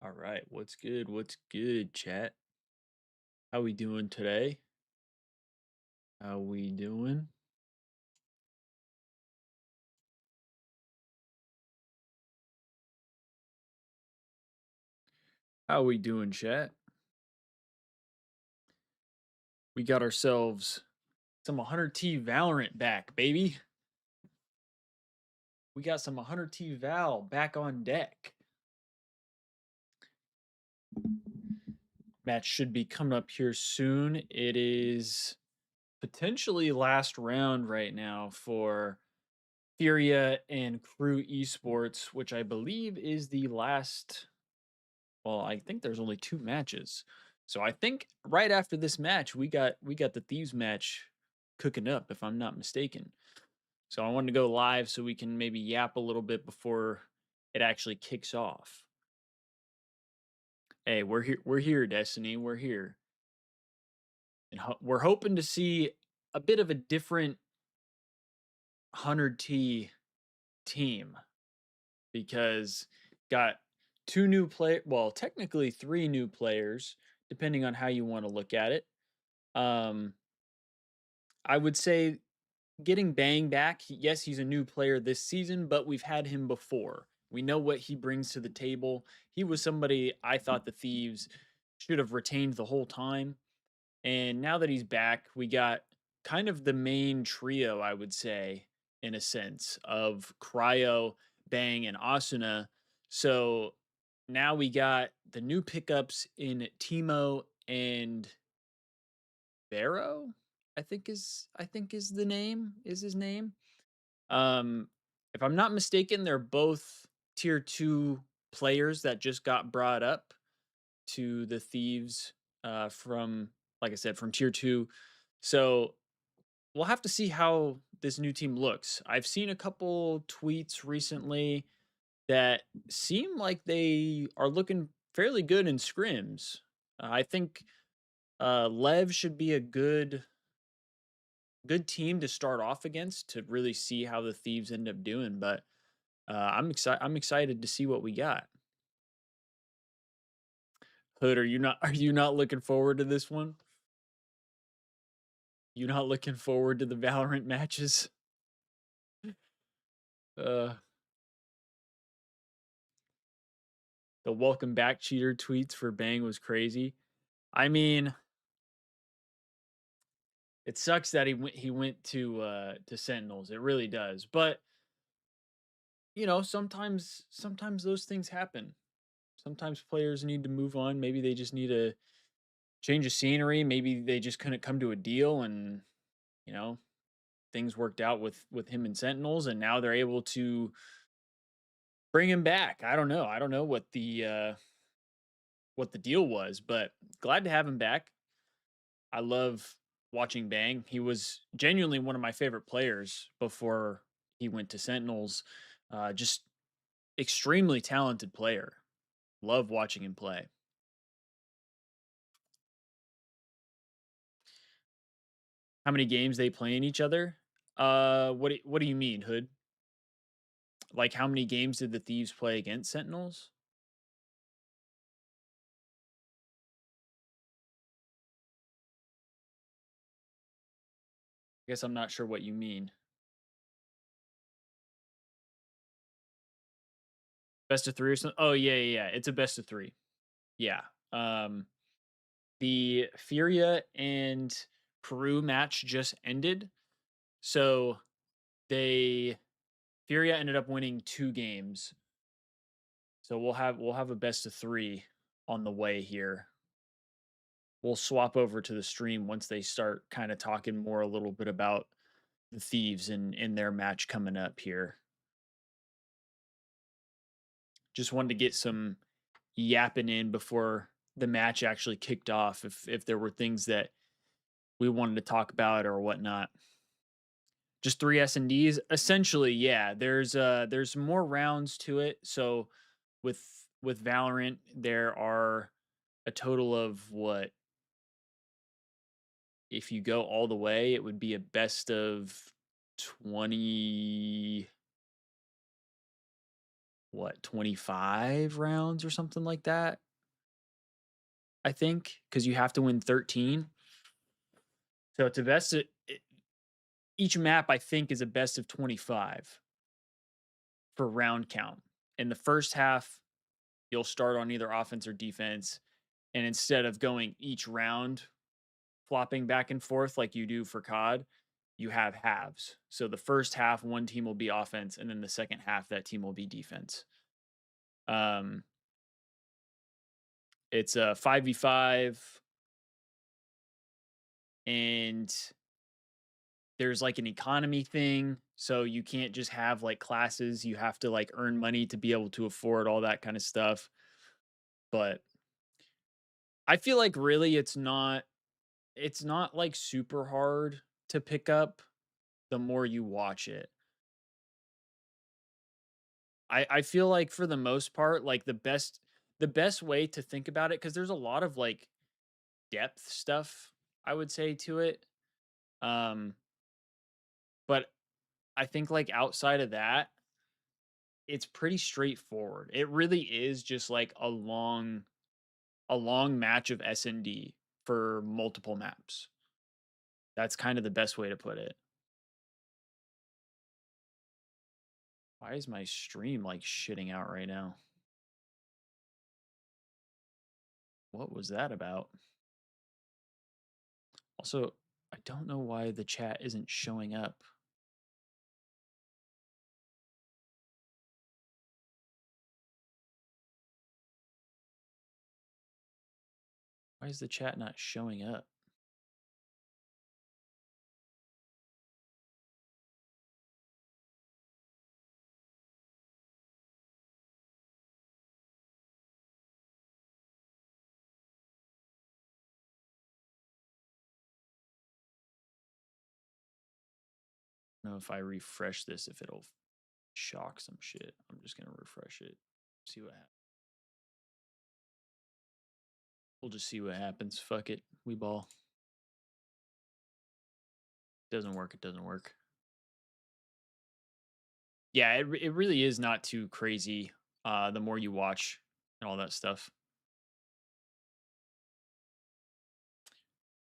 All right, what's good? What's good, chat? How we doing today? How we doing? How we doing, chat? We got ourselves some 100T Valorant back, baby. We got some 100T Val back on deck. Match should be coming up here soon. It is potentially last round right now for Furia and Crew Esports, which I believe is the last. Well, I think there's only 2 matches. So I think right after this match, we got the Thieves match cooking up, if I'm not mistaken. So I wanted to go live so we can maybe yap a little bit before it actually kicks off. Hey, we're here. We're here, Destiny. We're here, and we're hoping to see a bit of a different 100T team because got 2 new well, technically 3 new players, depending on how you want to look at it. Um, I would say getting Bang back, yes, he's a new player this season, but we've had him before. We know what he brings to the table. He was somebody I thought the Thieves should have retained the whole time. And now that he's back, we got kind of the main trio, I would say, in a sense, of Cryo, Bang, and Asuna. So now we got the new pickups in Timo and Vero. I think is the name is his name. Um, if I'm not mistaken, they're both tier 2 players that just got brought up to the Thieves from, like I said, from tier 2. So we'll have to see how this new team looks. I've seen a couple tweets recently that seem like they are looking fairly good in scrims. I think Lev should be a good team to start off against to really see how the Thieves end up doing. But I'm excited to see what we got. Hood, are you not looking forward to this one? You not looking forward to the Valorant matches? Uh, the welcome back cheater tweets for Bang was crazy. I mean, it sucks that he went to Sentinels. It really does. But sometimes those things happen. Sometimes players need to move on. Maybe they just need to change of scenery. Maybe they just couldn't come to a deal, and you know things worked out with him and Sentinels, and now they're able to bring him back. I don't know. I don't know what the deal was, but glad to have him back. I love watching Bang. He was genuinely one of my favorite players before he went to Sentinels. Just extremely talented player. Love watching him play. How many games they play in each other? What do you mean, Hood? Like how many games did the Thieves play against Sentinels? I guess I'm not sure what you mean. Best of 3 or something? Oh, yeah, yeah, yeah. It's a best of 3. Yeah. Um, the Furia and Peru match just ended. So they Furia ended up winning 2 games. So we'll have a best of 3 on the way here. We'll swap over to the stream once they start kind of talking more a little bit about the Thieves and in their match coming up here. Just wanted to get some yapping in before the match actually kicked off if there were things that we wanted to talk about or whatnot. Just 3 S&Ds essentially. Yeah, there's more rounds to it. So with with Valorant there are a total of what, if you go all the way, it would be a best of 20 what, 25 rounds or something like that, I think, because you have to win 13. So it's a best of, each map I think is a best of 25 for round count. In the first half, you'll start on either offense or defense, and instead of going each round flopping back and forth like you do for COD, you have halves. So the first half, one team will be offense, and then the second half, that team will be defense. Um, it's a 5v5, and there's like an economy thing. So you can't just have like classes. You have to like earn money to be able to afford all that kind of stuff. But I feel like really it's not like super hard to pick up the more you watch it. I feel like for the most part, like the best way to think about it, because there's a lot of like depth stuff I would say to it. Um, but I think like outside of that, it's pretty straightforward. It really is just like a long match of S&D for multiple maps. That's kind of the best way to put it. Why is my stream like shitting out right now? What was that about? Also, I don't know why the chat isn't showing up. Why is the chat not showing up? I don't know if I refresh this, if it'll shock some shit. I'm just gonna refresh it. See what happens. We'll just see what happens. Fuck it. We ball. Doesn't work. It doesn't work. Yeah, it really is not too crazy. The more you watch and all that stuff.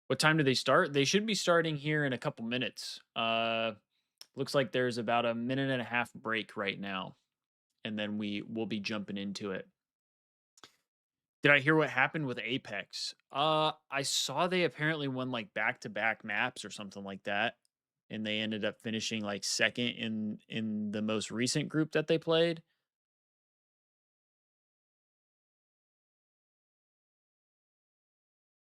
What time do they start? They should be starting here in a couple minutes. Looks like there's about a minute and a half break right now, and then we will be jumping into it. Did I hear what happened with Apex? I saw they apparently won like back-to-back maps or something like that, and they ended up finishing like second in the most recent group that they played.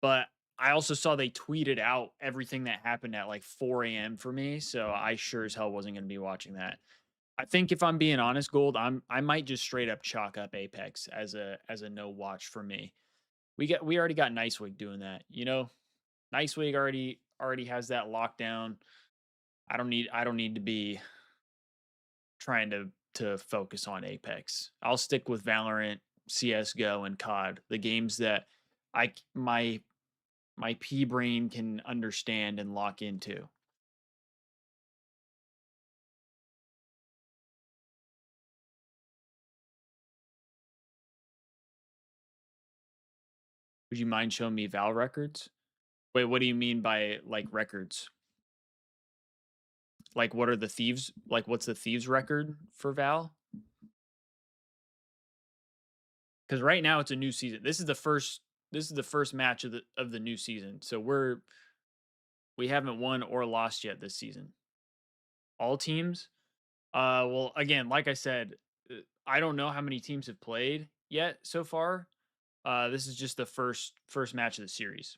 But I also saw they tweeted out everything that happened at like 4 a.m. for me, so I sure as hell wasn't going to be watching that. I think if I'm being honest, Gold, I might just straight up chalk up Apex as a no watch for me. We already got Nicewig doing that, you know. Nicewig already has that lockdown. I don't need to be trying to focus on Apex. I'll stick with Valorant, CS:GO, and COD, the games that my pea brain can understand and lock into. Would you mind showing me Val records? Wait, what do you mean by like records? Like what are the Thieves? Like what's the Thieves record for Val? Because right now it's a new season. This is the first match of the new season. So we haven't won or lost yet this season. All teams. Well, again, like I said, I don't know how many teams have played yet so far. This is just the first match of the series.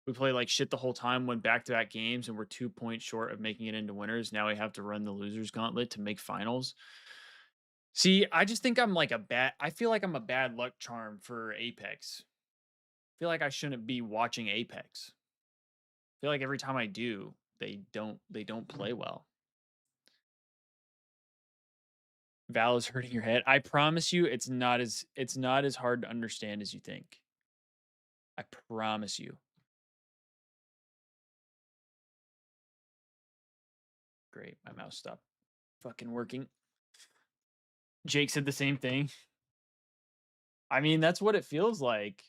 We played like shit the whole time, went back to back games, and we're 2 points short of making it into winners. Now we have to run the losers gauntlet to make finals. See, I just think I feel like I'm a bad luck charm for Apex. I feel like I shouldn't be watching Apex. I feel like every time I do, they don't play well. Val is hurting your head. I promise you it's not as hard to understand as you think. I promise you. Great. My mouse stopped fucking working. Jake said the same thing. I mean, that's what it feels like.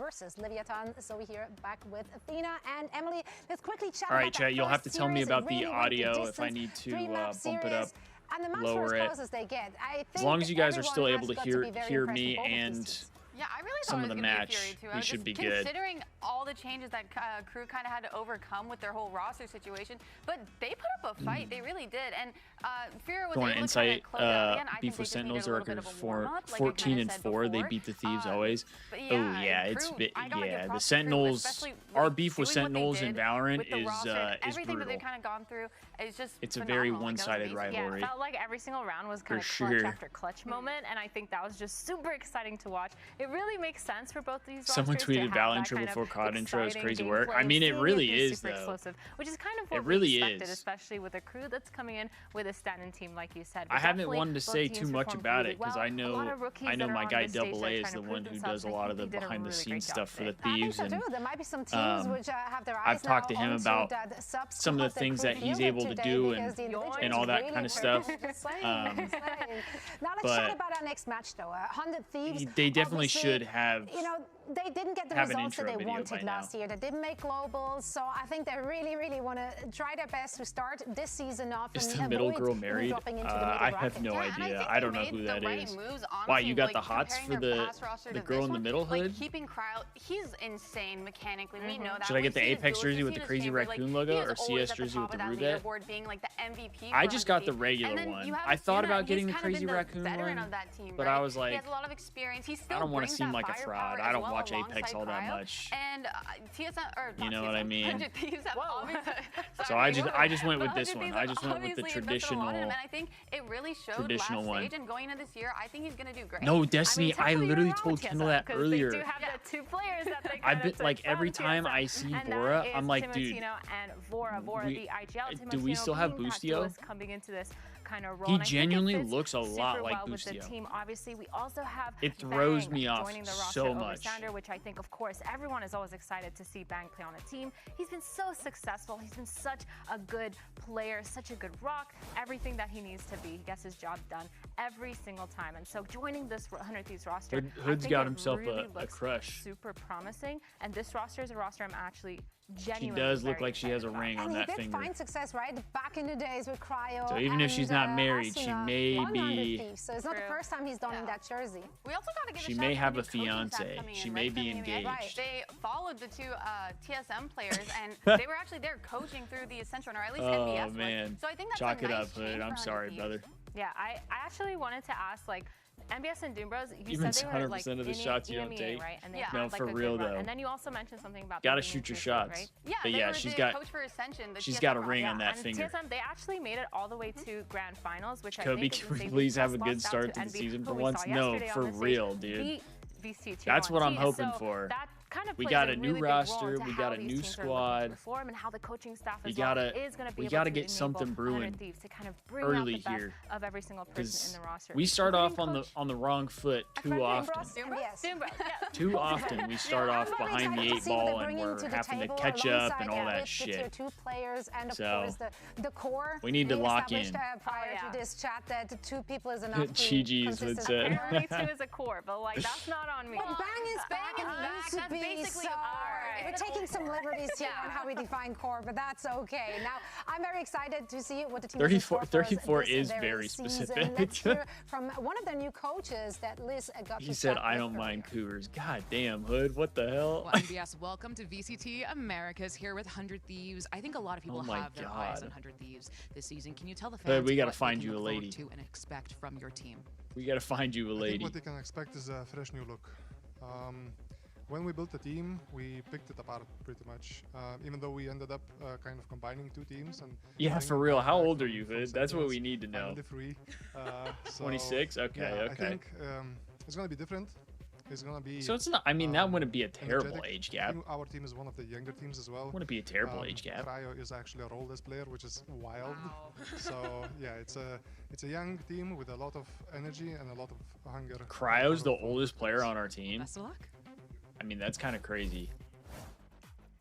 Versus Leviatan. So we here back with Athena and Emily. Let's quickly chat. All right, chat. You'll have to tell me about the audio if I need to bump it up, lower it. As long as you guys are still able to hear me and yeah, I really some of the match, we should be good. Considering all the changes that crew kind of had to overcome with their whole roster situation, but they put up a fight. They really did. And Fear was going able insight, to close out again. Beef with Sentinels are 14 and 4. They beat the Thieves always. Yeah, oh yeah, it's the Sentinels. Our beef with Sentinels in Valorant is everything that they've brutal. kind of gone through is just It's a very one-sided rivalry. Yeah, it felt like every single round was kind of clutch after clutch moment, and I think that was just super exciting to watch. It really makes sense for both these Someone tweeted Val intro before COD intro is crazy work. I mean, it really is though. Explosive, which is kind of what it really we expected, is, especially with a crew that's coming in with a standing team, like you said. I haven't wanted to say too much about it because I know my guy Double A is the one who does a lot of the behind-the-scenes stuff for the Thieves, and there might be some teams which have their eyes I've talked to him about some of the things that he's able to do and all that kind of stuff. Now let's chat about our next match though. 100 Thieves. They definitely should have. You know, they didn't get the results that they wanted last year. They didn't make globals, so I think they really want to try their best to start this season off. Is the middle girl married? I have no idea. I don't know who that is. Why, you got the hots for the girl in the middle hood? Keeping Cryo, he's insane mechanically. We know that. Should I get the Apex jersey with the crazy raccoon logo or CS jersey with the Roulette? I just got the regular one. I thought about getting the crazy raccoon one, but I was like, I don't want to seem like a fraud. I don't watch Apex all that much. And you know what I mean? So I just went with this one. I just went with the traditional. And I think it really showed last stage, and going into this year, I think he's gonna do great. No, Destiny, I literally told Kendall that earlier. They do have the two players that they I've been like every time I see Bora, I'm like, dude, do we still have Boostio? Coming into this kind of role. He genuinely looks a lot like Boostio. Obviously, we also have it throws me off so much. Which I think, of course, everyone is always excited to see Bang play on a team. He's been so successful. He's been such a good player, such a good rock. Everything that he needs to be, he gets his job done every single time. And so joining this 100 Thieves roster, Hood's got himself a crush. Super promising. And this roster is a roster I'm actually she does look like she has a ring on that finger. And he did find success, right? Back in the days with Cryo. So even if she's not married, she may be. So it's not the first time he's donning that jersey. We also got to give she may have a fiance. She may be engaged. Right. They followed the two TSM players, and they were actually there coaching through the Ascension, or at least NBS. Oh man. So I think that's chalk a nice it up, Hood. I'm sorry, brother. Yeah, I actually wanted to ask, like, MBS and Doom Bros, you even said they were like 100% of the shots you don't take. Right? And they no, had, like, for real though. And then you also mentioned something about gotta shoot your shots. Right? Yeah, but yeah, she's got a ring on that finger. TSM, they actually made it all the way to grand finals, which Kobe, I think can we please have a good start to the season for once? No, for real, dude. That's what I'm hoping for. Kind of we got a new roster, we got a new squad. And how the coaching staff we gotta get something brewing to kind of bring early out the here of every single person in the roster. We start off on the wrong foot too often. Too often we start off behind the 8 ball and we're having to catch up and all that shit. So we need to lock in. Prior to this chat, that 2 people is enough. GG's would say. Apparently 2 is a core, but like that's not on me. But Bang is back and it needs to be. So we're taking some liberties here on how we define core, but that's okay. Now, I'm very excited to see what the team 34 is very specific. Let's hear from one of the new coaches that Liz got. He said, "I don't mind Cougars." God damn, Hood, what the hell? Well, MBS, welcome to VCT Americas here with 100 Thieves. I think a lot of people have their eyes on 100 Thieves this season. Can you tell the fans we gotta what find they you a can lady look forward to and expect from your team? We gotta find you a lady. I think what they can expect is a fresh new look. When we built the team, we picked it apart pretty much. Even though we ended up kind of combining 2 teams. And yeah, for real. How old are you, Hood? That's what we need to know. 26? Okay, yeah, okay. I think it's going to be different. It's going to be... So it's not... I mean, that wouldn't be a terrible age gap. Our team is one of the younger teams as well. Wouldn't be a terrible age gap. Cryo is actually our oldest player, which is wild. Wow. So, yeah, it's a young team with a lot of energy and a lot of hunger. Cryo's the oldest player on our team. Best of luck. I mean, that's kind of crazy.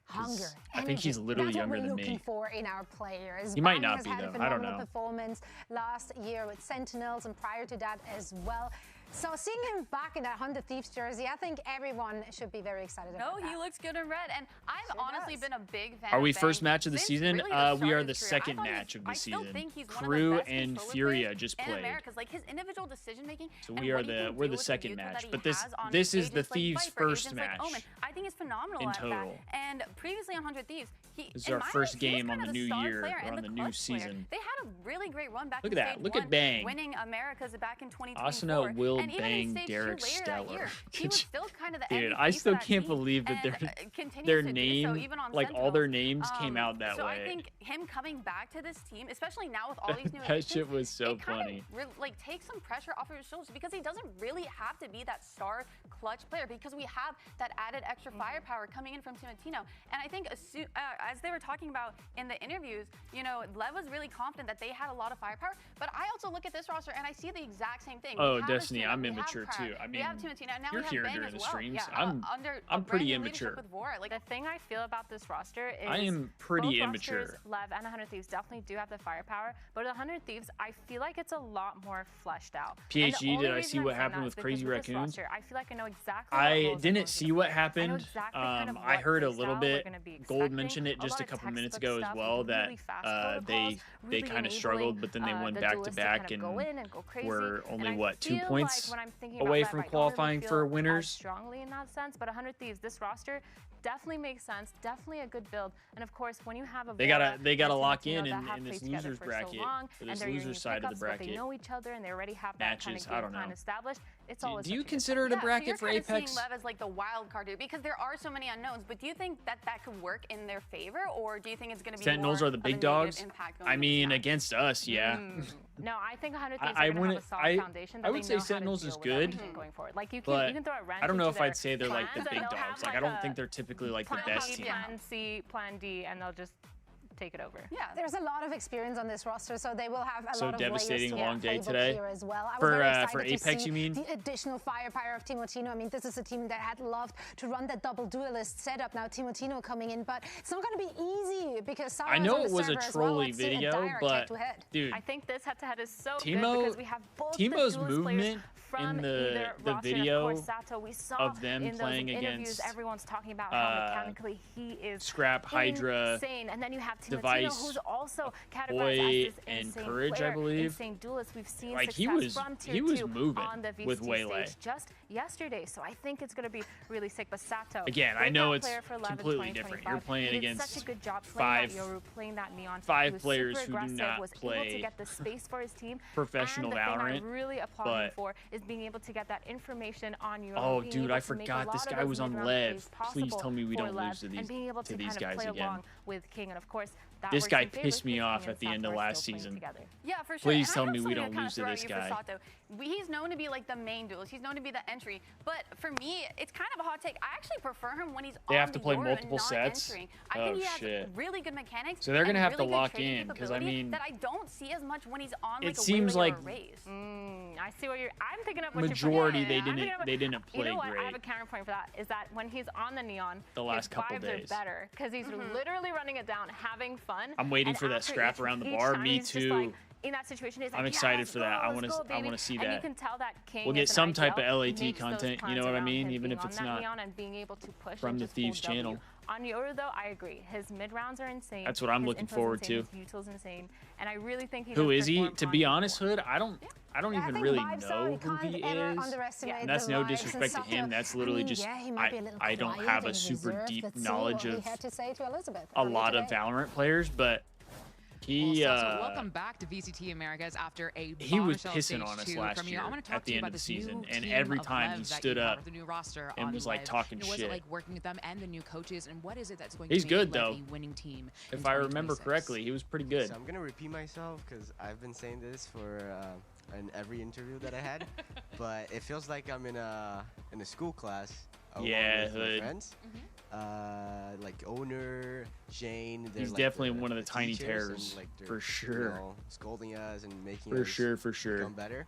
Hunger. I think he's literally younger than me. That's what we're looking for in our players. He might Bang not has be, had though. a I don't phenomenal know. performance last year with Sentinels and prior to that as well. So seeing him back in that 100 Thieves jersey, I think everyone should be very excited about that. No, he looks good in red, and I've honestly been a big fan Are of we Bang first match of the since season? really the We are start the of his career. second match of the I still season. think he's one of the Crew best and controller Furia players just in played. America's, like his individual decision making. So we're the second match, but this is the Thieves first match I think it's phenomenal in at total. that. And previously on 100 Thieves, This is our first game on the new year, or on the new season. They had a really great run back Look in at that. stage Look one, at Bang. winning America's back in 2024. Asuna will and even bang in stage Derek 2 later Stellar. that year, he was still kind of the Dude, MVP I still for that can't team believe that and their continues to do name, so even on like all their Sentinels. names came out that so way. I think him coming back to this team, especially now with all these new That additions, shit was so it kind funny. of like takes some pressure off of his shoulders because he doesn't really have to be that star clutch player because we have that added extra firepower coming in from Timotino. And I think as they were talking about in the interviews, you know, Lev was really confident that they had a lot of firepower. But I also look at this roster and I see the exact same thing. Oh, Destiny, I'm immature too. I mean, you're here during the streams. Yeah, I'm pretty immature. Like the thing I feel about this roster is I am pretty both immature. Rosters, Lev and 100 Thieves definitely do have the firepower, but with 100 Thieves, I feel like it's a lot more fleshed out. PhD, did I see what happened with Crazy Raccoons? I feel like I know exactly. I didn't see what happened. Exactly kind of I heard a little playstyle bit. we're gonna be Gold expecting. mentioned it just a couple minutes textbook ago as stuff, well that really fast protocols, they really kind of struggled, but then they enabling, went the back to duelists to back kind and of go in and go crazy. were only And I what 2 feel points like when I'm thinking away about from Lev, I don't qualifying really for feel winners. as strongly in that sense, but 100 Thieves, this roster definitely makes sense, definitely a good build, and of course when you have a they gotta lock in this losers bracket, for this losers side of the bracket. They know each other and they already have that matches. kind of game plan established. It's always do you such a consider it a bracket so for you're Apex? Seeing Lev as like the wild card dude because there are so many unknowns. But do you think that could work in their favor, or do you think it's going to be Sentinels more are the of big a dogs? impact I mean, against us, yeah. No, I think 100 Thieves are going to have a solid foundation. I would say Sentinels is good, going forward. Like you but can throw a wrench I don't know into if I'd say they're like the plans, big and they'll dogs. have Like I don't think they're typically like the best team. Plan C, Plan D, and they'll just take it over. Yeah, there's a lot of experience on this roster, so they will have a so lot of devastating layers to long day playbook today here as well. I was for very excited for to Apex, see you mean? The additional firepower of Timotino. I mean, this is a team that had loved to run that double duelist setup. Now Timotino coming in, but it's not going to be easy because I know it was a trolly video, but dude, I think this head-to-head is so good Timo, because we have both Timo's the duelist movement from in the video of, Sato, we saw of them in playing those against everyone's talking about how mechanically he is Scrap, Hydra, insane. And then you have Timotino, Device, who's also categorized Boy, as this and insane Courage, player, I believe. insane duelist. We've seen like success from tier he was 2 moving on the VCT with Waylay stage just yesterday. So I think it's going to be really sick. But Sato, again, I know it's completely different. You're playing against such a good job five players who do not play to get the space for his team. professional and the Valorant. thing I really applaud him for is being able to get that information on your Oh, own. dude, I forgot this guy was on Lev. Please tell me we don't lose to these guys again. With King, and of course, that this works guy in favor pissed me because off King at the and end of Sato are last still playing season. together. Yeah, for sure. Please And tell I'm me also we gonna don't kinda lose to throw this you for guy. Sato. He's known to be like the main duelist. He's known to be the entry. But for me, it's kind of a hot take. I actually prefer him when he's They on have to the play Yoru multiple and not sets? entering. I Oh, think he has shit. really good mechanics. So they're gonna and have to really good lock trading in, 'cause I capability mean, that I don't see as much when he's on like it a seems Waylay or like a Raze. I see what I'm picking up. What majority you're they didn't play you know what? great. I have a counterpoint for that. Is that when he's on the Neon, The last his couple vibes days. are better because he's literally running it down, having fun. I'm waiting and for that after scrap around the each bar. time, Me he's just too. like, in that situation, he's like, I'm yeah, excited let's for that. go, I let's go, want baby. to see And you that. can tell that King We'll get is an some type of IPL, LAT makes those content, you plans know what I around mean? him Even being if on it's that not Neon and being able to push from and the just Thieves hold W. channel. On Yoru, though, I agree. His mid-rounds are insane. That's what I'm His looking info's forward insane, to. His util's insane. And I really think he Who does is he? perform To on be the honest, board. Hood, I don't Yeah, even think really vibes, know you who can't he ever is. underestimate And that's the no vibes. disrespect to And him. Sato, That's literally I mean, just yeah, he might be a little I don't quiet have a and super reserved. deep Let's see knowledge what he of had to say to Elizabeth a earlier lot of today. Valorant players, but he welcome back to VCT Americas after a he was bombshell pissing stage on us 2 last from you. year I want to talk at to the you end about of the this season, new and team every of time he Levs that stood you brought up with the new roster and on was like Live. talking What is it shit. like working with them and the new coaches, and what is it that's going He's to good, make Lev though. a winning team? If I remember correctly, he was pretty good. So I'm gonna repeat myself because I've been saying this for in every interview that I had, but it feels like I'm in a school class. Along with my Hood. friends. Like Owner, Jane. He's like definitely one of the tiny teachers, terrors, and, like, they're, for sure. You know, scolding us and making For us sure. become better.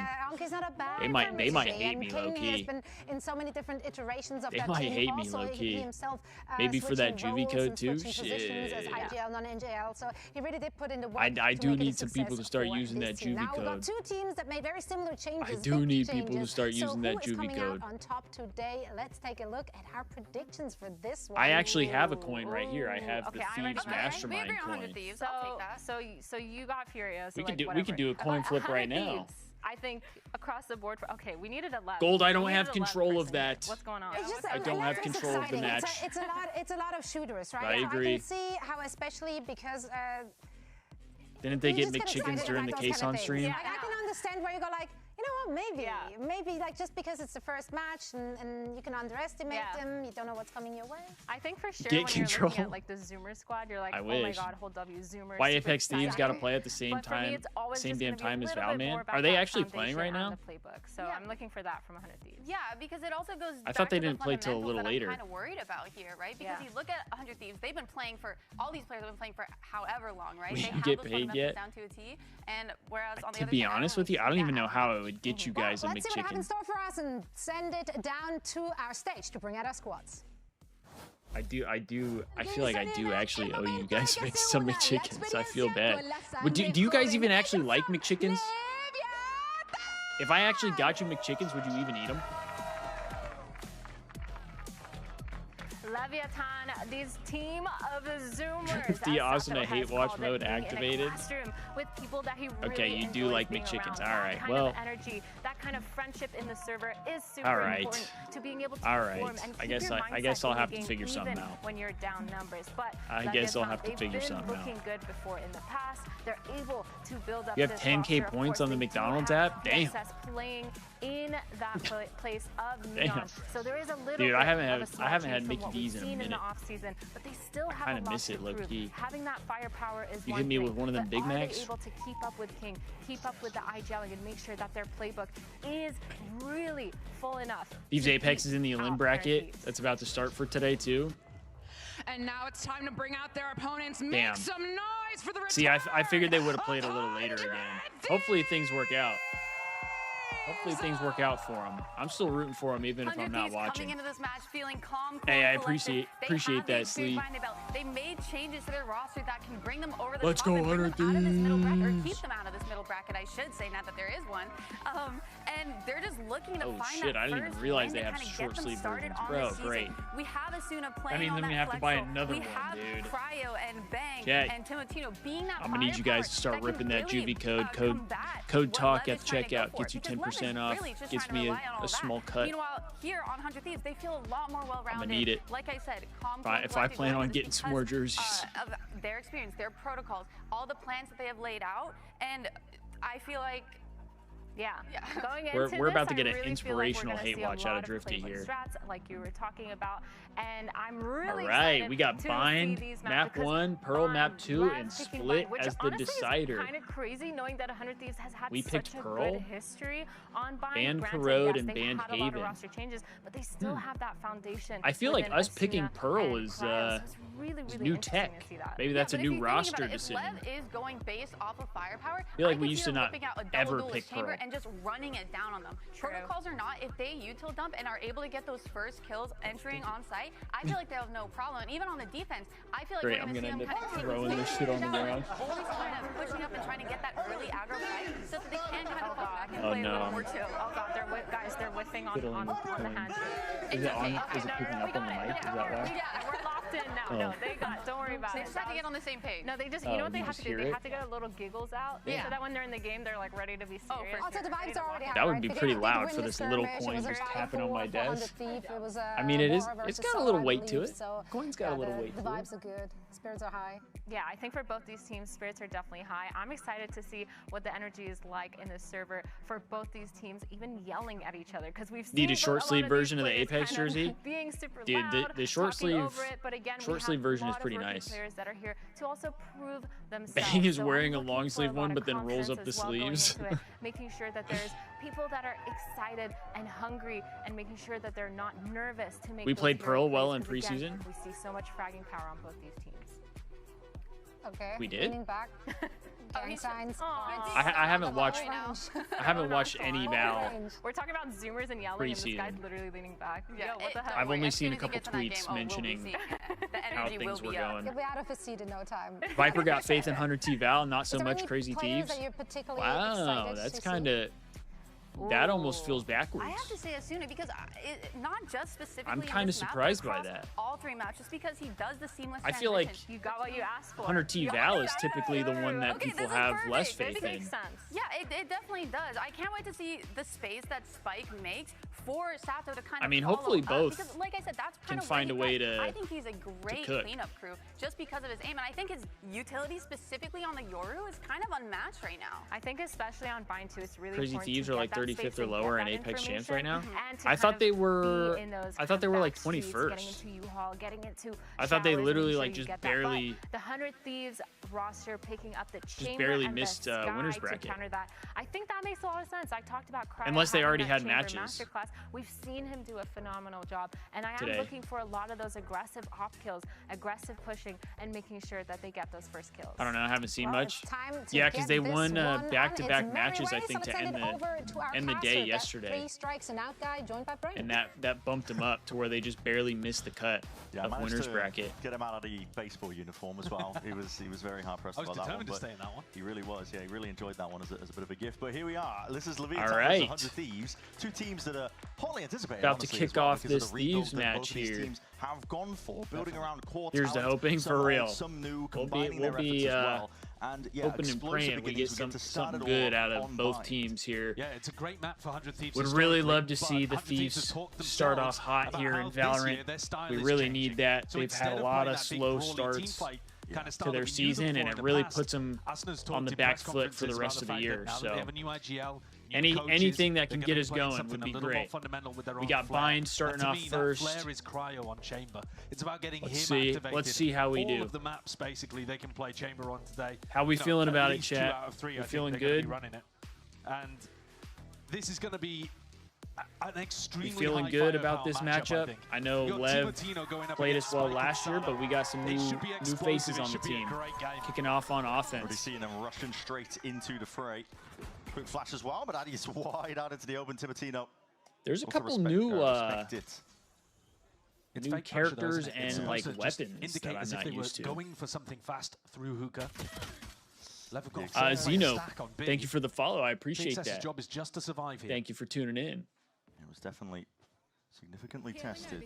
Anki's not a bad. They might hate me low key. Has been in so many different iterations of they that might team. hate me Also, low key. Himself, maybe for that Juvee code too. Shit. As IGL, non-NGL. So he really did put in the work. I do need some people to start using that Juvee now code. Now we've got 2 teams that made very similar changes. I do need people to start using that Juvee who is coming code. Out on top today? Let's take a look at our predictions for this one. I actually have a coin right right here. I have the Thieves Mastermind we agree on coin. 100 Thieves. So, I'll take that. so you got Furious. So We could do a coin flip right now. I think across the board. Okay, we needed 11. Gold, I don't have control of that. What's going on? I don't have control of the match. It's a lot of shooters, right? I agree. I can see how, especially because. Didn't they get McChickens during the case on stream? Yeah, I can understand where you go like, you know what, maybe like just because it's the first match and you can underestimate them, you don't know what's coming your way. I think for sure Get when control. you're looking at like the Zoomer squad, you're like, I oh wish. my god, whole W Zoomers. Why Apex Thieves got to play at the same time, same damn time as Valorant? Are they actually playing right now? The playbook. So I'm looking for that from 100 Thieves. Yeah, because it also goes. I thought they didn't play till a little later. I'm kind of worried about here, right? Because you look at 100 Thieves, they've been playing for all these players have been playing for however long, right? We they didn't have get those paid yet. down to a T, and whereas on the To other be side, honest with you, I don't even know how it would get you guys a Let's see what I have in McChicken. store for us and send it down to our stage to bring out our squads. I feel like I do actually owe you guys some McChickens. I feel bad. But do you guys even actually like McChickens? If I actually got you McChickens, would you even eat them? Leviatan, these team of Zoomers. The Asuna hate watch mode activated. With people that he really Okay, you do like McChickens. All right, well. That kind of energy, that kind of friendship in the server is super All right. important to being able to All perform right. and I keep guess your I mindset guess I'll in the have to game figure something even out. when you're down numbers. But I guess I'll have to they've figure been something out. looking good before in the past. They're able to build up You have this 10K roster. points on the Of course, McDonald's they do have app? Damn. PSS playing in that place of Neon. Damn. So there is a little Dude, bit I haven't of had- a small I haven't change had from Mickey what we've D's in a seen minute. the off season, but they still have kinda a lot miss to it, low prove. key. Having that firepower is You one hit me thing, with one of them but Big are Macs? they able to keep up with King, keep up with the IGL, and make sure that their playbook is really full enough? Thieves to Apex is in the beat Elim out bracket. Thieves. That's about to start for today too. And now it's time to bring out their opponents. Damn. Make some noise for the return. See, I figured they would have played a little later again. Hopefully things work out. Hopefully things work out for them. I'm still rooting for them even if I'm 100 not Thieves coming watching. into this match feeling calm, cool, Hey, I and collected. appreciate They have that, the Sleeve. experience behind their belt. They made changes to their roster that can bring them over the Let's top go, and bring them out of this middle bracket, or 100 keep them out of this middle bracket, I should say, now that there is one. And they're just looking to Oh, find shit, that I didn't even first realize win they to have kinda get short them sleeve started versions. on Bro, this season. great. We have Asuna playing means on then we that have to buy Flexo. another we one, have dude. Cryo and Bang Chat, and Timotino being that I'm gonna need you guys to start ripping that Juvee code. Code talk at the checkout gets you 10% off. Gets me a small cut. Meanwhile, here on 100 Thieves, they feel a lot more well-rounded. need it. Like I said, calm, If I plan on getting some more jerseys. Of their experience, their protocols, all the plans that they have laid out, and I feel like Going into We're about this, to get I an really inspirational feel like we're hate gonna watch see a out lot of Drifty playbook here. Strats, like you were talking about, and I'm really All right, excited we got to Bind, see these map because 1, Pearl, map 2, Bind and loves picking Split Bind, which as the honestly decider. Is kind of crazy knowing that 100 Thieves has had We such picked a Pearl, good history on Bind. Banned Granted, Parode, yes, and they've banned had a lot of Haven. roster changes, but they still have that foundation. I feel like within us picking Asuna Pearl and is Cryo, so it's really, really new interesting tech. to see that. Maybe that's a but if new you think about roster it, decision. If Lev is going based off of firepower, I feel like I we can used see to them not whipping out a ever double pick duelist chamber Pearl. and just running it down on them. Protocols or not, if they util dump and are able to get those first kills entering on site, I feel like they'll have no problem. And even on the defense, I feel like Great, we're I'm going to see gonna them end kind up of take throwing this these shit on the shots, ground. always kind of pushing up and trying to get that early aggro fight so that they can kind of come back and Oh, play a no. little more chill. Oh god, they're whiffing on Fiddling the coin. hand. Is it on? okay. Is it picking up on the mic? Is that why? Yeah, we're locked in now. Oh. No, they got. Don't worry about They it. just have to get on the same page. No, they just. Oh, You know what they you have just to do? hear They it? have to get a little giggles out, Yeah. so that when they're in the game, they're like ready to be Oh, serious. for Also, the Ready vibes to are already walk high. That would right? be They pretty did loud win for the this little skirmish. It coin was a just round tapping on my for 100 desk. Thief. It was, I mean, it is. Aurora It's versus got a little Soul, I weight to believe, it. so, Coin's got a little weight The to it. vibes are good. Spirits are high. Yeah, I think for both these teams, spirits are definitely high. I'm excited to see what the energy is like in the server for both these teams, even yelling at each other, because we've seen Need a a short lot sleeve of these version of the players Apex kind of jersey? being super Dude, loud, the short talking sleeve over it, but again, we short have sleeve version a is lot of pretty rookie nice. players that are here to also prove themselves. Bang is So I'm wearing a looking long for sleeve lot one, of but then rolls up confidence the as well going sleeves. into it, making sure that there's people that are excited and hungry, and making sure that they're not nervous to make. We those played hero Pearl plays, well in 'cause again, preseason. we see so much fragging power on both these teams. Okay. We did? Leaning back. Gang signs. I haven't watched. I haven't watched any Val. We're talking about Zoomers and yelling, and this guy's Preseason. literally leaning back. Yeah, Yo, what the hell? I've only as seen soon a as he couple gets in that tweets game, we'll be mentioning seeing the how energy will things were be up. going. You'll be out of his seat in no time. Viper got faith in 100 T Val, not so Is there much any Crazy players Thieves. that you're particularly Wow, excited that's to kind see? of. that almost feels backwards. I have to say Asuna because not just specifically. I'm kind of surprised by that. All 3 maps, just because he does the seamless. I feel like you got what you asked for. 100Thieves Val is typically the one that people have less faith in. Makes sense. Yeah, it definitely does. I can't wait to see the space that Spike makes for Sato to kind of. I mean, hopefully both because, like I said, that's kind can find a way to. I think he's a great cleanup crew just because of his aim, and I think his utility specifically on the Yoru is kind of unmatched right now. I think especially on Bind 2, it's really Crazy important Thieves to are like get that 35th space or and lower get in that Apex champs right information, now. and to I thought kind they of were. be in those I thought they were like back streets, 21st. Getting into U-Haul, getting into I thought they showers, literally making like sure just you get that. barely. But the 100 Thieves roster picking up the chamber barely and missed the sky winners to bracket. counter that. I think that makes a lot of sense. I talked about Cryo Unless they having already that had chamber matches masterclass. We've seen him do a phenomenal job, and I am today. looking for a lot of those aggressive op kills, aggressive pushing, and making sure that they get those first kills. I don't know. I haven't seen much. It's Yeah, because they won back-to-back matches, I think, to end the day yesterday. 3 strikes and out guy joined by Brain. And that bumped them up to where they just barely missed the cut of winners bracket. Get him out of the baseball uniform as well. he was very hard pressed about that one. I was determined to stay in that one. He really was. Yeah, he really enjoyed that one as a bit of a gift. But here we are. This is Leviatan versus 100 Thieves. 2 teams that are hotly anticipated. About to kick off this Thieves match here. Teams have gone for building around core Here's the hoping for real. Some new We'll be and hoping and praying we get something good out of both teams here. Yeah, it's a great map for 100 Thieves. Would really love to see the Thieves start off hot here in Valorant. We really need that. They've had a lot of slow starts to their season, and it really puts them on the back foot for the rest of the year. So anything that can get us going would be great. We got Bind starting off first. Let's see how we do. All of the maps basically they can play chamber on today. How we feeling about it, chat? We're feeling good. And this is going to be an extremely feeling good about this matchup. I know Lev played us well last year, but we got some new faces on the team kicking off on offense. Already seeing them rushing straight into the fray. Quick flash as well, but Addy's wide out into the open. Timotino. There's a couple new characters and like weapons that I'm not used to. Going for something fast through hookah. Zeno, thank you for the follow. I appreciate that. Job is just to survive here. Thank you for tuning in. It was definitely significantly tested.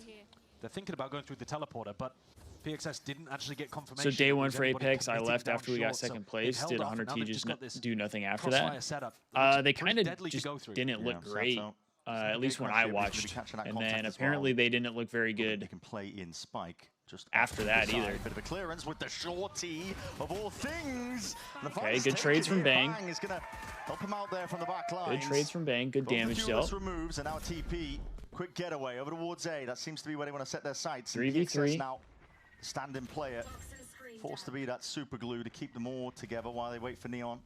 They're thinking about going through the teleporter, but PXS didn't actually get confirmation. So day one for Apex, I left after we got second place. Did 100T just do nothing after that? They kind of just didn't look great. At least when I watched. And then apparently they didn't look very good. They can play in Spike just after that either. Bit of a clearance with the shorty of all things. Okay, good trades from Bang. Is gonna help him out there from the back line. Good trades from Bang. Good damage dealt. Removes and now TP. Quick getaway over towards A. That seems to be where they want to set their sights. 3v3. Now, standing player forced to be that super glue to keep them all together while they wait for Neon.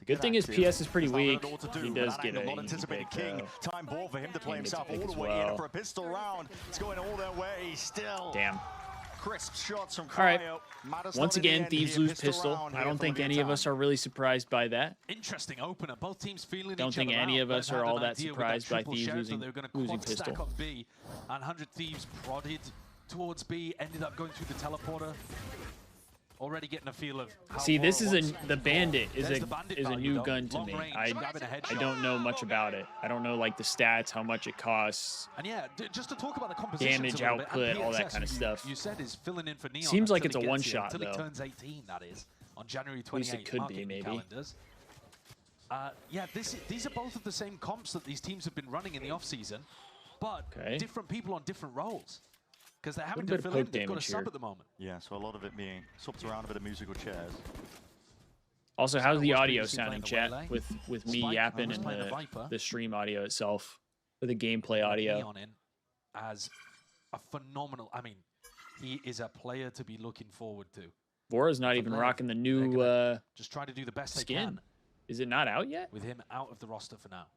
Good thing his PS is pretty weak. He does get a anticipated King. Time ball for him to play himself all the way in for a pistol round. It's going all their way still. Damn. Crisp shots from all right. Once again, Thieves lose pistol. I don't think any of us are really surprised by that. Interesting opener. Both teams feeling don't think any of us are all that surprised by Thieves losing pistol. On B, and 100 Thieves prodded towards B, ended up going through the teleporter. Already getting a feel of how this is the Bandit is a new gun to me. I don't know much about it. I don't know like the stats, how much it costs. And yeah, just to talk about the composition, damage output, all that kind of stuff. You said is filling in for Neon. Seems like it's a one shot until though. He turns 18, that is on January 28th. At least it could be maybe. Yeah, these are both of the same comps that these teams have been running in the off season, but different people on different roles. Because they're having to fill in, they've got a sub at the moment. Yeah, so a lot of it being swapped around a bit of musical chairs. Also, how's the audio sounding, chat? With me yapping and the stream audio itself, or the gameplay audio. Neon in as a phenomenal. I mean, he is a player to be looking forward to. Vora's not even rocking the new just try to do the best skin. They can. Is it not out yet? With him out of the roster for now.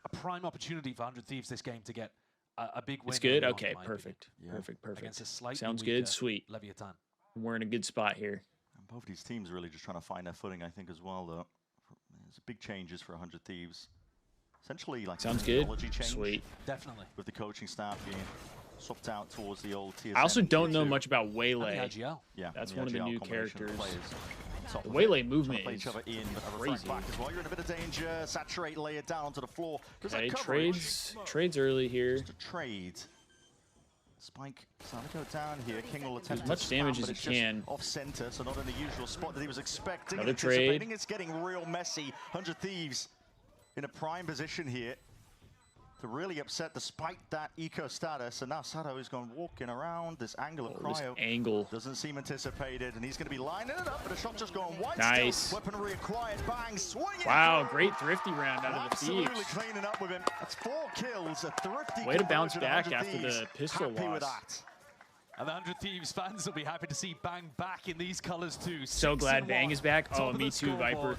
A prime opportunity for 100 Thieves this game to get a big win. It's good? Okay, perfect. Perfect. Against a slightly sounds good, sweet. Leviatan. We're in a good spot here. And both these teams are really just trying to find their footing, I think, as well, though. There's big changes for 100 Thieves. Essentially, like sounds good. Change sweet. Definitely. With the coaching staff being swapped out towards the old TSM. I also don't know much about Waylay. Yeah, that's one of the new characters. top The of waylay it. movement Play is each other in, crazy. back as well. You're in a bit of danger. Saturate, lay it down onto the floor. Okay, trades early here. Just a trade. Spike starting to go down here. King will attempt as much damage as he can. Off center, so not in the usual spot that he was expecting. Another trade. It's getting real messy. 100 Thieves in a prime position here to really upset despite that eco status. And now Sato is going walking around this angle of cryo. This angle doesn't seem anticipated, and he's going to be lining it up, but a shot just going wide. Nice. Still. Weaponry acquired. Bang. Swinging. Wow, great thrifty round out of the Thieves. Absolutely cleaning up with him. That's 4 kills. A thrifty. Way to bounce back after the pistol Happy loss. with that. And the 100 Thieves fans will be happy to see Bang back in these colors too. So glad Bang is back. Oh, me too, Viper.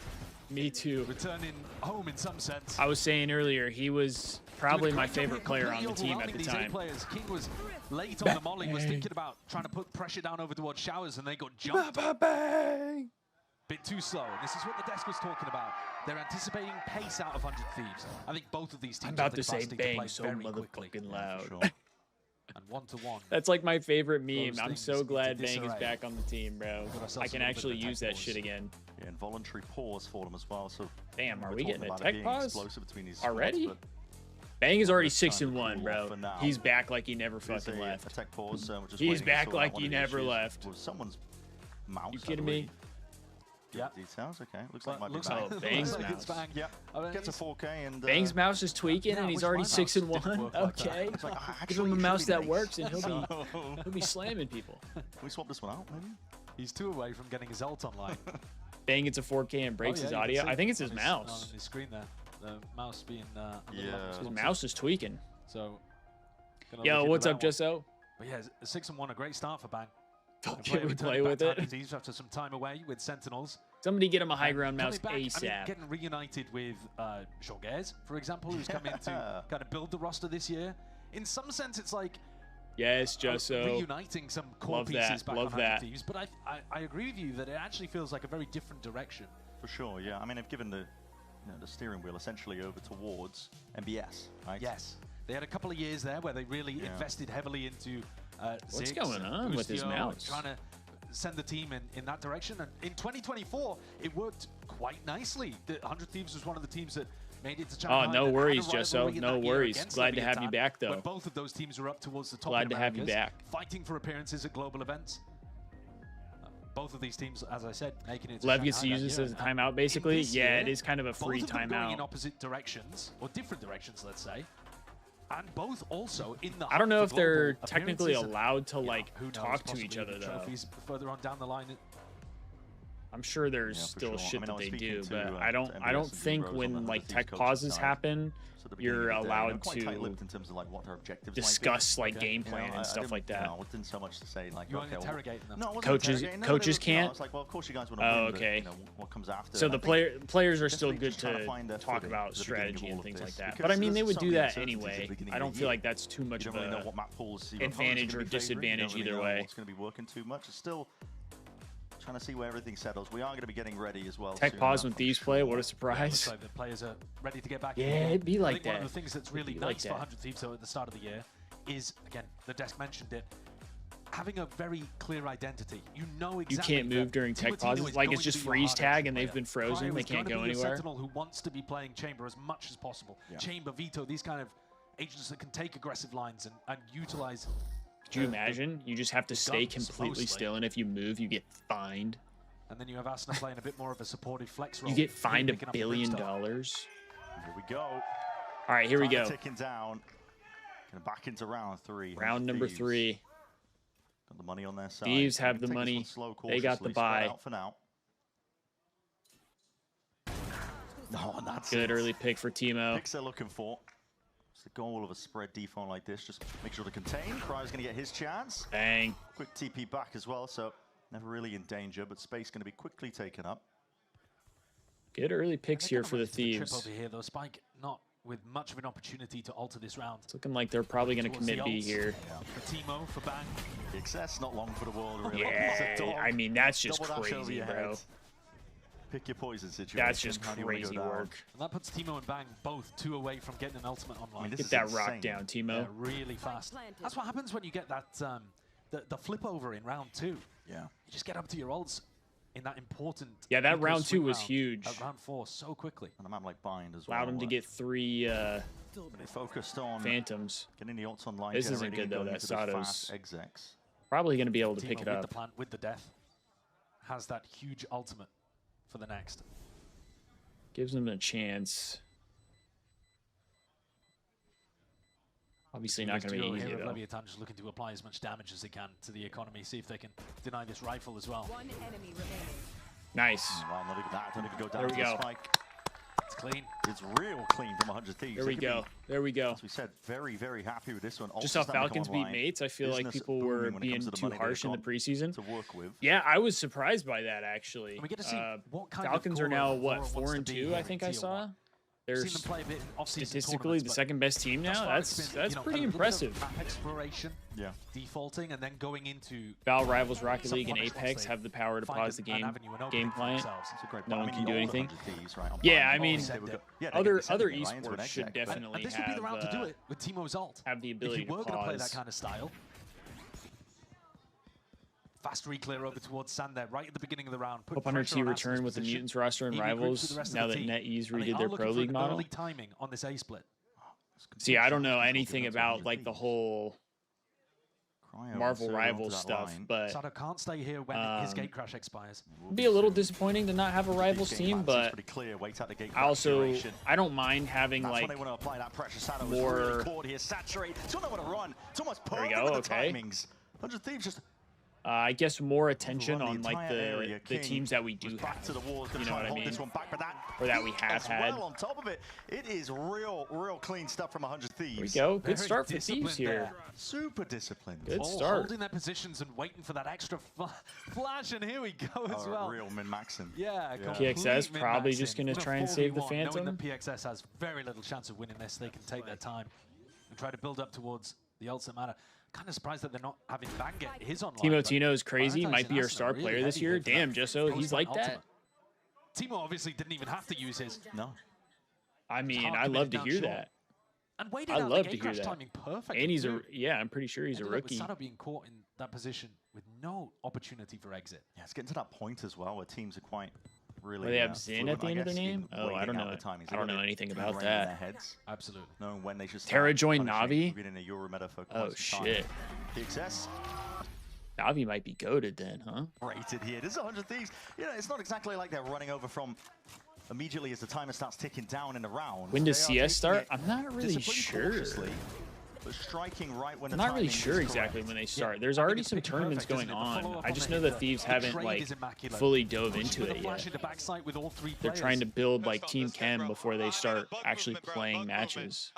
Me too. Returning home in some sense. I was saying earlier, he was probably my favorite player on the team at the time. King was late on the molly, was thinking about trying to put pressure down over towards Showers, and they got jumped. Bang! Bit too slow. And this is what the desk was talking about. They're anticipating pace out of 100 Thieves. I think both of these teams I'm about have the to say capacity to play Bang so very quickly. motherfucking loud. Sure. And one-to-one. That's like my favorite meme. Those I'm things so glad into Bang is disarray. back on the team, bro. I can actually use that shit again. Yeah, involuntary pause for them as well. So damn, are we're we talking getting a about it tech being pause explosive between these already? squads, Bang is already It's time to 6-1, cool bro. off for now. He's back like he never but fucking a left. tech pause, we're just He's waiting to back sort like out one he of the never issues left. with someone's mouse. You I kidding me? believe. Yeah. Details, okay. Looks like it might Looks be like, Bang. Bang's looks like it's mouse. Bang. Yeah, I mean, gets a 4K and... Bang's mouse is tweaking yeah, and he's wish already my mouse didn't 6-1. work like that. Okay. It's like, Give actually, him a it mouse should be that nice. works and So- he'll be slamming people. Can we swap this one out, maybe? He's 2 away from getting his ult online. Bang gets a 4K and breaks his you can audio. see I think it's his on mouse. on his screen there. The mouse being a little Yeah. His mouse is tweaking. So, gonna Yo, look into what's that up, one. Jusso? But yeah, 6-1, a great start for Bang. Can we play with it? Thieves after some time away with Sentinels. Somebody get him a high ground Coming mouse back, I mean, ASAP. getting reunited with Jorges, for example, who's come in to kind of build the roster this year. In some sense, it's like Yes, Jusso. reuniting some core Love pieces that. back Love on that. Thieves. But I agree with you that it actually feels like a very different direction. For sure, yeah. I mean, they've given the steering wheel essentially over towards MBS, right? Yes. They had a couple of years there where they really invested heavily into What's Ziggs going and on with his Ustio, mouse? Trying to send the team in that direction. And in 2024, it worked quite nicely. The 100 Thieves was one of the teams that made it to Oh, China. no worries, Jusso. No worries. Glad to have you back, though. When both of those teams were up towards the top Glad in to have you Americas, back. fighting for appearances at global events. Both of these teams, as I said, making it to Lev gets to Shanghai use that this as a year. timeout, basically. This Yeah, year, it is kind of a free both of them going in timeout. opposite directions, or different directions, let's say. And both also in the I don't know hunt if for they're global technically appearances and, allowed to, you know, like, who knows, talk to each possibly other, the though. trophies further on down the line. I'm sure there's Yeah, for still sure. shit I mean, I that was they speaking do, to, but to I don't MBS and think Heroes on when the like Thieves tech coaching pauses side. happen, So at the beginning you're of the day, allowed quite to tight-lipped in terms of like what their objectives discuss might be. like game plan and I stuff didn't- like that. No, it didn't so much to say like, You weren't okay, well, interrogating them. no, I wasn't Coaches- interrogating. No, coaches they were- can't? No, it's like, well, of course you guys want to Oh, win, but, okay. you know, what comes after. So And the I think players are still definitely good just trying to find their talk footing about at the beginning of strategy all and of things this, like that. because But I mean, they there's would so do many that uncertainties at the anyway. beginning I of don't the feel year. like that's too much You of don't really know a what map pools your advantage opponent's or gonna be favoring. disadvantage You don't really either know way. what's going to be working too much. It's still trying to see where everything settles. We are going to be getting ready as well. tech soon pause enough, when I'm Thieves sure. play. What a Looks surprise! like the players are ready to get back. Yeah, in the game. it'd be like I think one that. of the things that's really It'd be like nice for that. 100 Thieves at the start of the year is, again, the desk mentioned it, having a very clear identity. You know exactly. You can't move that during tech Timatino pauses. is Like, going it's to just be your freeze hard tag edge and they've player. been frozen. Cryo They is can't gonna go be a anywhere. Sentinel who wants to be playing Chamber as much as possible. Yeah. Chamber, Veto, these kind of agents that can take aggressive lines and utilize. Could you imagine? You just have to stay guns completely mostly. still, and if you move, you get fined. And then you have Asuna playing a bit more of a supportive flex role. You get really fined picking $1 up the billion. brimstone. Here we go. All right, here we Timer go. Ticking down. Going back into round 3. Round number Thieves 3. Got the money on their side. Thieves have Take the this money. one slow, They got the cautiously, spread buy. out for now. No, and that's Good it. early pick for Timo. Picks they're looking for. It's the goal of a spread default like this. Just make sure to contain. Cryo's going to get his chance. Bang. Quick TP back as well, so never really in danger, but space going to be quickly taken up. Good early picks They're here gonna for the run into trip Thieves. over here, though. Spike not with much of an opportunity to alter this round. It's looking like they're probably going to Towards the commit B ults. here. For Timo, for Bang. The excess not long for the world, really. Yeah, It's a dog. I mean, that's just Double dash over crazy, your bro. head. Pick your poison situation. That's just How do you wanna go crazy down? work. And that puts Timo and Bang both 2 away from getting an ultimate online. I mean, this Get is that rock insane. down, Timo. Yeah, really fast. That's what happens when you get that the flip over in round 2. Yeah. You just get up to your ults in that important. Yeah, that round 2 was huge. Round 4 so quickly. And a map like Bind as well. Allowed him to get 3 focused on Phantoms. Getting the ults online. This isn't good though. That Sato's execs. probably going to be able to pick it up. With the plant, with the death, has that huge ultimate for the next. Gives them a chance. Obviously not going to be easy, though. Leviatan just looking to apply as much damage as they can to the economy, see if they can deny this rifle as well. One enemy remaining. Nice. Well, not even that. Don't even go down there we go. The spike. It's clean. It's real clean from 100 Thieves. There we go. There we go. As we said, very, very happy with this one. Just how Falcons beat Mates, I feel like people were being too harsh in the preseason. To work with. Yeah, I was surprised by that, actually. And we get to see what kind Falcons of are now, what, 4-2, I think I saw? They're statistically the second best team now. That's pretty impressive. Exploration, yeah, defaulting, and then going into Val Rivals, Rocket League, and Apex have the power to pause the game client. No one can do anything. Yeah, I mean, other esports should definitely this would be the round to do it with Teemo's ult. Have the ability to pause. If you were going to play that kind of style. Fast re-clear over towards Sand there, right at the beginning of the round. Hope 100T return with the Mutants roster and Rivals now that NetEase redid their Pro League model. Timing on this A split. See, I don't know anything about like the whole Marvel Rivals stuff, but Sato can't stay here when his gate crash expires. It'd be a little disappointing to not have a Rivals team, but I don't mind having like more. There we go. Okay. 100 Thieves just. I guess more attention on like the teams that we do have. You know what I mean? Or that we have had. On top of it, it is real clean stuff from 100 Thieves. There we go. Good start for Thieves here. Super disciplined. Good start. Holding their positions and waiting for that extra flash, and here we go as well. Real min-maxing. Yeah. PXS probably just going to try and save the Phantom. Knowing that PXS has very little chance of winning this, they can take their time and try to build up towards the ults that matter. Kind of surprised that they're not having Bang get his online. Teemo Tino is crazy. Might be our star player this year. Damn, Jusso, he's like that. Teemo obviously didn't even have to use his. No. I mean, I love to hear that. And waited I out love the to gate hear crash that. timing perfectly. And he's I'm pretty sure he's a rookie. With Sato being caught in that position with no opportunity for exit. Yeah, it's getting to that point as well where teams are quite really. They have Zin at the end of their name? Oh, I don't know. I don't know anything about that. Absolutely. Knowing when they should Terra joined Navi? Oh, shit. PXS. Navi might be goated then, huh? Rated here. This is 100 Thieves. You know, it's not exactly like they're running over from immediately as the timer starts ticking down in the round. When does CS start? I'm not really sure. But striking right when I'm not really sure exactly when they start. There's already some tournaments going on. I just know that Thieves haven't like fully dove into it yet. They're trying to build like Team Chem before they start actually playing matches.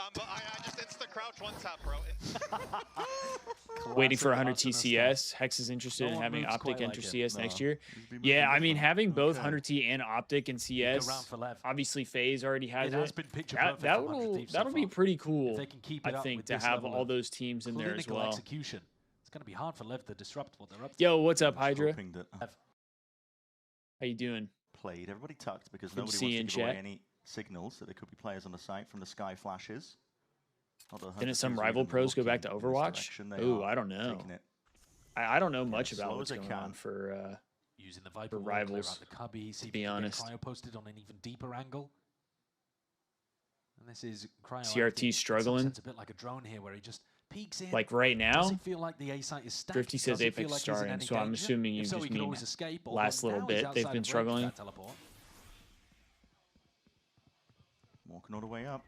Waiting for 100 TCS. Hex is interested in having Optic enter CS next year. Yeah, I mean having both 100T and Optic and CS. Obviously FaZe already has it. That'll be pretty cool. I think to have all those teams in there as well. Execution. It's going to be hard for Lev to disrupt what they're up to. Yo, what's up, Hydra? How you doing? Played. Everybody tucked because nobody wants to give away any signals that there could be players on the site from the sky flashes. Didn't some rival pros go back to Overwatch? Ooh, I don't know. I don't know much about what's going on for using the Viper rivals. To be honest, Cryo posted on an even deeper angle. And this is Cryo. CRT struggling. It's a bit like a drone here, where he just peeks in. Like right now. Doesn't feel like the A site is stacked. Thrifty says Apex like starting, so I'm assuming you just mean last little bit they've been struggling. Walking all the way up.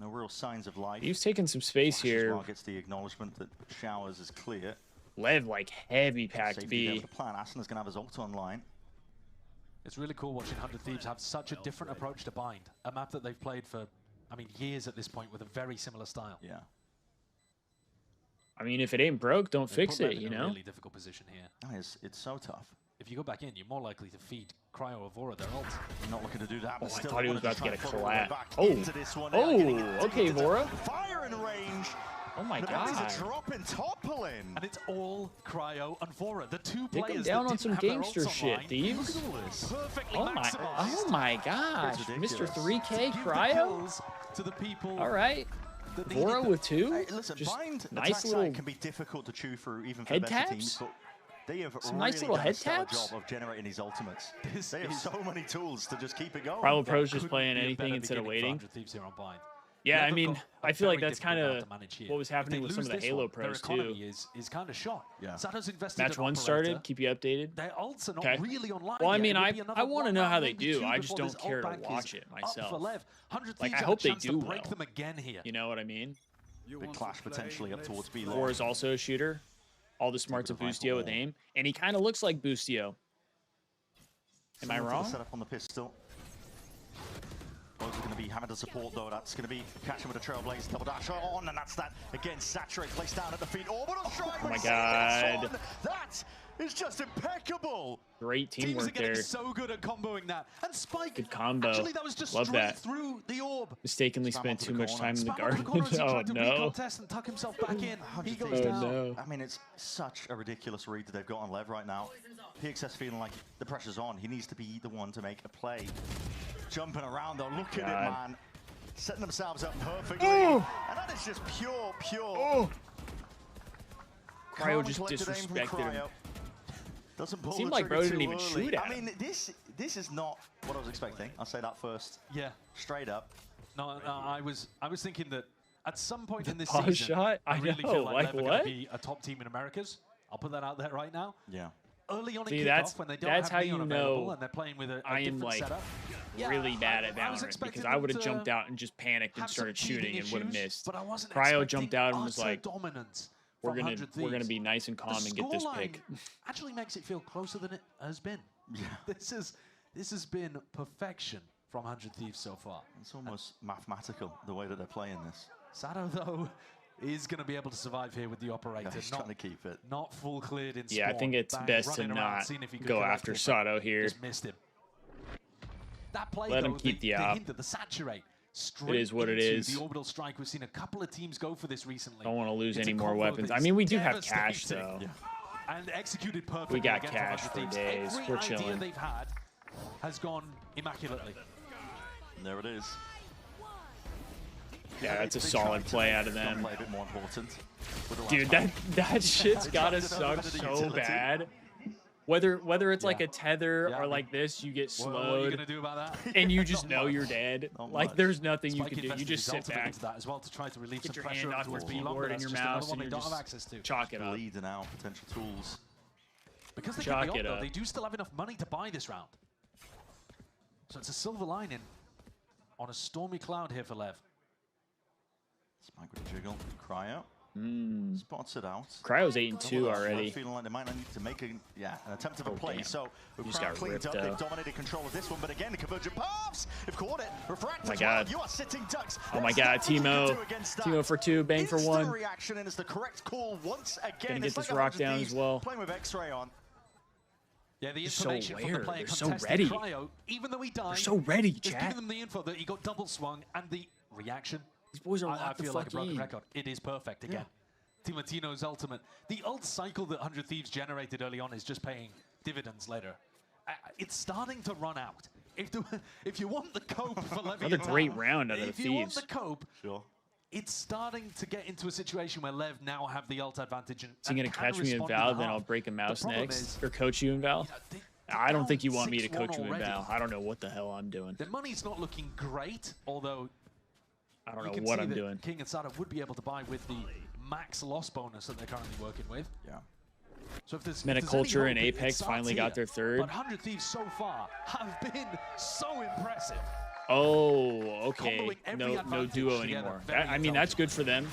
No real signs of life. He's taking some space here. Gets the acknowledgement that Showers is clear. Lev like heavy packed B. The plan. Asana's gonna have his ult online. It's really cool watching 100 Thieves have such a different approach to Bind. A map that they've played for, I mean, years at this point with a very similar style. Yeah. I mean, if it ain't broke, don't fix it, you know? Really difficult position here. It's so tough. If you go back in, you're more likely to feed Cryo or Vora their ult. I'm not looking to do that. Oh, I thought he was about to get a collab. Okay, Vora. Fire in range. Oh my god. He's a drop in toppling. And it's all Cryo and Vora. The two Take players him down that on some Gamester shit, Thieves. Look at all this. Oh my gosh. Mr. 3K Cryo? To the people. All right. Vora with 2. Hey, listen, just Bind nice little can be difficult to chew through even for head better taps? teams. But They have some really nice little done head a stellar taps. job of generating these ultimates. They have so many tools to just keep it going. Primal Pro's just playing anything instead of waiting. Yeah, I mean, I feel like that's kind of what was happening with some of the Halo pros too. Is kind of shot. Yeah. Sato's invested Match 1 started. Keep you updated. Their ults are not really online. Well, I mean, yet. I want to know how they do. I just don't care to watch it myself. Like, I hope they do well. Them again here. You know what I mean? The clash potentially up towards B. Thor is also a shooter. All the smarts of Boostio with aim, and he kind of looks like Boostio. Am I wrong? Set up on the pistol. Those are going to be having to support though. That's going to be catching with a Trailblaze double dash on, and that's that again. Saturate placed down at the feet. Orbital strike. Oh my god! That is just impeccable. Great teamwork there. So good at comboing that. And Spike. Good combo. Actually, that was just love that. Through the orb. Mistakenly spent too much time in the garden. Oh no! And tuck himself back in. He goes oh down. no! I mean, it's such a ridiculous read that they've got on Lev right now. PXS feeling like the pressure's on. He needs to be the one to make a play. Jumping around though, look at it, man. Setting themselves up perfectly. And that is just pure. Cryo just disrespected him. Doesn't pull Seemed the like bro trigger didn't too even early. shoot at I him. mean, this is not what I was expecting. I'll say that first. Yeah. Straight up. No, I was thinking that at some point in this pause season, shot? I really know, feel like like they're what? going to be a top team in Americas. I'll put that out there right now. Yeah. Early on See, in Kickoff, when they don't that's have how Neon you available know and they're playing with a I am different like setup. really bad at I was Valorant expecting because I would have them to jumped out and just panicked and have some started teething shooting and would have issues, missed. But I wasn't Cryo expecting jumped out and was utter like, dominance we're from gonna be nice and The calm and get this scoreline pick. actually makes it feel closer than it has been. Yeah. This has been perfection from 100 Thieves so far. It's almost mathematical the way that they're playing this. Sato though is going to be able to survive here with the operator. He's trying to keep it. Not full cleared in Yeah, I spawn. think it's Bang, best to running around, not seeing if he could go collect after it, Sato here. Just missed him. That play, Let though, him keep the they op. hinted the saturate straight It is what it into is. the orbital strike. We've seen a couple of teams go for this recently. Don't want to lose It's any a more combo weapons. I that's mean, we do have cash devastating. though. Yeah. And executed perfectly. We got again cash from for 100 Thieves. days. Every We're idea chilling. they've had has gone immaculately. And there it is. Yeah, that's a solid play out of them. Play a bit more important. Dude, that shit's gotta suck so bad. Whether it's like a tether or like this, you get What are you slowed going to do about that? and you just know you're dead. Like there's nothing you Spike can do. You invested just his sit ultimate back, into that as well to try to relieve get some your hand pressure off your towards keyboard and your mouse, and they you're don't have just access to. chalk it up. Leading out potential tools. Because they Chalk can be it up, though, up. they do still have enough money to buy this round. So it's a silver lining on a stormy cloud here for Lev. Spike with a jiggle. Cryo. Spots it out. Cryo's 8-2 already. Feeling like they might need to make an attempt of a play. Damn. So we've just got cleaned ripped up. out. They've dominated control of this one, but again, the convergent paths. They've caught it. Refract Oh my as well. God. You are sitting ducks. Oh my There's God, nothing you can Timo. do against that. Timo for 2, bang for Instant 1. reaction, and it's the correct call once again. Gonna get It's this like rock 100 down Thieves as well. Playing with X-ray on. Yeah, the They're so information from the aware. player They're so contesting ready. Cryo, even though he died, They're so ready, is chat. giving them the info that he got double swung and the reaction. These boys are I locked the feel fuck like a broken in. record. It is perfect again. Timatino's ultimate. The ult cycle that 100 Thieves generated early on is just paying dividends later. It's starting to run out. If you want the cope for Leviatan, Another great round out of the If you want Thieves. the cope, Sure. it's starting to get into a situation where Lev now have the ult advantage. And, So you're gonna can catch me in respond Val, the then I'll half. break a mouse problem next, is, or coach you in Val. I don't think you want me to 6-1 coach you in already. Val. I don't know what the hell I'm doing. The money's not looking great, although I don't you know can what see I'm that doing. King and Sada would be able to buy with the max loss bonus that they're currently working with. Yeah. So if there's Metaculture any and hope, it Apex starts finally here. got their third. But 100 Thieves so far have been so impressive. Oh, okay. Comboing every No advantage duo together. anymore. Very I mean, that's intelligent. good for them.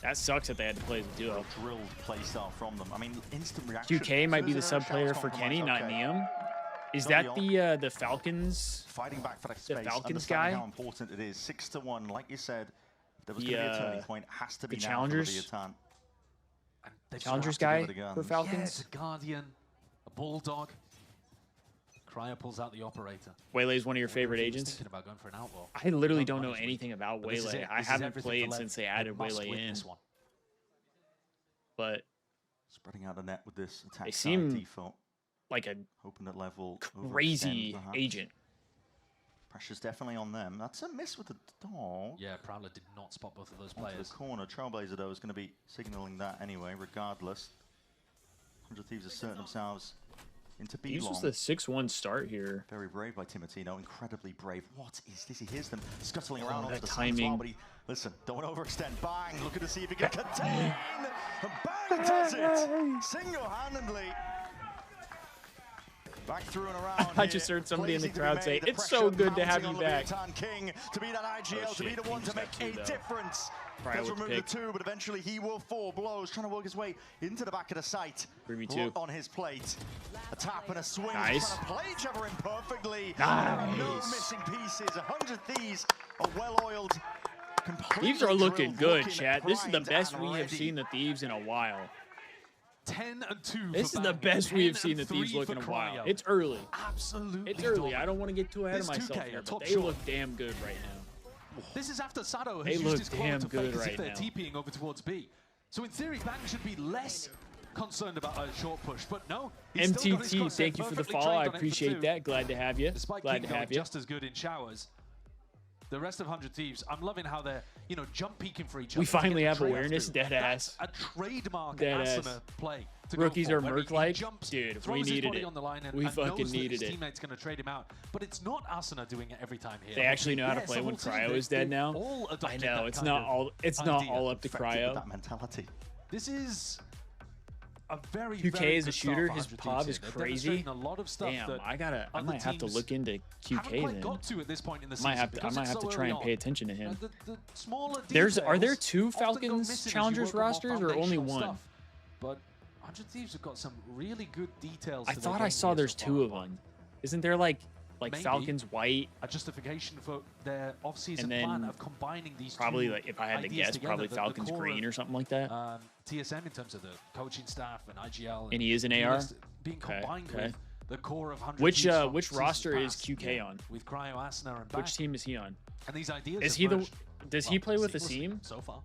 That sucks that they had to play as a duo. Drilled playstyle from them. I mean, instant reaction. QK might be the As soon sub as player there's a for shout Kenny, not compromise, Neum. Is Not that the Falcons? Fighting back for that The space. Falcons understanding guy? how important it is. 6-1, like you said. There was The, going to be a turning point. Has to be the now Challengers? for Leviatan. And they've Challengers have to guy give it a gun. for Yeah, Falcons? it's a Guardian, a Bulldog. Cryo pulls out the operator. Waylay is one of your favorite He was agents. thinking about going for an outlaw. I literally No don't know money's anything about But this is Waylay. it. I This is haven't everything for played Lev. since they added must Waylay win in. this one. But Spreading out the net with this attack They side seem default. like a Hoping that level crazy overextend, perhaps. agent. Pressure's definitely on them. That's a miss with the dog. Yeah, Prowler did not spot both of those Onto players. the corner. Trailblazer, though, is going to be signaling that anyway, regardless. 100 Thieves asserting themselves into B Thieves long. was the 6-1 start here. Very brave by Timotino. Incredibly brave. What is this? He hears them scuttling around onto that the side as timing. well, but he, listen, don't want to overextend. Bang! Looking to see if he can contain. And Bang does it! Single-handedly. Back through and around. I just heard somebody in the crowd say, "It's so good to have you back." Leviatan King to be that IGL, to be the one to make a difference. Does remove the 2, but eventually he will fall. Blows, trying to work his way into the back of the site. 3v2 on his plate. A tap and a swing. Nice. Trying to play each other imperfectly. Nice. No missing pieces. 100 Thieves are well-oiled. Thieves are looking good, chat. This is the best we have seen the Thieves in a while. 10-2. This is the best we have seen the Thieves look in a while. It's early. Absolutely. It's early. I don't want to get too ahead of myself 2K, here, top but they shot. look damn good right now. This is after Sado They has look used his corner damn to good fake as right if they're now. TPing over towards B. So in theory, Bang should be less concerned about a short push, but no. He's still got his MTT, concept thank you for the perfectly follow. I trained on it for appreciate 2. that. Glad to have you. Despite Glad King to going have you. just as good in showers, the rest of 100 Thieves, I'm loving how they're, you know, jump peeking for each other. We finally to get have the trade awareness, through. dead ass. That's a trademark Dead ass. Asuna play. To Rookies go are for, where he Merc-like? jumps, Dude, we throws his needed body it. on the line and, We and fucking knows that needed his it. teammate's going to trade him out. But it's not Asuna doing it every time here. They actually know how to Yeah, play it's when a whole Cryo team. is dead They've now. all I adopted know that it's kind not of all. It's not idea. all up to Effective with Cryo. that mentality. This is a very, QK very as a good start shooter, for his 100 pop Thieves is here. They're crazy. demonstrating a lot of stuff Damn, that I other might have to teams look into haven't QK quite then. got to at this point in the I season. might have to because it's so try early and pay on. attention to him. The smaller Are there details 2 often go Falcons missing as you Challengers work on more rosters or only foundational 1? stuff. But 100 Thieves have got some really good details. I to their thought game I saw here there's so 2 far. of them. Isn't there like Maybe Falcons White? a justification for their off-season And then plan of combining these Probably two like if I had to ideas guess, together, probably the Falcons core Green of, or something like that. TSM in terms of the coaching staff and IGL. And he is an AR? Being combined okay. with the core of 100 Which Thieves from which seasons roster is past. QK on? With Cryo, Asuna, and Which Bang. team is he on? And these ideas Is have he the? merged, Does he play with the seamlessly team? so far?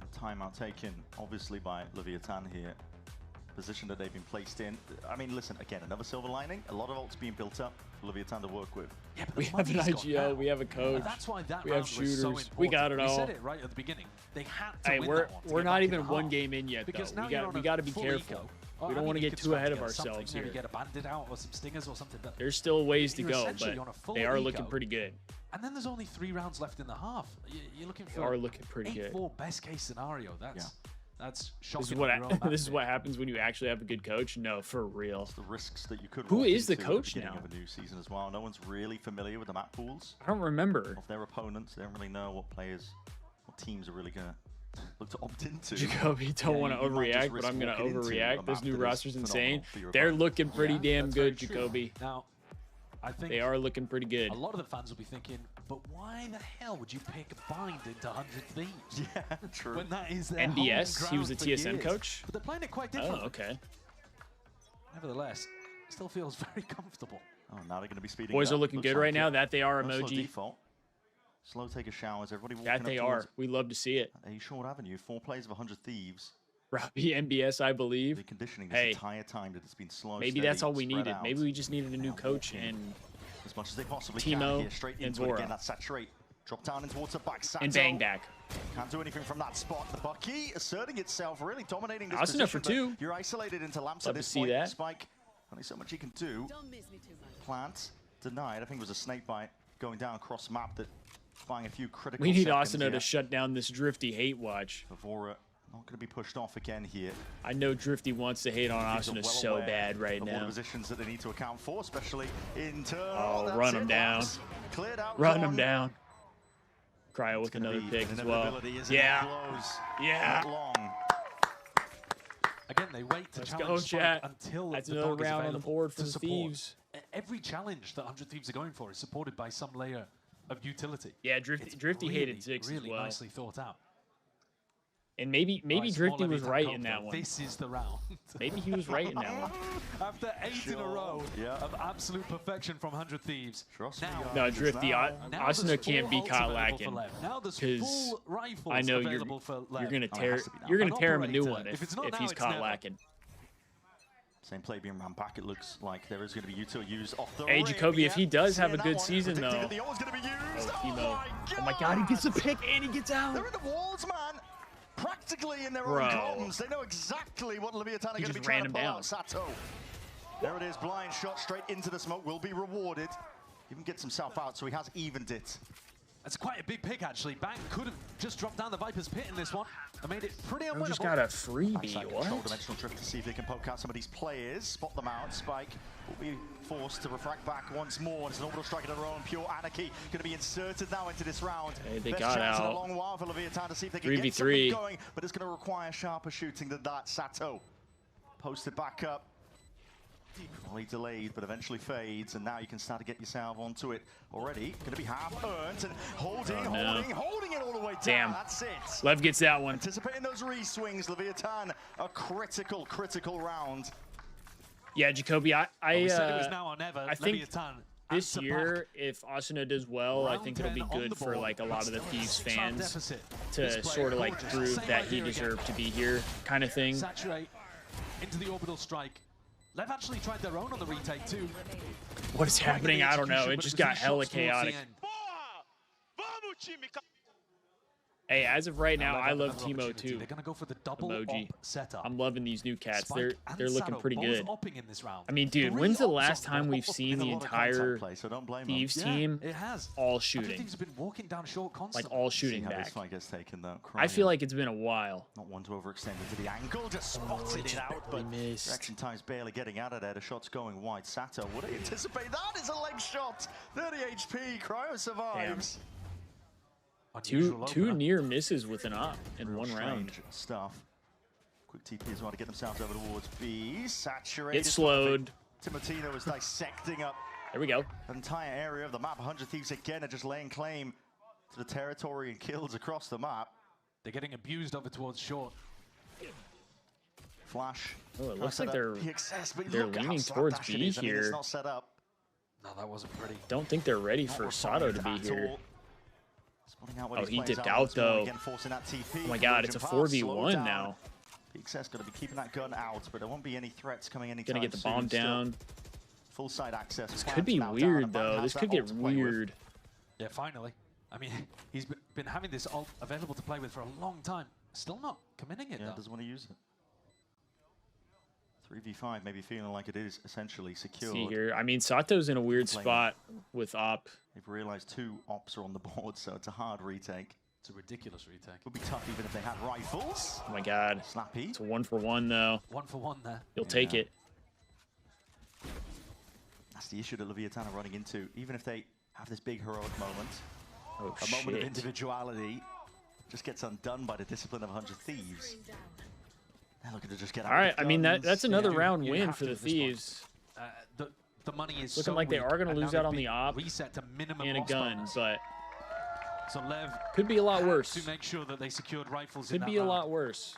A timeout taken, obviously, by Leviatan here. Position that they've been placed in. I mean, listen, again, another silver lining. A lot of ults being built up for Leviatan to work with. Yeah, but We the have an money's gone IGL. now. We have a coach. That's why that We have round was so shooters. important. We got it We all. said it right at the beginning. They had to Hey, win we're that one to we're get not back even in one half. game in yet Because though. now We you're got to be full careful. eco. We don't I want to mean, you get could too try ahead to of get something, ourselves maybe here. get a bandit out or some stingers or something. But There's still ways to you're go, essentially but on a full they are eco. looking pretty good. And then there's only 3 rounds left in the half. You're looking They for are looking pretty good. 8-4 best case scenario. That's shocking. This is what on your own back this is there. what happens when you actually have a good coach. No, for real. It's the risks that you could. Who walk is the into at coach beginning now? Of a new season as well. No one's really familiar with the map pools I don't remember. of their opponents. They don't really know what players, what teams are really gonna look to opt into. Jacoby, don't Yeah, want to you might just overreact, but risk I'm going to walking into a overreact. This map new that is roster's insane. phenomenal for your They're opponent. looking pretty damn that's very good, true. Jacoby. Now, I think They are looking pretty good. a lot of the fans will be thinking, but why the hell would you pick Bind into 100 Thieves? Yeah, true. When that is their NBS, home he was the ground for TSM years. coach? But they're playing it quite Oh, differently. okay. Nevertheless, still feels very comfortable. Oh, now they're going to be speeding. Boys it are up. looking Looks good like right now. it. That they are No slow emoji. default. Slow take of showers. Everybody walking That up they towards are. We love to see it. a short avenue. 4 plays of 100 Thieves. Robbie NBS, I The believe. conditioning this Hey, entire time that it's been slow. maybe steady, that's all we spread needed. out. Maybe we just needed a new Now coach walking and as much as they possibly Timo can here, straight and into it Zora. again. That saturate. Drop down in towards the back. Sato. bang back. Can't do anything from that spot. The Bucky asserting itself, really dominating this That's enough for position, 2. but you're isolated into lamps Love at to this see point. that. Spike, only so much he can do. Plant denied. I think it was a snake bite going down cross map that buying a few critical We need seconds Asuna here. to shut down this Drifty hate watch. Vavora not going to be pushed off again here. I know Drifty wants to hate on Thieves are Asuna well so aware bad right of all the now. positions that they need to account for, especially in turn. Oh, that's run it, him down. lads. Cleared out. Run gone. him down. Cryo with Gonna another be pick an as well. inevitability, isn't it? Yeah. Blows Yeah. not long. Again, they wait to Let's challenge go, Spike chat. until That's the another dog is round on the available board for to the support. Thieves. Every challenge that 100 Thieves are going for is supported by some layer of utility. Yeah, It's Drifty really, hated 6 really as well. nicely thought out. And maybe Alright, small Drifty was Leviatan right Cope, in that though. one. This is the round. Maybe he was right in that one. After 8 in a row Yeah. of absolute perfection from 100 Thieves. Trust now, me, No, guys, it's Drifty, now. now there's Asuna can't full be ults caught available for lacking. Lev. Now there's 'Cause full rifles I know available for Lev. you're gonna Oh, it tear has to be now. you're gonna An tear him a new operator. one If if it's not now, he's it's caught never. lacking. Same play being ran back. It looks like there is going to be util used off the Hey, rim. Jacoby, if he does have a good one. season, though. That the one's going to be used. Oh my God, he gets the pick and he gets out. They're in the walls, man. Practically in their Bro. own comms. They know exactly what Leviatan are going to be trying to pull out Sato. There it is, blind shot straight into the smoke. Will be rewarded. Even gets himself out, so he has evened it. That's quite a big pick, actually. Bang could have just dropped down the Viper's pit in this one and made it pretty unwinnable. Just got a freebie. Control What? dimensional drift to see if they can poke out some of these players, spot them out. Spike will be forced to refract back once more. It's an orbital strike of their own. Pure anarchy going to be inserted now into this round. Hey, they Best got chance out. in a long while for Leviatan to see if they can 3v3. get something going, but it's going to require sharper shooting than that. Sato posted back up. Probably delayed, but eventually fades, and now you can start to get yourself onto it already. Going to be half earned and holding it all the way down. Damn. That's it. Lev gets that one. Anticipating those re-swings, Leviatan, a critical round. Yeah, Jacoby, I said it was now or never. I think Leviatan this answer year, back. if Asuna does well, I think it'll be good for like a lot of the Thieves fans to sort of like prove that he deserved to be here, kind of thing. Saturate into the orbital strike. Lev actually tried their own on the retake too. What is happening? I don't know. It just got hella chaotic. Hey, as of right now, I love Teemo too. They're gonna go for the double emoji. op setup. I'm loving these new cats. Spike They're and looking Sato pretty both good. opping in this round. I mean, dude, when's the last time we've seen the entire Thieves team it has. all shooting? Thieves have been walking down short constantly. Like all shooting See how back. this fight gets taken, though. I feel like it's been a while. Not one to overextend into the angle, just spotted it out, but missed. reaction time's barely getting out of there. The shot's going wide. Sato, would I anticipate that? Is a leg shot. 30 HP. Cryo survives. Two near misses with an op in one round. Stuff. Quick TP as well to get themselves over towards B. Saturated. Get slowed. Timotino is dissecting up There we go. the entire area of the map. 100 Thieves again are just laying claim to the territory and kills across the map. They're getting abused over towards short. Flash. Oh, it looks like they're PXS, leaning towards B here. It's not set up. No, that wasn't pretty. Don't think they're ready for Sato to be here. Oh, he dipped out though. Oh my God, it's a 4v1 now. PXS going to be keeping that gun out, but there won't be any threats coming anytime Gonna get the bomb down. Full side access. This could be weird though. This could get weird. Yeah, finally. I mean, he's been having this ult available to play with for a long time. Still not committing it. Yeah, though. doesn't want to use it. 3v5, maybe feeling like it is essentially secured. See here. I mean, Sato's in a weird spot with op. They've realized 2 ops are on the board, so it's a hard retake. It's a ridiculous retake. Would be tough even if they had rifles. Oh my God. Snappy. It's a 1-for-1 though. 1-for-1 there. You'll take it. That's the issue that Leviatan are running into. Even if they have this big heroic moment, Oh a moment of shit. individuality just gets undone by the discipline of 100 Thieves. They're looking to just get out. All right. of the I mean, guns. that's another round you win have for to the at this point. Thieves. The money is Looking so like they weak, are going to and lose now out on they've the been op reset to minimum and a loss gun, bonus. but So Lev could be a lot had worse. to make sure that they secured rifles. Could in that be a round. lot worse.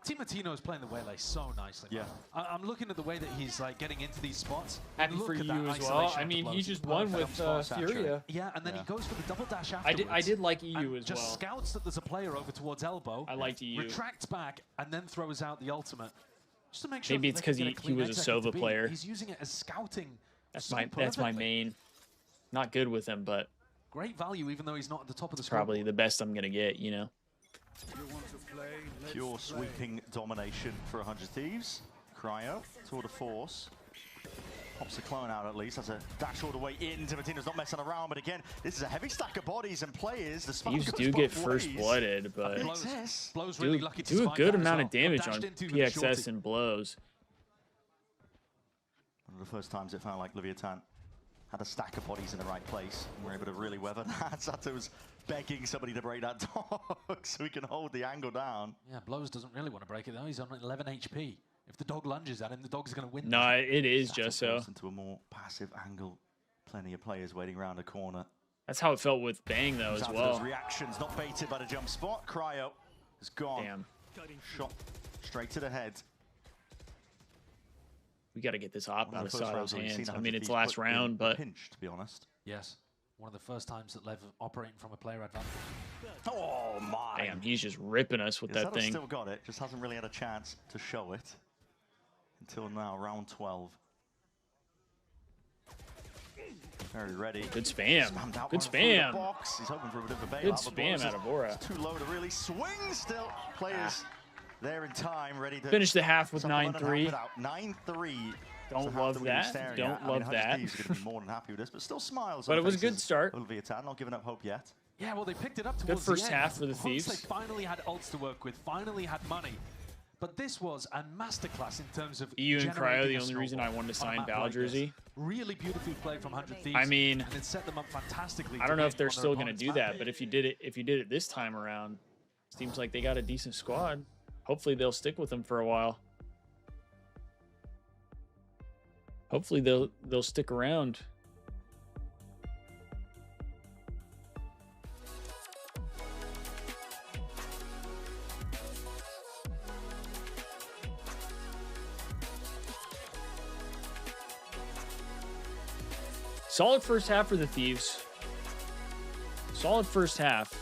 Timotino is playing the waylay so nicely. Yeah. I'm looking at the way that he's like getting into these spots. Happy Look for at you that as well. isolation I of the mean, he blows. just won with Furia. Yeah, and then he goes for the double dash I afterwards. did like EU and as just well. scouts that there's a player over towards elbow. I liked EU. Retracts back and then throws out the ultimate. Just to make sure Maybe that it's they can 'cause get he clean was a exit to Sova B. player. He's using it as scouting. That's so my perfectly. main. Not good with him, but Great value, even though he's not at the top of the it's scoreboard. probably the best I'm gonna get. You know. Pure sweeping domination for 100 Thieves. Cryo, tour de force. Pops the clone out at least. That's a dash all the way in. Timotino's not messing around, but again, this is a heavy stack of bodies and players. The spell Thieves goes do get both first ways. blooded, but Blows really lucky to do a survive good that as amount well. of damage Got on dashed into with a PXS shorty. and blows. One of the first times it felt like Leviatan had a stack of bodies in the right place and were able to really weather that. Sato's begging somebody to break that dog so he can hold the angle down. Yeah, Blows doesn't really want to break it though. He's on 11 HP. If the dog lunges at him, the dog's going to win. No, it is Sato just so. forced into a more passive angle. Plenty of players waiting around a corner. That's how it felt with Bang though as Sato's well. reactions not baited by the jump spot. Cryo is gone. Damn. Shot straight to the head. We got to get this op One out of of the first rounds Sato's where we've hands. seen I mean, 100 it's Thieves last put in round, a but pinch, to be honest. Yes. One of the first times that Lev operating from a player advantage. Oh my! damn, he's just ripping us with that Sato's thing. still got it, just hasn't really had a chance to show it. until now, round 12. Very ready. Good spam. Good spam. He's hoping for a bit of a bailout. Good spam out of Aura. It's too low to really swing still. Players there in time, ready to finish the half with 9-3. 9-3. Don't love that. Don't love that. He's going to be more than happy with this, but still smiles. But it was a good start. Leviatan, not giving up hope yet. Yeah, well, they picked it up towards good first the end. half for the Thieves. Once they finally had ults to work with, finally had money. But this was a masterclass in terms of EU and Cryo, the only reason I wanted to sign Val jersey. Really beautifully played from 100 Thieves. I mean, and it set them up fantastically. I don't know if they're still going to do that, but if you did it this time around, seems like they got a decent squad. Hopefully they'll stick with them for a while. Hopefully they'll stick around. Solid first half for the Thieves. Solid first half.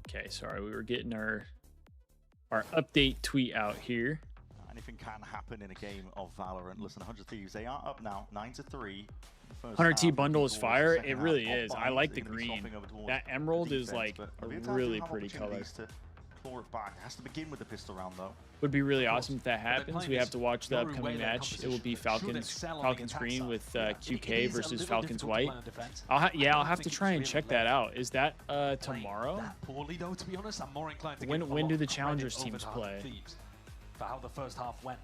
Okay, sorry, we were getting our update tweet out here. Anything can happen in a game of Valorant. Listen, 100 Thieves, they are up now, 9-3. 100T bundle is fire. It really is. I like the green. That emerald is like a really pretty color. Claw it back. It has to begin with the pistol round though. Would be really awesome if that happens. We have to watch the upcoming match. It will be Falcons green with QK versus Falcons white. I'll have to try and check that out. Is that tomorrow? Poorly though, to be honest, I'm more inclined to when do the challengers teams play? For how the first half went.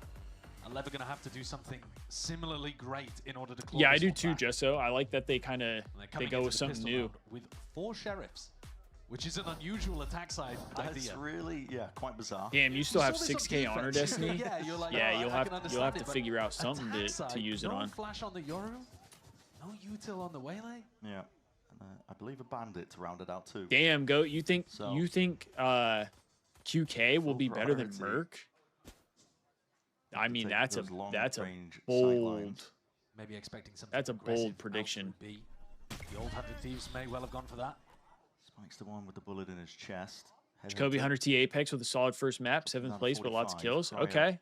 And Lev are going to have to do something similarly great in order to close. Yeah, I do too, Jesso. I like that they go with something new. With 4 sheriffs, which is an unusual attack side idea. That's really, quite bizarre. Damn, you still have 6K honor Destiny. Yeah, you'll have to figure out something to use it on. No flash on the Yoru, no util on the Waylay. Yeah, and, I believe a bandit to round it out too. Damn, Goat, you think QK will be better than Merc? I mean, that's a bold. Maybe expecting something. That's a bold prediction. The old 100 Thieves may well have gone for that. Spikes the one with the bullet in his chest. Jacoby 100T Apex with a solid first map, 7th place, but lots of kills. Okay.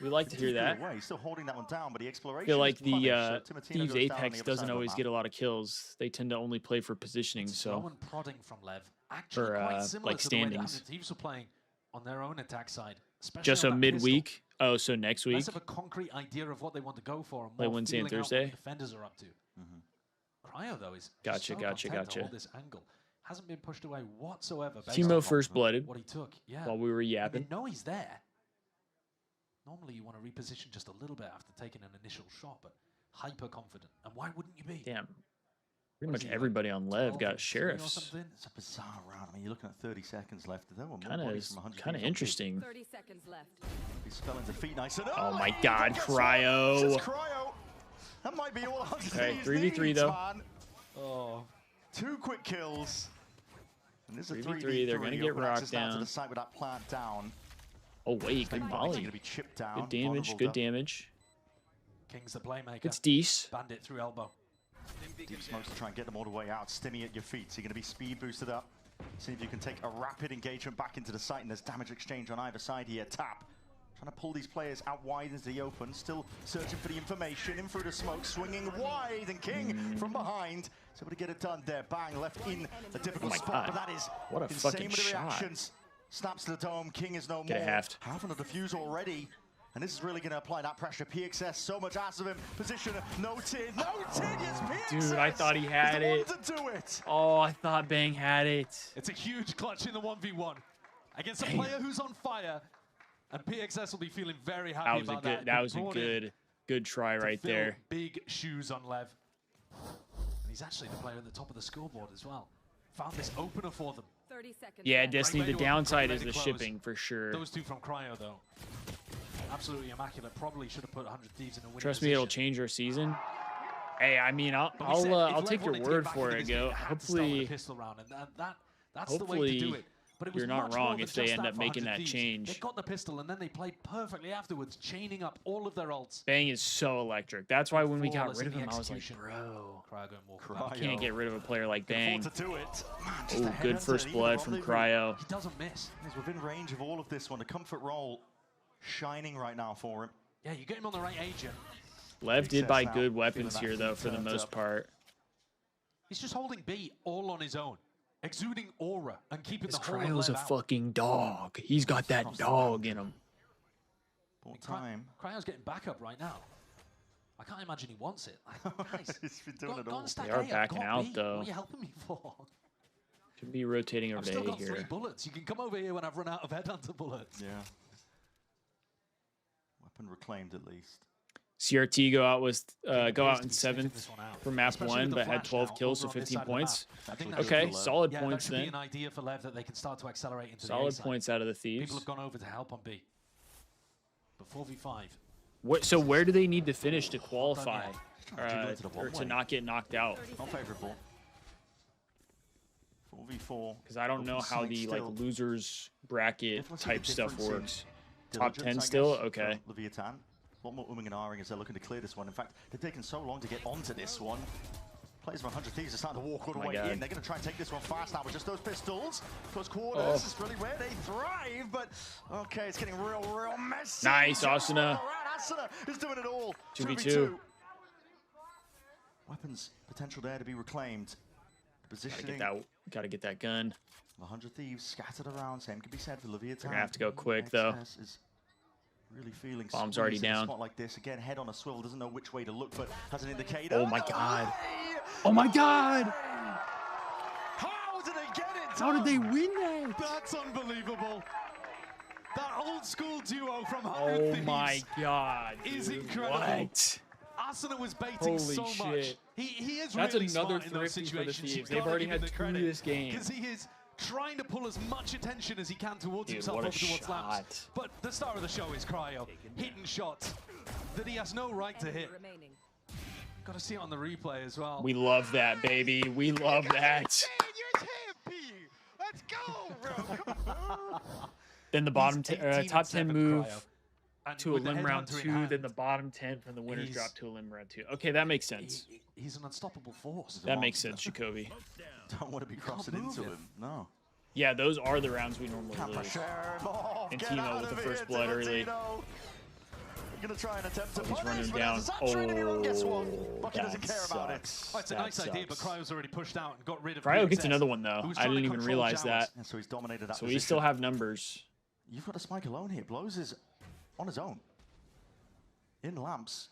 We like to hear that. He's still holding that one down, but the exploration. I feel like the Thieves Apex doesn't always get a lot of kills. They tend to only play for positioning. So prodding from Lev. Actually, quite similar like to the way the standings. 100 Thieves were playing on their own attack side. Just a midweek. Oh, so next week. Less of a concrete idea of what they want to go for. Play Wednesday and Thursday. Defenders are up to. Cryo though is gotcha. To hold this angle. Hasn't been pushed away whatsoever. Timo first blooded. What he took, while we were yapping. They know he's there. Normally you want to reposition just a little bit after taking an initial shot, but hyper confident. And why wouldn't you be? Damn. Pretty much everybody on Lev got sheriffs. It's a bizarre round. I mean, you're looking at 30 seconds left. There were kind of interesting. 30 seconds left. He's spelling defeat nice. Oh my God, Cryo. That might be all 100 Okay, 3v3 though. Man. Oh, 2 quick kills. And this is a 3v3. They're gonna get rocked down. To the site with that plant down. Oh wait, good volley. Gonna be chipped down. Good damage. Good damage. King's the playmaker. It's Deece. Bandit through elbow. Deep smokes to try and get them all the way out. Stimmy at your feet. So you're going to be speed boosted up. See if you can take a rapid engagement back into the site. And there's damage exchange on either side here. Tap. Trying to pull these players out wide into the open. Still searching for the information. In through the smoke. Swinging wide. And King from behind. So able to get it done there. Bang. Left in a difficult spot. But that is what a insane fucking with the shot. reactions. Snaps to the dome. King is no Get more. halved. Half on the defuse already. And this is really going to apply that pressure. PXS, so much ass of him. Position, no tid, yes, PXS! Dude, I thought he had it. To do it. Oh, I thought Bang had it. It's a huge clutch in the 1v1. Against a player who's on fire. And PXS will be feeling very happy about that. That was a good try right there. Big shoes on Lev. And he's actually the player at the top of the scoreboard as well. Found this opener for them. 30 seconds. Yeah, Destiny, the downside is the shipping for sure. Those two from Cryo, though. Absolutely immaculate. Probably should have put 100 Thieves in a winning Trust me, it'll change our season. Hey, I mean, I'll take your word for it, Go. Hopefully, that's the way to do it. But you're not wrong if they end up making that change. They got the pistol and then they played perfectly afterwards, chaining up all of their ults. Bang is so electric. That's why when we got rid of him, I was like, bro, you can't get rid of a player like Bang. Oh, good first blood from Cryo. He doesn't miss. He's within range of all of this one. The comfort roll shining right now for him. Yeah, you get him on the right agent. Lev did buy good weapons here, though, for the most part. He's just holding B all on his own. Exuding aura and keeping the whole Cryo's a fucking dog. He's got that dog in him. Cryo's getting back up right now. I can't imagine he wants it. Guys, he's been doing it all. They are backing out, though. What are you helping me for? Could be rotating over to A here. I've still got 3 bullets. You can come over here when I've run out of headhunter bullets. Yeah. Weapon reclaimed at least. CRT go out in 7th for map 1, but had 12 kills, so 15 points. Okay, solid points then. That should be an idea for Lev that they can start to accelerate into solid points out of the Thieves. People have gone over to help on B. But 4v5. So where do they need to finish to qualify or to not get knocked out? Not favorable. 4v4. Because I don't know how the losers bracket type stuff works. Top 10 still? Okay. Leviatan. A lot more umming and ahhing as they're looking to clear this one. In fact, they've taken so long to get onto this one. Players from 100 Thieves are starting to walk all the way in. They're going to try and take this one fast now with just those pistols. Close quarters is really where they thrive, but okay, it's getting real messy. Nice, Asuna. Asuna is doing it all. 2v2. Weapons potential there to be reclaimed. The positioning. Gotta get that gun. 100 Thieves scattered around. Same can be said for Leviatan. They're gonna have to go quick though. Really feeling bomb's already down. A spot like this again, head on a swivel, doesn't know which way to look, but has an indicator. Oh my god! Oh my god! How did they get it? How did they win that? That's unbelievable. That old school duo from 100 Thieves. Oh my god! Is incredible. What? Asuna was baiting so much. He is That's really another smart in those thrifty for the situations. Thieves. They've already had 2 this game. Because he is trying to pull as much attention as he can towards himself over towards Lamps. But the star of the show is Cryo, hitting shots that he has no right to hit. Got to see it on the replay as well. We love that, baby. We love that. Let's go, bro. Then the bottom top 10 move to a limb round 2, then the bottom 10 from the winners drop to a limb round 2. Okay, that makes sense. He's an unstoppable force. That makes sense, Jacoby. Don't want to be crossing into him. No. Yeah, those are the rounds we normally lose. And Timo with the first blood early. Gonna try and attempt to he's running down. That sucks. Oh, it's a nice idea, but Cryo's already pushed out and got rid of Cryo gets another one though. I didn't even realize that. And so he's dominated that So we still have numbers. You've got a Spike alone here. Blows is on his own. In Lamps.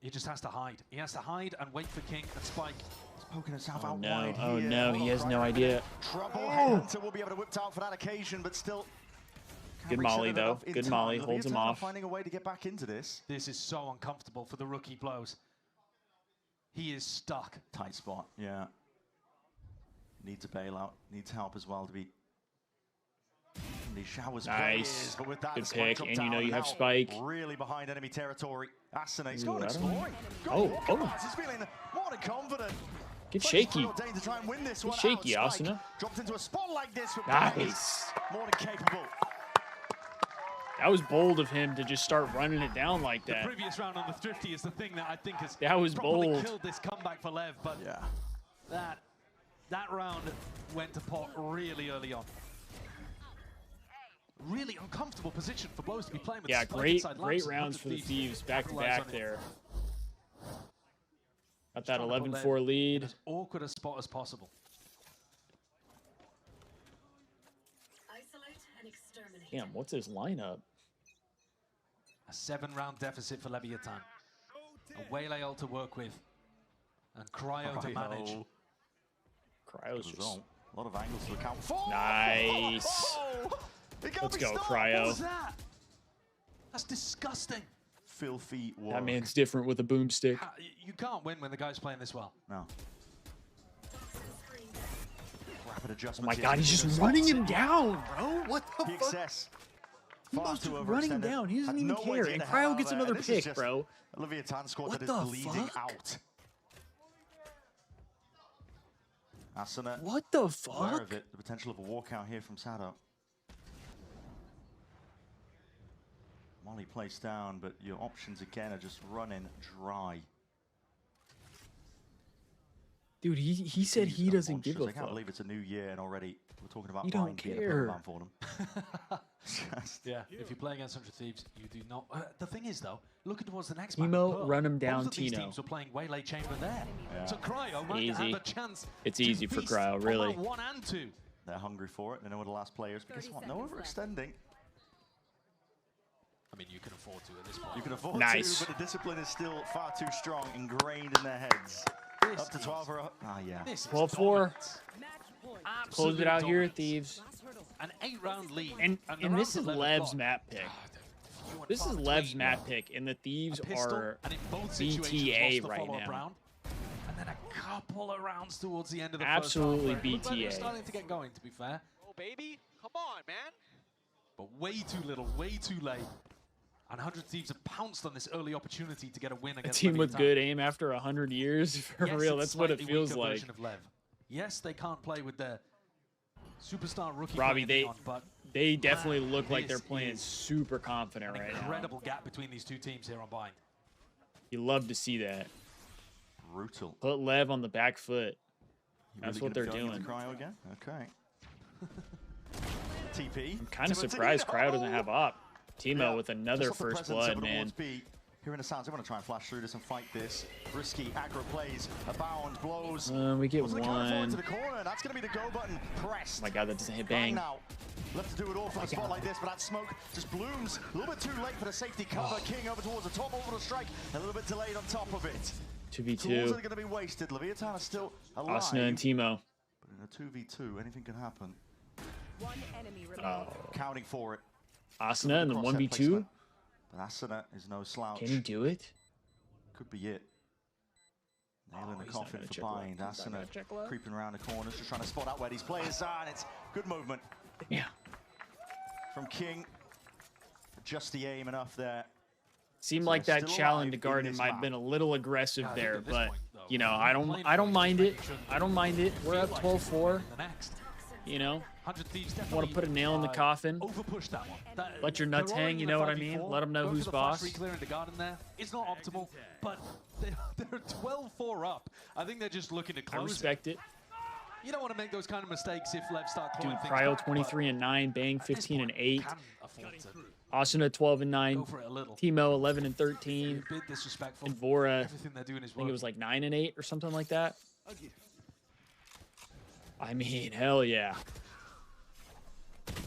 He just has to hide. He has to hide and wait for King and Spike. He's poking himself out no. wide Oh here. no, he has no idea. Trouble. Headhunter will be able to whip out for that occasion, but still. Good molly though. Good molly. Holds him off. Finding a way to get back into this. This is so uncomfortable for the rookie Blows. He is stuck. Tight spot. Yeah. Needs a bailout. Needs help as well to be. He showers nice. But with that, good pick, and you know you have Spike. Really behind enemy territory. Asuna, he's going exploring. Oh. He's feeling more than confident. Get shaky. To try and win this Get shaky, Asuna. Dropped into a spot like this with nice. More than capable. That was bold of him to just start running it down like that. The previous round on the Thrifty is the thing that I think has bold. Killed this comeback for Lev, but yeah, that round went to pot really early on. Really uncomfortable position for Blows to be playing with. Yeah, great rounds for the Thieves back to back there. Got that 11-4 lead. As awkward a spot as possible. Damn, what's his lineup? A 7-round deficit for Leviatan. A Waylay ult to work with. And Cryo to manage. Cryo's just... A lot of angles to account for. Nice. Let's go, Cryo. What was that? That's disgusting. Filthy work. That man's different with a boomstick. You can't win when the guy's playing this well. No. Rapid adjustment. Oh my God, he's just running him down, bro. What the fuck? Excess. He must just running him down. He doesn't even care. And Cryo gets another pick, bro. Leviatan squad What that the is bleeding fuck? out. Asuna. What the Aware fuck? of it. The potential of a walkout here from Sado. Molly placed down, but your options again are just running dry. Dude, he said he doesn't give a I can't fuck. believe it's a new year and already we're talking about He don't Blind being a care. Pokemon for them. Yeah, if you play against 100 Thieves, you do not. The thing is, though, looking towards the next map, Timo, Pearl, run him down, both of these Tino. teams were playing Waylay Chamber there. Yeah. So Cryo might Easy. have a chance. It's to easy for feast Cryo, on really. that 1 and 2. They're hungry for it. They know where the last players. But guess what? No overextending. I mean, you can afford to at this point. You can afford Nice. to, but the discipline is still far too strong, ingrained in their heads. This Up to 12 or yeah. This is 12-4. dominance. Close it out here, Absolute Thieves. An 8-round lead. And the this round's is 11 Lev's o'clock. map pick. You went This far is between, Lev's map pick, and the Thieves a pistol, are and in both situations BTA lost the right follow-up now. round. And then a couple of rounds towards the end of the Absolutely first half. where it looked like they were BTA. starting to get going, to be fair. Oh, baby. Come on, man. But way too little, way too late. And 100 Thieves have pounced on this early opportunity to get a win A against team with Leviatan. good aim after 100 years. For Yes, real, it's that's what it slightly feels weaker like. version of Lev. Yes, they can't play with their superstar rookie. Robbie, playing Neon, but they definitely look like they're this playing is super confident an right now. incredible gap between these two teams here on Bind. You love to see that. Brutal. Put Lev on the back foot. You That's really what they're gonna be going doing. into Cryo again? Okay. TP. I'm kind of surprised Cryo doesn't have op. Timo with another Just off the first presence blood, of it man. towards B. Hearing the sounds, they want to try and flash through this and fight this. Risky aggro plays, abound, blows. We get Looks like going forward to one. the corner. That's going to be the go button pressed. Oh my God, that doesn't hit Bang bang. now. Left to do it all for a spot like this, but that smoke just blooms. A little bit too late for the safety cover. King over towards the top, over the strike. A little bit delayed on top of it. 2v2. Tools are going to be wasted. Leviatan is still alive. Asuna and Timo. But in a 2v2, anything can happen. One enemy Oh. Counting for it. Asuna and the Crosshair 1v2. placement. But Asuna is no slouch. Can he do it? Could be it. Nailing the he's not coffin gonna for check left. bind. He's not Asuna gonna check left. creeping around the corners, just trying to spot out where these players are, and it's good movement Yeah. from King. Just the aim enough there. Seemed So like they're that still challenge alive to in Garden this might have map. been a little aggressive Yeah, I think there, at this but point, though, you know, when I you're don't playing mind it. for shouldn't I don't mind it. We're feel up like 12-4. the next. You know, 100 Thieves want definitely to put a nail in the coffin. overpush that one. Let your nuts they're hang, you rolling know the what I mean? 5v4, Let 'em know go for who's the flash boss. Re-clear in the garden there. It's not optimal, but they're 12-4 up. I think they're just looking to I close respect it. You don't want to make those kind of mistakes if Lev start Dude, clawing things Cryo back, 23-9, Bang but at this 15-8. point, can afford to Asuna 12-9. go for it a little. Timo 11-13. A bit disrespectful. And Vora, Everything they're doing is I think it was working. like 9-8 or something like that. I mean, hell yeah.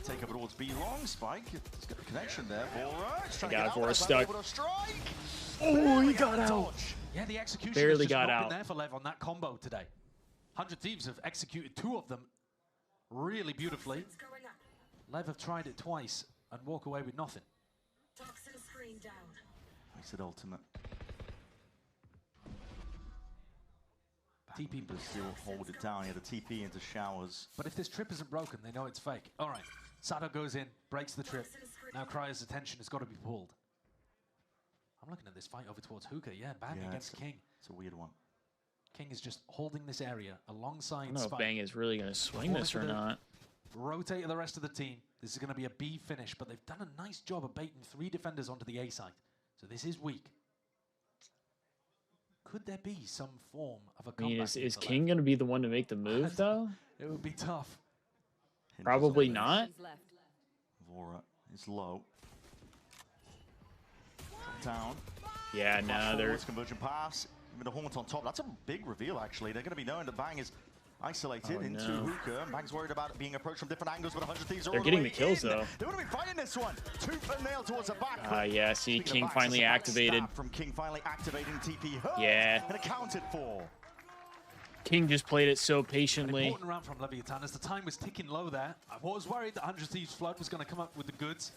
Take up towards B long spike. He's got the connection there. Vora, trying to got get out. Vora That's stuck. over the strike. Oh, he got out. Dodge. Yeah, the execution Barely has just got not out. been there for Lev on that combo today. 100 Thieves have executed 2 of them really beautifully. Lev have tried it twice and walk away with nothing. Makes it ultimate. TP. But still hold it down. He had a TP into showers. But if this trip isn't broken, they know it's fake. All right. Sado goes in, breaks the trip. Now Cryo's attention has got to be pulled. I'm looking at this fight over towards Hookah. Yeah, Bang against King. It's a weird one. King is just holding this area alongside I don't know if Spike. Bang is really going to swing this or not. Rotate the rest of the team. This is going to be a B finish, but they've done a nice job of baiting 3 defenders onto the A side. So this is weak. Could there be some form of a I mean, comeback? is King going to be the one to make the move, though? It would be tough. Hinges Probably on this. not. Vora is low. Down. Yeah, no, they're... Conversion pass. With the Haunt on top. That's a big reveal, actually. They're going to be knowing that Bang is isolated into Hookah. And Bang's worried about it being approached from different angles, but 100 Thieves are They're all getting way the kills, in. though. They want to be fighting this one. Tooth and nail towards the back. Yeah, see, Speaking of King backs, finally it's a back activated. stab from King finally activating TP. Hurt Yeah. And accounted for. King just played it so patiently. An important round from Leviatan as the time was ticking low there. I was worried that 100 Thieves Flood was going to come up with the goods.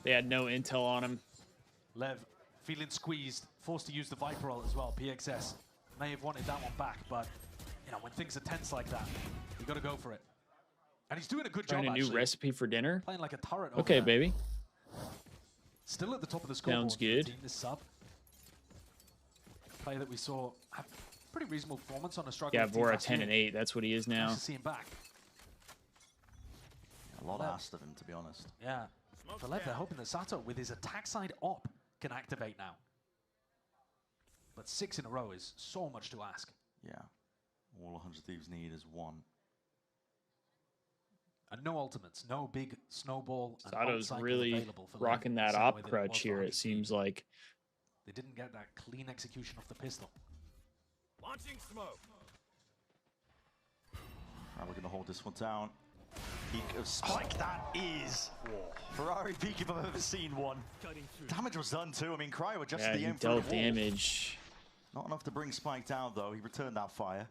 They had no intel on him. Lev feeling squeezed, forced to use the Viper ult as well. PXS may have wanted that one back, but you know, when things are tense like that, you got to go for it. And he's doing a good job. Trying a new recipe for dinner. Playing like a turret. Okay, baby. Still at the top of the scoreboard. Sounds good. This sub player that we saw have pretty reasonable performance on a struggle. Yeah, Vora 10 and 8. That's what he is now. Nice to see him back. A lot asked of him, to be honest. Yeah. For Lev, they're hoping that Sato, with his attack side op, can activate now. But 6 in a row is so much to ask. Yeah. All 100 Thieves need is 1. And no ultimates, no big snowball. Sato's really rocking that op crutch here, it seems like. They didn't get that clean execution of the pistol. Launching smoke. Right, we're going to hold this one down. Peak of Spike, that is Ferrari peak if I've ever seen one. Damage was done too. I mean, Cryo adjusted the aim for the dealt damage. Not enough to bring Spike down though. He returned that fire.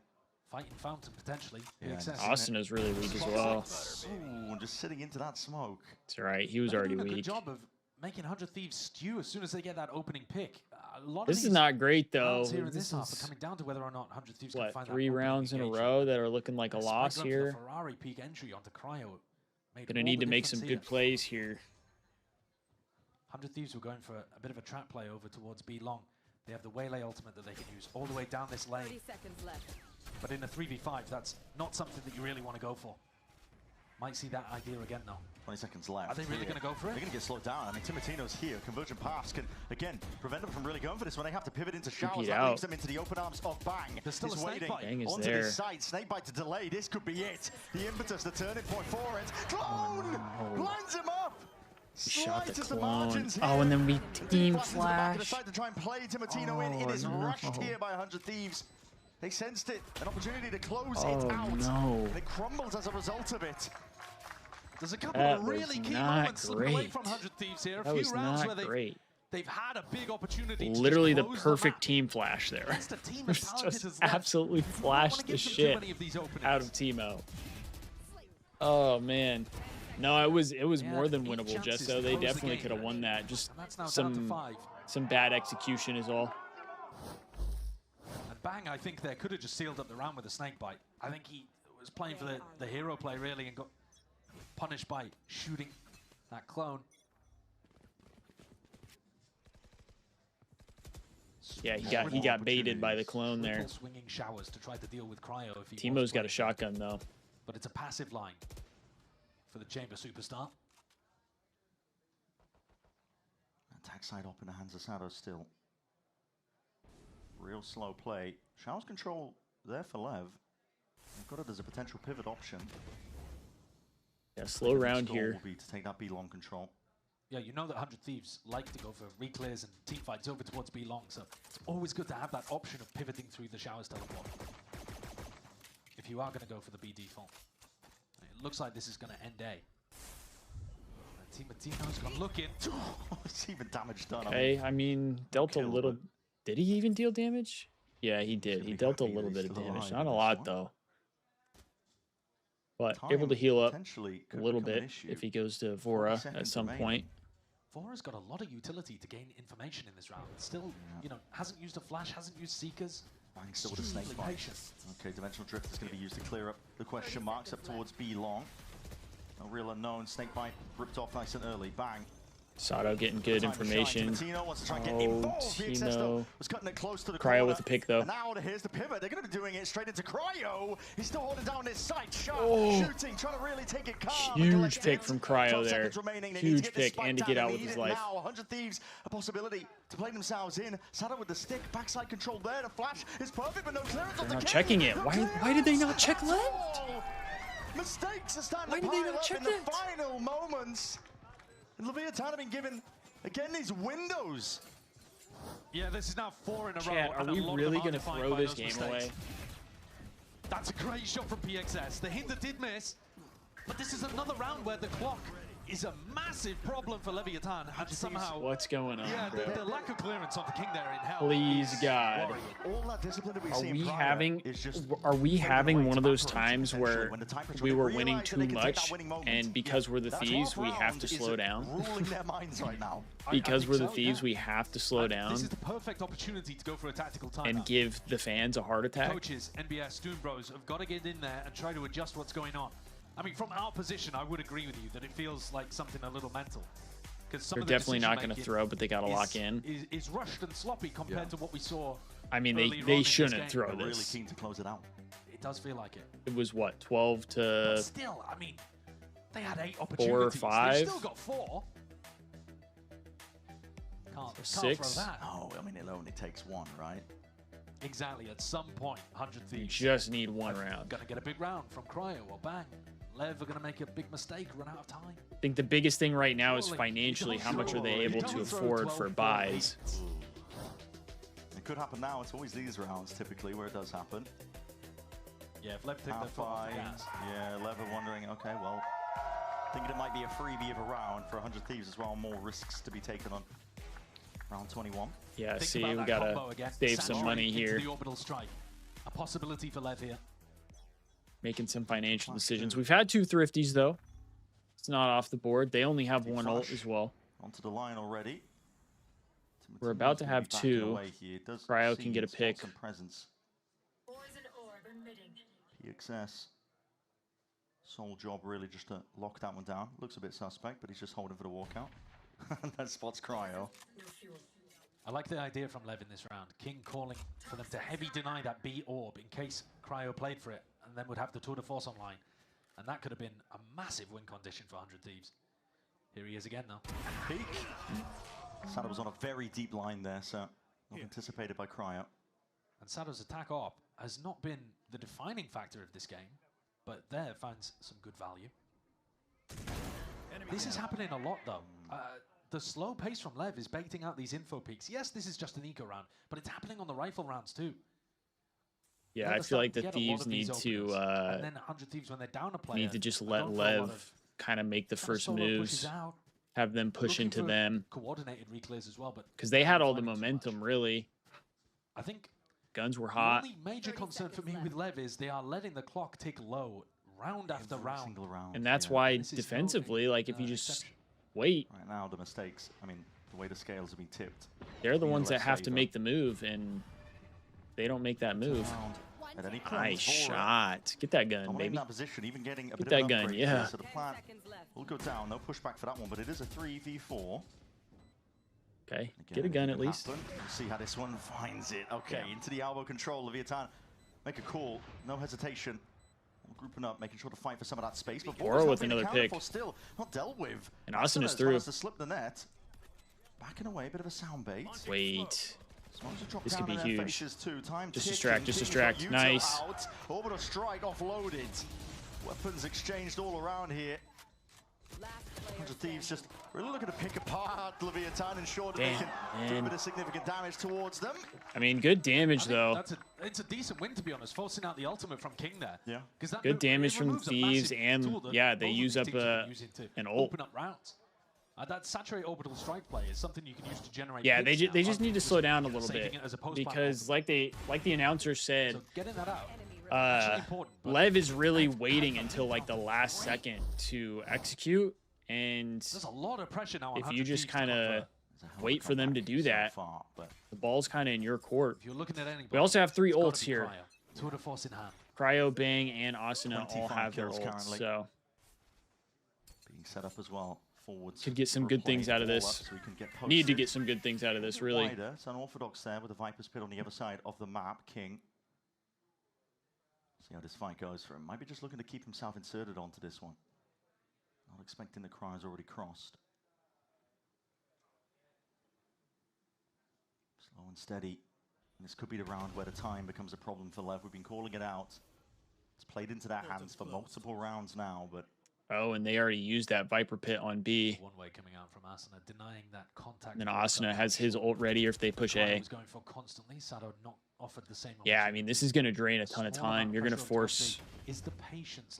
Fighting fountain potentially. Yeah, Austin is really weak as well. Ooh, just sitting into that smoke. It's alright. He was already doing a weak. Good job of making 100 Thieves stew as soon as they get that opening pick. This is not great though. Here in this half are coming down to whether or not 100 Thieves can find 3 rounds in a row that are looking like a loss here. Ferrari peak entry onto Cryo. Gonna need to make some good plays here. 100 Thieves were going for a bit of a trap play over towards B long. They have the Waylay ultimate that they can use all the way down this lane. 30 seconds left. But in a 3v5, that's not something that you really want to go for. Might see that idea again though. 20 seconds left. Are they really going to go for it? They're going to get slowed down. I mean, Timotino's here. Convergent pass can, again, prevent them from really going for this when they have to pivot into showers. That leaves them into the open arms of Bang. There's still He's a waiting Snakebite. Bang is onto there. this side. Snakebite to delay. This could be it. The impetus, the turning point for it. Clone! Blinds him up! He shot the clone. Oh, and then we team flash. Decide to try and play Timotino in. It is rushed here by 100 Thieves. They sensed it. An opportunity to close it out. No. And it crumbles as a result of it. There's a couple of really key moments slipping away from 100 Thieves here. A few rounds where they've had a big opportunity. Literally the perfect team flash there. Just absolutely flashed the shit out of Timo. Oh man. No, it was more than winnable, Jesso. They definitely could have won that. Just some bad execution is all. And Bang, I think they could have just sealed up the round with a Snakebite. I think he was playing for the hero play really and got punished by shooting that clone. Yeah, he got baited by the clone there. Swinging showers to try to deal with Cryo if he Timo's got a shotgun though. But it's a passive line for the Chamber Superstar. Attack side up in the hands of Sato still. Real slow play. Showers control there for Lev. They've got it as a potential pivot option. Yeah, slow round here. Will be to take that B long control. Yeah, you know that 100 Thieves like to go for reclears and team fights over towards B long, so it's always good to have that option of pivoting through the showers teleport. If you are going to go for the B default. It looks like this is going to end A. Timotino's gone looking. It's even damage done. Okay, I mean, dealt a little. Did he even deal damage? Yeah, he did. He dealt a little bit of damage. Not a lot, though. But able to heal up a little bit if he goes to Vora at some point. Vora's got a lot of utility to gain information in this round. Still, you know, hasn't used a flash, hasn't used Seekers. Bang still with a Snakebite. Okay, Dimensional Drift is going to be used to clear up the question marks up towards B long. No real unknown. Snakebite ripped off nice and early. Bang. Sato getting good information. Timo wants to try and get involved. Timo. Was cutting it close to the Cryo corner. with the pick though. And now here's the pivot. They're going to be doing it straight into Cryo. He's still holding down his sight. Sharp shooting, trying to really take it calm. Huge pick from Cryo there. Huge pick and to get out with his life. Now 100 Thieves, a possibility to play themselves in. Sato with the stick, backside control there. The flash is perfect, but no clearance. They're not checking it. Why did they not check left? Mistakes are starting to pile up in the final moments. And Leviatan have been given again these windows. Yeah, this is now 4 in a row. Chad, are we really going to throw this game away? That's a great shot from PXS. The hinder did miss, but this is another round where the clock is a massive problem for Leviatan, and somehow what's going on? Yeah, the lack of clearance on the King there in hell. Please God, all that discipline that we are we having one of those times where we were winning too much, and because we're the Thieves, we have to slow down? Ruling their minds right now. Because we're the Thieves, we have to slow down. This is the perfect opportunity to go for a tactical timeout. And give the fans a heart attack. Coaches, NBS, Stoon Bros have got to get in there and try to adjust what's going on. I mean, from our position, I would agree with you that it feels like something a little mental. Because they're definitely not going to throw, but they got to lock in. Is rushed and sloppy compared to what we saw. I mean, they shouldn't throw this. They're really keen to close it out. It does feel like it. It was what, 12 to? But still, I mean, they had 8 opportunities. 4 or 5. They've still got 4. Can't 6. throw that. Oh, I mean, it only takes 1, right? Exactly. At some point, 100 Thieves. You just need 1 round. Gonna get a big round from Cryo or Bang. Lev are gonna make a big mistake, run out of time. I think the biggest thing right now is financially, how much are they able to afford for buys? It could happen now. It's always these rounds, typically, where it does happen. Yeah, if Lev take their foot off the gas. Yeah, Lev are wondering, okay, well, thinking it might be a freebie of a round for 100 Thieves as well. More risks to be taken on round 21. Yeah, see, we gotta save some money here. The orbital strike. A possibility for Lev here. Making some financial decisions. We've had 2 thrifties though. It's not off the board. They only have 1 ult as well. Onto the line already. We're about to have 2. Cryo can get a pick. Some presence. PXS. Sole job really just to lock that one down. Looks a bit suspect, but he's just holding for the walkout. That spots Cryo. I like the idea from Lev in this round. King calling for them to heavy deny that B orb in case Cryo played for it, and then would have the tour de force online. And that could have been a massive win condition for 100 Thieves. Here he is again now. Peek. Sada was on a very deep line there, so not anticipated by Cryo. And Sada's attack op has not been the defining factor of this game, but there finds some good value. This is happening a lot though. The slow pace from Lev is baiting out these info peaks. Yes, this is just an eco round, but it's happening on the rifle rounds too. Yeah, I feel like the Thieves need to and then 100 Thieves when they're down a player, need to just let Lev kind of make the first moves, have them push into them. Coordinated reclears as well, but because they had all the momentum really. I think guns were hot. The only major concern for me with Lev is they are letting the clock tick low round after round. And that's why defensively, like if you just wait. Right now, the mistakes, I mean, the way the scales have been tipped. They're the ones that have to make the move, and they don't make that move. Nice shot. Get that gun, baby. That position, even getting a Get bit that of gun, yeah. So the plan will go down. No pushback for that one, but it is a 3v4. Okay, get a gun at least. We'll see how this one finds it. Okay, into the elbow control. Leviatan, make a call. No hesitation. Grouping up, making sure to fight for some of that space. But Bora with another pick. Still not dealt with. And Austin is through. To slip the net. Backing away, bit of a sound bait. Wait. This could be huge. Just distract. Nice. Orbital strike offloaded. Weapons exchanged all around here. 100 Thieves just really looking to pick apart Leviatan, ensure that they can do a bit of significant damage towards them. I mean, good damage though. It's a decent win to be honest, forcing out the ultimate from King there. Yeah. Good damage from Thieves, and yeah, they use up an ult. Open up rounds. That saturated orbital strike play is something you can use to generate. Yeah, they just need to slow down a little bit because, like the announcer said, so getting that out. Lev is really waiting until like the last second to execute, and there's a lot of pressure now. If you just kind of wait for them to do that, the ball's kind of in your court. If you're looking at anybody, we also have 3 ults here. Tour de force in hand. Cryo, Bang, and Asuna all have their ults, currently. so being set up as well. Forwards could get some good things out of this. So Need to get some good things out of this, really. It's unorthodox there with the Viper's Pit on the other side of the map. King. See how this fight goes for him. Might be just looking to keep himself inserted onto this one. Not expecting the Cryo's already crossed. Slow and steady. And this could be the round where the time becomes a problem for Lev. We've been calling it out. It's played into their hands for multiple rounds now, but oh, and they already used that Viper Pit on B. One way coming out from Asuna, denying that contact. And then Asuna has his ult ready if they push A. Was going for constantly. Sado not offered the same. Yeah, I mean, this is going to drain a ton of time. You're going to force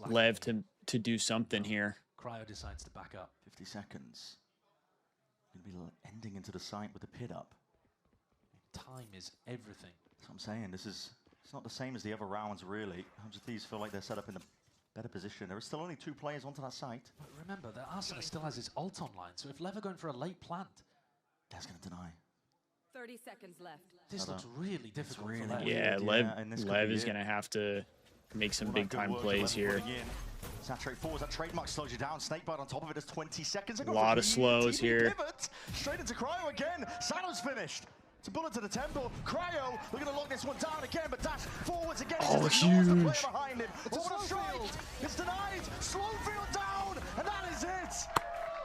Lev to do something here. Cryo decides to back up. 50 seconds. Going to be ending into the site with the pit up. Time is everything. That's what I'm saying. It's not the same as the other rounds, really. 100Thieves feel like they're set up in a better position. There are still only 2 players onto that site. But remember, the Arsenal still has his ult online, so if Lev are going for a late plant, that's going to deny. 30 seconds left. This looks really difficult for Lev. Yeah, Lev is going to have to make some big-time plays here. Saturate forwards, that trademark slows you down. Snakebite on top of it is 20 seconds. A lot of slows here. Pivot, straight into Cryo again. Sano's finished. It's a bullet to the temple. Cryo looking to lock this one down again, but dash forwards again. Oh, huge. Behind him. It's a Slowfield. It's denied. Slowfield down, and that is it.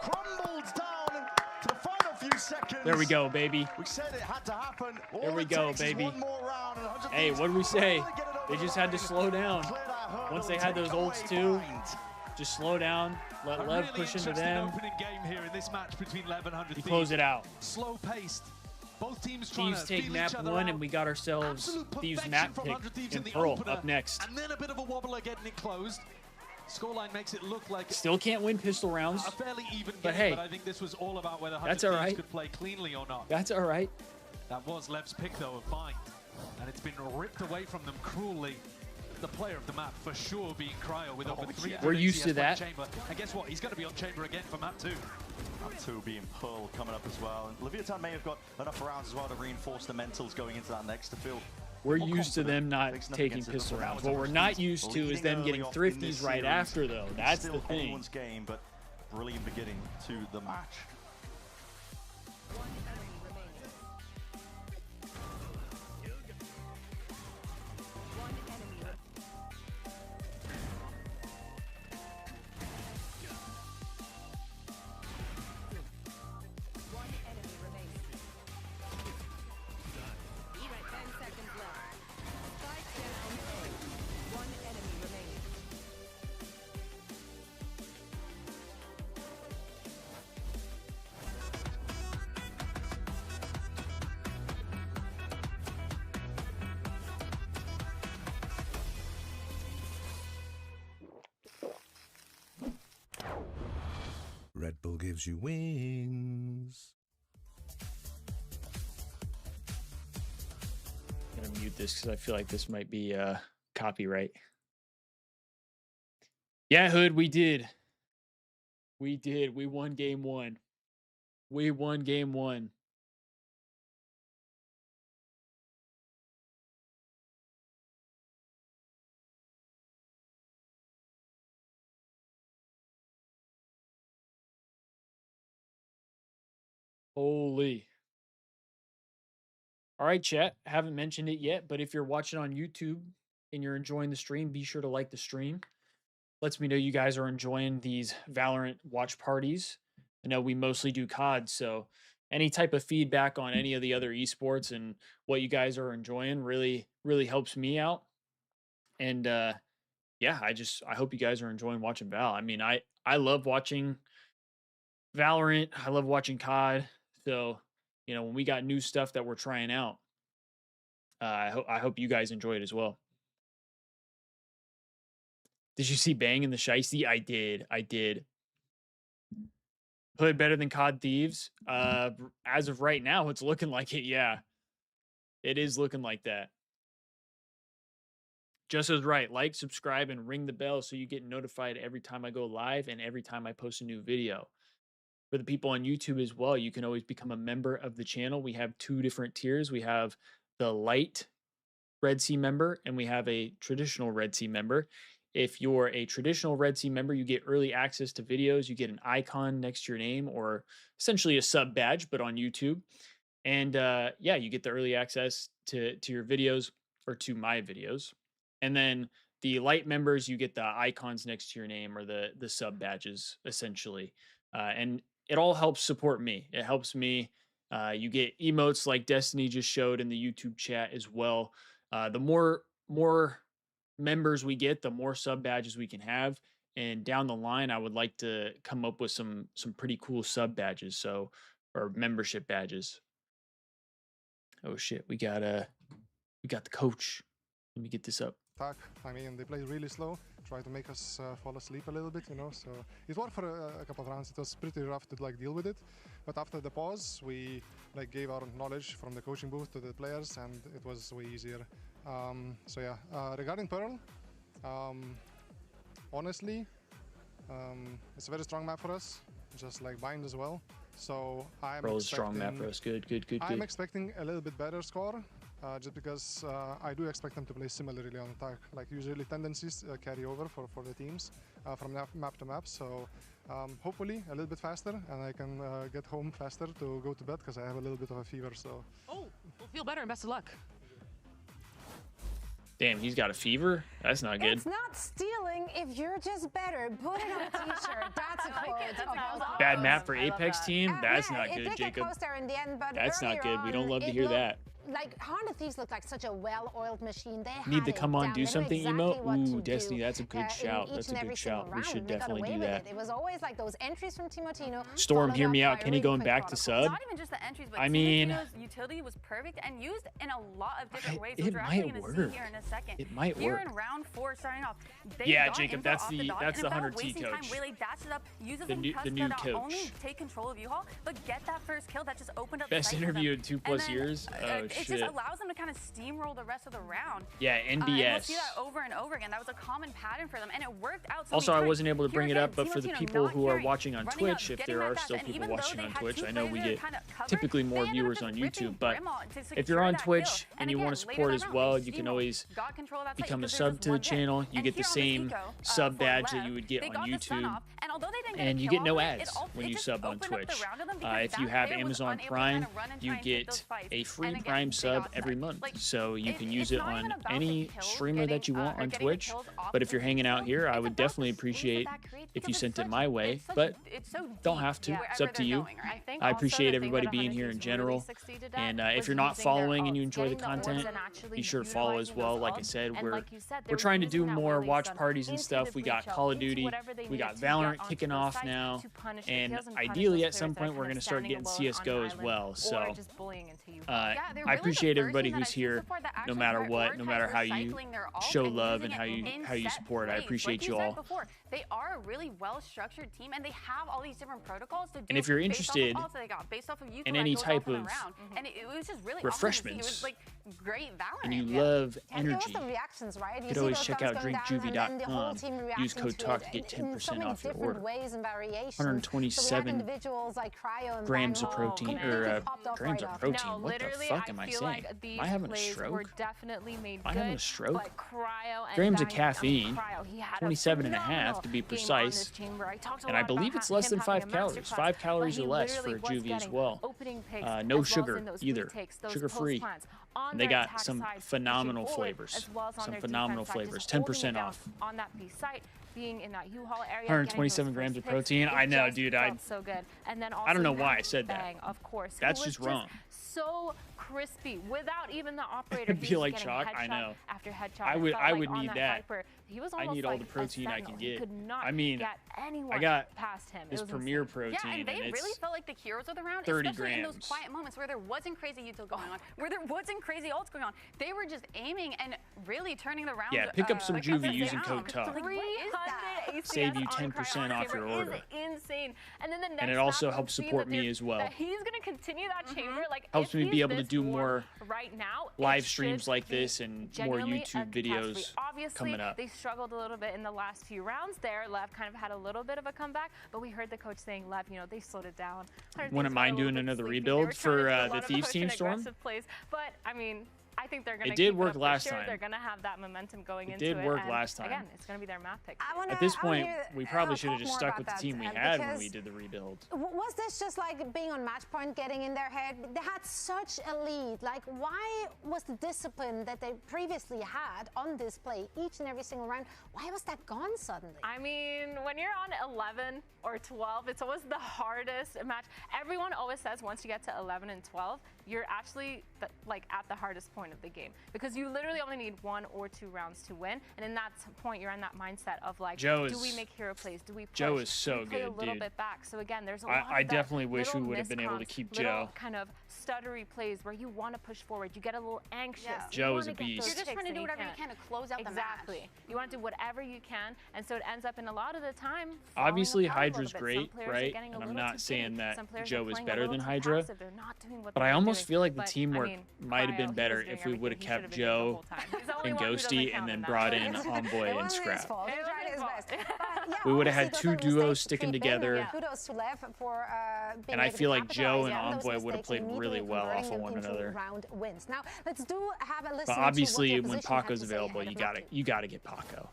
Crumbled down to the final few seconds. There we go, baby. We said it had to happen. There we go, baby. Hey, what did we say? They just had to slow down. Once they had those ults too, just slow down, let Lev push into them. Opening game here in this match between Lev and 100 Thieves. Close it out. Slow paced. Both teams trying Thieves to take feel map each other 1, out. and we got ourselves Absolute Thieves perfection map from pick 100 Thieves and in the Pearl opener, up next. And then a bit of a wobbler getting it closed. Scoreline makes it look like Still can't win pistol rounds. a fairly even but game, hey, but I think this was all about whether 100 that's Thieves all right. could play cleanly or not. That's all right. That was Lev's pick though of Bind, and it's been ripped away from them cruelly. The player of the map for sure being Cryo with over 3 We're used to that. Chamber. And guess what? He's going to be on Chamber again for map 2. Map 2 being Pearl coming up as well. And Leviatan may have got enough rounds as well to reinforce the mentals going into that next to feel. We're used to them not taking pistol rounds. What we're not used to is them getting thrifties right after, though. That's the thing. Anyone's game, but brilliant beginning to the match. One enemy remaining. One enemy remaining. One enemy remaining. 10 seconds left. Spike down. One enemy remaining. Red Bull gives you wings. I'm gonna mute this because I feel like this might be copyright. Yeah, Hood, we did. We did. We won game 1. We won game 1. Holy. All right, chat. Haven't mentioned it yet, but if you're watching on YouTube and you're enjoying the stream, be sure to like the stream. Lets me know you guys are enjoying these Valorant watch parties. I know we mostly do COD, so any type of feedback on any of the other esports and what you guys are enjoying really helps me out. And yeah, I hope you guys are enjoying watching Val. I mean, I love watching Valorant. I love watching COD. So, you know, when we got new stuff that we're trying out, I hope you guys enjoy it as well. Did you see Bang in the Shiesty? I did. Hood better than COD Thieves? As of right now, it's looking like it, yeah. It is looking like that. Just as right. Like, subscribe, and ring the bell so you get notified every time I go live and every time I post a new video. For the people on YouTube as well, you can always become a member of the channel. We have 2 different tiers. We have the light Red Sea member, and we have a traditional Red Sea member. If you're a traditional Red Sea member, you get early access to videos. You get an icon next to your name, or essentially a sub badge, but on YouTube. And yeah, you get the early access to your videos, or to my videos. And then the light members, you get the icons next to your name, or the sub badges, essentially. And it all helps support me. It helps me. You get emotes like Destiny just showed in the YouTube chat as well. The more members we get, the more sub badges we can have. And down the line, I would like to come up with some pretty cool sub badges, or membership badges. Oh shit, we got the coach. Let me get this up. attack. I mean, they played really slow, try to make us fall asleep a little bit, you know. So it worked for a couple of rounds. It was pretty rough to like deal with it, but after the pause, we like gave our knowledge from the coaching booth to the players, and it was way easier. So yeah, regarding Pearl, honestly, it's a very strong map for us, just like Bind as well. So I'm Pearl's strong map for us. Good. I'm expecting a little bit better score. Just because I do expect them to play similarly on attack. Like usually tendencies carry over for the teams from map to map. So hopefully a little bit faster, and I can get home faster to go to bed because I have a little bit of a fever. So. Oh, we'll feel better and best of luck. Damn, he's got a fever? That's not good. It's not stealing if you're just better. Put it on a t-shirt. That's a quote. Bad map for Apex team? That's yeah, not it good, did Jacob. Get close there in the end, but That's not good. We don't love to it hear looked that. Like 100 Thieves looked like such a well-oiled machine. They Need had to it come on, down. do They knew something, exactly emote? what Ooh, to Destiny, do, that's a good shout. in each That's a and every good single shout. We round. should They got definitely away do with that. It was always like those entries from Timotino. Storm, followed hear up me by out. Kenny really going quick back to protocols. sub? Not even just the entries, but I mean, Timotino's utility was perfect and used in a lot of different ways, it which we're actually might going to work. see here in a second. It might here work. in round 4, starting off, they Yeah, got Jacob, info that's off the dot, that's and the without 100T wasting time, coach. really dashed it up, uses The them new press coach. not only take control of U-Haul, but get that first kill that just opened up Best the site for interview them. in 2+ And then, years? Oh, it shit. just allows them to kind of steamroll the rest of the round. Yeah, And we'll NBS. see that over and over again. That was a common pattern for them, and it worked out. So Also, I many wasn't times. able to bring Here it up, again, but for the Timotino people not who are carrying, watching on running up, Twitch, if getting there that are fast, still and people even though watching they on had Twitch, two I know we players get kind of covered, typically more they ended up viewers just on ripping YouTube, but Brimall to if secure you're on that kill. Twitch And and you again, want to later support that as round, well, they you can steamrolled, always got control of that site become a because there's sub just to the one bit. channel. You And get the here on same Eco, sub for badge that Lev, you would get they on got the stun YouTube. off, and although they didn't get a And you kill get no off of it, ads it when you just sub on opened up the Twitch. round of them because If you that have player was Amazon unable to Prime, kind of run and you try and take those get fights. a free And again, Prime they sub got every set. month. Like, So you can use it's it not even on about the any kills, streamer that you want or on getting the Twitch. kills off But if the you're hanging out team, here, I it's would about the definitely space that appreciate that creates if you because sent it's it my way. it's But it's so don't deep have to. wherever It's up to they're you. going, right? I appreciate everybody being here in general. And if you're not following and you enjoy the content, be sure to follow as well. Like I said, we're trying to do more watch parties and stuff. We got Call of Duty, we got Valorant kicking off now, and ideally at some point we're going to start getting CSGO as well. So I appreciate everybody who's here, no matter what, no matter how you show love and how you support. I appreciate you all. They are a really well-structured team, and they have all these different protocols to do. And if you're interested in any type of and it was just really refreshments, awesome. It was like great Valorant. and you love And there energy, was the reactions, right? you could always check out DrinkJuvee.com. Use code TALK TALK to get 10% off your order. Ways and variations. 127 like Cryo and grams of Bang protein, Hall or popped off grams right of off. protein. No, What the literally, fuck am I feel saying? like these Am I having a plays stroke? were definitely made Am I having a stroke? But Cryo and grams of Bang, caffeine, Cryo, he had a 27 and a phenomenal half to be game on precise. this chamber. I talked a And I lot believe about it's less than him 5 having a calories. masterclass, 5 calories but or he less for literally was Juvee as getting well. opening picks, No as well as sugar in those either. retakes, those Sugar free. post plants on And they their got attack some side, phenomenal pushing forward, flavors. as well as on Some their phenomenal defense side, flavors. just holding 10% it down off. on that B site, being in that U-Haul area, 127 grams of protein. I know, dude. So good. And then also I don't know you why have I said that. Bang, of course. That's who was just wrong. So crispy without even the operator. It'd be like chalk. I know. After headshot. I It would. felt I like would on need that. that. Viper, he was I almost need all like the a protein I sentinel. can He get. could not I mean, get anyone I got past him. It this was Premier insane. protein, Yeah, and they and really it's felt like the heroes of the round, 30 especially in those grams. quiet moments where there wasn't crazy util going on, where there wasn't crazy ults going on. They were just aiming and really turning the round. Yeah, pick up some like, Juvee upside using down. code TALK. Like, what is that? 300 Save you ACS on 10% off your Cryo order. is insane. And then the next And it also map, helps we've seen support that me there's- as well. that he's going to continue that chamber. Like, Helps if me he's be able to this do warm more right now, live it streams should like be this and more genuinely YouTube a catastrophe. videos Obviously, coming up. they struggled a little bit in the last few rounds there. Lev kind of had a little bit of a comeback, but we heard the coach saying, Lev, you know, they slowed it down. Wouldn't mind doing another rebuild for the Thieves team, Storm? Plays, but I mean, I think they're going to. It did keep work it up for last sure. time. They're going to have that momentum going into It it. did work and last time. Again, it's going to be their map pick. At this point, we probably should have just stuck with the team we had when we did the rebuild. Was this just like being on match point, getting in their head? They had such a lead. Like, why was the discipline that they previously had on display each and every single round, why was that gone suddenly? I mean, when you're on 11 or 12, it's always the hardest match. Everyone always says once you get to 11 and 12, you're actually like at the hardest point of the game, because you literally only need 1 or 2 rounds to win, and in that point you're in that mindset of like, do we make hero plays, do we push, Joe is so do we play good, a little dude. bit back? So again, there's a lot I of definitely wish we would have been able to miscomms, keep little Joe. kind of stuttery plays where you want to push forward, you get a little anxious. Yeah. Joe is a beast. You're just trying to do whatever you can to close out the match. Exactly. You want to do whatever you can, and so it ends up in a lot of the time. Obviously, falling apart a Hydra's little bit. Some great, players are right? getting a And I'm little not too saying giddy. that Some players Joe are is playing a better little than too Hydra, passive. They're not doing what but they I were almost doing. feel like the But, teamwork I mean, might have been Cryo, he better was doing if we would have everything he should kept been doing the Joe whole time. He's the only and one who doesn't Ghosty count and then that. brought in It Envoy and wasn't his Scrap. fault. He It tried his wasn't best. his But, yeah, We would have obviously had 2 those are duos mistakes sticking creep in. together. Kudos to Lev for being And I able to feel like Joe capitalize and on those Envoy would have mistakes played and really immediately well off of converting one them into another. round wins. Now, let's have a listen But to obviously, what the when opposition had Paco's to say available, ahead you of gotta get Paco.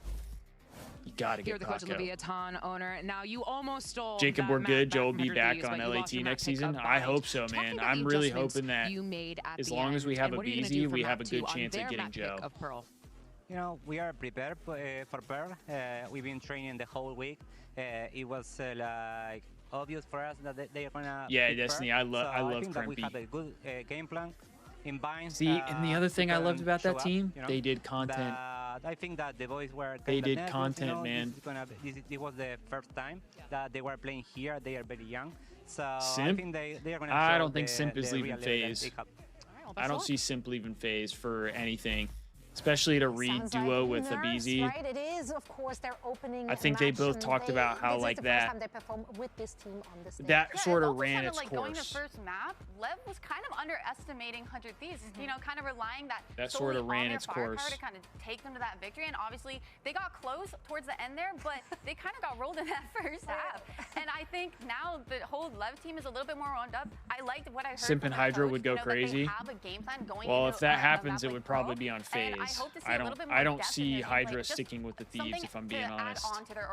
You gotta You're get the coach of Paco. Leviatan owner. Now you almost stole Jacob, that we're map good. back Joe will from be 100 back Thieves, on but you lost LAT your map next season. pickup I bind. hope so, Talk man. about I'm the really adjustments hoping that you made at as the long as we end, have and a what are you gonna BZ, do for we map have a good 2 on chance their at getting map pick Joe. of Pearl? You know, we are prepared for Pearl. We've been training the whole week. It was like obvious for us that they're gonna. Yeah, pick Destiny. Pearl. I So love think that we Crimpy. have a good game plan. In Binds, See, and the other thing I loved about that team, they did content. I think that the boys were. They kinda did nervous, content, you know, man. This was the first time that they were playing here. They are very young, so I Simp? think they are gonna. I show don't think the, Simp is the leaving real level that phase. they have. I don't see Simp leaving phase for anything, especially to read Sounds duo like with a nerves, BZ. right? It is, of course, their opening I think they match, both and talked about how this like is the that. first time they perform with this team on this stage. That Yeah, sort it of also ran sounded its like going to course. first map, Lev was kind of underestimating 100 Thieves. You know, kind of relying That solely sort of ran on their its firepower course. to kind of take them to that victory. And obviously, they got close towards the end there, but they kind of got rolled in that first half. And I think now the whole Lev team is a little bit more wound up. I liked what I heard. Simp from and their Hydra coach, would go you know, that crazy. They have a game plan going Well, into if that a happens, map it like would Pearl. probably be on And I phase. hope to see I a little bit more don't depth in see their game, Hydra like, just sticking with the Thieves, something if I'm to being add honest. on to their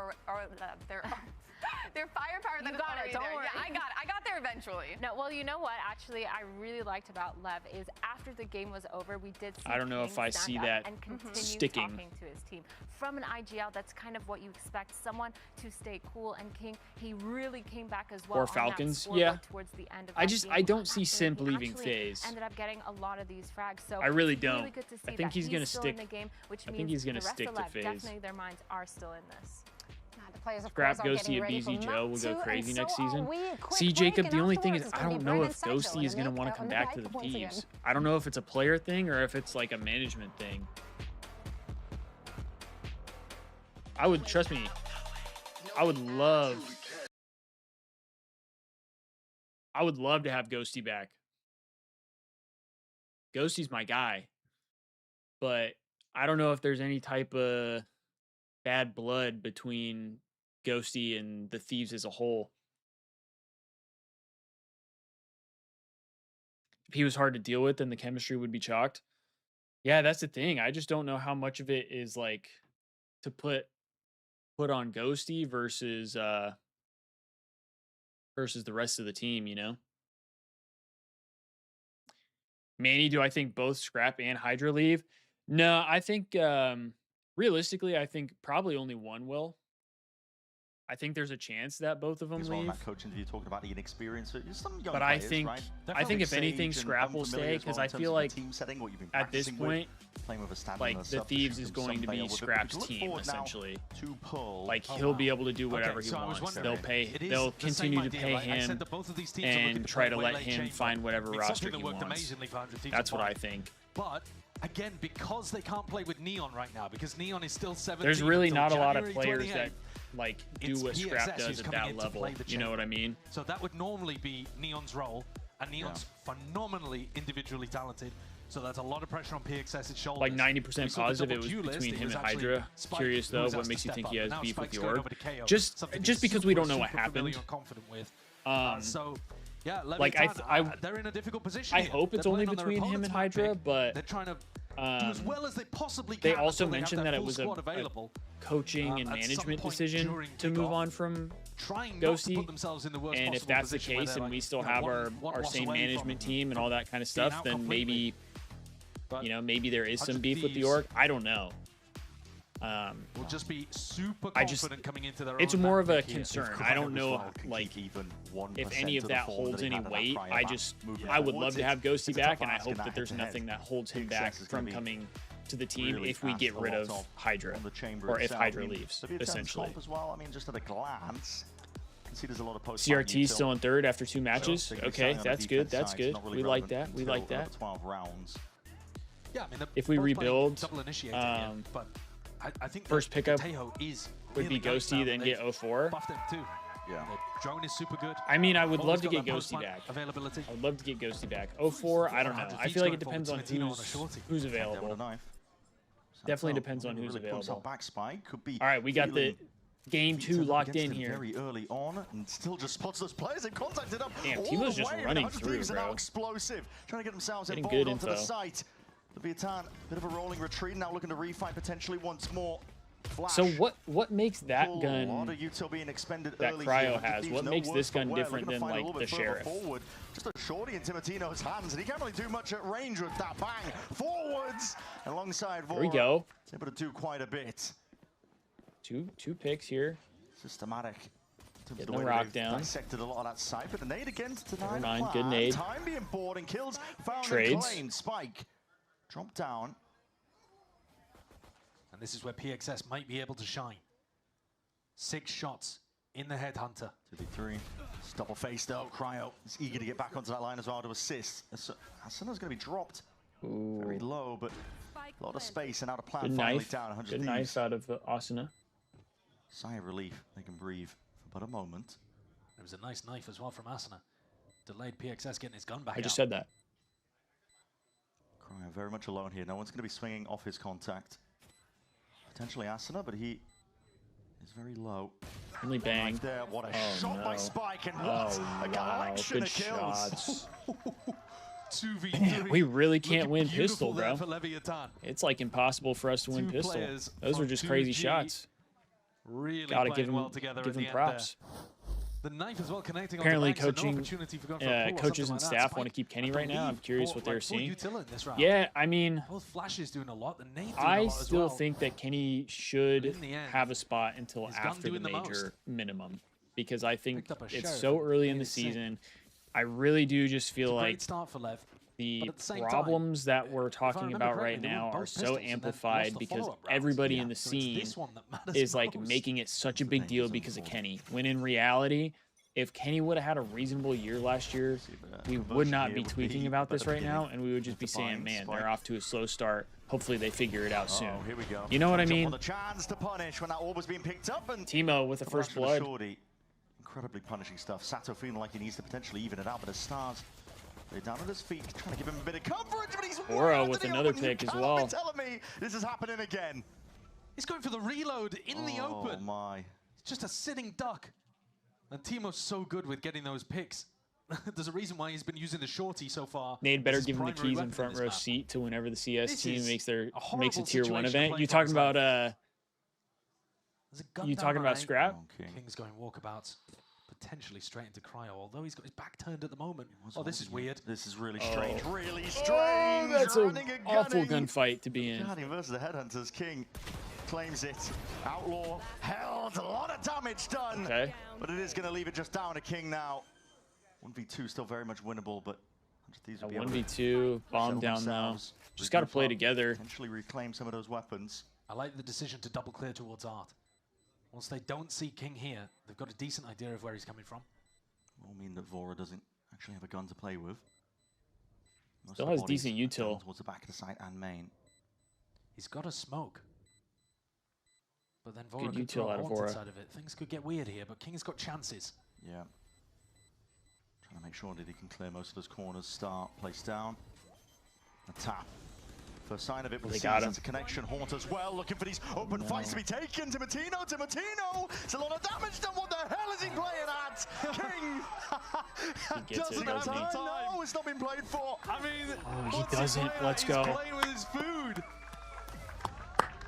firepower that You is got it, already don't there. worry. Yeah, I got there eventually. No, well, you know what? Actually, I really liked about Lev is after the game was over, we did see I don't know if King I stand see up that and continue sticking. talking to his team. From an IGL, that's kind of what you expect, someone to stay cool. And King, he really came back as well. Or on that Falcons, scoreboard yeah. Towards the end of I that just game. I don't see He Simp leaving actually phase. Ended up getting a lot of these frags. So I really it's really don't. good to see I think that he's gonna still stick. in the game, which I means think he's gonna the rest stick of to Lev, phase. definitely their minds are still in this. The players, of Scrap course, are Ghosty getting and ready for BZ Joe will map go 2, crazy and next so are season. we. Quick See, break, Jacob, and the only thing afterwards is it's I gonna be don't know Brandon if Sancho Ghosty is and gonna Nick want to come on the back to mic the once again. Thieves. I don't know if it's a player thing or if it's like a management thing. I would trust me. I would love to have Ghosty back. Ghosty's my guy. But I don't know if there's any type of bad blood between Ghosty and the Thieves as a whole. If he was hard to deal with, then the chemistry would be chalked. Yeah, that's the thing. I just don't know how much of it is like to put on Ghosty versus the rest of the team, you know? Manny, do I think both Scrap and Hydra leave? No, I think realistically, I think probably only one will. I think there's a chance that both of them As well in leave. that coach interview talking about the inexperience. Some young But players, I think right? if anything, Sage and Scrap will unfamiliar stay as well because in I terms feel of the like team setting, what you've been at this practicing with, point, playing with a stand like on a the Thieves is substitution going to some be player with it. Scrap's We look team forward now essentially. to Pearl. Like he'll be able to do whatever he so I was wants. wondering, They'll continue to pay him and try to let him find whatever roster he wants. That's what I think. But again, because they can't play with Neon right now, because Neon is still 17. There's really until not a lot of January players 28th, that like do it's what Scrap PXS does who's at coming that in to level. play the You know what I mean? So that would normally be Neon's role, and Neon's phenomenally individually talented. So that's a lot of pressure on PXS's shoulders. Like 90% positive it was between him and Hydra. Curious though, what makes you think he has beef with York? Just because we don't know what happened. So yeah, like they're in a difficult position. I hope it's only between him and Hydra, but they're trying to do as well as they possibly can. They also until mentioned have that it full was a squad available. coaching and At some management point decision during to move kickoff, on from trying not to Ghosty. put themselves in the worst And if possible that's the position where case they're and we like, still you know, have one our loss same away management from team and all that kind of being stuff, out then completely. maybe, But you know, maybe there is some 100 beef with the Thieves, org. I don't know. Will just be super confident coming into their it's own more of a map here. concern. I don't know, like, if any of that holds any weight. I would love to have Ghosty back, and I hope that there's nothing that holds him back from coming to the team if we get rid of Hydra, or if Hydra leaves, essentially. As well. I mean, just at a glance, see there's a lot of CRT still in third after 2 matches. Okay, that's good. That's good. We like that. We like that. 12 rounds. Yeah, I mean, if we rebuild, but I think first pickup is would be Ghosty, then get 04. Buffed him too. Yeah. The drone is super good. I mean, I would love to get Ghosty back. Availability. I would love to get Ghosty back. 04, I don't know. I feel like it depends on who's available. Definitely depends on who's available. All right, we got the game 2 locked in here. Very early on, and still just spots those players and contacted up. Damn, Timo's just running through, bro. Explosive, trying to get themselves getting involved good onto info. the site. Leviatan, bit of a rolling retreat now, looking to refight potentially once more. Flash. So what makes that gun that early Cryo has? What makes this gun different than like the Sheriff? Forward. Just a shorty in Timotino's hands, and he can't really do much at range with that bang forwards. Alongside Vora, there we go. He's able to do quite a bit. Two picks here. Systematic. Getting the rock down. Dissected a lot of that side, but the nade against the Never mind. Good nade. Time being bored and kills found Trades. and claimed. Spike drop down. And this is where PXS might be able to shine. 6 shots in the Headhunter. 2v3. Double face though. Cryo is eager to get back onto that line as well to assist. Asana's going to be dropped. Ooh. Very low, but a lot of space and out of plan. Good finally knife. Down. 100 Good Thieves. knife out of Asuna. Sigh of relief. They can breathe for but a moment. There was a nice knife as well from Asuna. Delayed PXS getting his gun back I just out. said that. Cryo very much alone here. No one's going to be swinging off his contact. Potentially Asuna, but he is very low. Only bang. Right there. What a shot by Spike, and what a collection good of kills. shots. 2v3. Man, we really can't win pistol, bro. For Leviatan. It's like impossible for us to win pistol. Those were just crazy shots. Really Gotta give well him, together give at him the props. End there. The knife as well connecting. Apparently, on the back, coaching, so no coaches and staff want to keep Kenny right now. I'm curious what they're seeing. This yeah, I mean, both flashes doing a lot. The nade doing I a lot as still well. think that Kenny should In the end, have a spot until his gun after the doing the major most. minimum, because I think Picked up a it's sheriff so early in made the it sick. season. I really do just feel It's a like great start for Lev. the But at the same time, problems that we're if I talking remember about correctly, right they won now both are pistols so and then amplified lost the because follow-up rounds. everybody Yeah, in the so it's scene this one that matters is like most. making it such a big deal because of Kenny. When in reality, if Kenny would have had a reasonable year last year, we would not be tweaking about this right now, and we would just be saying, man, they're off to a slow start. Hopefully they figure it out soon. Here we go. You know what I mean? The chance to punish when that orb was being picked up, and Timo with the first blood. Shorty. Incredibly punishing stuff. Sato feeling like he needs to potentially even it out, but the stars, they're down at his feet, trying to give him a bit of coverage, but he's Oro with another pick as well. Be telling me this is happening again. He's going for the reload in the open. Oh my. It's just a sitting duck. And Timo's so good with getting those picks. There's a reason why he's been using the shorty so far. Nade better This is give him the primary keys weapon in front this row map. seat to whenever the CS This team is makes a horrible a tier 1 situation event. playing You talking for about There's a gun you down talking about behind. scrap? King's going walkabouts, potentially straight into Cryo, although he's got his back turned at the moment. Oh, this is weird. This is really strange. Really strange. Oh, that's an Running and awful gunning. gunfight to be in. Guardian versus the Headhunters. King claims it. Outlaw held. A lot of damage done. Okay. But it is going to leave it just down to King now. 1v2 still very much winnable, but these A would be able to 1v2, bomb settle down now. themselves, Just got to regroup play up, together. Potentially reclaim some of those weapons. I like the decision to double clear towards Art. Once they don't see King here, they've got a decent idea of where he's coming from. Will mean that Vora doesn't actually have a gun to play with. Most Still of the has bodies decent down util. towards the back of the site and main. He's got a smoke. But then Vora Good could util throw a out of haunted Vora. side of it. Things could get weird here, but King's got chances. Yeah. Trying to make sure that he can clear most of those corners. Start, place down. A tap. First sign of it with They the got Seas. him. That's a connection. Haunt as well, looking for these open fights to be taken. Timotino! It's a lot of damage done. What the hell is he playing at? King He gets it, doesn't have doesn't he? time. No, it's not been played for. I mean, Oh, he what's doesn't. playing Let's at? go. He's playing with his food.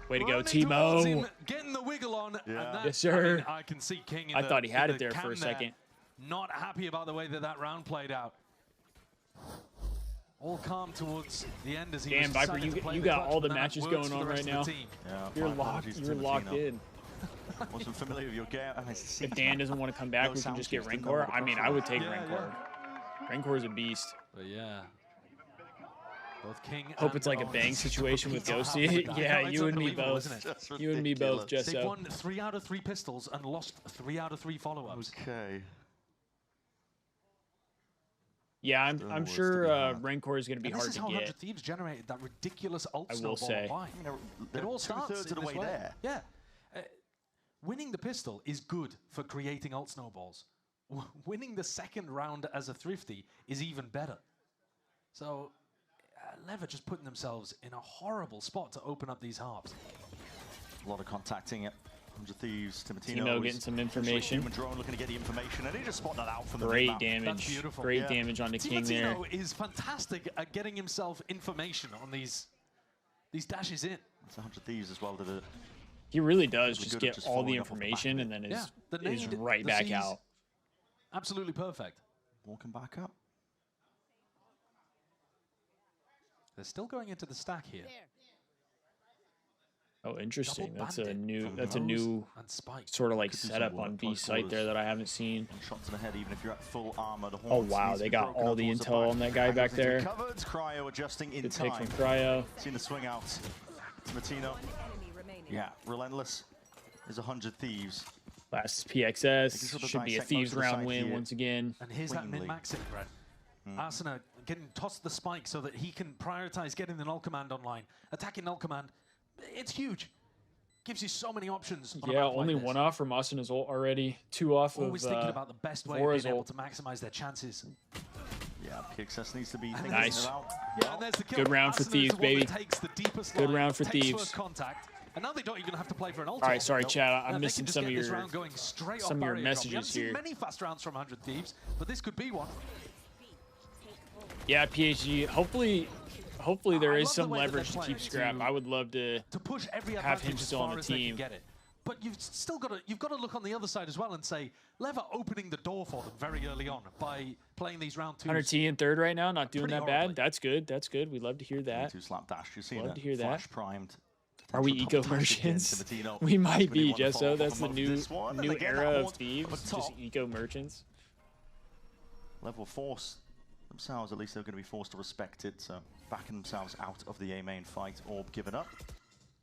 Way to go, Running towards him, Timo. getting the wiggle on. Yeah. And that, Yes, sir. I mean, I can see King in I the, thought he had in it there for cam a second. Not happy about the way that that round played out. all calm towards the end as he Damn, was Viper, decided to play you the got clutch, all the but then that matches works going for the on right rest of now. the team. Yeah, You're my apologies to locked Timotino. in. Wasn't familiar with your game. If Dan doesn't want to come back, we can just get Rancor. I mean, I would take Rancor. Rancor is a beast. But yeah. Both King Hope and it's like a Owens bang situation with repeat Ghosty. Yeah, it's you and me unbelievable, both. isn't it? You and me both, ridiculous. They've Jesso. won 3 out of 3 pistols and lost 3 out of 3 follow-ups. Okay. Yeah, I'm sure Rancor is going to be And hard this is to how get. 100 Thieves generated that ridiculous ult I will snowball say. online. I mean, It all starts two-thirds in of the this way way. there. Yeah. Winning the pistol is good for creating ult snowballs. Winning the second round as a thrifty is even better. So, Lever just putting themselves in a horrible spot to open up these harps. A lot of contacting it. 100 Thieves, Timo getting some information. Human drone looking to get the information, and he just spotted that out from the Great map. damage. Great damage on the King there. Timo is fantastic at getting himself information on these dashes in. It's 100 Thieves as well. Did it. He really does Really just good at get just all the following up on the back information of and then Yeah, the is nade, right the back C's, out. Absolutely perfect. Walking back up. They're still going into the stack here. Oh, interesting. Double That's a bandit new. from That's a Rose new and Spike. sort of like Could do some setup work, on B close site there quarters. that I haven't seen. One shot to the head, even if you're at full armor. The Oh Hornets wow, needs to they be got broken all up the towards intel on that guy back Needs to be there. covered. Cryo adjusting in Good pick time. from Cryo. Seen the swing out. Timatino. Enemy remaining. Yeah, relentless is 100 Thieves. Last Making PXS sure to should be a dissect Thieves most of the round site win here. once again. And here's that Cleanly. min-maxing, Brett. Arsena getting tossed the spike so that he can prioritize getting the null command online. Attacking null command, it's huge. Gives you so many options. On a Yeah, map like only this. one off from Austin's ult already. 2 off Always of thinking about the best way of Vora's being able ult. to maximize their chances. Yeah, PXS needs to be thinking Nice. about. Yeah, and there's the kill. Good round for Arsena is Thieves, the one baby. that takes the deepest Good line, round for takes Thieves. first contact, and now they don't even have to play for an ult. All right, sorry, Nope. Chad. I'm They missing can just some get of this your round going straight some off of your barrier drop. We messages haven't seen here. many fast rounds from 100 Thieves, but this could be one. Yeah, PhD. Hopefully there I is love the some way that they're leverage to playing keep Scrap. to- I would love to push every have advantage him as still on far the as they can team. get it. But you've still got to look on the other side as well and say Lever opening the door for them very early on by playing these round twos. 100T in third right now, not doing Pretty that horribly. bad. That's good. That's good. We love to hear that. Two slap dash. You see Love that? to hear that. Flash primed. Are we Potential eco double dash again, merchants? Timatino. We might be, Timatino won the follow-up Jesso. That's on the both new this one, and new again, era that of horn Thieves. up Just top. eco merchants. Level force themselves, at least they're going to be forced to respect it, so backing themselves out of the A main fight. Orb given up.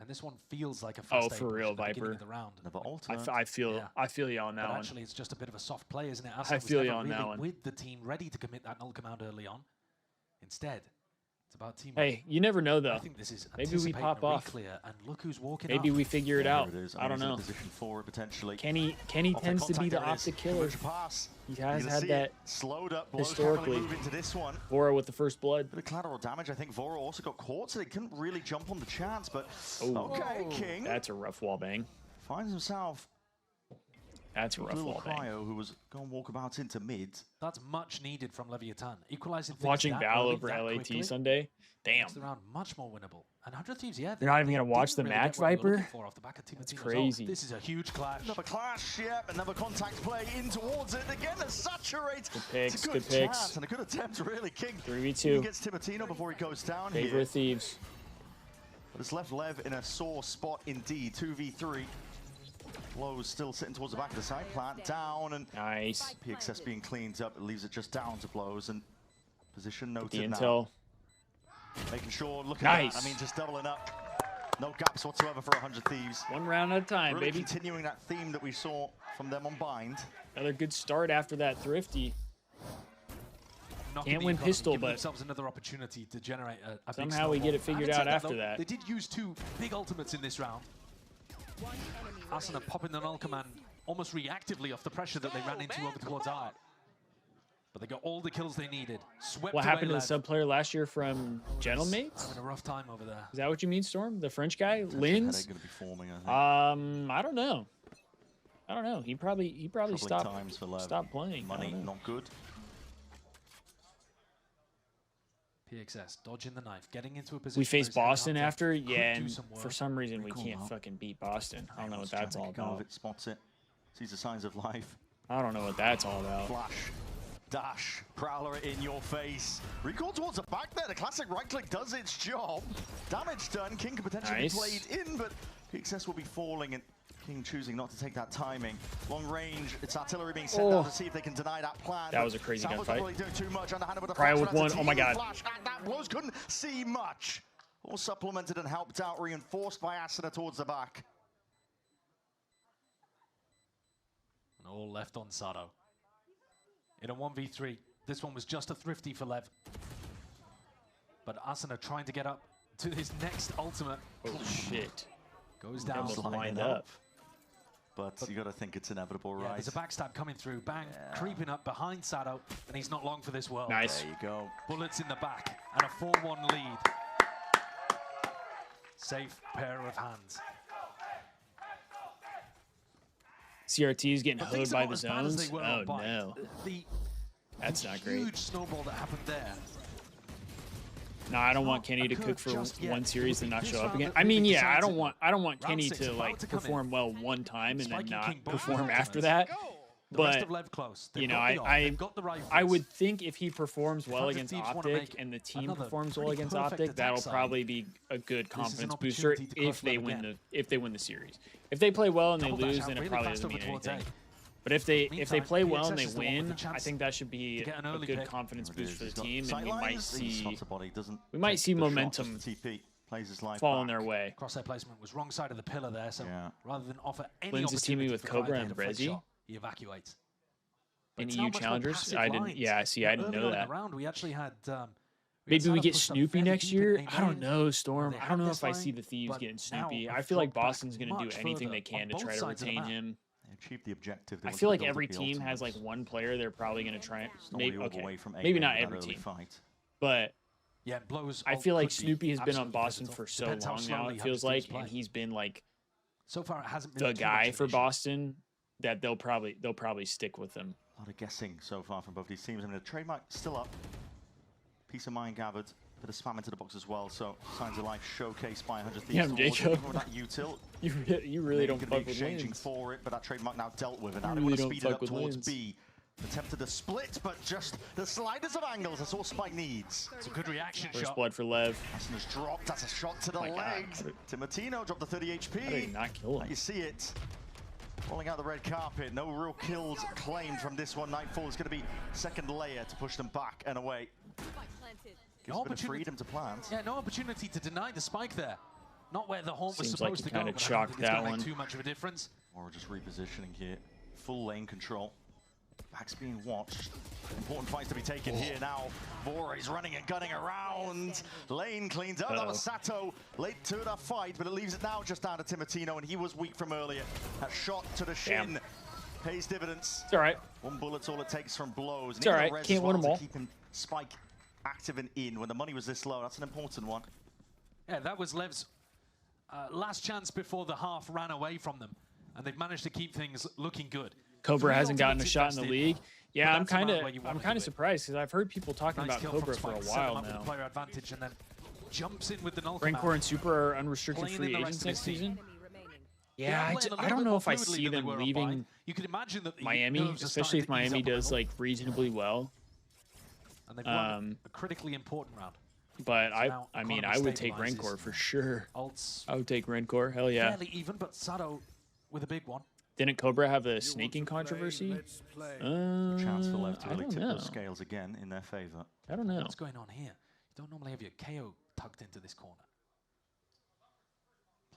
And this one feels like a Oh, fast for real, Viper. Of the round. Another ult. I feel you on that But one. actually, it's just a bit of a soft play, isn't it? I Arsene was feel you never on that really one. with the team ready to commit that null command early on. Instead, it's about teamwork. Hey, you never know though. I think this is Maybe we anticipating pop a off. re-clear, and look who's walking Maybe up. we figure it Yeah, out. here it is. I don't mean, he's in know. Position 4 potentially. Kenny Off the tends to be contact, the there it is. optic killer. Conversion pass. He You're has gonna had see that it. Slowed up. Blows historically. move into this one. Vora with the first blood. Bit of collateral damage. I think Vora also got caught, so they couldn't really jump on the chance. But Oh. okay, King That's a rough wall bang. finds himself That's a rough little wall bang. Cryo, who was going walkabout into mid. That's much needed from Leviatan. Equalizing things Watching that Val early, over that LAT quickly Sunday. Damn. makes the round much more winnable. And 100 Thieves, yeah. You're not even gonna watch didn't the really match, get what they were Viper? looking for off the back of That's Timatino's crazy. ult. This is a huge clash. Another clash, yep. Another contact play in towards it. Again, a saturate. Good picks, It's a good chance picks. and a good attempt, really. King 3v2. gets Timatino before he goes down Favor here. of Thieves. But it's left Lev in a sore spot indeed. 2v3. Lowe's still sitting towards the back of the side. Plant down, and Nice. PXS being cleaned up. It leaves it just down to Blows, and position The noted now. intel. Making sure, look at Nice. that. I mean, just doubling up. No gaps whatsoever for 100 Thieves. One round at a time, Really baby. continuing that theme that we saw from them on Bind. Another good start after that thrifty. Knocking Can't the win economy, pistol, giving but themselves another opportunity to generate a big somehow we snowball. get it figured Having out said after though, that. They did use two big ultimates in this round. Arsena popping the null command almost reactively off the pressure that they ran into over towards Art. But they got all the kills they needed. Swept What away happened to the Lev. sub player last year from Gentlemates? Having a rough time over there. Is that what you mean, Storm? The French guy, Headache Linz? going to be forming, I think. I don't know. I don't know. He probably Troubling stopped times for Lev. playing. I Money don't know. not good. PXS dodging the knife, getting into a position. We face where he's gonna Boston have to after, could yeah, do and some for work. some reason we Pretty cool, can't huh? fucking beat Boston. I don't know what Trying that's to all get go of about. it, spots it, sees the signs of life. I don't know what that's all about. Flash dash. Prowler in your face. Recall towards the back there. The classic right click does its job. Damage done. King could potentially be played in, but PXS will be falling, and King choosing not to take that timing. Long range, it's artillery being sent down to see if they can deny that plan. That was a crazy gunfight. Probably doing too much underhanded with a Cryo with one. Oh my god. Flash, and that blows, couldn't see much. All supplemented and helped out, reinforced by Asuna towards the back. And all left on Sato. In a 1v3, this one was just a thrifty for Lev. But Asuna trying to get up to his next ultimate. Oh shit. Goes down. Lined up. But you got to think it's inevitable, right? There's a backstab coming through. Bang, creeping up behind Sato, and he's not long for this world. Nice. There you go. Bullets in the back, and a 4-1 lead. Safe pair of hands. CRT is getting hoed by the zones. Oh no. That's not great. Huge snowball that happened there. No, I don't want Kenny to cook for one series and not show up again. I mean, yeah, I don't want Kenny to like perform well one time and then not perform after that. But you know, I would think if he performs well against Optic and the team performs well against Optic, that'll probably be a good confidence booster if they win the series. If they play well and they lose, then it probably doesn't mean anything. But if they play well and they win, I think that should be a good confidence boost for the team, and we might see momentum fall in their way. Crosshair placement was wrong side of the pillar there, so rather than offer any Lynn's is teaming with Cobra and Brezzy. He evacuates. In EU challengers, I didn't. Yeah, see, I didn't know that. We actually had. Maybe we get Snoopy next year. I don't know, Storm. I don't know if I see the Thieves getting Snoopy. I feel like Boston's going to do anything they can to try to retain him. Achieve the objective. I feel like every team has like one player they're probably going to try. Maybe not every team, but yeah, I feel like Snoopy has been on Boston for so long now. It feels like, and he's been like so far it hasn't been the guy for Boston that they'll probably stick with him. A lot of guessing so far from both these teams. I mean, the trademark still up. Peace of mind gathered. Bit of spam into the box as well. So signs of life showcased by 100 Thieves. Yeah, Jacob. That util. You really don't fuck with exchanging lanes. for it, but that trademark now dealt with, and now they want to speed it up towards B. Attempted a split, but just the sliders of angles. That's all Spike needs. It's a good reaction shot. First blood for Lev. Asuna's dropped. That's a shot to the legs. Timatino dropped the 30 HP. How did he not kill him? Now you see it. Falling out the red carpet. No real kills claimed from this one. Nightfall is going to be second layer to push them back and away. Gives a bit of freedom to plant. Yeah, no opportunity to deny the spike there. Not where the horn was Seems supposed like to go. Kind of but chalked I don't think it's that gonna one. make too much of a difference. Or just repositioning here. Full lane control. Back's being watched. Important fights to be taken here now. Vora is running and gunning around. Lane cleans up. That was Sato late to the fight, but it leaves it now just down to Timatino, and he was weak from earlier. That shot to the shin pays dividends. It's all right. One bullet's all it takes from blows. It's all right. Can't win them all. Keep him Spike active and in when the money was this low. That's an important one. Yeah, that was Lev's last chance before the half ran away from them, and they've managed to keep things looking good. Cobra hasn't gotten a shot in the league. Yeah, I'm kind of surprised because I've heard people talking about Cobra for a while now. Player advantage and then jumps in with the null Rancor and Super are unrestricted free agents next season. Yeah, I don't know if I see them leaving Miami, especially if Miami does like reasonably well. And they've won a critically important round. But I mean, I would take Rancor for sure. I would take Rancor. Hell yeah. Fairly even, but Sato with a big one. Didn't Cobra have a snaking controversy? Chance for Lev to really tip know. those scales again in their favor. I don't know. What's going on here? You don't normally have your KO tucked into this corner.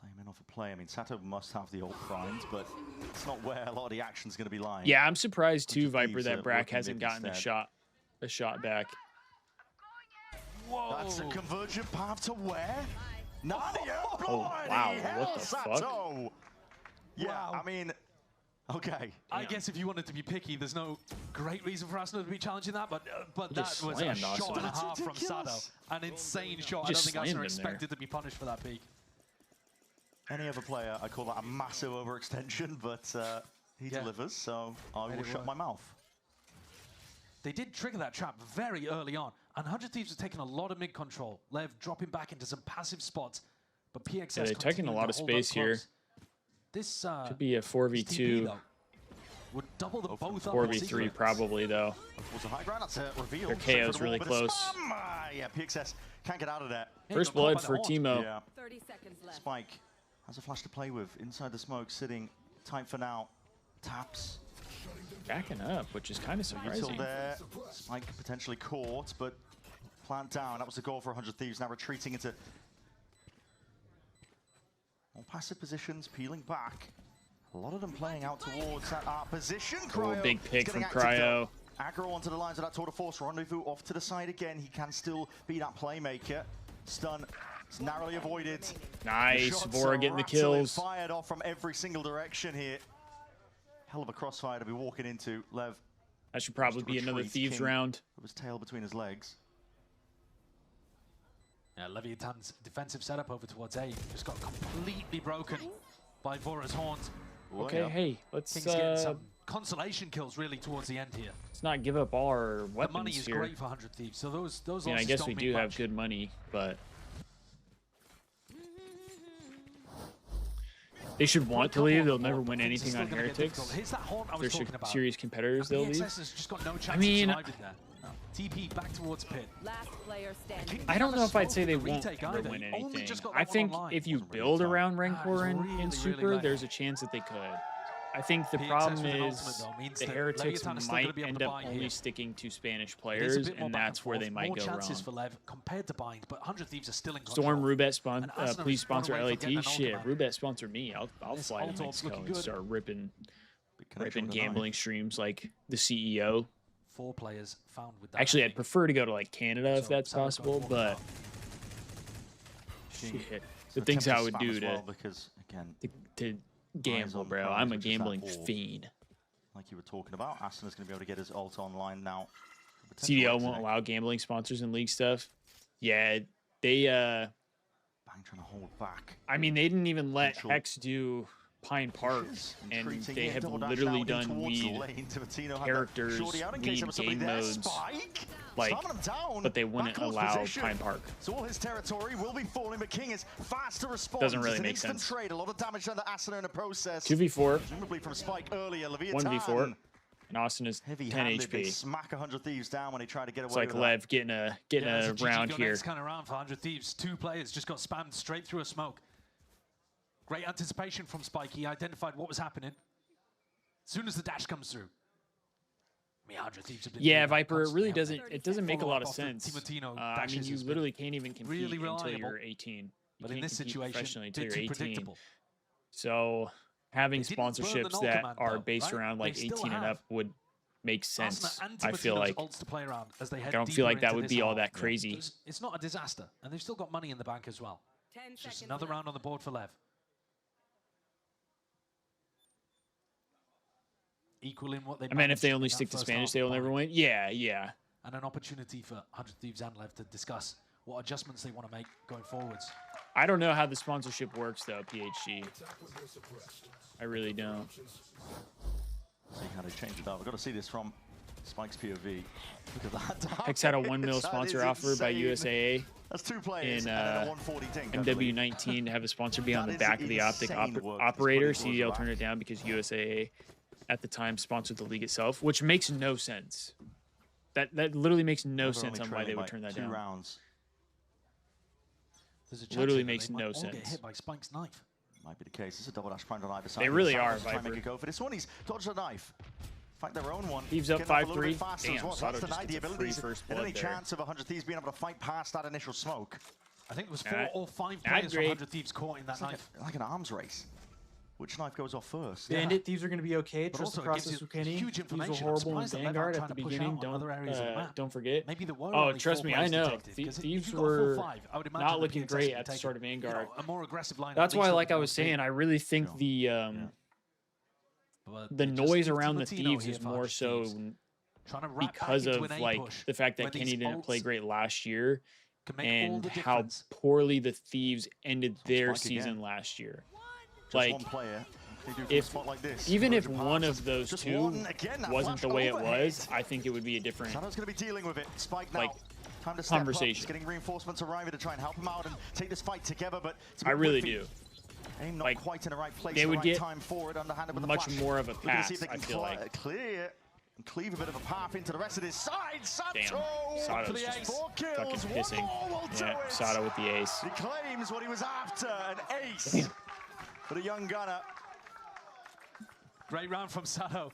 Playing off a play. I mean, Sato must have the ult primed, but it's not where a lot of the action's going to be lying. Yeah, I'm surprised too, Viper, that Brack hasn't gotten a shot back. Whoa. That's a convergent path to where? Nadia! Oh, wow. What the fuck? Yeah, wow. I mean, okay. I guess if you wanted to be picky, there's no great reason for Asuna to be challenging that, but that was a shot and a half from Sato. An insane shot. I don't think Asuna expected to be punished for that peak. Any other player, I call that a massive overextension, but he delivers, so I will shut my mouth. They did trigger that trap very early on, and 100 Thieves have taken a lot of mid control. Lev dropping back into some passive spots, but PXS they're taking a lot of space here. This could be a 4v2. would double the both up. 4v3 probably, though. Was a high ground. That's a reveal. Their KO's really close. Yeah, PXS can't get out of that. First blood for Timo. Yeah. 30 seconds left. Spike has a flash to play with. Inside the smoke, sitting tight for now. Taps. Backing up, which is kind of surprising. There. Spike potentially caught, but plant down. That was the goal for 100 Thieves. Now retreating into more passive positions, peeling back. A lot of them playing out towards that position. Cryo. Big pick from Cryo. Aggro onto the lines of that tour de force. Rendezvous off to the side again. He can still be that playmaker. Stun. It's narrowly avoided. Nice. Vora getting the kills. Fired off from every single direction here. Hell of a crossfire to be walking into. Lev. That should probably be another Thieves round. With his tail between his legs. Yeah, Leviatan's defensive setup over towards A just got completely broken by Vora's horns. Okay, hey, let's King's getting some consolation kills really towards the end here. Let's not give up all our weapons. The money is here. great for 100 Thieves, so those Yeah, I losses guess don't we mean do much. have good money, but they should want to leave. They'll never win anything on Heretics. Here's that horn I They're was talking about. serious competitors. They'll leave. PXS has just got no chance I mean, of surviving there. TP back towards pit. Last player standing. I don't know if I'd say they won't ever win anything. I think if you build around Rancor in Super, there's a chance that they could. I think the problem is the Heretics might end up only sticking to Spanish players, and that's where they might go wrong. For Lev compared to Bind, but 100 Thieves are still in Storm, Rubet, please sponsor LAT. Shit, Rubet sponsor me. I'll fly to Mexico and start ripping gambling streams like the CEO. 4 players found with that. Actually, I'd prefer to go to like Canada if that's possible, but shit, the things I would do to gamble, bro. I'm a gambling fiend. Like you were talking about, Aston is going to be able to get his ult online now. CDL won't allow gambling sponsors in league stuff. Yeah, they Bang trying to hold back. I mean, they didn't even let Hex do Pine Park, and they have literally done weed characters, weed game modes, like, but they wouldn't allow Pine Park. So all his territory will be falling, but King is fast to respond. Doesn't really make sense. Trade, a lot of damage on the Asuna in the process. 2v4, presumably from Spike earlier. Leviatan. 1v4, and Austin is 10 HP. Smack 100 Thieves down when he tried to get away. It's like with Lev getting a round here. Next kind of round for 100 Thieves. 2 players just got spammed straight through a smoke. Great anticipation from Spike. He identified what was happening. As soon as the dash comes through. Yeah, Viper, it really doesn't. It doesn't make a lot of sense. I mean, you literally can't even compete until you're 18. But in this situation, until you're 18. So having sponsorships that are based around like 18 and up would make sense. I feel like I don't feel like that would be all that crazy. It's not a disaster, and they've still got money in the bank as well. Just another round on the board for Lev. Equaling what they. I mean, if they only stick to Spanish, they will never win. Yeah, yeah. And an opportunity for 100 Thieves and Lev to discuss what adjustments they want to make going forwards. I don't know how the sponsorship works though, PHG. I really don't. See how they change it up. We've got to see this from Spike's POV. Look at that. Hex had a 1 mil sponsor offer by USAA. That's 2 players in and a 140 tank, MW19 to have a sponsor be on the back of the optic operator. CDL turned it down because USAA at the time sponsored the league itself, which makes no sense. That literally makes no sense on why they would turn that down. Rounds. Literally makes no sense. Get hit by Spike's knife. Might be the case. It's a double dash primed on either side. They really are, Trying to Viper. make a go for this one. He's dodged a knife. In fact, their own one. Thieves up 5-3. Damn, well. Sato That's just the gets a free first blood any there. chance of 100 Thieves being able to fight past that initial smoke? I think it was 4 or 5 players from 100 Thieves caught in that knife. Like an arms race. Which knife goes off first? Bandit Thieves are going to be okay. But Trust the also it gives process you with Kenny. huge Thieves information. were I'm horrible in surprised that Vanguard Leviathan at the trying to push beginning. out on other areas of the map. Don't forget. Maybe there were Oh, only trust 4 me, I players know. detected, because if Thieves you got were 4-5, I would imagine not the looking PXS great would at the take, start of Vanguard. a more aggressive line. That's why, like I was saying, I really think the noise around the Thieves is more so because of like the fact that Kenny didn't play great last year and how poorly the Thieves ended their season last year. Like, even if one of those two wasn't the way it was, I think it would be a different Shadow's going to be dealing with it. Spike now. Time to step conversation. Up. Getting reinforcements arriving to try and help him out and take this fight together, but I really do. Aim not like quite in the right place, they would get time for it, underhanded with the much flash. more of a We're gonna pass. see if they I can feel like clear and cleave a bit of a path into the rest of his side. Sato! damn, Sato's just fucking pissing. Yeah, Sato with the ace. He claims what he was after, an ace for the young gunner. Great round from Sato.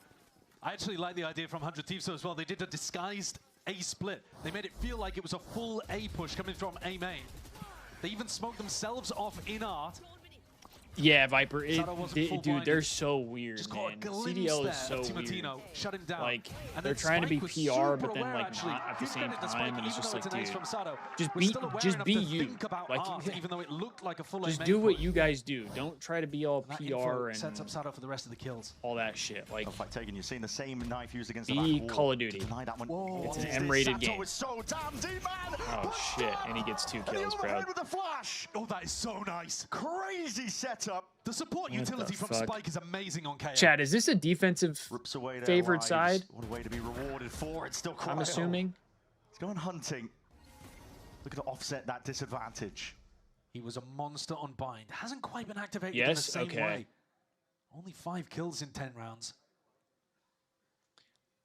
I actually like the idea from 100 Thieves as well. They did a disguised A split. They made it feel like it was a full A push coming from A main. They even smoked themselves off in art. Yeah, Viper, dude, they're so weird, man. CDL is so weird. Shut him down. Like, they're trying to be PR, but then like not at the same time, and it's just like, dude, just be you. Like, even though it looked like a full just do what you guys do. Don't try to be all PR and sets up Sato for the rest of the kills. All that shit. Like, taken. You've seen the same knife used against the Call of Duty. Whoa. It's an M-rated game. So damn deep, man. Oh shit! And he gets 2 kills, bro. With the flash. Oh, that is so nice. Crazy setup. The support utility from Spike is amazing on KO. Chad, is this a defensive favored side? What a way to be rewarded for. It's still I'm assuming. He's going hunting. Looking to offset that disadvantage. He was a monster on bind. Hasn't quite been activated in the same way. Only 5 kills in 10 rounds.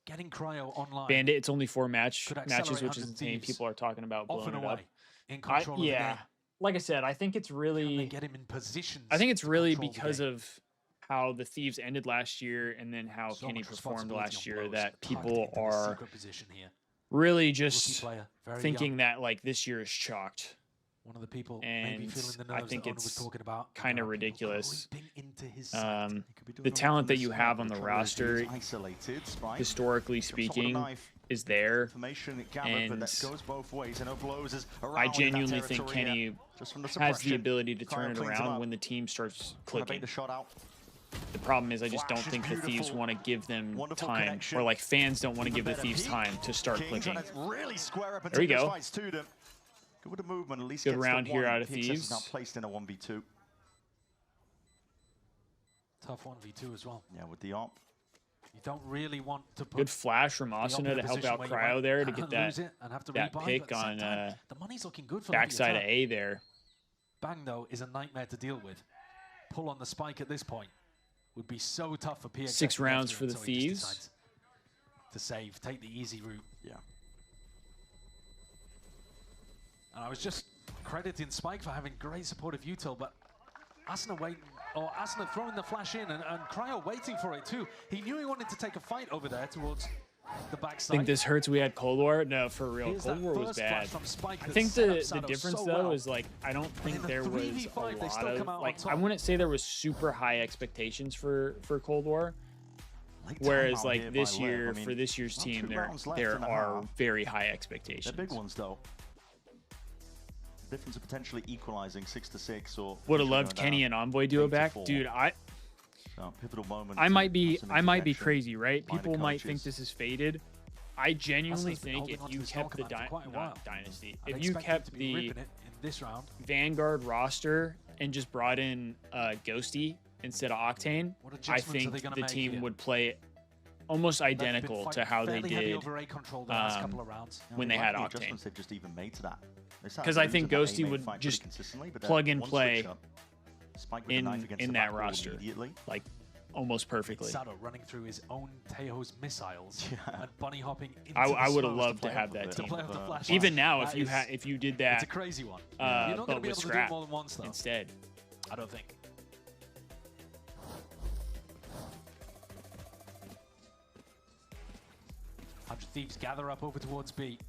Getting Cryo online. Bandit, it's only 4 matches, which is insane. People are talking about blowing it up. In control of the game. Like I said, I think it's really get him in positions. I think it's really because of how the Thieves ended last year and then how Kenny performed last year that people are really just thinking that like this year is chalked. One of the people and maybe feeling the I nerves think that it's was talking about. Kind of ridiculous. The talent that you have on the roster, historically speaking, is there, and I genuinely think Kenny has the ability to turn it around when the team starts clicking. The problem is I just don't think the Thieves want to give them time, or like fans don't want to give the Thieves time to start clicking. There you go. Good with the movement, at least good round here out of Thieves. Thieves. Now placed in a 1v2. Tough 1v2 as well. Yeah, with the op. You don't really want to put good flash from Asuna to help out Cryo there to get that pick on the money's looking good for backside of A there. Bang though is a nightmare to deal with. Pull on the spike at this point would be so tough for PX. 6 rounds for the Thieves. To save, take the easy route. Yeah. And I was just crediting Spike for having great supportive util, but Asuna waiting, or Asuna throwing the flash in and Cryo waiting for it too. He knew he wanted to take a fight over there towards the backside. Think this hurts we had Cold War? No, for real. Cold War was bad. I think the difference though is like I don't think there was a lot of like I wouldn't say there was super high expectations for Cold War. Whereas like this year for this year's team there are very high expectations. They're big ones though. Difference of potentially equalizing 6-6 or would have loved Kenny and Envoy duo back, dude. Pivotal moment. I might be crazy, right? People might think this is faded. I genuinely think if you kept the dynasty, if you kept the Vanguard roster and just brought in Ghosty instead of Octane, I think the team would play almost identical to how they did when they had Octane. They've just even made to that. Because I think Ghosty would just plug and play in that roster, like almost perfectly. Sato running through his own Tejo's missiles and bunny hopping. I would have loved to have that team. Even now, if you did that, it's a crazy one. You're not but with Scrap more than once, though. Instead, I don't think. Thieves gather up over towards B.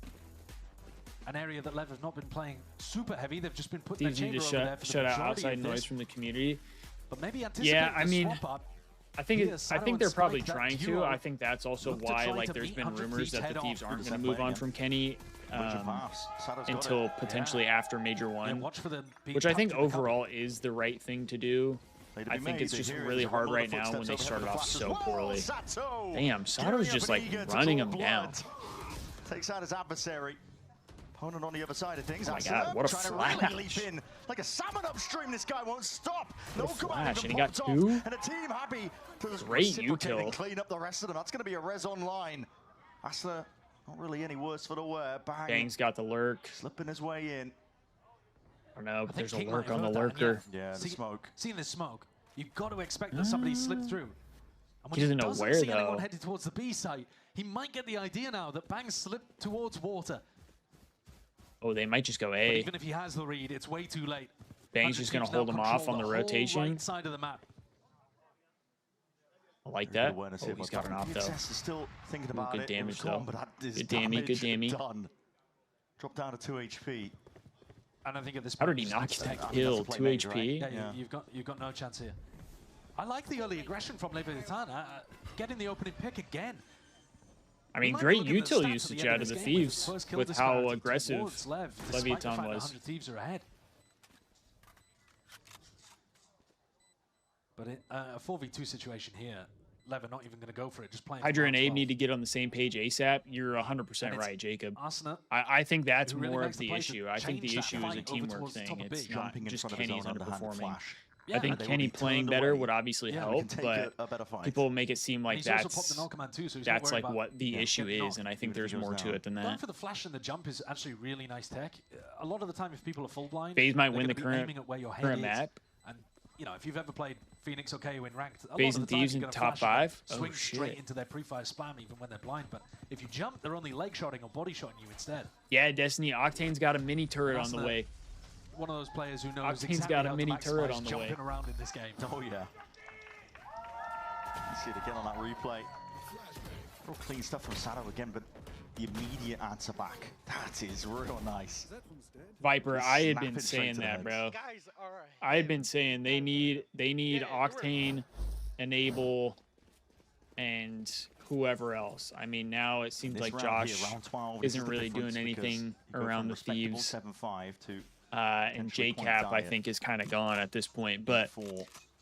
An area that Lev have not been playing super heavy. They've just been putting Thieves need to shut out outside noise from the community. But maybe yeah, I mean, I think they're probably trying to. I think that's also why like there's been rumors that the Thieves aren't going to move on from Kenny until potentially after Major 1, which I think overall is the right thing to do. I think it's just really hard right now when they started off so poorly. Damn, Sato's just like running him down. Takes out his adversary. Opponent on the other side of things. Oh my god, what a flash. Like a salmon upstream, this guy won't stop. No flash, and he got 2. And a team happy to great util. And clean up the rest of them. That's going to be a res online. Asla, not really any worse for the wear. Bang. Bang's got the lurk. Slipping his way in. I don't know, but there's a King lurk might on the have heard that, lurker. Yeah, the smoke. Seeing the smoke, you've got to expect that somebody slipped through. And when He doesn't know doesn't where, see anyone though. headed towards the B site, he might get the idea now that Bang slipped towards water. Oh, they might just go But A. even if he has the read, it's way too late. Bang's just going to hold him off on the rotation. Right side of the map. I like that. Oh, He's got an off, though. PXS is still thinking about good it. damage, It was gone, though. but that is Good damage, good damage damage. done. Dropped down to 2 HP. And I think at this How point, did he just not needs get to that take- kill? 2 HP? Yeah, you've got no chance here. I like the early aggression from Leviatan. Getting the opening pick again. I mean, We might great look at the util stats at usage the end out of of the this game with Thieves the first kill with disparity how towards aggressive Lev, despite the fact Leviatan that was. 100 Thieves are ahead. But a 4v2 situation here, Lev are not even going to go for it, just playing. Hydra and Abe 12. need to get on the same page ASAP. You're 100% And it's right, Jacob. Asuna, I think that's who really more makes of the the play to issue. I think the change that issue is a fight over teamwork towards the thing. top of It's B. not Jumping in just front of his Kenny's own underhand underperforming. flash. I think they would Kenny be playing turned better away. would obviously Yeah, we help, can take but a better fight. people make it seem like He's also popped the Knockerman too, so he's not that's worried like about what the issue getting is, knocked. and I think Even if there's he goes more to down. it than Going that. for the flash and the jump is actually really nice tech. A lot of the time, if people are full blind, FaZe might they're win the gonna be current aiming at where your head current is. map. And you know, if you've ever played Phoenix or KO in ranked, a FaZe lot and of the time Thieves you're in gonna top flash 5? and Oh, swing straight shit. into their pre-fire spam, even when they're blind. But if you jump, they're only leg shotting or body shotting you instead. Yeah, Destiny Octane's got a mini turret on the Asuna, way. One of those players who knows Octane's exactly got a how to mini maximize turret on the way. jumping around in this game. Oh, yeah. You see it again on that replay. Real clean stuff from Sato again, but the immediate answer back. That is real nice. Viper, Just I had snap been it straight saying to the that, head. bro. I had been saying they need Octane, Enable, and whoever else. I mean, now it seems This like round Josh here, round 12, this isn't is the really difference doing because anything you go around from the respectable Thieves. 7-5 to And potentially point JCap, I dire. think, is kind of gone at this point. But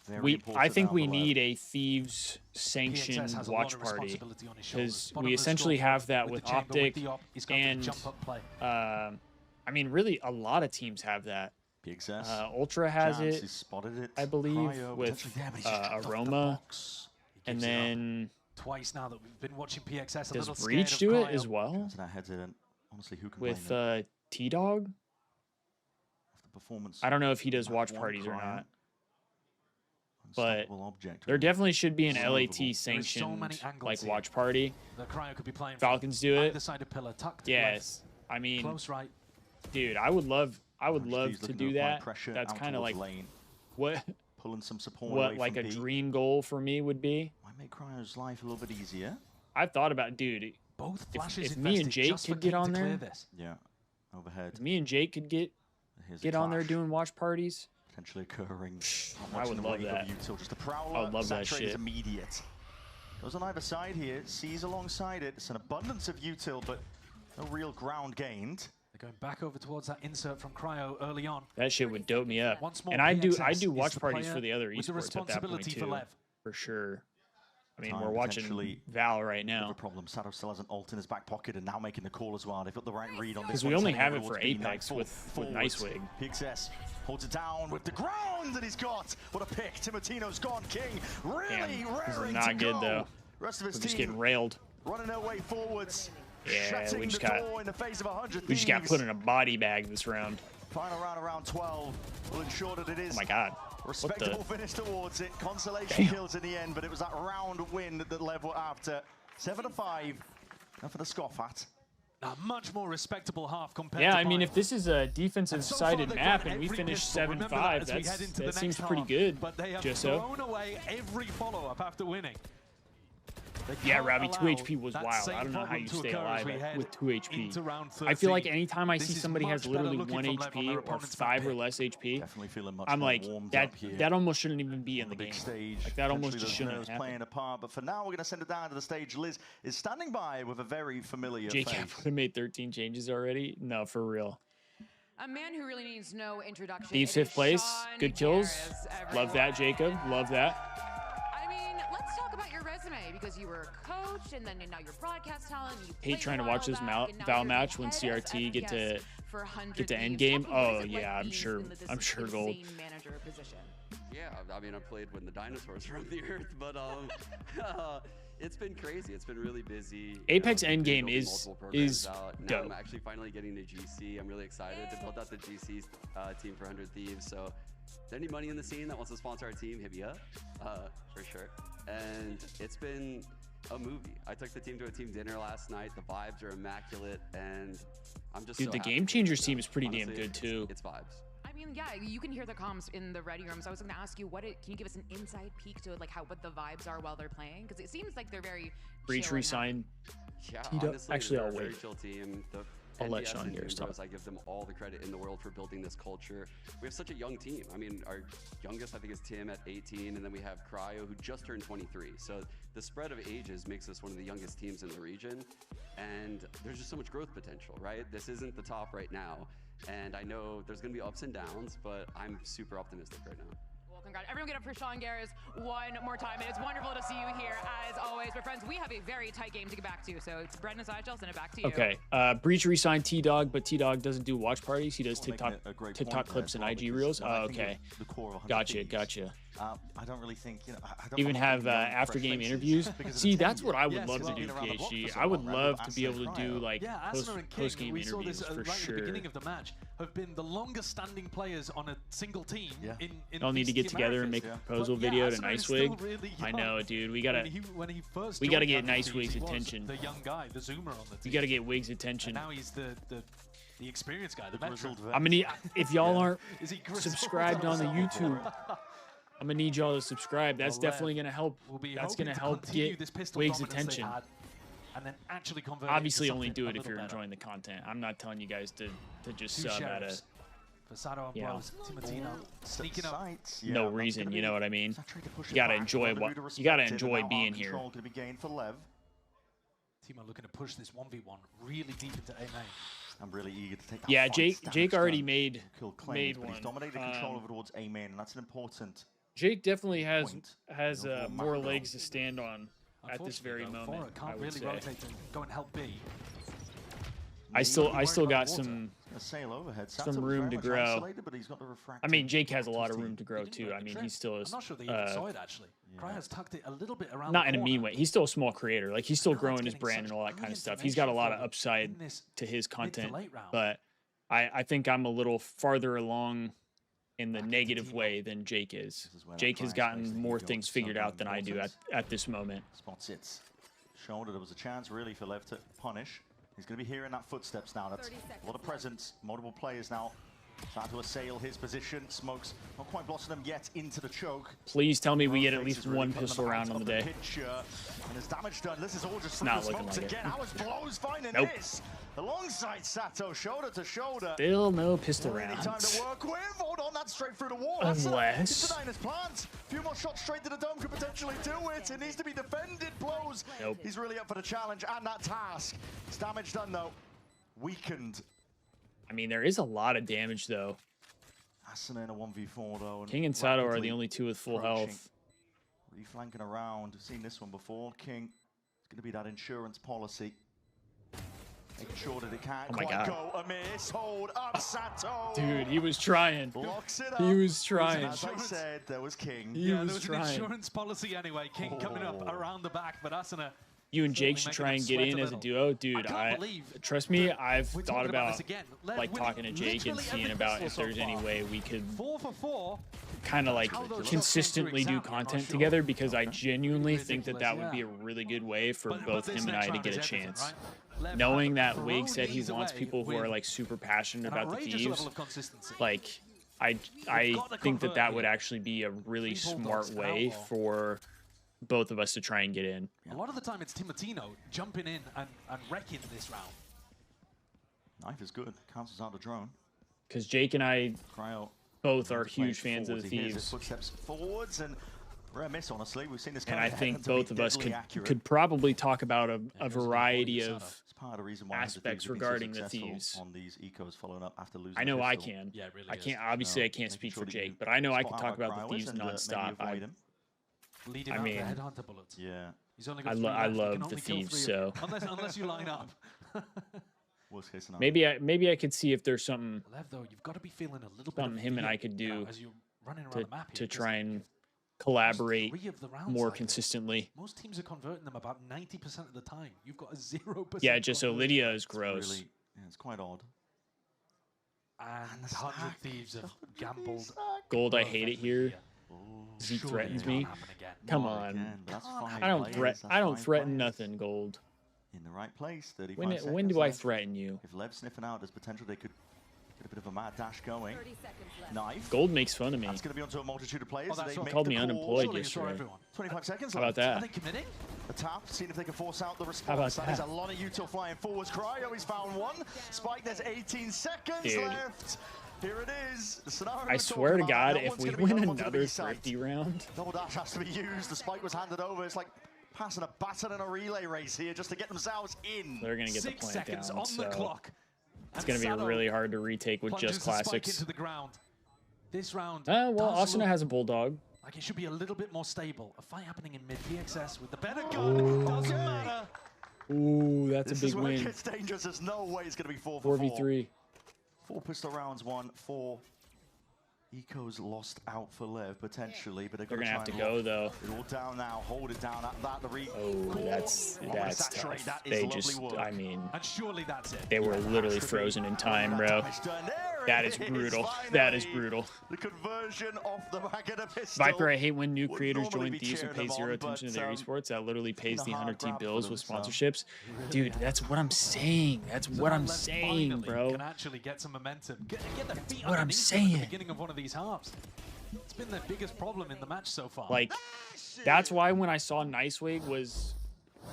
Very I important think down we below. need a Thieves sanctioned has a lot watch of party responsibility on his shoulders. because Bottom we of the essentially scorecard have that with with the chamber, with Optic the op, he's gone for the and jump up play. I mean, really, a lot of teams have that. PXS. Ultra has Chance, it, he's spotted it. I believe, Cryo with potentially there, but he's just jumped off the Aroma, box. and gives it up. then Twice now that we've been watching PXS, a little does scared Breach of do it Cryo. as well Comes in our heads in. Honestly, who can blame with him? T-Dog? After performance. I don't know if he does Map watch one, parties or Cryo. not, but Unstoppable object, there really. definitely should be an Unbelievable. LAT There is so sanctioned many angles like here. watch party. The Cryo could be playing Falcons do either it. side of pillar, tucked Yes, I mean, close right. dude, I would love Thieves to looking do apply that. pressure That's out kind of towards like lane. what Pulling some support what away like from a B. dream goal for me would be. Might make Cryo's life a little bit easier. I've thought about, dude, Both flashes if me and invested Jake just for could get King on to clear there, this. Yeah, overhead. if me and Jake could get Here's a get on there clash doing watch parties, potentially occurring. I would love that. Just a prowler. I would love that Saturate is shit. immediate. Goes on either side here. Sees alongside it. It's an abundance of util, but no real ground gained. They're going back over towards that insert from Cryo early on. that shit would dope me up. Once more, And I do PXS is watch the parties player for the other with the esports at that point responsibility for too, Lev. for sure. I mean, Time we're watching potentially Val right No now problem. Sato still has an ult in his back pocket and now making the call as well. They've got the right read on this. because we one, only sending have it towards for B, Apex now with forwards. Nicewig. PXS holds it down with the ground that he's got. What a pick. Timotino's gone. King really Damn, this is raring not to good go. though. Rest of his We're just team getting railed. running their way forwards. Yeah, shutting we just the got door in the face of 100 we just got Thieves. put in a body bag this round. Final round around 12 will ensure that it is Oh my god. respectable finish towards it. Consolation kills in the end, but it was that round win that Lev were after. 7-5. Now for the scoff at. A much more respectable half compared Yeah, to I mean, mine. if this is a defensive And so far sided they've map got and we every finish pistol. Remember 7-5, as we head into the that seems next pretty half, good, But they have Jusso. thrown away every follow-up after winning. They Yeah, can't Robbie, 2 allow HP was that wild. same I don't know how problem you to stay occur as alive we head with 2 HP. into round I feel like 13. anytime I This see is somebody has much better literally looking 1 from Lev on HP their or opponent's 5 or back less HP, Definitely feeling much I'm more like, warmed that up here. that almost shouldn't even be in the The big game. stage. Like, that almost Potentially just those shouldn't nerves happen. playing a part, but for now we're going to send it down to the stage. Liz is standing by with a very familiar JCap face. would have made 13 changes already. No, for real. A man who really needs no introduction. Thieves It is 5th place. Sean Good kills. Garris, Love that, Jacob. Love that. I mean, let's talk about your resume because you were a coach and then now you're broadcast talent. You Hate played trying a to watch while this back, and now Val you're the match when head of CRT get to FPS for 100 get to Thieves. end game. Tell me, what Oh is it like yeah, I'm being sure. in this I'm sure gold. insane manager position? Yeah, I mean, I played when the dinosaurs roamed the earth, but It's been crazy. It's been really busy. Apex you know, Endgame building is multiple programs out. Now dope. I'm actually finally getting to GC. I'm really excited to build out the GC team for 100 Thieves. So, is there any money in the scene that wants to sponsor our team? Hit me up, for sure. And it's been a movie. I took the team to a team dinner last night. The vibes are immaculate, and I'm just Dude, so the happy Game for Changers them. team is pretty Honestly, damn good too. It's vibes. I mean, yeah, you can hear the comms in the ready room. So I was going to ask you, can you give us an inside peek to like what the vibes are while they're playing? Because it seems like they're very Breach chill and resign. Yeah, T-Dog. honestly, Actually, they're I'll a very wait. chill team. The I'll let NDS Sean and Garris June talk. Bros, I give them all the credit in the world for building this culture. We have such a young team. I mean, our youngest, I think, is Tim at 18, and then we have Cryo, who just turned 23. So the spread of ages makes us one of the youngest teams in the region, and there's just so much growth potential, right? This isn't the top right now, and I know there's going to be ups and downs, but I'm super optimistic right now. Well, congrats. Everyone get up for Sean Garris one more time. It's wonderful to see you here, as always. But friends, we have a very tight game to get back to. So it's Brendan and I'll send it back to you. Okay. Breach resigned T-Dog, but T-Dog doesn't do watch parties. He does TikTok clips and IG reels. Oh, okay. Gotcha. I don't really think, you know, I don't Even know have young, after fresh game faces interviews. because of See, the that's what I would tenure. love to Yes, do, been around the block for PhD. so I would long, love right? to be able to Cryo. do like Yeah, Asuna and King, post game we saw interviews this for right at the sure. beginning of the match, have been the longest standing players on a single team. In They'll need to get VCT together and make Americas. a proposal But yeah, video to Asuna is Nicewig. still really I young. know, dude. We gotta When he first we gotta joined get 100 Thieves, Nicewig's he was attention. The young guy, the zoomer on the team. We gotta get Wig's attention. And now he's the experienced guy, the veteran. I'm gonna need, if y'all aren't Is he grizzled? subscribed on the YouTube, I'm gonna need y'all to subscribe. That's Well, definitely gonna help. We'll be That's hoping gonna to help continue get this pistol Wig's dominance they've attention. had, and then actually convert it into Obviously, only something do a it if little you're better. enjoying the content. I'm not telling you guys to just Two sub at sheriffs. it. Fasado and You know, Bros, Timotino sneaking up. no reason. You know what I mean? You gotta enjoy what you gotta enjoy being here. Going to be gained for Lev. Timo looking to push this 1v1 really deep into A main. I'm really eager to take that Yeah, fight. Jake already Damage made done. Kill claims, made but he's one. dominated control over towards A main, and that's an important. Jake definitely has Over more macro. legs to stand on at this very Unfortunately, though, moment. Fora I can't would really say. rotate and go and help B. I still got water. some A sail overhead. Sato was room very to much grow. isolated, but he's got the I refractor mean, Jake has a to lot his of team. room to grow too. I mean, he still is. I'm not sure they even saw it actually. Cryo's tucked it a little bit around Not the in a corner. mean way. He's still a small creator. Like he's still Cryo's growing his getting brand such and all that kind of brilliant stuff. He's got a lot of information upside in this to his mid to content, late round. but I think I'm a little farther along in the negative way than Jake is. Jake has gotten more things figured out than I do at this moment. Spots it. Shoulder, there was a chance really for Lev to punish. He's going to be hearing that footsteps now. That's a lot of presence. Multiple players now trying to assail his position. Smokes not quite blossomed them yet into the choke. Please tell me we get at Face least is really one putting pistol them round out on the of day. picture. And there's damage done. This is all just Not through the looking smokes like it. again. How's Blows finding Nope. this? Alongside Sato, shoulder to shoulder. Still no pistol Really time rounds. to work with. Hold on, that's straight through the wall. Unless- It's denying his plans. A few more shots straight to the dome could potentially do it. It needs to be defended. Blows. Nope. He's really up for the challenge and that task. It's damage done though. Weakened. I mean, there is a lot of damage though. Asuna in a 1v4 though. King and Sato are the rapidly only two with full approaching. health. Reflanking around. We've seen this one before. King. It's going to be that insurance policy. Making sure that it can't Oh my quite God. go amiss. Hold up, Sato. Dude, he was trying. Blocks it up. He was trying. As I said, there was King. He Yeah, was there was trying. an insurance policy anyway. King coming up around the back, but Asuna. You and Jake certainly should try making and them get sweat in a as a little. duo, dude. can't believe Trust me, I've we're thought talking about about this again. Lev like winning talking to Jake and literally seeing every about if pistol so there's any far. way we could 4 for 4. kind of like How those shots consistently came do through exam, I'm not content sure. together, because I genuinely think that that would yeah. be a really good way for But both this him and next I to round get a is everything, chance. right? Lev Knowing had that Wig thrown said he these wants away people who are with like super passionate an about the outrageous Thieves, level of consistency. like I got to think that convert that would here. actually be a really 3 smart Bulldogs, an way outlaw. for both of us to try and get in. A lot of the time it's Timotino jumping in and wrecking this round. Knife is good. Cancels out the drone. Because Jake and I Cryo. both are to play huge fans of forwards. the He hears his Thieves. footsteps forwards and rare miss, honestly. We've seen this And kind I of think headhunt to be both of us deadly could accurate. probably talk about a goes the variety ball of It's part of the reason why 100 aspects Thieves have been so regarding the successful Thieves. on these ecos following up after losing I know I pistol. can. Yeah, it really I is. can't. Obviously, No, I can't making speak sure for that you Jake, but I know I spot can out talk how about the Cryo is Thieves and, maybe nonstop. avoid him. Leading I out mean, the headhunter bullets. Yeah. He's only I got 3 lo- I left. He love can the only kill Thieves, 3 of so- them. Unless you line up. Worst case scenario. maybe I could see if there's something Lev, though, you've got to be feeling a little bit something of him and fear, I could you know, do as you're running around to the map here, to 'cause try and collaborate 3 of the rounds more like this. consistently. Most teams are converting them about 90% of the time. You've got a 0%. Yeah, just so conversion Lydia rate. is gross. Really, yeah, it's quite odd. And 100 Thieves have gambled. Gold, I hate it here. Oh, He surely threatens it me. can't happen again. Come Not on. again, but that's five I don't players, threat. that's I don't five threaten players. nothing, Gold. In the right place, 35 When seconds do I left. threaten you? If Lev's sniffing out, there's potential they could get a bit of a mad dash going. Knife. Gold makes fun of me. That's going to be onto a multitude of players. Oh, that's They what- make Called the me call. unemployed Surely it's for yesterday. everyone. 25 seconds How left. about Are that? they committing? A tap, seeing if they can force out the response. How about That is a that? lot of util flying forwards. Cryo, he's found one. Spike, there's 18 seconds Dude. left. Here it is. The scenario I we're swear to talking about. God, No if one's we gonna be win held onto the another B side. thrifty round, Double dash has to be used. The spike was handed over. It's like passing a baton in a relay race here just to get themselves in. they're gonna get the 6 plant seconds down. on the So clock. it's gonna be really hard to retake with Plunges just the spike classics. into the ground. This round. Well, does Asuna look has a bulldog. like it should be a little bit more stable. A fight happening in mid PXS with the better gun. Doesn't matter. Ooh, that's This a is big where it win. gets dangerous. There's no way it's going to be 4 for 4v3. 4 pistol rounds, 1, 4. Eco's lost out for Lev, potentially, but They're gonna have to go though. It all down now, hold it down at that. Oh, that's tough. That is They lovely just, work. I mean, And surely that's it. they were literally frozen in time, bro. That is brutal. That is brutal. The conversion off the back of the pistol. Viper, I hate when new Would creators normally join be Thieves and cheering pay them zero on, attention to but, their esports. That literally pays the a hard 100T grab for bills them, with so. sponsorships. Dude, that's what I'm saying. That's what I'm Lev saying, finally bro. Can actually get some momentum. Get their feet what I'm underneath them at saying. the beginning of one of these halves. It's been their biggest problem in the match so far. Like, that's why when I saw Nicewig was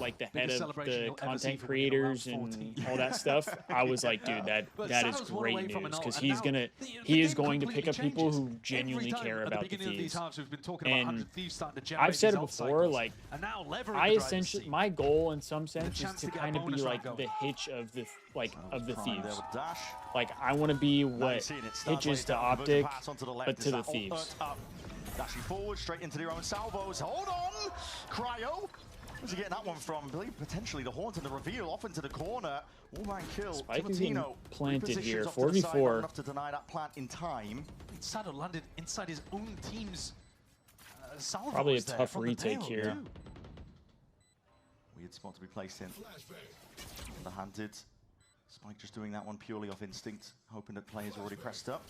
like the head Biggest of celebration the you'll ever see content from him in round creators and 14. all that stuff, I was like, dude, that But is Saddle's one great away from news an because ult, he's and gonna now he is the game going to pick up completely people who changes. genuinely Every time care at about the the beginning of these Thieves. halves, we've been talking about And 100 Thieves starting to generate I've said these it ult before, cycles. like And now Lever in I the driver's essentially seat. my goal in some sense is chance to to get a kind of be bonus like round the going. Hitch of the of the Prime there Thieves. with dash. Like I want to be Now what you've seen it. Hitch is Starboy to down, conversion Optic, pass onto the left. but Is to the that Thieves. up? Dashing forward, straight into their own salvos. Hold on! Cryo! Where's he getting that one from? I believe potentially the Haunt and the reveal off into the corner. All-man kill. Spike is getting Timatino planted here. repositions off to the side, not 4v4. enough to deny that plant in time. Saddle landed inside his own team's salvos Probably a there tough from the retake payload, here. too. Weird spot to be placed in. Underhanded. Spike just doing that one purely off instinct, hoping that players already pressed up.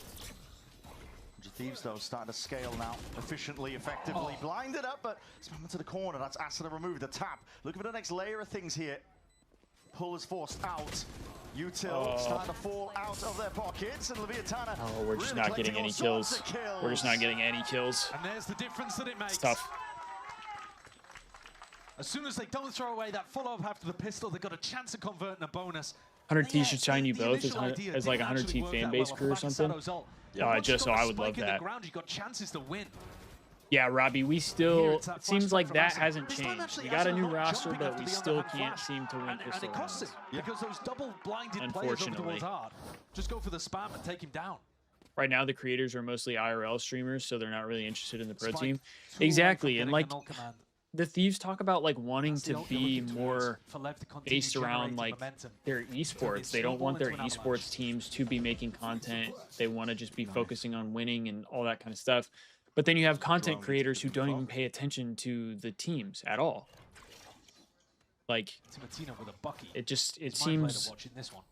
100 Thieves, though, starting to scale now efficiently, effectively. Blinded up, but spam to the corner. That's Asuna removed the tap. Looking for the next layer of things here. Pull is forced out. Util starting to fall out of their pockets, and Leviatan. Oh, we're just really not getting collecting any all sorts kills. of kills. We're just not getting any kills. And there's the difference that it makes. It's tough. As soon as they don't throw away that follow-up after the pistol, they've got a chance of converting a bonus. 100T should sign you The both initial idea as like a didn't 100T actually work fan that base well off crew the or back of something. Sado's ult. Just Once so you've got I a would spike love in the that. ground, you've got chances to win. Yeah, Robbie, we Here still, it's that it seems flashback like from that Asuna. hasn't This time changed. actually We got a Asuna new not roster, jumping but after we the still underhand can't flash. seem to win And pistol it costs him, rounds. because those double blinded players over towards hard. Just go for the spam and take him down. Right now, the creators are mostly IRL streamers, so they're not really interested in the pro Spike team. 2 away Exactly, from and getting like an ult command. the Thieves talk about like wanting That's the to ult you're be looking more towards, for Lev to continue based around generating like momentum. their esports. They don't want their esports teams to be making content. They want to just be focusing on winning and all that kind of stuff. But then you have content creators who don't even pay attention to the teams at all. Like Timatino with a bucky. it just it It's my pleasure seems watching this one.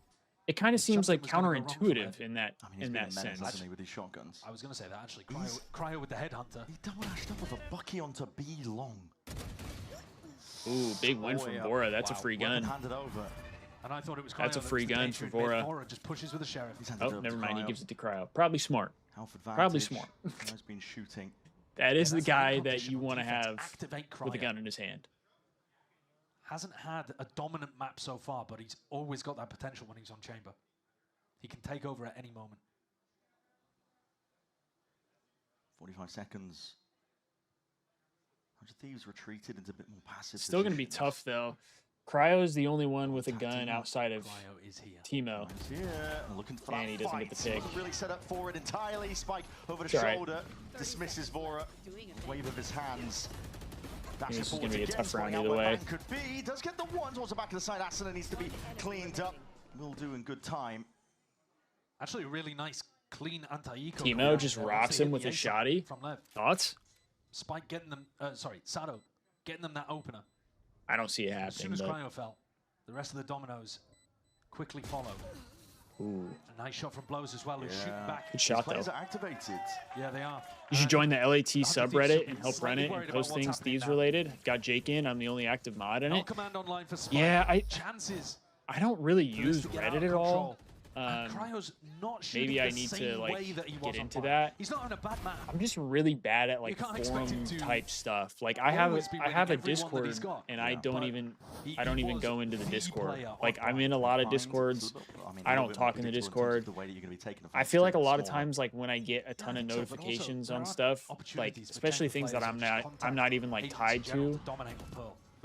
it kind of seems like something was gonna go wrong for counterintuitive in that He's been a menace, sense. hasn't he, with his shotguns. I was going to say that actually. Cryo with the headhunter. He double dashed up with a bucky onto B long. Ooh, big win from Bora. That's a Wow. free Weapon gun. handed over. And I thought it was Cryo. That's a that free was the gun danger for in mid. Bora. Bora just pushes with the sheriff. He's handed Oh, it up never to mind. He Cryo. gives it to Cryo. Probably smart. Half Probably advantage. smart. Cryo's been shooting. That is the that's the guy that competition you on want to defense. have Activate with a Cryo. gun in his hand. Hasn't had a dominant map so far, but he's always got that potential when he's on chamber. He can take over at any moment. 45 seconds. 100 Thieves retreated into a bit more passive. Still going to be tough, though. Cryo is the only one with a gun outside of Cryo is here. Timo. Looking for And he doesn't get the pick. Wasn't really set up for it entirely. Spike over the It's all right. shoulder. Dismisses Vora. Wave of his hands. Dashing This is forward gonna be a again, tough spotting round out either where way. Bang could be. Does get the one towards the back of the side. Asuna needs to be cleaned up. Will do in good time. Actually, a really nice, clean anti-eco. Timo just rocks him with a his shoddy. From Lev. Thoughts? Spike getting them, sorry, Sato getting them that opener. I don't see it As soon happening. as Cryo fell, the rest of the dominoes quickly followed. Ooh. A nice shot from Blows as well, who's shooting back. Good shot, though. Are activated. Yeah, they are. You should join the LAT subreddit and help run it and post things Thieves related. Got Jake in. I'm the only active mod in it. Command online for Spike. Yeah, chances. I don't really use Reddit at all. Cryo's not Maybe I need to like get into that. He's not having a bad match. I'm just really bad at like forum type stuff. Like I have a Discord and I don't even go into the Discord. Like I'm in a lot of Discords. I don't talk in the Discord. I feel like a lot of times like when I get a ton of notifications on stuff, like especially things that I'm not even like tied to,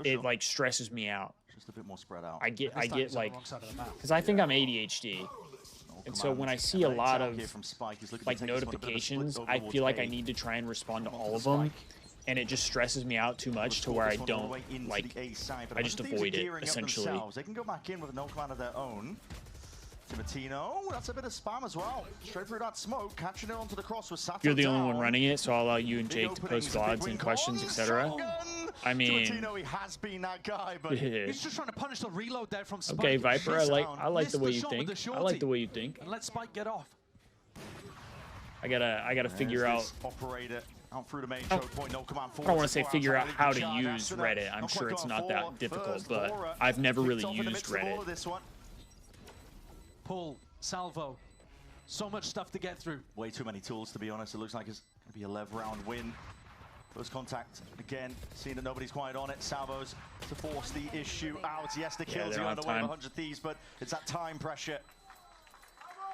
it like stresses me out. Just a bit more spread out. I get like, because I think I'm ADHD, and so when I see a lot of like notifications, I feel like I need to try and respond to all of them, and it just stresses me out too much to where I don't like. I just avoid it essentially. They can go back in with no command of their own. Timatino, that's a bit of spam as well. Straight through that smoke, catching it onto the cross with Sato. You're the only one running it, so I'll allow you and Jake to post VODs and questions, etc. I mean, he has been that guy, but he's just trying to punish the reload there from Spike. Okay, Viper, I like the way you think. I like the way you think. And let Spike get off. I gotta figure out. Operator out through the main choke point. No command I don't want to say figure out how to use Reddit. I'm sure it's not that difficult, but I've never really used Reddit. Pull, salvo, so much stuff to get through. Way too many tools, to be honest. It looks like it's going to be a Lev round win. First contact again, seeing that nobody's quite on it. Salvos to force the issue out. Yes, the kills are on the way of 100 Thieves, but it's that time pressure.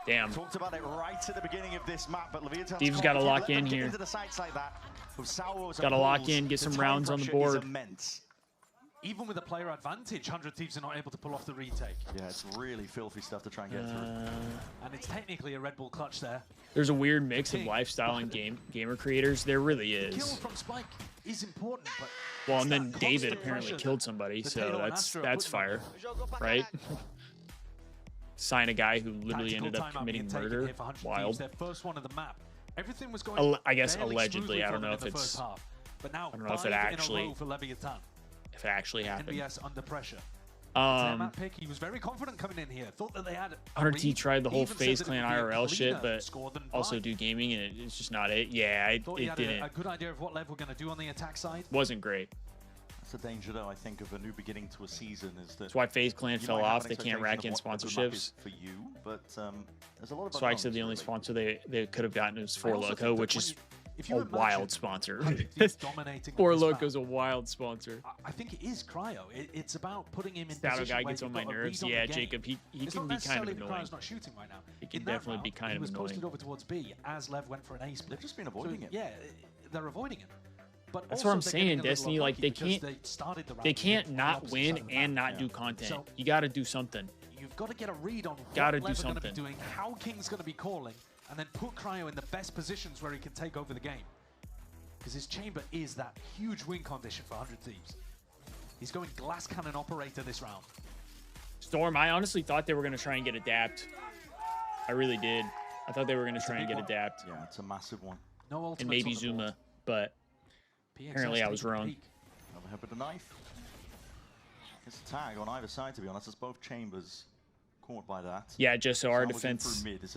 Damn. Talked about it right at the beginning of this map, but Leviatan Thieves got to lock in here. Got to lock in, get some rounds on the board. Even with a player advantage, 100 Thieves are not able to pull off the retake. Yeah, it's really filthy stuff to try and get through. And it's technically a Red Bull clutch there. There's a weird mix of lifestyle and gamer creators. There really is. The kill from Spike is important, but well, and then David apparently killed somebody, so that's fire, right? Sign a guy who literally ended up committing murder. Wild. Their first one of the map. Everything was going I guess allegedly. I don't know if it's. But now I don't know if it actually. For Leviatan. If it actually happened. NBS under pressure. Map pick, he was very confident coming in here. Thought that they had 100T tried the whole FaZe Clan IRL shit, but also do gaming, and it's just not it. Yeah, it didn't. A good idea of what Lev were going to do on the attack side. Wasn't great. That's the danger, though, I think, of a new beginning to a season. Is that that's why FaZe Clan fell off. They can't rack in sponsorships. For you, but there's a lot of. So I said the only sponsor they could have gotten is 4Loco, which is a wild sponsor. 4Loco's a wild sponsor. I think it is Cryo. It's about putting him in Stato position guy where gets on you've my got a nerves. read on Yeah, the game. Jacob, he It's can not be kind of necessarily that annoying. Cryo's not shooting right now. He can In that definitely round, be kind he of was annoying. posted over towards B as Lev went for an ace. They've just been avoiding it. Yeah, they're avoiding it. But that's also what I'm they're saying, getting a little Destiny. Like unlucky because they can't not opposite win side of the and map. not do content. So you got to do something. You've got to get a read on Gotta what do Lev are going to be something. doing, how King's going to be calling, and then put Cryo in the best positions where he can take over the game. Because his chamber is that huge win condition for 100 Thieves. He's going glass cannon operator this round. Storm, I honestly thought they were going to try and get Adapt. I really did. I thought they were going to try and get Adapt. Yeah, it's a massive one. No ultimates and maybe on the Zuma, board. but PXS apparently I was wrong. Another hit with the knife. It's a tag on either side, to be honest. It's both chambers caught by that. Yeah, just so our Salvo's in defense through mid. It's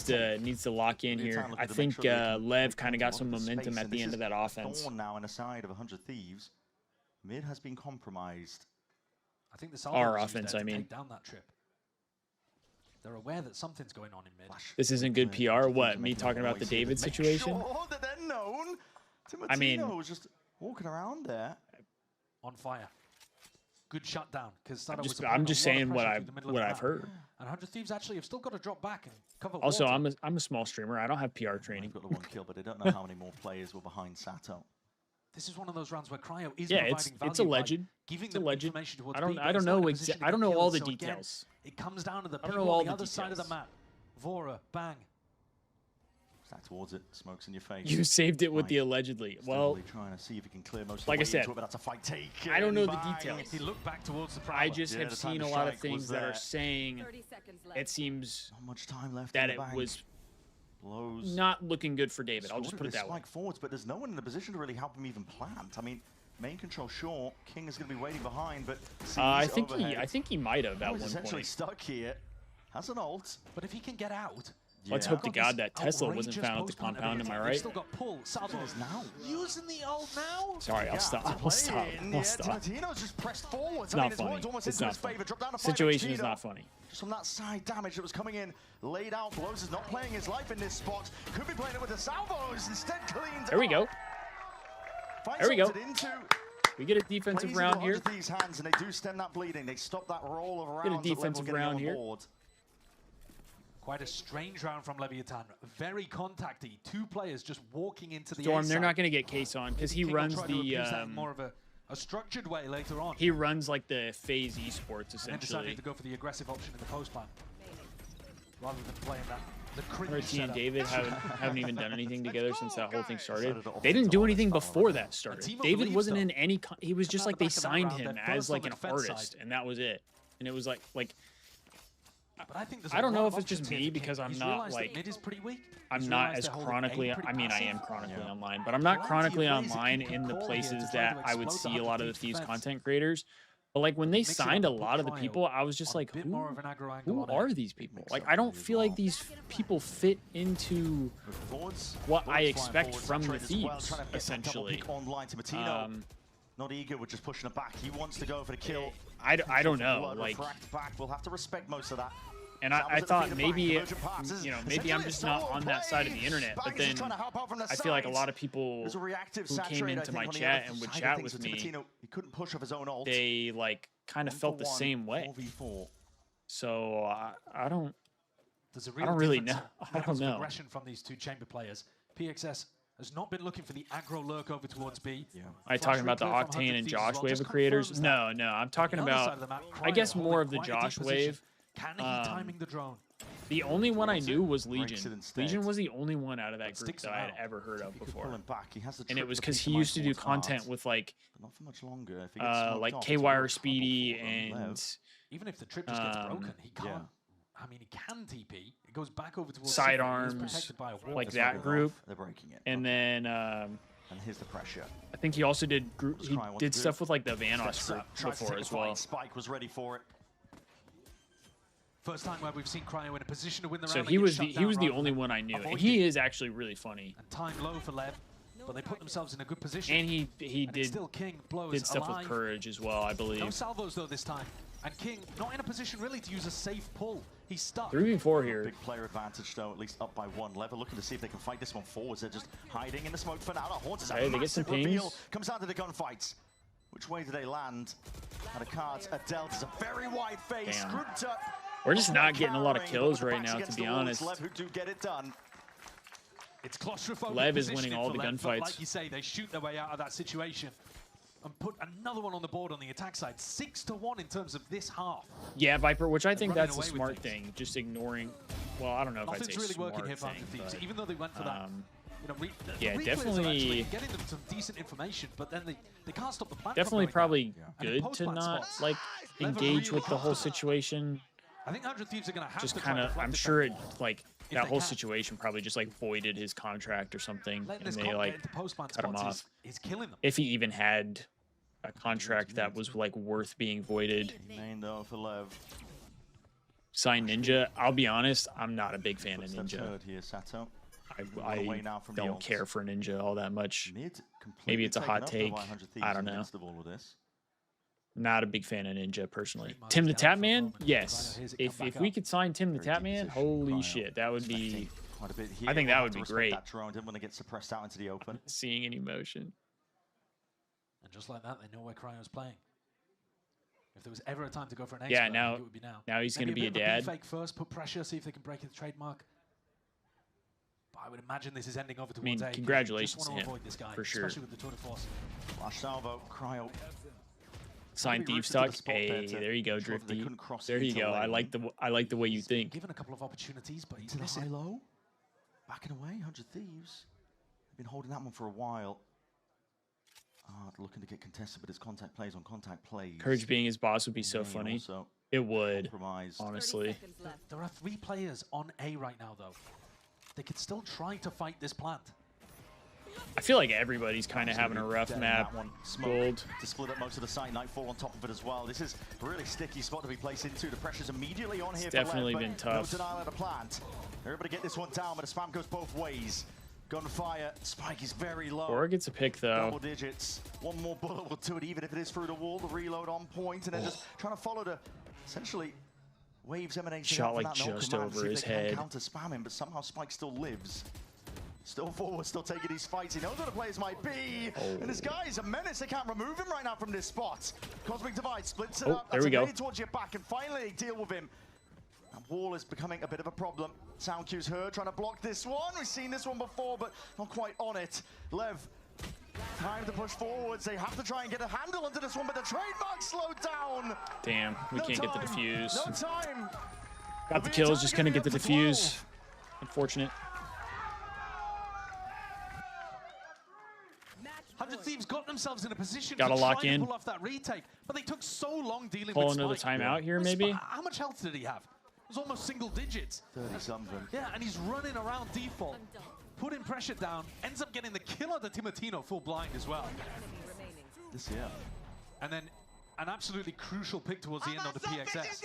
a needs to lock in here. I think Lev kind of got some momentum at the end of that offense. Dawn now on the side of 100 Thieves. Mid has been compromised. I think the Our Salvos offense, there I to mean. take down that trip. They're aware that something's going on in mid. This isn't good PR. What, me talking about the David situation? Sure that they're known. I mean, was just walking around there. On fire. Good shutdown. Because I'm just saying what I've heard. And 100 Thieves actually have still got to drop back and cover. Also, water. I'm a small streamer. I don't have PR training. They've got the one kill, but they don't know how many more players were behind Sato. This is one of those rounds where Cryo is Yeah, providing value it's alleged. Giving It's them alleged. information towards I don't B, I but don't it's know not in a position to I don't get know all killed. the So again, details. it comes down to the I don't people know all on the the other side of the details. map. Vora, bang. Stack towards it, smokes in your face. You saved it with the allegedly. Well, trying to see if he can clear most of like the I way said, into it, but that's a fight take. I don't know the Bang. details. He looked back towards the I just Yeah, have the time seen to a lot of strike things was that are there. saying it seems Not much time left. that in the it bank. was not looking good for David. I'll just put it that way. Spike forwards, but there's no one in a position to really help him even plant. I mean, main control sure. King is going to be waiting behind, but I think he might have at one essentially point. stuck here. Has an ult, but if he can get out. Let's hope to God that Tesla wasn't found at the compound. Am I right? Still got pull. Salvo's now using the ult now. Sorry, I'll stop. I'll stop. Timatino's just pressed forward. It's not funny. It's not funny. Situation is not funny. Just from that side damage that was coming in, laid out. Blows is not playing his life in this spot. Could be playing it with the salvos. Instead, cleaned. There we go. There we go. We get a defensive round here. These hands, and they do stem that bleeding. They stop that roll of rounds. Get a defensive round here. Quite a strange round from Leviatan. Very contacty. Two players just walking into the Storm. They're not going to get Case on because he runs the more of a structured way later on. He runs like the FaZe esports essentially. And decided to go for the aggressive option in the post plan rather than playing that. T and David haven't even done anything together since that whole thing started. They didn't do anything before that started. David wasn't in any. He was just like they signed him as like an artist, and that was it. And it was like. But I think I don't know if it's just me because I'm not like mid is pretty weak. I'm not as chronically. I mean, I am chronically online, but I'm not chronically online in the places that I would see a lot of the Thieves content creators. But like when they signed a lot of the people, I was just like, who are these people? Like I don't feel like these people fit into what I expect from the Thieves, essentially. Not eager, we're just pushing it back. He wants to go for the kill. I don't know. Like we'll have to respect most of that. And I thought maybe, maybe I'm just not on that side of the internet. But then I feel like a lot of people who came into my chat and would chat with me, they like kind of felt the same way. So I don't really know. I don't know. Aggression from these two chamber players. PXS has not been looking for the aggro lurk over towards B. Are you talking about the Octane and Josh Wave creators? No, I'm talking about, I guess, more of the Josh Wave. Can he timing the drone? The only one I knew was Legion. Legion was the only one out of that group that I had ever heard of before. And it was because he used to do content with like KY or Speedy and even if the trip just gets broken, he can't. I mean, he can TP. It goes back over towards Sidearms, like that group. They're breaking it. And then and here's the pressure. I think he also did stuff with like the Vanos group before as well. Spike was ready for it. First time where we've seen Cryo in a position to win the round. So he was the only one I knew, and he is actually really funny. And time low for Lev, but they put themselves in a good position. And he did stuff alive. with Courage as well, I believe. No salvos though this time, and King not in a position really to use a safe pull. He's stuck. 3v4 here. Big player advantage though, at least up by one level. Looking to see if they can fight this one forwards. They're just hiding in the smoke for now. Haunts they get some pings. Comes down to the gunfights. Which way do they land? Now the cards are dealt. It's a very wide face, grouped up. We're just not getting a lot of kills right now, to be honest. Lev who do get it done. It's claustrophobic. Lev is winning all the gunfights. Like you say, they shoot their way out of that situation and put another one on the board on the attack side. 6-1 in terms of this half. Yeah, Viper, which I think that's a smart thing. Just ignoring. Well, I don't know if I'd say really smart working here for thing, Thieves, but, even though they went for that. Yeah, definitely getting them some decent information, but then they can't stop the plan. Definitely, probably good to not like engage with the whole situation. I think 100 Thieves are going to have just kind of. I'm sure it like that whole situation probably just like voided his contract or something, and they like cut him off. Is killing them. If he even had a contract that was like worth being voided. Sign Ninja. I'll be honest, I'm not a big fan of Ninja. I don't care for Ninja all that much. Maybe it's a hot take. I don't know. Not a big fan of Ninja personally. Tim the Tapman? Yes. If we could sign Tim the Tapman, holy shit, that would be. I think that would be great. Didn't want to get suppressed out into the open. Seeing any motion. And just like that, they know where Cryo's playing. If there was ever a time to go for an ace, yeah, I think it would be now. Now he's going to be a dad. Fake first, put pressure, see if they can break his trademark. But I would imagine this is ending over towards A. Congratulations to him, this guy, for sure. Especially with the tour de force. Flash salvo, Cryo. Sign Thieves Talk. Hey, there you go, Drifty. There you go. I like the way you think. Given a couple of opportunities, but he's missing. High-low. Backing away, 100 Thieves. Been holding that one for a while. Looking to get contested, but his contact plays on contact plays. Courage being his boss would be so funny. It would, honestly. There are 3 players on A right now, though. they could still try to fight this plant. I feel like everybody's kind of having a rough map. Gold. To split up most of the site, Nightfall on top of it as well. This is a really sticky spot to be placed into. The pressure's immediately on here. It's definitely been tough. No denial of the plant. They're able to get this one down, but the spam goes both ways. Gunfire. Spike is very low. Or gets a pick though. Double digits. One more bullet will do it, even if it is through the wall. The reload on point, and then just trying to follow the essentially waves emanating. Shot like just over his head. Counter spam him, but somehow Spike still lives. Still forward, still taking these fights. He knows where the players might be. And this guy is a menace. They can't remove him right now from this spot. Cosmic Divide splits it up. There we go. Towards your back, and finally they deal with him. That wall is becoming a bit of a problem. Sound cue's heard, trying to block this one. We've seen this one before, but not quite on it. Lev, time to push forwards. They have to try and get a handle onto this one, but the trademark slowed down. Damn, we can't get the defuse. No time. Got the kills, just couldn't get the defuse. Unfortunate. 100 Thieves got themselves in a position Gotta to lock try in. and pull off that retake, but they took so long dealing Pull with another Spike. timeout here, maybe? How much health did he have? It was almost single digits. 30-something. Yeah, and he's running around default, putting pressure down, ends up getting the kill on the Timotino full blind as well. And then an absolutely crucial pick towards the end of the PXS.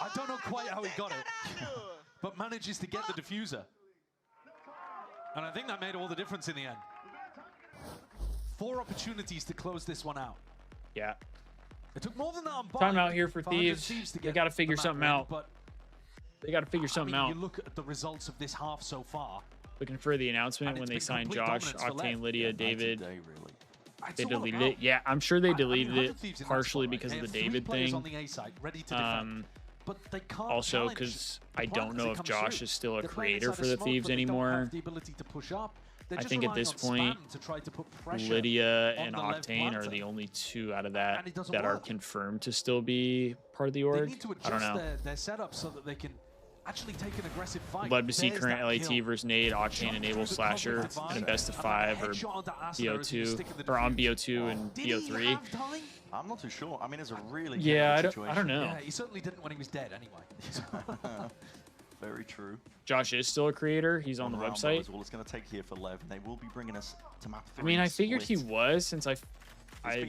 I don't know quite how he got it, but manages to get the diffuser. And I think that made all the difference in the end. 4 opportunities to close this one out. Yeah. It took more than that on Time out here for Thieves. They got to figure something out. But they got to figure something out. You look at the results of this half so far. Looking for the announcement when they signed Josh, Octane, Lydia, David. They deleted it. Yeah, I'm sure they deleted it partially because of the David thing. But they can't also because I don't know if Josh is still a creator for the Thieves anymore. I think at this point, Lydia and Octane are the only 2 out of that that are confirmed to still be part of the org. I don't know. Their setup so that they can actually take an aggressive fight. Love to see current LAT versus Nade, Octane, Enable, Slasher in a best of 5 or BO2, or on BO2 and BO3. I'm not too sure. I mean, it's a really I don't know. Yeah, he certainly didn't when he was dead anyway. Very true. Josh is still a creator. He's on the website. All it's going to take here for Lev, and they will be bringing us to map 3. I mean, I figured he was since I've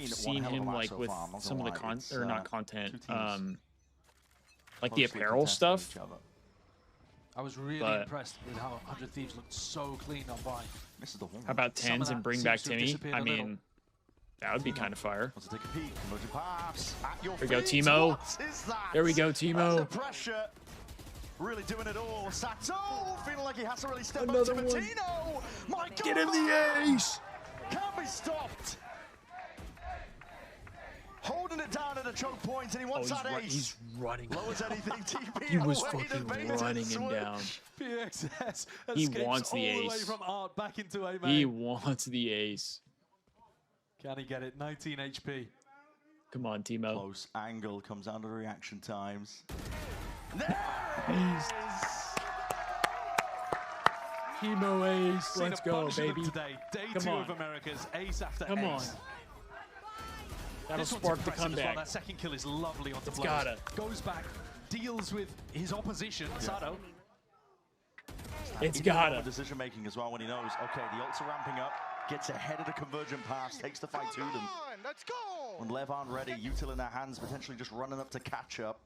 seen him like so with far, some of the content, like the closely apparel contesting stuff. each other. I was really impressed with how 100 Thieves looked so clean on Vine. Misses the horn. How about tens and bring back Timmy? I mean, that would be kind of fire. Wants to take a peek. Pass at your There we go, feet. Timo. What is that? There we go, Timo. Under pressure. Really doing it all. Sato feeling like he has to really step Another up. one. Timotino. My God. Get him the ace. Can't be stopped. Holding it down at a choke point, and he wants that ace. He's running. Lowers anything. TP He was away, the fucking bait running and him switch. down. PXS He wants the all the way ace. from Art back into A main. He wants the ace. Can he get it? 19 HP. Come on, Timo. Close angle comes down to reaction times. Timo ace. Seen Let's a go, bunch of them baby. Today. Day Come 2 on. of America's ace after Come on. ace. That'll This one's spark the impressive as well. comeback. That second kill is lovely on the It's blows. gotta. Goes back, deals with his opposition, Sato. It's He gotta. knows decision making as well when he knows, okay, the ults are ramping up, gets ahead of the convergent pass, takes the fight to them. Let's go. When Lev aren't ready, Util in their hands, potentially just running up to catch up.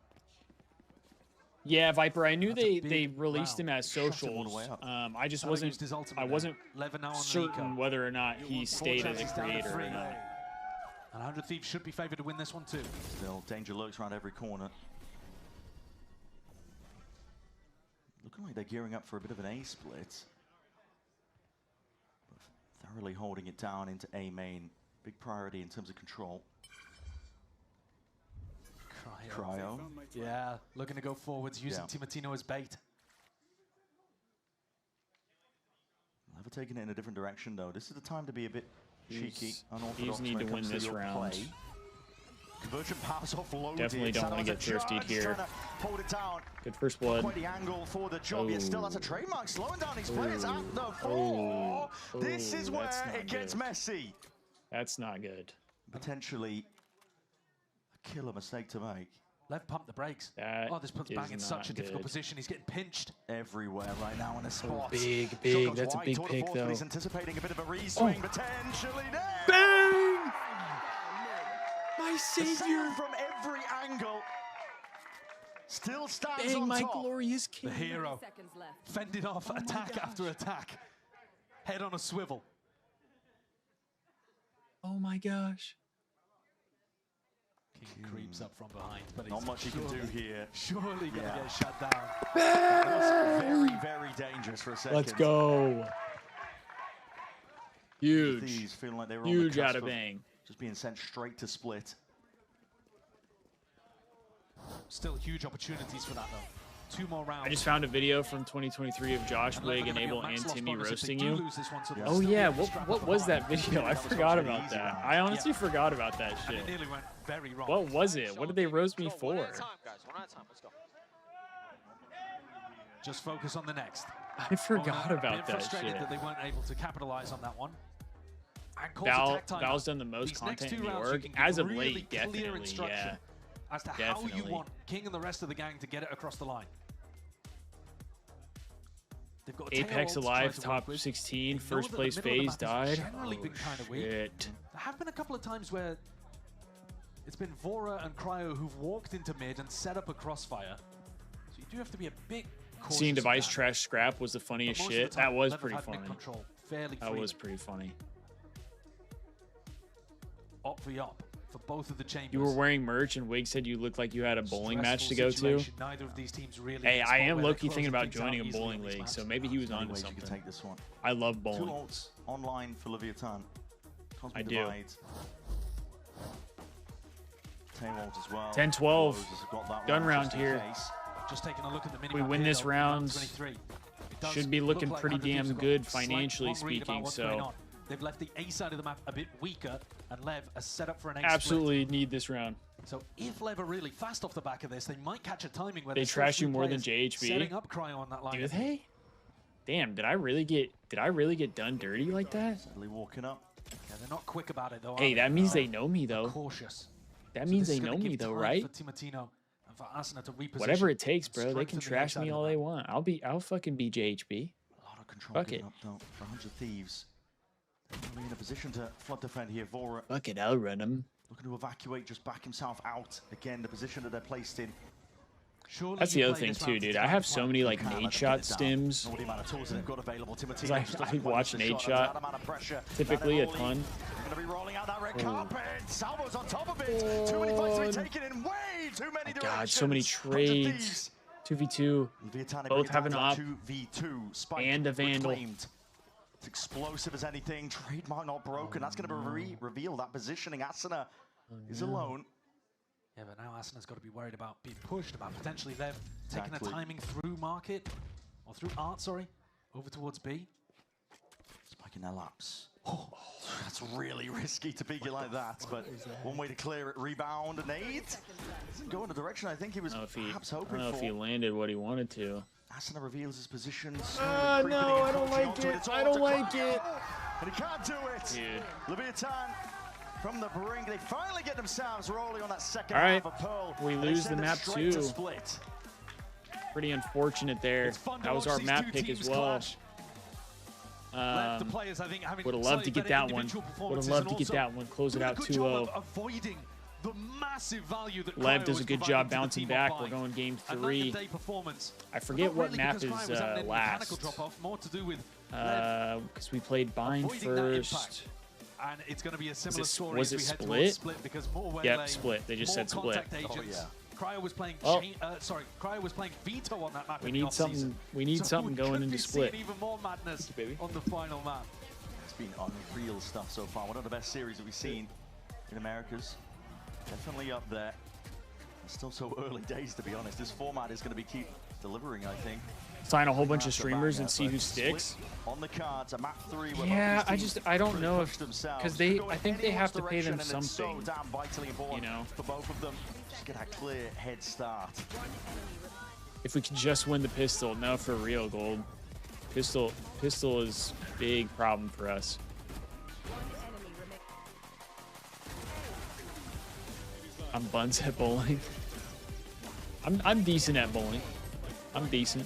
Yeah, Viper. I knew That's a they big released him as Shut him all the socials. way up. I just Sato wasn't. used his ultimate I there. wasn't Lev now on the certain eco. whether or not he stayed as a chances down to creator or 3. not. And 100 Thieves should be favored to win this one too. Still, danger lurks around every corner. Looking like they're gearing up for a bit of an A split. But thoroughly holding it down into A main. Big priority in terms of control. Cryo. Yeah, looking to go forwards, using Yeah. Timotino as bait. Never taking it in a different direction though. This is the time to be a bit cheeky, unorthodox. Thieves need when it to win comes this your round. play. Conversion pass offloaded. Definitely don't want to get thirsty here. Hold it down. Good first blood. Quite the angle for the job. He still has a trademark, slowing down his players at the 4. This is where that's not it gets good. messy. That's not good. Potentially a killer mistake to make. Lev pumped the brakes. That this puts Bang in such a difficult position. He's getting pinched everywhere right now in a spot. Big. That's a big pick, though. He's anticipating a bit of a re-swing, potentially. No! Bang! My savior from every angle. Still stands Bang, on my top. glorious king. The hero fended off attack after attack. Head on a swivel. Oh my gosh. King creeps up from behind, but not much he can do here. Surely gonna get shut down. That was very dangerous for a second. Let's go. Huge. Thieves feeling like they were huge on the out of cusp Bang. Just being sent straight to split. Still huge opportunities for that though. 2 more rounds. I just found a video from 2023 of Josh Wig and Abel and Timmy roasting you. Oh yeah, what was that video? I forgot about that. I honestly forgot about that shit. It nearly went very wrong. What was it? What did they roast me for? One at a time, guys. One at a time. Let's go. Just focus on the next. I forgot about that frustrated shit. that they weren't able to capitalize on that one. Val's done the most content in the org. As of late, definitely, yeah. As to how you want King and the rest of the gang to get it across the line. They've got Apex Alive top 16, first place phase died. Generally been kind of weird. There have been a couple of times where it's been Vora and Cryo who've walked into mid and set up a crossfire. So you do have to be a bit cautious. Seeing device trash scrap was the funniest shit. That was pretty funny. That was pretty funny. Op for Yop for both of the chambers. You were wearing merch and Wig said you looked like you had a bowling match to go to. Neither of these teams really. Hey, I am low-key thinking about joining a bowling league, so maybe he was onto something. You can take this one. I love bowling. 2 ults online for Leviatan. I do. 10 ult as well. 10-12. Gun round here. Just taking a look at the minimap. We win this round. Should be looking pretty damn good financially speaking, so. They've left the A side of the map a bit weaker, and Lev are set up for an A absolutely split. Need this round. So if Lev are really fast off the back of this, they might catch a timing where they trash you more than JHB. Setting up Cryo on that line. Do they? Damn, did I really get done dirty like that? Sadly walking up. Yeah, they're not quick about it though. Hey, that means they know me though. Cautious. That means they know me though, right? For Timatino and for Asuna to reposition. Whatever it takes, bro. They can trash me all they want. I'll fucking be JHB. A lot of control given up though for 100 Thieves. They're in a position to flood defend here. Vora. Fuck it, I'll run him. Looking to evacuate, just back himself out. Again, the position that they're placed in. Surely that's the other thing too, dude. I have so many like nade shot stims. I watch nade shot typically a ton. Gonna be rolling out that red carpet. Salvo's on top of it. Too many fights to be taken in way too many directions. God, so many trades. 2v2. Both have an op 2v2 and a vandal. It's explosive as anything. Trademark not broken. That's going to reveal that positioning. Asuna is alone. Yeah, but now Asuna's got to be worried about being pushed, about potentially Lev taking a timing through market, or through art, sorry, over towards B. Spiking their laps. Oh, that's really risky to peek it like that, but one way to clear it. Rebound and aid. Doesn't go in the direction I think he was perhaps hoping for. I don't know if he landed what he wanted to. Asuna reveals his position. No, I don't like it. I don't like it. And he can't do it. Dude. Leviatan from the brink. They finally get themselves rolling on that second half of Pearl. We lose the map too. Pretty unfortunate there. That was our map pick as well. Would have loved to get that one. Would have loved to get that one. Close it out 2-0. The massive value that Lev does a good job bouncing back. We're going game 3. I forget what map is last. Because we played Bind first. And it's going to be a similar story. Was it split? Yep, split. They just said split. Cryo was playing. Cryo was playing Veto on that map. We need something. We need something going into split. Even more madness on the final map. It's been unreal stuff so far. One of the best series that we've seen in Americas. Definitely up there. It's still so early days, to be honest. This format is going to keep delivering, I think. Sign a whole bunch of streamers and see who sticks. On the cards, a map 3. Yeah, I don't know if because I think they have to pay them something. So damn vitally important, you know, for both of them. Just get that clear head start. If we could just win the pistol, no, for real, Gold. Pistol is a big problem for us. I'm buns at bowling. I'm decent at bowling. I'm decent.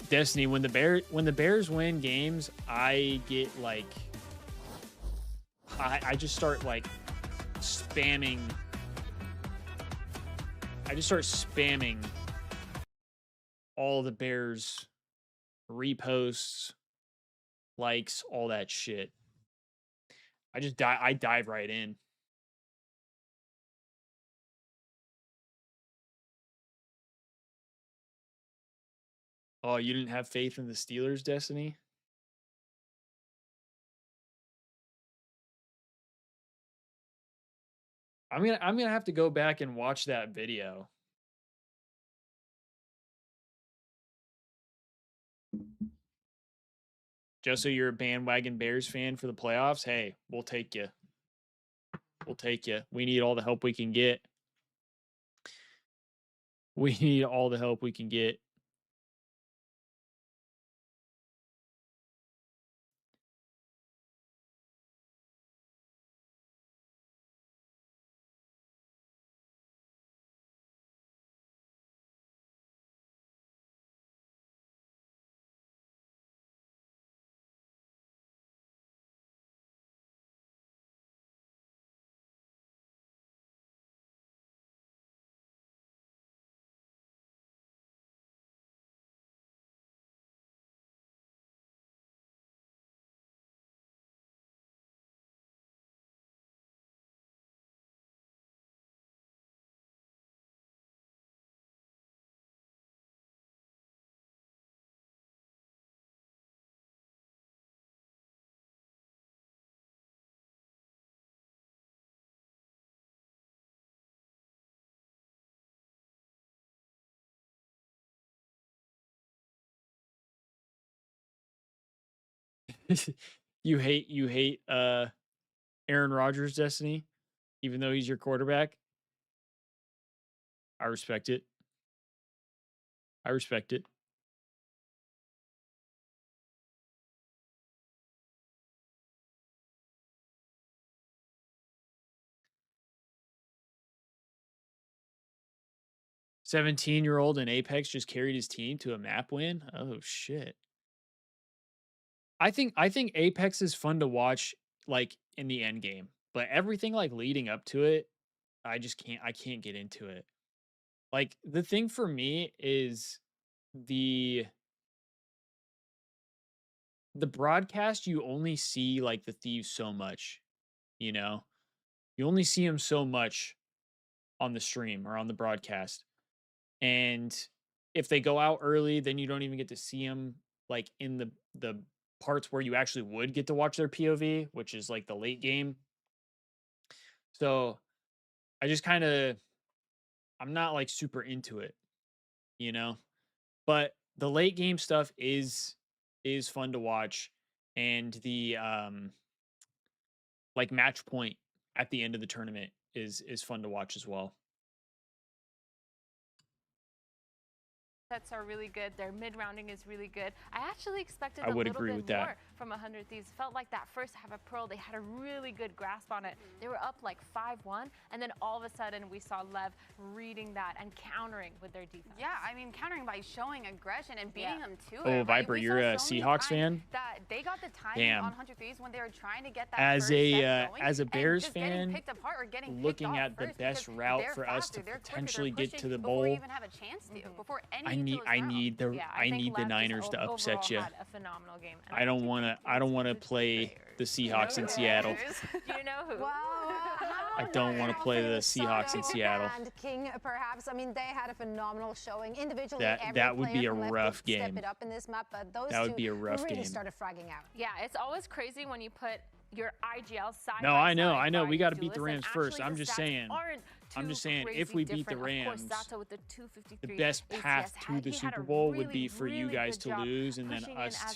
Destiny, when the Bears win games, I get like I just start like spamming. I just start spamming all the Bears reposts, likes, all that shit. I dive right in. Oh, you didn't have faith in the Steelers, Destiny? I'm gonna have to go back and watch that video. Just so you're a bandwagon Bears fan for the playoffs, hey, we'll take you. We'll take you. We need all the help we can get. We need all the help we can get. You hate Aaron Rodgers, Destiny, even though he's your quarterback. I respect it. I respect it. "17-year-old in Apex just carried his team to a map win." Oh shit. I think Apex is fun to watch like in the end game, but everything like leading up to it, I can't get into it. Like the thing for me is the broadcast, you only see like the Thieves so much, you know? You only see them so much on the stream or on the broadcast. And if they go out early, then you don't even get to see them like in the parts where you actually would get to watch their POV, which is like the late game. So I just kind of, I'm not like super into it, you know? But the late game stuff is fun to watch, and the like match point at the end of the tournament is fun to watch as well. Sets are really good. Their mid-rounding is really good. I actually expected I a would little agree bit with that. more from 100 Thieves. Felt like that first half of Pearl, they had a really good grasp on it. They were up like 5-1, and then all of a sudden we saw Lev reading that and countering with their defense. Yeah, I mean, countering by showing aggression and beating them to it. Oh, Viper, you're a Seahawks fan? That they got the timing on 100 Thieves when they were trying to get that as a Bears fan, looking at the best route for us to potentially get to the bowl, I need the Niners to upset you. I don't want to play the Seahawks in Seattle. Do you know who? I don't want to play the Seahawks in Seattle. And King, perhaps. I mean, they had a phenomenal showing individually. That would be a rough game. Step it up in this map, but those that would be a rough really game. Started fragging out. Yeah, it's always crazy when you put your IGL side. No, I know. We got to beat the Rams first. I'm just saying. If we beat the Rams, the best path to the Super Bowl would be for you guys to lose and then us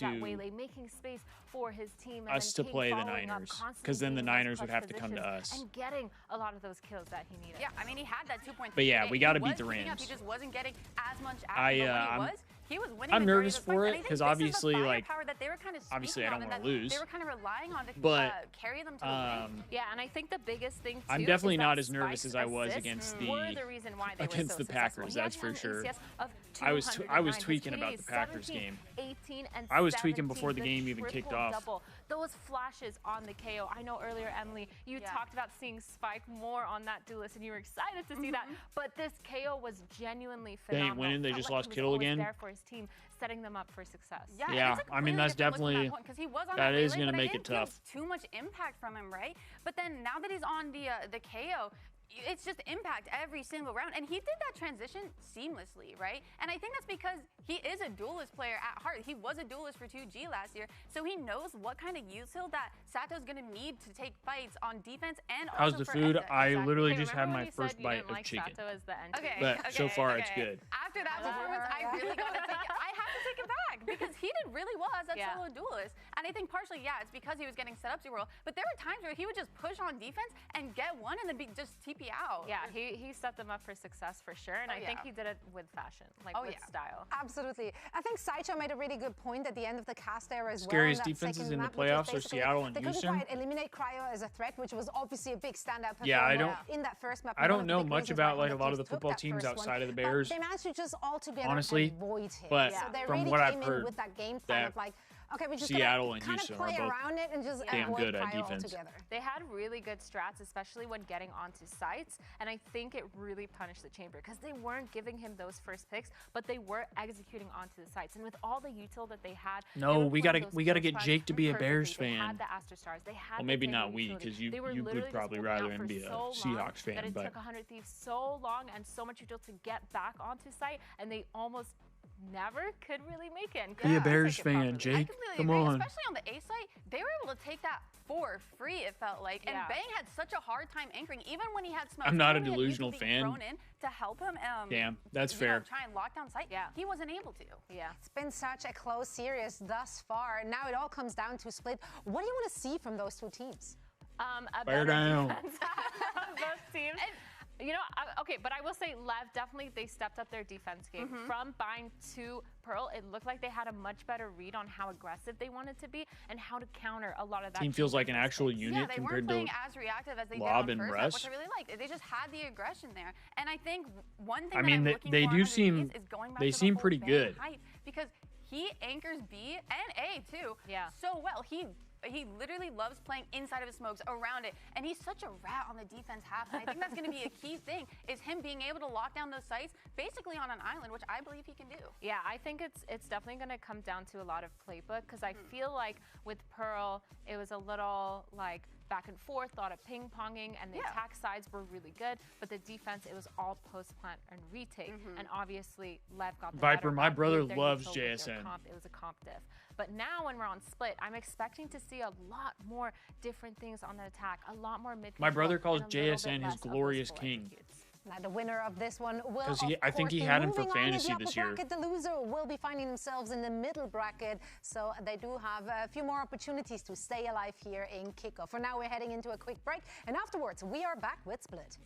to play the Niners, because then the Niners would have to come to us. And getting a lot of those kills that he needed. Yeah, I mean, he had that 2 point. But yeah, we got to beat the Rams. He just wasn't getting as much out. When he was, he was winning. I'm nervous for it because obviously, like, that they were kind of obviously I don't want to lose. They were kind of relying on to carry them to the win. Yeah, and I think the biggest thing too I'm definitely not as nervous as I was against the Packers. That's for sure. I was tweaking about the Packers game. 18 and I was tweaking before the game even kicked off. Double. Those flashes on the KO. I know earlier, Emily, you talked about seeing Spike more on that duelist, and you were excited to see that. But this KO was genuinely phenomenal. They ain't winning. They just lost Kittle again. There for his team, setting them up for success. Yeah, I mean that's definitely that is going to make it tough. Too much impact from him, right? But then now that he's on the KO, it's just impact every single round, and he did that transition seamlessly, right? And I think that's because he is a duelist player at heart. He was a duelist for 2G last year, so he knows what kind of util that Sato's gonna need to take fights on defense and also how's the food? I literally just had my first bite of chicken. But so far it's good. After that performance, I really gotta take it. I have to take it back because he did really well as that solo duelist, and I think partially, it's because he was getting set up to roll. But there were times where he would just push on defense and get one, and then just TP out. Yeah, he set them up for success for sure, and I think he did it with fashion, like with style. Absolutely. I think Saicho made a really good point at the end of the cast there as well. Scariest defenses in the playoffs are Seattle and Houston. They couldn't quite eliminate Cryo as a threat, which was obviously a big standout performance in that first map. I don't know much about like a lot of the football teams outside of the Bears. They managed to just altogether honestly, avoid him. but from what I've heard, with that game plan of like, okay, we just Seattle and kind Houston of play are both around it and just damn avoid good at Cryo defense. altogether. They had really good strats, especially when getting onto sites, and I think it really punished the Chamber because they weren't giving him those first picks, but they were executing onto the sites. And with all the util that they had, no, we gotta get Jake to be a Bears fan. They had the Aster Stars. They had well, maybe not we, because you would probably rather him be a Seahawks fan. But it took 100 Thieves so long and so much util to get back onto site, and they almost never could really make it. Be a Bears fan, Jake. Come on. Especially on the A site, they were able to take that for free, it felt like. And Bang had such a hard time anchoring, even when he had smoke. I'm not a delusional fan. Thrown in to help him. Damn, that's fair. Try and lock down site. He wasn't able to. It's been such a close series thus far. Now it all comes down to split. What do you want to see from those two teams? Bear down. Both teams. You know, okay, but I will say Lev, definitely they stepped up their defense game. From Bind to Pearl, it looked like they had a much better read on how aggressive they wanted to be and how to counter a lot of that. Team feels like an actual unit they compared weren't playing to as reactive as they Lob did on and first Russ. which I really liked. They just had the aggression there. And I think one thing I mean, they do seem they seem pretty good. Because he anchors B and A too so well. He literally loves playing inside of his smokes, around it, and he's such a rat on the defense half. And I think that's going to be a key thing, is him being able to lock down those sites basically on an island, which I believe he can do. Yeah, I think it's definitely going to come down to a lot of playbook, because I feel like with Pearl, it was a little like back and forth, a lot of ping-ponging, and the attack sides were really good, but the defense, it was all post-plant and retake, and obviously Lev got the Viper, my brother their loves util with JSN. It was a comp diff. But now when we're on split, I'm expecting to see a lot more different things on the attack, a lot more mid. My brother calls JSN his glorious king. Now the winner of this one will, I think he had him for fantasy this year. The loser will be finding themselves in the middle bracket, so they do have a few more opportunities to stay alive here in Kickoff. For now, we're heading into a quick break, and afterwards, we are back with Split.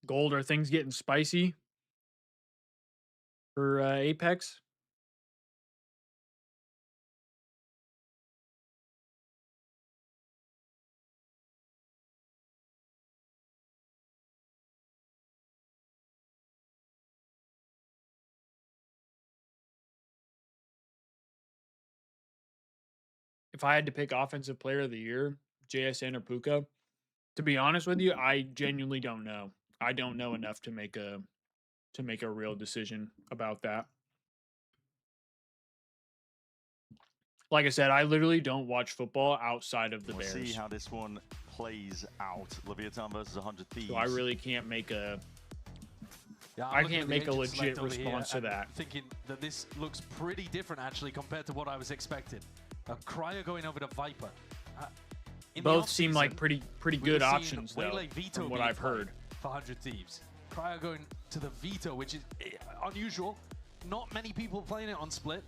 Gold, are things getting spicy for Apex? If I had to pick offensive player of the year, JSN or Puka, to be honest with you, I genuinely don't know. I don't know enough to make a real decision about that. Like I said, I literally don't watch football outside of the Bears. We'll see how this one plays out. Leviatan versus 100 Thieves. So I really can't make a Yeah, I can't make a legit response to that. Thinking that this looks pretty different actually compared to what I was expecting. Cryo going over to Viper. Both seem like pretty good options though, Veto from what I've heard. For 100 Thieves. Cryo going to the Veto, which is unusual. Not many people playing it on split.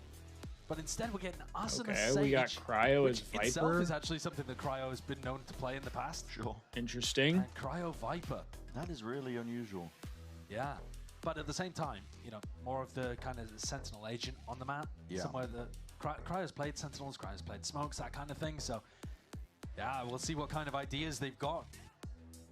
But instead, we're getting Asuna Okay, Sage, we got Cryo as which itself Viper. is actually something that Cryo has been known to play in the past. Sure. Interesting. And Cryo Viper. That is really unusual. Yeah. But at the same time, you know, more of the kind of Sentinel agent on the map. Yeah. Somewhere that Cryo's played Sentinels, Cryo's played Smokes, that kind of thing. So, yeah, we'll see what kind of ideas they've got.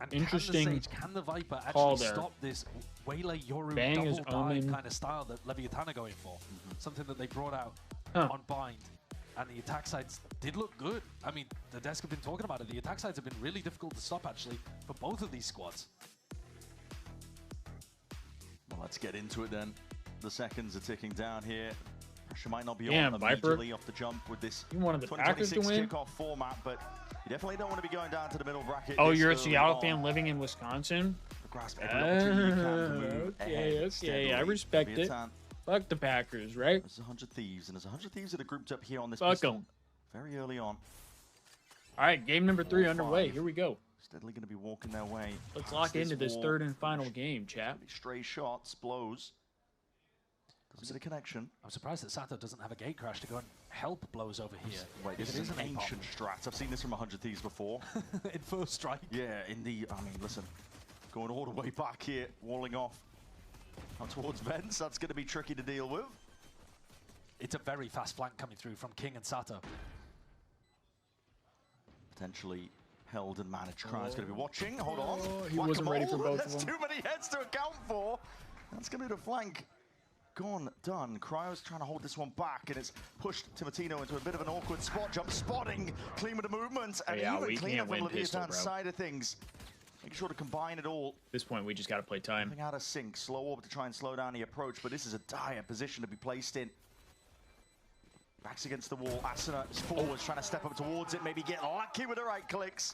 And Interesting can the Viper call actually there. stop this Waylay Yoru Bang is double dive Omen. kind of style that Leviatan are going for? Something that they brought out Huh. on Bind. And the attack sides did look good. I mean, the desk have been talking about it. The attack sides have been really difficult to stop, actually, for both of these squads. Well, let's get into it then. The seconds are ticking down here. Pressure might not be Damn, on Viper. immediately off the jump with this You wanted the Packers to 2026 win? kickoff format, but you definitely don't want to be going down to the middle bracket. Oh, this you're a early Seattle on. fan living in Wisconsin? Grasp every opportunity you can to move Okay, ahead steadily. I respect it. Leviatan. Fuck the Packers, right? There's 100 Thieves, and there's 100 Thieves that are grouped up here on this Fuck pistol 'em. very early on. All right, game number 3 4-5. underway. Here we go. Steadily going to be walking their way. Let's past lock into this wall. third and final game, chap. Stray shots, blows. Doesn't get a connection. I'm surprised that Sato doesn't have a gate crash to go and help blows over here. Wait, this is an ancient strat. I've seen this from 100 Thieves before. In first strike. Yeah, I mean, listen, going all the way back here, walling off out towards Vents. That's going to be tricky to deal with. It's a very fast flank coming through from King and Sato. Potentially held and managed. Cry's going to be watching. Hold on. He wasn't ready for both of That's them. too many heads to account for. That's going to be the flank. Gone, done. Cryo's trying to hold this one back, and it's pushed Timotino into a bit of an awkward spot. Jump spotting, clean with the movement, and Yeah, even we cleaner can't from win pistol, Leviatan's bro. side of things. Make sure to combine it all. At this point, we just got to play time. Coming out of sync, slow orb to try and slow down the approach, but this is a dire position to be placed in. Backs against the wall. Asuna is forwards, trying to step up towards it, maybe get lucky with the right clicks.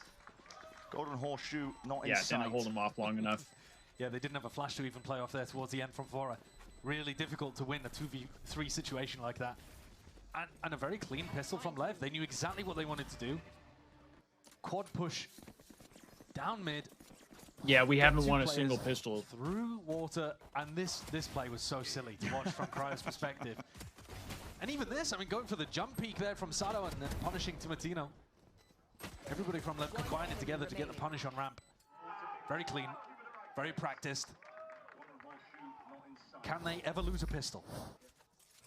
Golden Horseshoe not in Yeah, sight. didn't hold him off long enough. Yeah, they didn't have a flash to even play off there towards the end from Fora. Really difficult to win a 2v3 situation like that. And a very clean pistol from Lev. They knew exactly what they wanted to do. Quad push down mid. Yeah, we haven't Two won a players single pistol. through water, and this play was so silly to watch from Cryo's perspective. And even this, I mean, going for the jump peek there from Sato and then punishing Timotino. Everybody from Lev combining together to get the punish on ramp. Very clean, very practiced. Can they ever lose a pistol?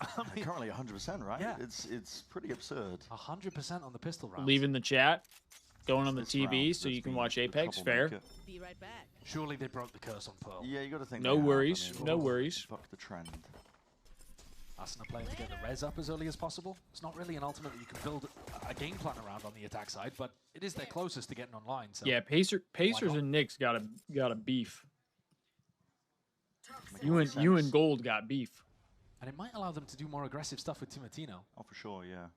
I mean, currently 100%, right? Yeah. It's pretty absurd. 100% on the pistol round. Leaving the chat, going on the This TV round so has you can been watch the Apex. Fair. troublemaker. Be right back. Surely they broke the curse on Pearl. Yeah, you got to think. No they have. worries, I mean, no worries. Fuck the trend. Asuna playing to get the res up as early as possible. It's not really an ultimate that you can build a game plan around on the attack side, but it is their closest to getting online. So Yeah, Pacers and Knicks got a beef. You and Gold got beef. And it might allow them to do more aggressive stuff with Timotino. Oh, for sure, yeah.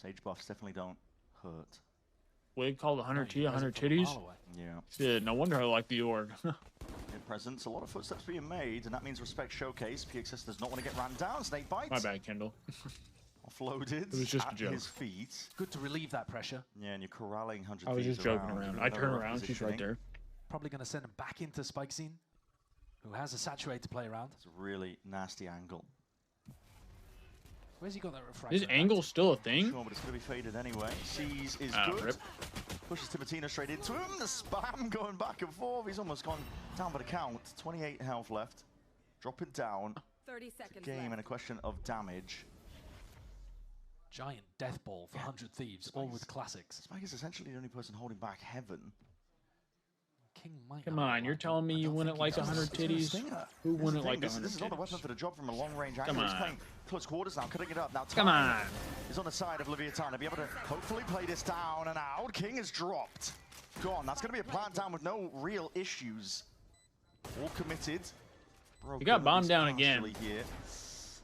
Sage buffs definitely don't hurt. Wade called 100 T, you guys 100 are from a titties. mile away. Yeah. Shit, no wonder I like the org. In presence, a lot of footsteps being made, and that means respect showcase. PXS does not want to get ran down. Snake bites. My bad, Kendall. Offloaded It was just a at joke. his feet. Good to relieve that pressure. Yeah, and you're corralling 100 I was Thieves just joking around. around. Even I though turn they're around, she's right positioning. there. Probably going to send him back into Spike Scene, who has a saturate to play around. It's a really nasty angle. Where's he got that refractor? Is angle still a thing? Sure, but it's going to be faded anyway. Sees is Ah, good. rip. Pushes Timotino straight into him. The spam going back and forth. He's almost gone down by the count. 28 health left. Dropping down. 30 seconds Game left. and a question of damage. Giant death ball for 100 Thieves, all with classics. Spike is essentially the only person holding back heaven. King might Come not on, be you're like telling me you wouldn't like 100 titties? Who wouldn't like 100 This is not a weapon titties? for the job from a long-range angle. Come He's on. playing close quarters now, cutting it up. Now Come time on. is on the side of Leviatan to be able to hopefully play this down and out. King is dropped. Gone. That's going to be a plant down with no real issues. All committed. He got Broken, bombed at least down again. partially Here.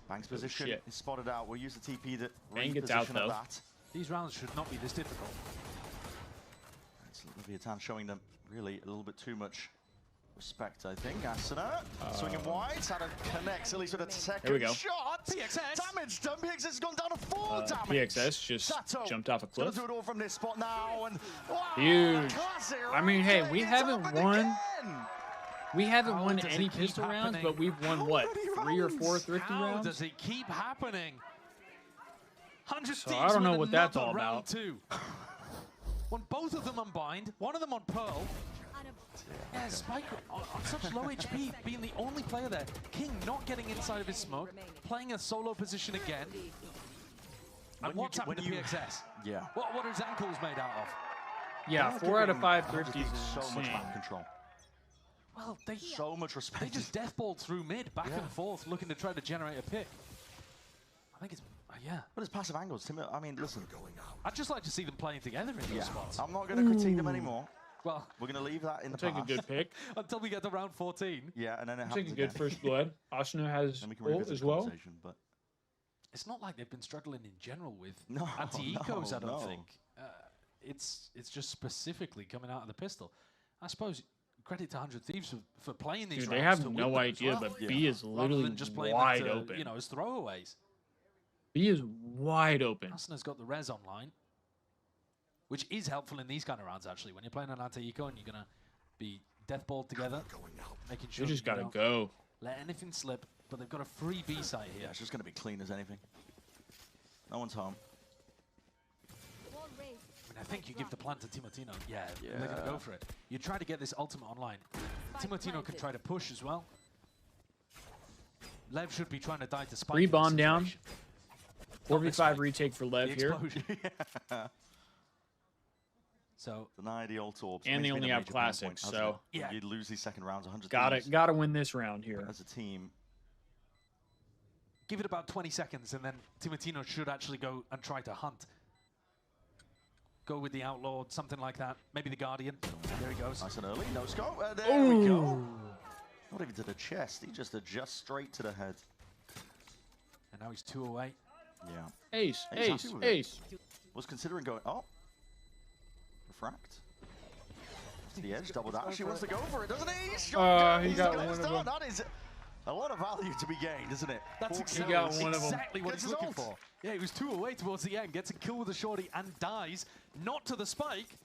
Bang's position shit. is spotted out. We'll use the TP that Bang gets out, reposition though. of that. These rounds should not be this difficult. It's Leviatan showing them really a little bit too much respect, I think. Asuna swinging wide. Sato connects at least with a second we go. shot. PXS. Damage done. PXS has gone down to 4 damage. PXS just Sato jumped off a gonna cliff. do it all from this spot now. And wow, Huge. classic I mean, hey, right we there. haven't It's won. happened again. We haven't won any pistol rounds, but we've won, what, 3 or 4 thrifty rounds? How does it keep happening? 100 So I don't know what that's all about. Two. When both of them unbind, one of them on Pearl. Yeah, Spike on such low HP, being the only player there. King not getting inside of his smoke, playing a solo position again. And what's happened to PXS? Yeah. What are his ankles made out of? Yeah, 4 out of 5 thrifties is so insane. much map control. Well, they so much respect. They just deathballed through mid, back and forth, looking to try to generate a pick. I think it's yeah. But his passive angles, Tim. I mean, listen. I'd just like to see them playing together in those spots. I'm not going to critique them anymore. Well, we're going to leave that in the take past. a good pick until we get to round 14. Yeah, and then it take happens a good first blood. Asuna has ult as well. But it's not like they've been struggling in general with no, anti-ecos. No, I don't think. It's just specifically coming out of the pistol. I suppose credit to 100 Thieves for playing these. Dude, rounds they have to no win idea, them as well. but B is literally Rather than just playing wide them to, open. You know, as throwaways. B is wide open. Asuna's got the res online, which is helpful in these kind of rounds, actually. When you're playing an anti-eco and you're going to be deathballed together, making sure They just you got to don't go. let anything slip, but they've got a free B site here. Yeah, it's just going to be clean as anything. No one's home. I think you give the plan to Timotino. Yeah, they're going to go for it. You try to get this ultimate online. Timotino can try to push as well. Lev should be trying to die to Spike. 3 bomb down. 4v5 retake for Lev here. So deny the ult orbs. And they only have classics, so yeah, you lose these second rounds. 100. Gotta win this round here as a team. Give it about 20 seconds, and then Timotino should actually go and try to hunt. Go with the Outlaw, something like that. Maybe the Guardian. There he goes. Nice and early. No scope. There we go. Not even to the chest. He just adjusts straight to the head. And now he's 2 away. Yeah. Ace. Was considering going. Oh. Refract. To the edge. Double dash. He wants to go for it, doesn't he? He got one of them. That is a lot of value to be gained, isn't it? That's exactly what he's looking for. Yeah, he was 2 away towards the end, gets a kill with a shorty and dies. Not to the spike,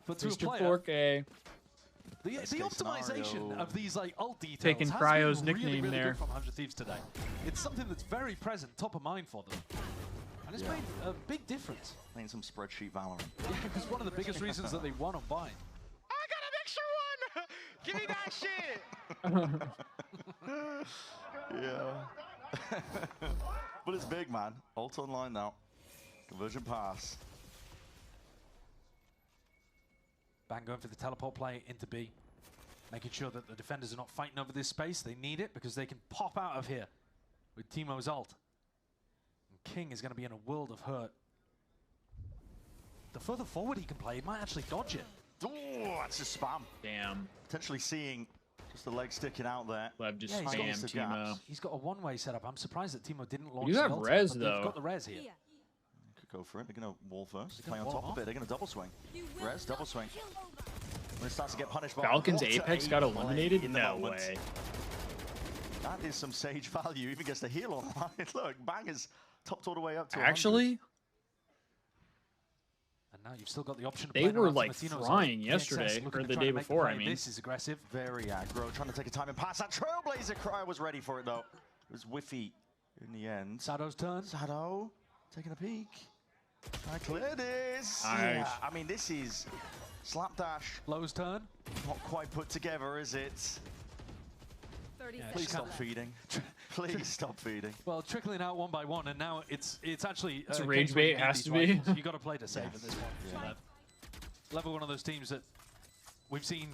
but to a player. 4K. The optimization of these like ult details taking has Cryo's been nickname really there good from 100 Thieves today. It's something that's very present, top of mind for them. And it's made a big difference. Playing some spreadsheet Valorant. Yeah, because one of the biggest reasons that they won on Bind. I got an extra one! Give me that shit! Yeah. But it's big, man. Ult online now. Conversion pass. Bang going for the teleport play into B. Making sure that the defenders are not fighting over this space. They need it because they can pop out of here with Teemo's ult. And King is going to be in a world of hurt. The further forward he can play, he might actually dodge it. Oh, that's a spam. Damn. Potentially seeing just the leg sticking out there. Lev just Yeah, spam Teemo. He's got a one-way setup. I'm surprised that Teemo didn't launch You have the ult, res, but though. They've got the res here. Could go for it. They're going to wall first. Play on top of it. They're going to double swing. Res, double swing. When it starts to get punished by Falcon's Apex got eliminated? No way. That is some Sage value. Even gets the heal online. Look, Bang is topped all the way up to Actually? And now you've still got the option. They were like frying yesterday, or the day before, I mean. This is aggressive. Very aggro. Trying to take a time and pass. That Trailblazer Cryo was ready for it, though. It was whiffy in the end. Sado's turn. Sado taking a peek. I clear this. Nice. Yeah, I mean, this is slapdash. Low's turn. Not quite put together, is it? Yeah, please stop feeding. Please stop feeding. Well, trickling out one by one, and now it's actually it's rage bait. Has to be. You got to play to save at this point. Yeah. Level one of those teams that we've seen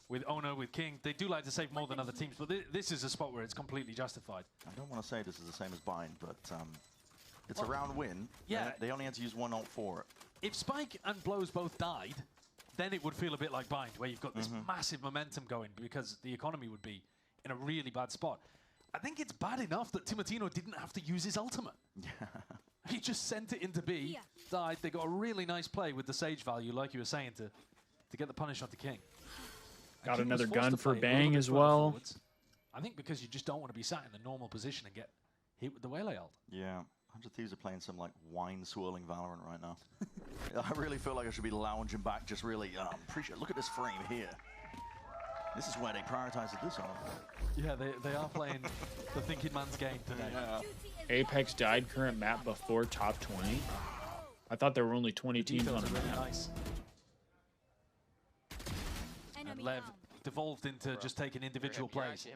with Ono, with King. They do like to save more than other teams, but this is a spot where it's completely justified. I don't want to say this is the same as Bind, but it's a round win. Yeah. They only had to use one ult for it. If Spike and Blows both died, then it would feel a bit like Bind, where you've got this massive momentum going because the economy would be in a really bad spot. I think it's bad enough that Timotino didn't have to use his ultimate. He just sent it into B, died. They got a really nice play with the Sage value, like you were saying, to get the punish on the King. Got another gun for Bang as well. Forwards. I think because you just don't want to be sat in the normal position and get hit with the Waylay ult. Yeah. 100 Thieves are playing some like wine-swirling Valorant right now. I really feel like I should be lounging back, just really appreciate. Look at this frame here. This is where they prioritize the zone. Yeah, they are playing the thinking man's game today. Yeah. Apex died current map before top 20. I thought there were only 20 teams on the really map. nice. And Lev devolved into just taking individual plays.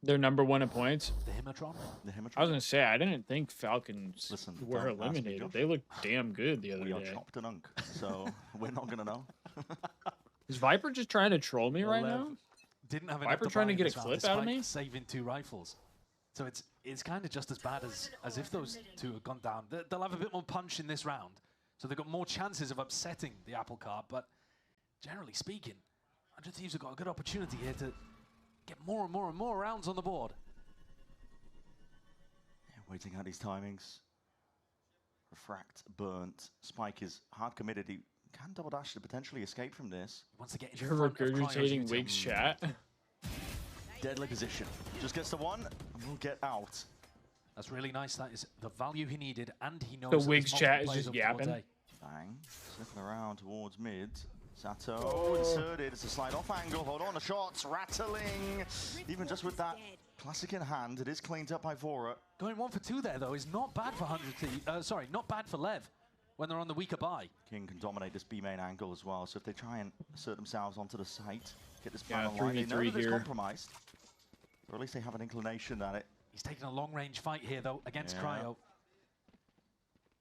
They're #1 in points. The Himatron? The Himatron. I was gonna say I didn't think Falcons were don't ask me, eliminated. Josh. They looked damn good the other We are day. chopped and unk, so we're not gonna know. Is Viper just trying to troll me right Lev now? Didn't have Viper enough trying to buy get in a this clip round, out of me? despite saving 2 rifles. So it's kind of just as bad as if those 2 had gone down. They'll have a bit more punch in this round, so they've got more chances of upsetting the apple cart. But generally speaking, 100 Thieves have got a good opportunity here to get more and more and more rounds on the board. Yeah, waiting out these timings. Refract, burnt. Spike is hard committed. He can double dash to potentially escape from this. Wants to get in You're regurgitating Wig's chat. Deadly position. Just gets the one and will get out. That's really nice. That is the value he needed, and he knows The that Wig's there's chat multiple is just players up towards yapping. A. Bang. Slipping around towards mid. Sato inserted. It's a slide off angle. Hold on, the shots rattling. Even just with that classic in hand, it is cleaned up by Vora. Going 1 for 2 there, though, is not bad for 100 Thieves. Sorry, not bad for Lev when they're on the weaker buy. King can dominate this B main angle as well. So if they try and assert themselves onto the site, get this Yeah, plan online, they know 3v3 that it's here. compromised. Or at least they have an inclination at it. He's taking a long-range fight here, though, against Yeah. Cryo.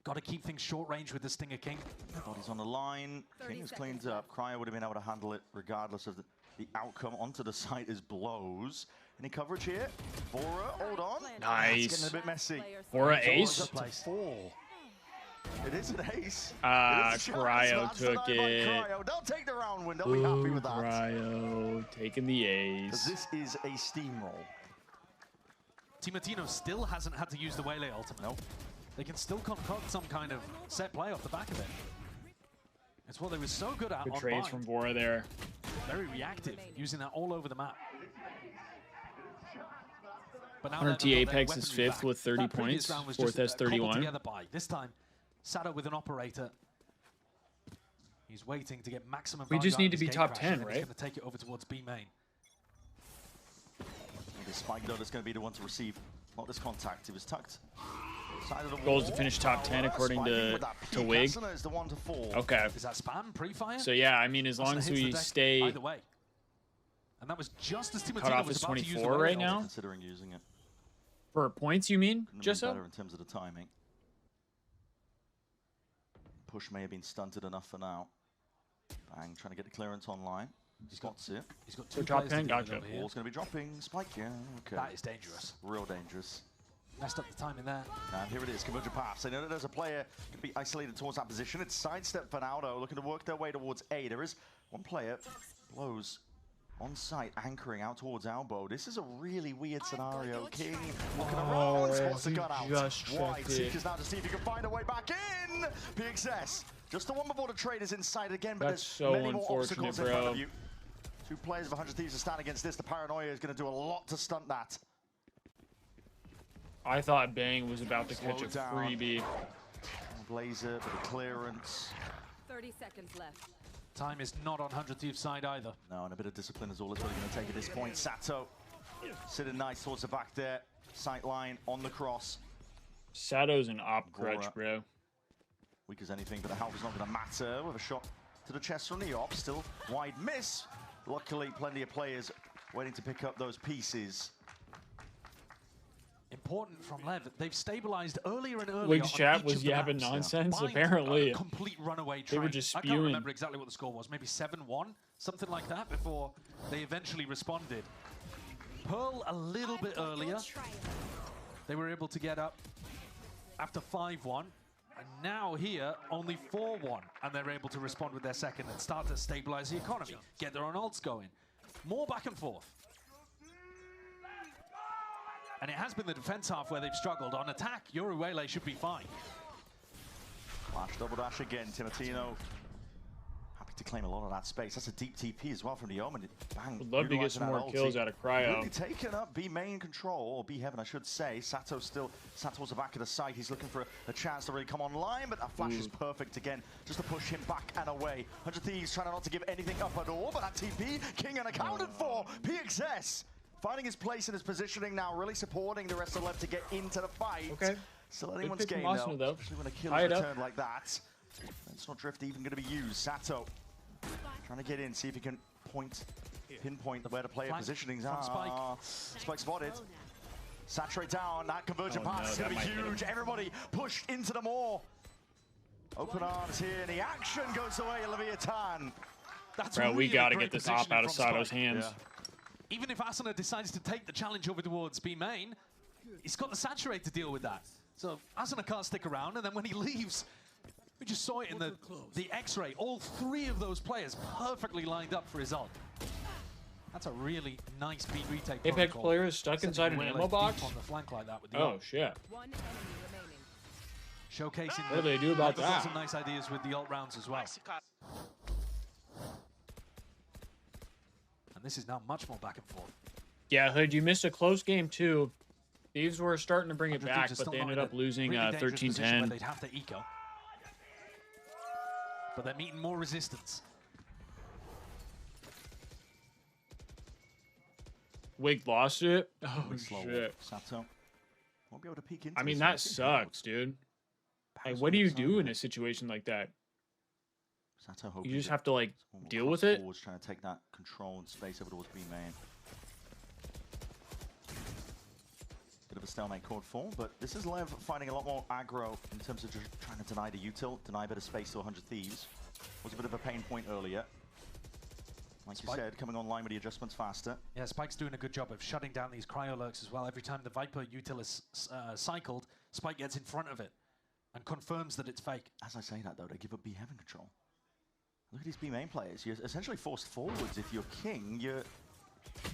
Got to keep things short range with the Stinger King. Body's on the line. King is cleaned up. Cryo would have been able to handle it regardless of the outcome. Onto the site is blows. Any coverage here? Vora, hold on. Nice. It's getting a bit messy. Vora Vora's ace. up to 4. It is an ace. Ah, It is a shot. Cryo That's took denied by it. Cryo. They'll take the round win. They'll be happy with that. Cryo taking the ace. This is a steamroll. Timatino still hasn't had to use the Waylay ultimate. Nope. They can still concoct some kind of set play off the back of it. It's what they were so good at Good on trades bind. from Vora there. Very reactive, using that all over the map. But now 100 they've got their Apex is weaponry 5th back. with 30 That previous points. round was 4th just has a cobbled 31. together by. This time, Sato with an operator. He's waiting to get maximum We value just out need of to his be gate top crash, 10, and then right? He's going to take it over towards B main. The Spike though is going to be the one to receive. Not this contact. He was tucked. Side of the Goals wall. to finish top 10 according Spiking with that to peak. Wig. Asuna is the one to fall. Okay. Is that spam pre-fire? So yeah, I mean, as long Asuna as hits the we deck stay either way. And that was just as Timatino Cutoff was is about to use the 24 Waylay right ultimate. now. Considering using it. For points, you mean? Couldn't have Just been so? better in terms of the timing. Push may have been stunted enough for now. Bang, trying to get the clearance online. He's got it. He's got So 2 top players 10, to deal with gotcha. over here. Wall's going to be dropping. Spike, yeah, okay. That is dangerous. Real dangerous. Messed up the timing there. And here it is, convergent pass. They know that there's a player can be isolated towards that position. It's sidestep for now, though, looking to work their way towards A. There is one player, blows on site, anchoring out towards elbow. This is a really weird scenario. King looking around, spots the gun out. just Wide checked it. seekers now to see if he can find a way back in. PXS, just the one before the trade is inside again, but That's there's so many more unfortunate, obstacles in front bro. of you. 2 players of 100 Thieves to stand against this. The paranoia is going to do a lot to stunt that. I thought Bang was about to catch a Slow down. freebie. Blazer for the clearance. 30 seconds left. Time is not on 100 Thieves' side either. No, and a bit of discipline is all it's really going to take at this point. Sato sitting nice towards the back there. Sight line on the cross. Sato's an op crutch, Vora. bro. Weak as anything, but the health is not going to matter. With a shot to the chest from the op. Still wide miss. Luckily, plenty of players waiting to pick up those pieces. Important from Lev. They've stabilized earlier and earlier. Wig's on chat each was of the yapping maps. nonsense, Bind, apparently. a complete runaway They were train. just I can't spewing. remember exactly what the score was. Maybe 7-1, something like that, before they eventually responded. Pearl a little bit earlier. They were able to get up after 5-1. And now here, only 4-1. And they're able to respond with their second and start to stabilize the economy. Get their own ults going. More back and forth. And it has been the defense half where they've struggled. On attack, Yoruwele should be fine. Flash double dash again. Timatino happy to claim a lot of that space. That's a deep TP as well from the Omen. Bang. Would love to get some more kills out of Cryo. Really taking up B main control, or B heaven, I should say. Sato still sat towards the back of the site. He's looking for a chance to really come online, but that flash is perfect again, just to push him back and away. 100 Thieves trying not to give anything up at all, but that TP, King unaccounted for. PXS finding his place and his positioning now, really supporting the rest of the left to get into the fight. Okay. Still anyone's game though, especially when a kill is returned like that. It's not drift even going to be used. Sato trying to get in, see if he can pinpoint where the player positionings are. Spike spotted. Saturate down. That conversion pass is going to be huge. Everybody pushed into the maw. Open arms here, and the action goes away. Leviatan. Bro, we got to get this op out of Sato's hands. Yeah. Even if Asuna decides to take the challenge over towards B main, he's got the saturate to deal with that. So Asuna can't stick around, and then when he leaves, we just saw it in the X-ray. All three of those players perfectly lined up for his ult. That's a really nice beat retake. Apex player is stuck inside an ammo box? On the flank like that with the ult. Shit. Showcasing what do they do about that? Some nice ideas with the ult rounds as well. And this is now much more back and forth. Yeah, Hood, you missed a close game too. Thieves were starting to bring it back, but they ended up losing 13-10. They'd have to eco. But they're meeting more resistance. Wig lost it? Oh, shit. Sato won't be able to peek into I mean, that sucks, dude. Like, what do you do in a situation like that? Sato you just have to, like, deal with it? Trying to take that control and space over towards B main. Bit of a stalemate chord fall, but this is Lev finding a lot more aggro in terms of just trying to deny the util, deny a bit of space to 100 Thieves. Was a bit of a pain point earlier. Like Spike, you said, coming online with the adjustments faster. Yeah, Spike's doing a good job of shutting down these cryo lurks as well. Every time the Viper util is cycled, Spike gets in front of it and confirms that it's fake. As I say that though, they give up B heaven control. Look at these B main players. You're essentially forced forwards. If you're king, you're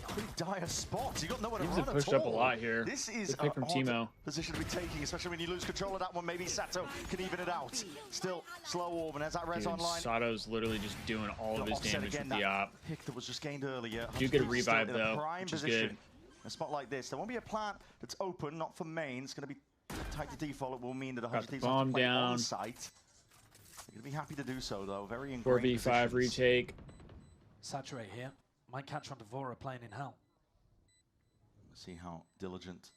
pretty dire spot. You got nowhere to run at all. Pushed up a lot here. This is pick from Timo. Position to be taking, especially when you lose control of that one. Maybe Sato can even it out. Still slow orb, and as that res online. Sato's literally just doing all of his damage with the op. Pick that was just gained earlier. You get a revive though, which is good. A spot like this, there won't be a plant that's open, not for main. It's going to be tight to default. It will mean that 100 Thieves have to play on site. They're going to be happy to do so though. Very ingrained 4v5 retake. Saturate here. Might catch on Devora playing in hell. See how diligent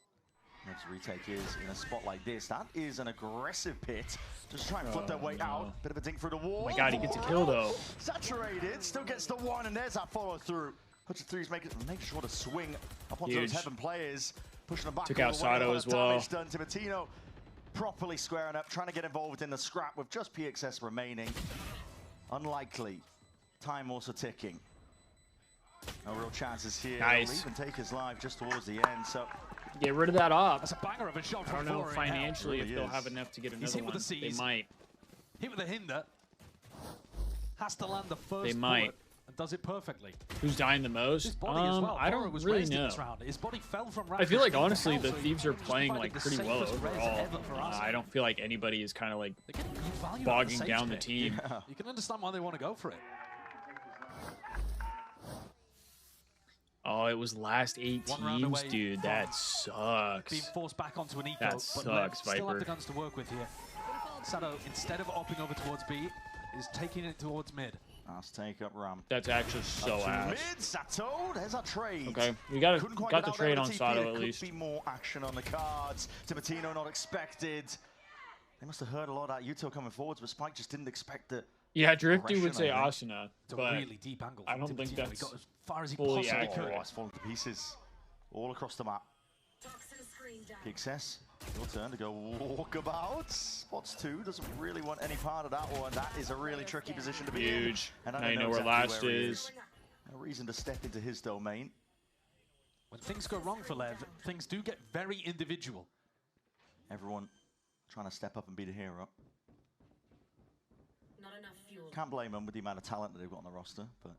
Nev's retake is in a spot like this. That is an aggressive pit. Just try and flip their way out. Bit of a dink through the wall. Oh my god, he gets a kill though. Saturated, still gets the one, and there's that follow through. 100 Thieves making sure to swing up onto those heaven players, pushing them back. Took out Sato as well. Done. Timatino properly squaring up, trying to get involved in the scrap with just PXS remaining. Unlikely. Time also ticking. No real chances here. Nice. He'll even take his life just towards the end. So get rid of that op. That's a banger of a shot. I don't know financially if they'll have enough to get another one. They might. Hit with a hinder. Has to land the first. They might. And does it perfectly. Who's dying the most? I don't really know. His body fell from I feel like honestly the Thieves are playing like pretty well overall. I don't feel like anybody is kind of like bogging down the team. Yeah. You can understand why they want to go for it. Oh, it was last 8 teams, dude. That sucks. Being forced back onto an eco, that sucks, but still have the Viper. guns to work with here. Sato, instead of opting over towards B, is taking it towards mid. Last take up ramp. That's actually so ass. Mid, Sato, there's a trade. Okay, we got the trade on Sato at least. Could be more action on the cards. Timatino not expected. They must have heard a lot of that util coming forwards, but Spike just didn't expect it. Yeah, Drifty would say Asuna, but really deep angle. I don't think that's got as far as he fully possibly accurate. Oh, it's falling to pieces all across the map. PXS, your turn to go walkabout. Spots 2, doesn't really want any part of that one. That is a really tricky position to be huge. in. And now you know where last is. No reason to step into his domain. When things go wrong for Lev, things do get very individual. Everyone trying to step up and be the hero. Can't blame them with the amount of talent that they've got on the roster, but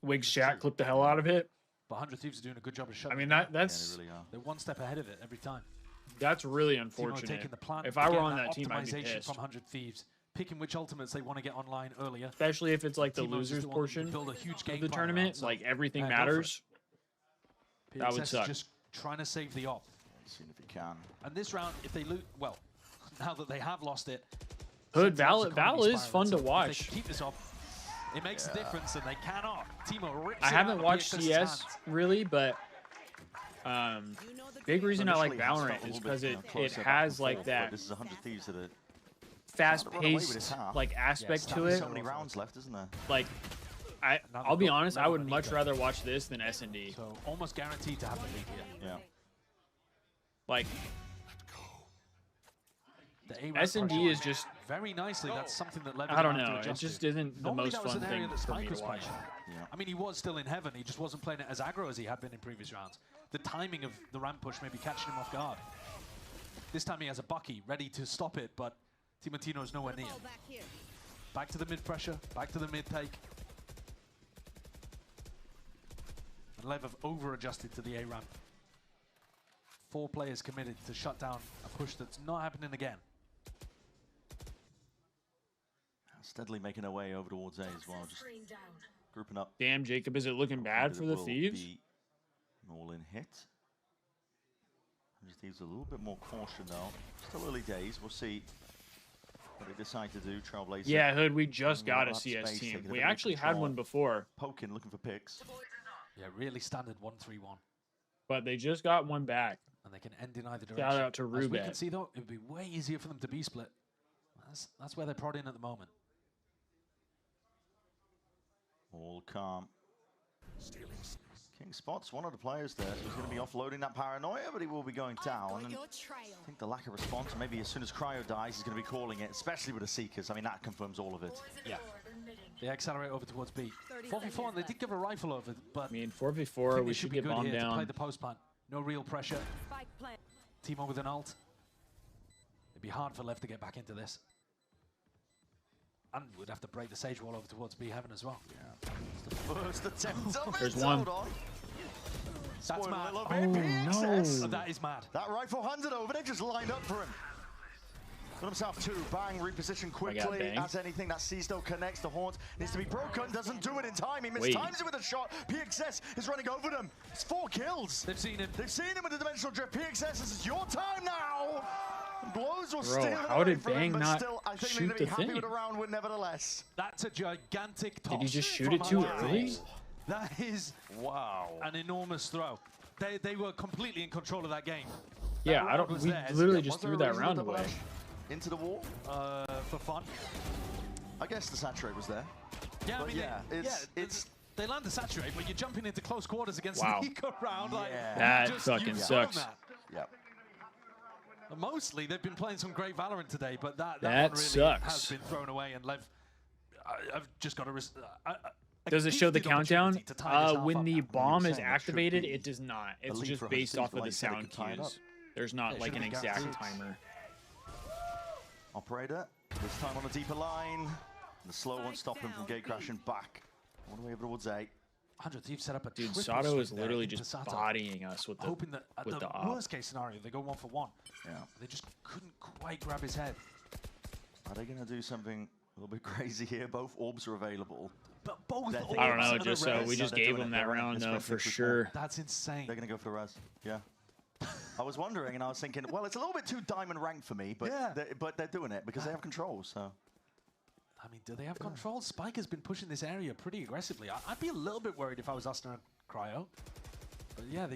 Wig's chat clipped the hell out of it. But 100 Thieves are doing a good job of shutting. I mean that's yeah, they really are. They're one step ahead of it every time. That's really unfortunate. The plant, if I were on that team, I'd be optimization pissed. from 100 Thieves, picking which ultimates they want to get online earlier. Especially if it's like the Teemo's is losers one portion to build a huge game of the plan tournament, around, so, like everything go for it. matters. That would PXS suck. is just trying to save the op. Seeing if he can. And this round, if they lose, well, now that they have lost it, Hood Val economy is spiraling, fun so to if watch. they keep this up, it makes a difference, and they cannot. Teemo rips I it haven't out of watched PXS's CS hands. really, but big reason I like Initially, it Valorant felt a is little because bit, it closer back has and like forth, that but this is 100 Thieves that are fast-paced like aspect to it. So many rounds left, isn't there? Like, I'll be honest, I would much rather watch this than S&D. So almost guaranteed to have the lead here. Yeah. Like, The A-Rap S&D pressure is just very nicely. That's something that Leviatan I don't have to know. It adjust just to. isn't the Normally most that was fun an area thing that for me Spike to was watch. playing. I mean, he was still in heaven. He just wasn't playing it as aggro as he had been in previous rounds. The timing of the ramp push maybe catching him off guard. This time he has a Bucky ready to stop it, but Timotino is nowhere near. Back to the mid pressure, back to the mid take. And Lev have over-adjusted to the A ramp. 4 players committed to shut down a push that's not happening again. Steadily making their way over towards A as well, just grouping up. Damn, Jacob, is it looking bad for the Thieves? An all-in hit. 100 Thieves a little bit more caution though. Still early days. We'll see what they decide to do. Trailblazer. Yeah, Hood, we just got a CS space, team. taking a We bit of actually had control. one before. Poking, looking for picks. Yeah, really standard 1-3-1. But they just got one back. And they can end in either direction. Shout out to As we Rubet. can see though, it would be way easier for them to be split. That's where they're prodding at the moment. All calm. King spots one of the players there, so he's going to be offloading that paranoia, but he will be going down. And I think the lack of response, maybe as soon as Cryo dies, he's going to be calling it, especially with the Seekers. I mean, that confirms all of it. Yeah. They accelerate over towards B. 4v4, and they did give a rifle over, but I mean, 4v4, we should get good bombed here to play down. the post plant. No real pressure. Teemo with an ult. It'd be hard for Lev to get back into this. And we'd have to break the Sage wall over towards B heaven as well. Yeah. It's the first attempt of it. There's one. That's Spoiler mad. alert, PXS. Oh, that is mad. That rifle handed over, they just lined up for him. Got himself 2, bang, reposition quickly. As anything, that C-Stow connects, the Haunt needs to be broken, doesn't do it in time, he mistimes it with a shot. PXS is running over them. It's 4 kills. They've seen him. They've seen him with the dimensional drift. PXS, this is your time now. Blows will Bro, steal it how away did from him, Bang but not still, I think shoot they're going to be the happy thing? with the round win nevertheless. That's a gigantic toss. Did he just shoot from it too 100 early? Thieves. That is an enormous throw. They were completely in control of that game. Yeah, That I don't. round was We theirs. literally Was just there threw a that reasonable round double away. dash into the wall? For fun. I guess the saturate was there. Yeah, But I mean, yeah, it's they land to saturate, but you're jumping into close quarters against Wow. an eco round. Like, That just, fucking you've sucks. done that. Yep. Mostly, they've been playing some great Valorant today, but that That one really sucks. has been thrown away. And Lev, I've just got to. Does it show the countdown? When the bomb is saying it should activated, be it does not. It's lead just for based 100 off of like the you said, it sound could tie it up. cues. There's not Yeah, like an should've been exact guaranteed. timer. Operator, this time on a deeper line. The slow won't stop him from gate crashing back. All the way over towards 8. 100 Thieves set up a Dude, triple Sato swing is there literally into just Sato, bodying us with the hoping that at with the the op. worst case scenario they go 1 for 1. Yeah. They just couldn't quite grab his head. Are they going to do something a little bit crazy here? Both orbs are available. But both They're orbs I don't know. and a Just res. we just they're gave doing them it. that They're running round this though res for with sure. That's insane. They're going to go for the res. Yeah. I was wondering, and I was thinking, well, it's a little bit too diamond ranked for me, but they're doing it because they have control. So. I mean, do they have control? Spike has been pushing this area pretty aggressively. I'd be a little bit worried if I was Asner and Cryo. But yeah,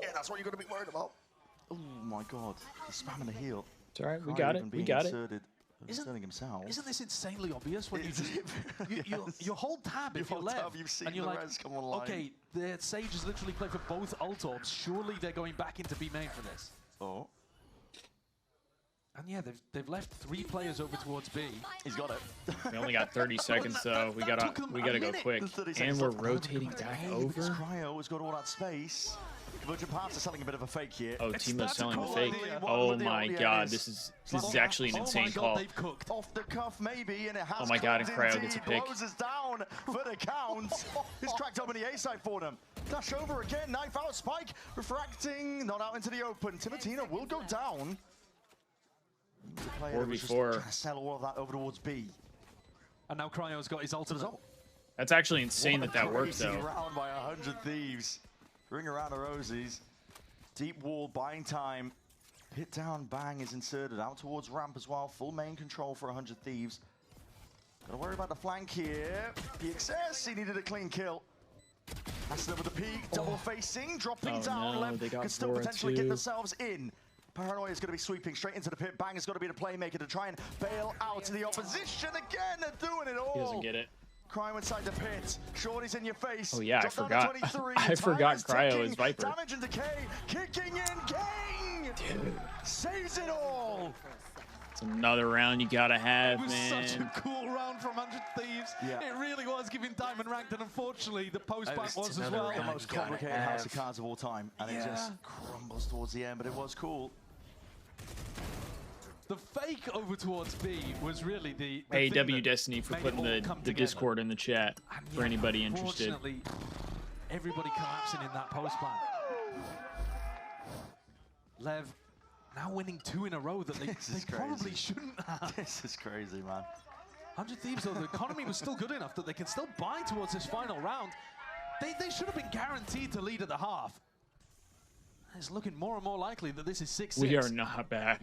Yeah, that's what you're going to be worried about. Oh my god. He's spamming the heal. It's all right. We Cryo got even it. We being got it. inserted, inserting himself. Isn't this insanely obvious when you just Yes. you hold tab if You you're hold Lev, tab, you've seen and you're the like, res come online. okay, the Sage has literally played for both ult orbs. Surely they're going back into B main for this. Oh. And yeah, they've left 3 players over towards B. He's got it. We only got 30 seconds, so we gotta go quick. And we're rotating back over. Cryo has got all that space. Convergent Paths are selling a bit of a fake here. Oh, Teemo's selling the fake. Oh my god, this is actually an insane call. They've cooked. Off the cuff, maybe, and it has. Oh my god, and cooked Cryo indeed. gets a pick. Closes down for the count. It's cracked open the A side for them. Dash over again, knife out, Spike refracting, not out into the open. Timotino will go down. The player that was just trying to sell all of that over towards B. And now Cryo's got his ultimate. That's actually insane that works, though. Round by 100 Thieves. Ring around the rosies. Deep wall, buying time. Pit down, bang is inserted out towards ramp as well. Full main control for 100 Thieves. Gotta worry about the flank here. PXS, he needed a clean kill. Aston with the peak, double facing, dropping down. No, Left could still potentially get themselves in. Paranoia is going to be sweeping straight into the pit. Bang has got to be the playmaker to try and bail out to the opposition. Again, they're doing it all. He doesn't get it. Cryo inside the pit. Shorty's in your face. Oh yeah, Drop I forgot. I forgot Cryo is Viper. Damage and decay. Kicking in. King! Dude. Saves it all. It's another round you gotta have, man. It was such a cool round from 100 Thieves. Yeah. It really was giving Diamond ranked, and unfortunately, the post-back was as well. The most complicated house of cards of all time. And it just crumbles towards the end, but it was cool. The fake over towards B was really the AW Destiny for putting the Discord in the chat for anybody interested. Unfortunately, everybody collapsing in that post plan. Lev now winning 2 in a row that they probably shouldn't have. This is crazy, man. 100 Thieves, though, the economy was still good enough that they can still buy towards this final round. They should have been guaranteed to lead at the half. It's looking more and more likely that this is 6-6. We are not back.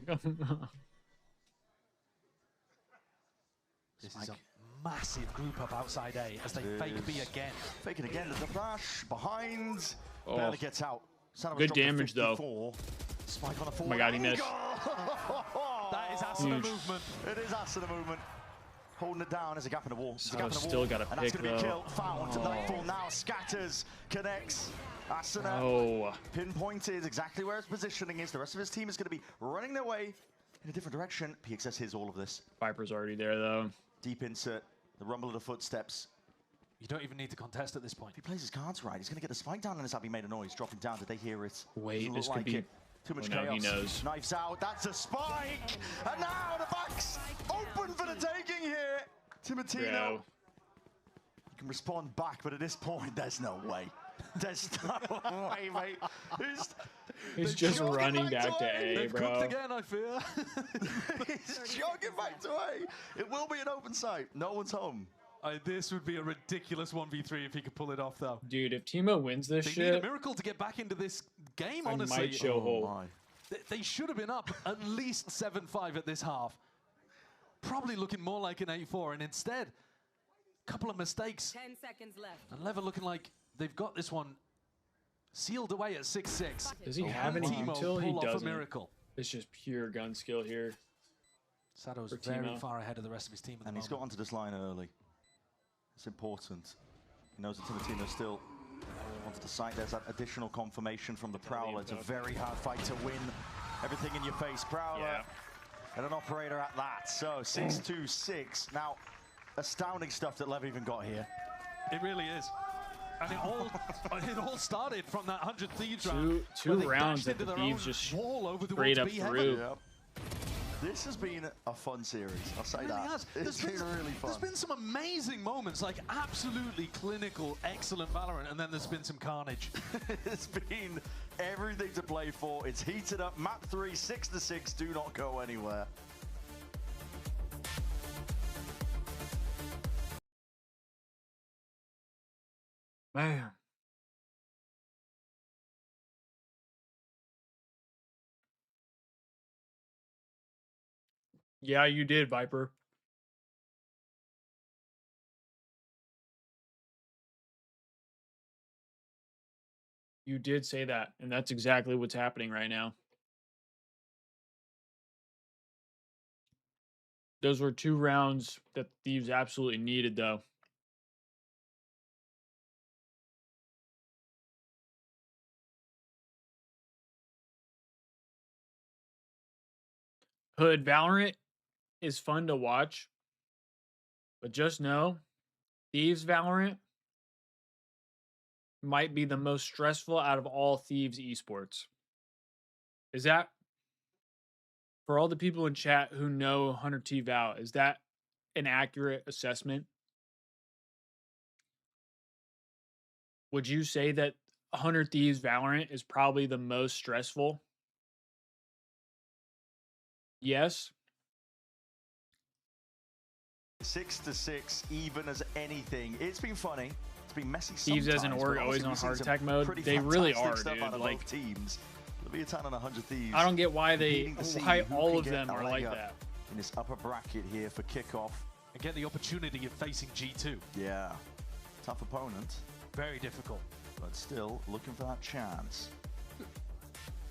This is a massive group up outside A as they fake B again. Faking again to the flash, behind, barely gets out. Good damage though. Spike on a oh my god, he missed. That is Asuna movement. It is Asuna movement. Holding it down, there's a gap in the wall. Still got a pick though. And that's going to be kill, found. Nightfall now scatters, connects. Asuna pinpointed exactly where his positioning is. The rest of his team is going to be running their way in a different direction. PXS hears all of this. Viper's already there though. Deep insert, the rumble of the footsteps. You don't even need to contest at this point. If he plays his cards right, he's going to get the spike down, and as Abby made a noise, dropping down. Did they hear it? Wait, this could be... Too much chaos. chaos. He knows. Knives out, that's a spike! And now the back's open for the taking here. Timotino. You can respond back, but at this point, there's no way. There's no way, mate. He's just running back to A, They've bro. cooked again, I fear. He's jogging back to A. It will be an open site. No one's home. This would be a ridiculous 1v3 if he could pull it off, though. Dude, if Timo wins this they shit... need a miracle to get back into this game, honestly. I might show hole. They should have been up at least 7-5 at this half. Probably looking more like an 8-4, and instead, a couple of mistakes. 10 seconds left. And Lever looking like they've got this one sealed away at 6-6. Does he have any util? He doesn't. A miracle. It's just pure gun skill here. Sado's very far ahead of the rest of his team at the moment. He's got onto this line early. It's important. He knows that Timotino's still onto the site. There's that additional confirmation from the Prowler. It's a very hard fight to win. Everything in your face, Prowler. And an operator at that. So 6-2-6. Now, astounding stuff that Lev even got here. It really is. And it all started from that 100 Thieves round. Two rounds that the Thieves just straight up through. Yep. This has been a fun series, I'll say It really that. has. It's been really fun. There's been some amazing moments, like absolutely clinical, excellent Valorant, and then there's been some carnage. It's been everything to play for. It's heated up. Map 3, 6-6. Do not go anywhere. Man. Yeah, you did, Viper. You did say that, and that's exactly what's happening right now. Those were 2 rounds that Thieves absolutely needed, though. Hood, Valorant is fun to watch, but just know, Thieves Valorant might be the most stressful out of all Thieves esports. Is that, for all the people in chat who know 100T Val, is that an accurate assessment? Would you say that 100 Thieves Valorant is probably the most stressful? Yes. 6-6, even as anything. It's been funny. It's been messy Thieves as an org, always on hard attack mode. They really are, dude. Like, teams. Leviatan and 100 Thieves. I don't get why all of them are like that. In this upper bracket here for Kickoff. And get the opportunity of facing G2. Yeah. Tough opponent. Very difficult. But still looking for that chance.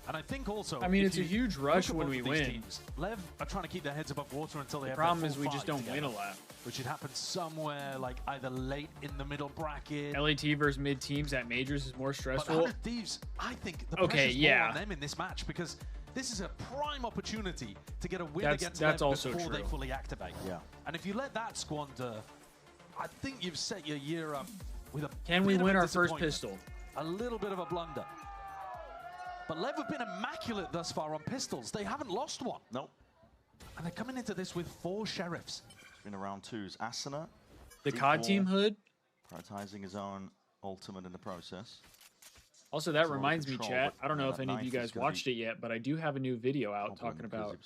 And I think also, I mean, it's a huge rush when we win. Teams, Lev are trying to keep their heads above water until they have the problem their is we just don't win a lot. Which should happen somewhere like either late in the middle bracket. LAT versus mid teams at majors is more stressful. But 100 Thieves, I think the pressure's more on them in this match because this is a prime opportunity to get a win against Lev before they fully activate. Yeah. And if you let that squander, I think you've set your year up with a Can we win our first pistol? A little bit of a blunder. But Lev have been immaculate thus far on pistols. They haven't lost one. Nope. And they're coming into this with 4 sheriffs. It's been around 2s. Asuna. The COD team Hood. Prioritizing his own ultimate in the process. Also, that reminds me, chat. I don't know if any of you guys watched it yet, but I do have a new video out talking about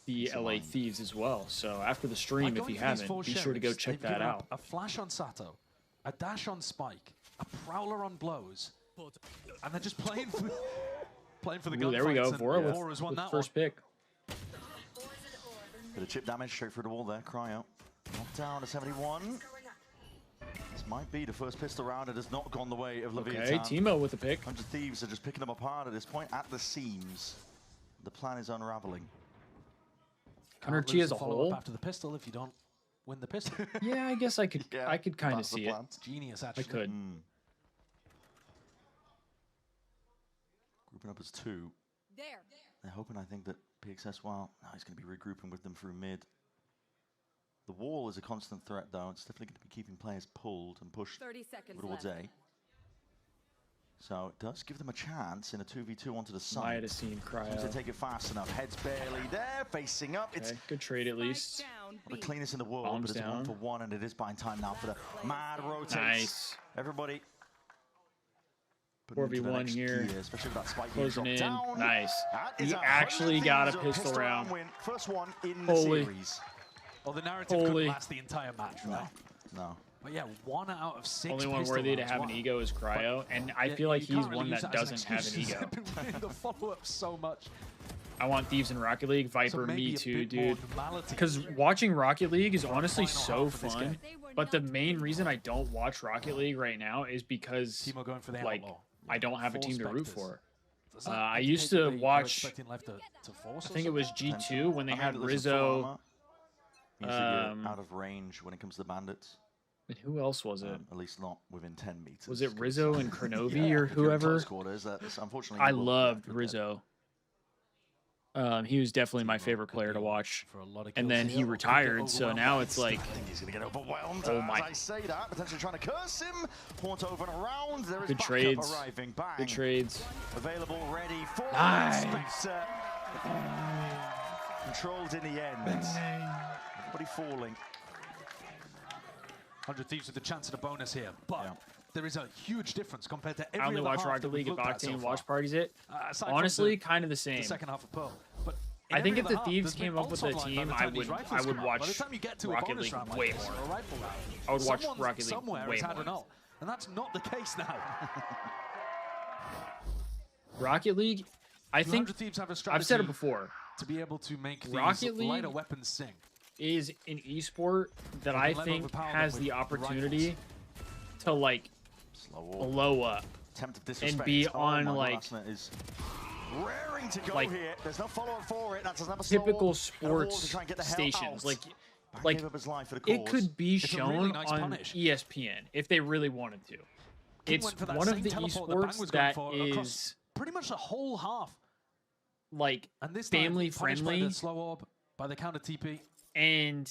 the LA Thieves as well. So after the stream, if you haven't, be sure to go check that out. A flash on Sato, a dash on Spike, a prowler on Blows, and they're just playing for the gunfights. There we go. Vora with first pick. Bit of chip damage straight through the wall there. Cryo. Knocked down to 71. This might be the first pistol round. It has not gone the way of Leviatan. Okay, Timo with the pick. 100 Thieves are just picking them apart at this point at the seams. The plan is unraveling. 100 T as a whole. After the pistol, if you don't win the pistol. Yeah, I guess I could. I could kind of see it. Genius, actually. I could. Grouping up as 2. They're hoping, I think, that PXS, well, no, he's going to be regrouping with them through mid. The wall is a constant threat, though. It's definitely going to be keeping players pulled and pushed towards A. So it does give them a chance in a 2v2 onto the side. Might have seen Cryo. To take it fast enough. Head's barely there, facing up. Okay, it's good trade at least. Not the cleanest in the world, Bombs but it's down. 1-for-1, and it is buying time now for the mad rotates. Nice. Everybody. 4v1 here. Especially with that spike Closing in. Down. Nice. He actually got a pistol round. Win. First one in the series. Well, the narrative couldn't last the entire match, right? No. But yeah, 1 out of 6. Only one worthy to have an ego is Cryo, and I feel like he's one that doesn't have an ego. The follow-up so much. I want Thieves in Rocket League. Viper, me too, dude. Because watching Rocket League is honestly so fun. But the main reason I don't watch Rocket League right now is because, like, I don't have a team to root for. I used to watch, I think it was G2 when they had Rizzo. Out of range when it comes to the bandits. And who else was it? At least not within 10 meters. Was it Rizzo and Kronovi or whoever? Unfortunately, I loved Rizzo. He was definitely my favorite player to watch. And then he retired, so now it's like, I think he's going to get overwhelmed. Oh my. As I say that, potentially trying to curse him. Haunt over and around. There is Good backup trades. arriving. Bang. Good trades. Available, ready for Nice. Spectre. Controlled in the end. Everybody falling. 100 Thieves with the chance at a bonus here, but there is a huge difference compared to every I only other watch half Rocket that League we've if looked at Octane so watch far. parties it. Aside from Honestly, kind of the same. The second half of Pearl. But I think if the half, Thieves there's been came up with a ults online team, by the I time these would rifles come out. watch By the time you get to a Rocket bonus League round like way this, more. or a rifle round, I would watch someone Rocket League somewhere way has had more. an ult, and that's not the case now. Rocket League, I think 100 Thieves have a strategy I've said it before. To be able to make Rocket these lighter League weapons sing. Is an esport that They I can let think overpower has them the with opportunity to like blow up and be on like Raring to go like here. There's no follow-up for it. That's another slow typical wall. And a wall to sports try and get the hell stations. out. Like Gave up his life for the it cause. could be It's a shown really nice on punish. ESPN if they really wanted to. King It's went for that one of same the teleport that Bang esports was going that for is across pretty much the whole half. like And this time, family punished by friendly the slow orb, by the counter TP. and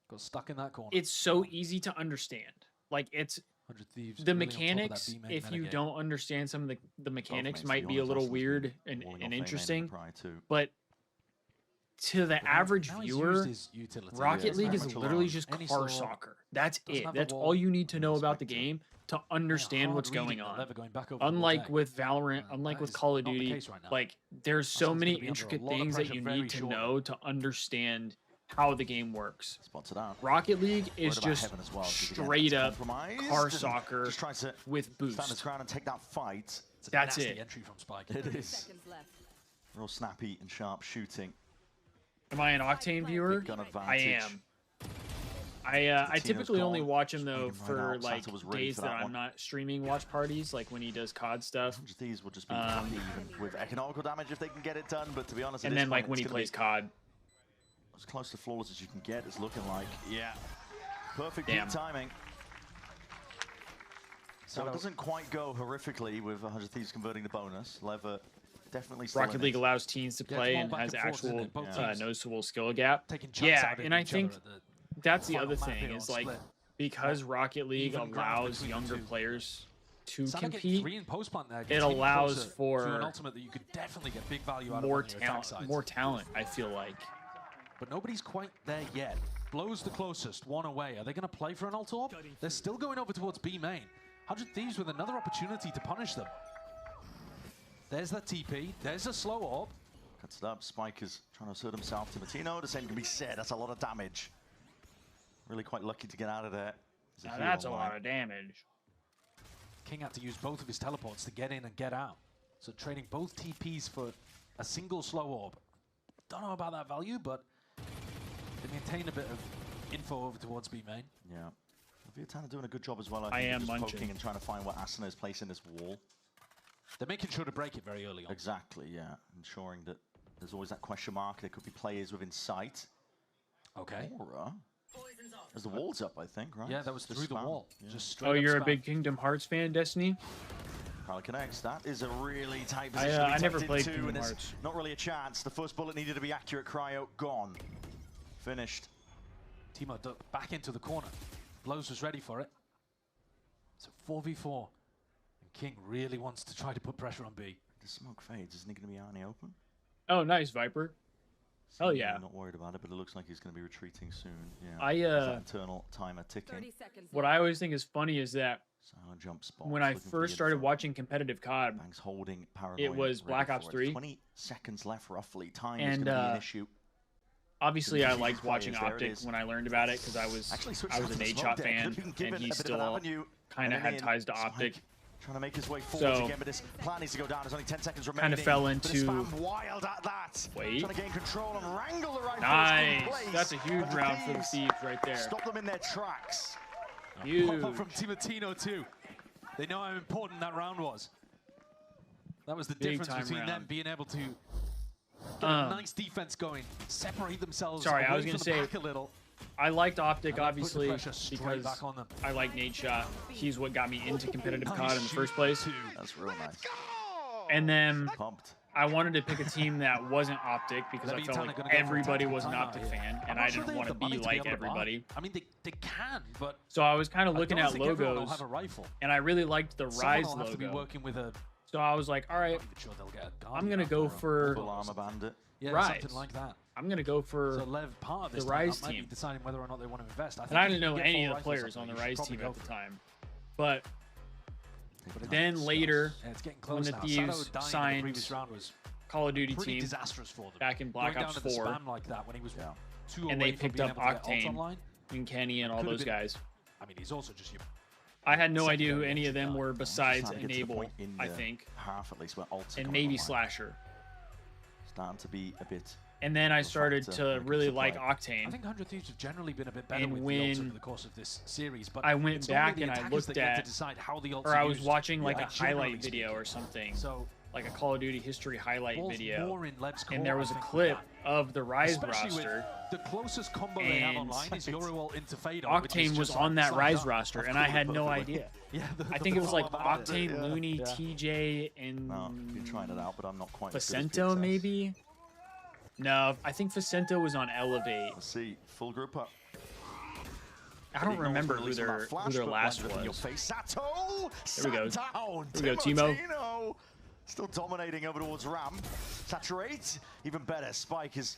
Got stuck in that corner. it's so easy to understand. Like it's 100 Thieves the really on top of that mechanics, B-main if you metagame. don't understand some of the mechanics, mains, to might be be a honest, little Arsenal's weird been walling off and A main interesting. prior to. But to the average viewer, Rocket League is literally just car soccer. That's it. That's all you need to know about the game to understand what's going on. Unlike with Valorant, unlike with Call of Duty, like there's so many intricate things that you need to know to understand how the game works. Rocket League is just straight up car soccer with boost. Stand his ground and take that fight. That's it. Entry from Spike. It is. Real snappy and sharp shooting. Am I an Octane viewer? I am. I typically only watch him though for like days that I'm not streaming watch parties, like when he does COD stuff. These will just be even with economical damage if they can get it done, but to be honest, and then like when he plays COD, as close to flawless as you can get, it's looking like. Yeah, perfect peak timing. So it doesn't quite go horrifically with 100 Thieves converting the bonus. Lever definitely still Rocket League allows teams to play and has actual noticeable skill gap. Yeah, and I think that's the other thing is like because Rocket League allows younger players to compete, it allows for an ultimate that you could definitely get big value out more of more talent. I feel like, but nobody's quite there yet. Blow's the closest, one away. Are they going to play for an ult orb? They're still going over towards B main. 100 Thieves with another opportunity to punish them. There's that TP. There's a slow orb. Cuts it up. Spike is trying to assert himself to Martino. The same can be said. That's a lot of damage. Really quite lucky to get out of there. Now that's a lot of damage. King had to use both of his teleports to get in and get out. So trading both TPs for a single slow orb. Don't know about that value, but they maintain a bit of info over towards B main. Yeah. Leviatan are doing a good job as well. I am just munching poking and trying to find where Asuna is placing this wall. They're making sure to break it very early on. Exactly, yeah. Ensuring that there's always that question mark. There could be players within sight. Okay. Aura. As the wall's up, I think, right? Yeah, that was through the wall. Yeah. Just straight oh, you're up a big Kingdom Hearts fan, Destiny? Probably connects. That is a really tight position. I never played Kingdom Hearts. Not really a chance. The first bullet needed to be accurate. Cryo gone. Finished. Timo ducked back into the corner. Blows was ready for it. It's a 4v4. And King really wants to try to put pressure on B. The smoke fades. Isn't he going to be out in the open? Oh, nice, Viper. Hell yeah. I'm not worried about it, but it looks like he's going to be retreating soon. Yeah. That internal timer ticking. What I always think is funny is that silent jump spot. When I first started watching competitive COD, Banks holding it was Black Ops 3. 20 seconds left roughly. Time is going to be an issue. Obviously, I liked watching Optic when I learned about it because I was an H-Shot fan, and he still kind of had ties to Optic. Trying to make his way forward again, but this plan needs to go down. There's only 10 seconds remaining. Kind of fell into. Wild at that. Wait. Trying to gain control and wrangle the rifles. Nice. That's a huge round for the Thieves right there. Stop them in their tracks. Huge. Pop up from Timotino too. They know how important that round was. That was the difference between them being able to get a nice defense going, separate themselves. Sorry, I was going to say a little. I liked Optic, obviously, because I like Nate Shot. He's what got me into competitive COD in the first place. That's real nice. And then pumped. I wanted to pick a team that wasn't Optic because I felt like everybody was an Optic fan, and I didn't want to be like everybody. I mean, they can, but so I was kind of looking at logos, and I really liked the Rise logo. So I was like, all right, I'm gonna go for Armor Bandit. Yeah, Rise. Something like that. I'm gonna go for so Lev, part of this the Rise team. Deciding whether or not they want to invest. And I didn't know any of the players on the Rise team at the time, but then later, when the Thieves signed Call of Duty team back in Black Ops 4, and they picked up Octane and Kenny and all those guys. I mean, he's also just I had no idea who any of them were besides Enable, I think, half at least where ults and maybe Slasher. Starting to be a bit. And then I started to really like Octane. I think 100 Thieves have generally been a bit better with the ults over the course of this series. But I went back and I looked at, or I was watching like a highlight video or something, like a Call of Duty history highlight video, and there was a clip of the Rise roster. The closest combo they have online is Yoruel into Fader. Octane was on that Rise roster, and I had no idea. Yeah, I think it was like Octane, Looney, TJ, and no, I've been trying it out, but I'm not quite. Facento, maybe. No, I think Facento was on Elevate. Let's see, full group up. I don't remember who their last was. There we go. There we go, Timo. Still dominating over towards Ram. Saturate, even better. Spike is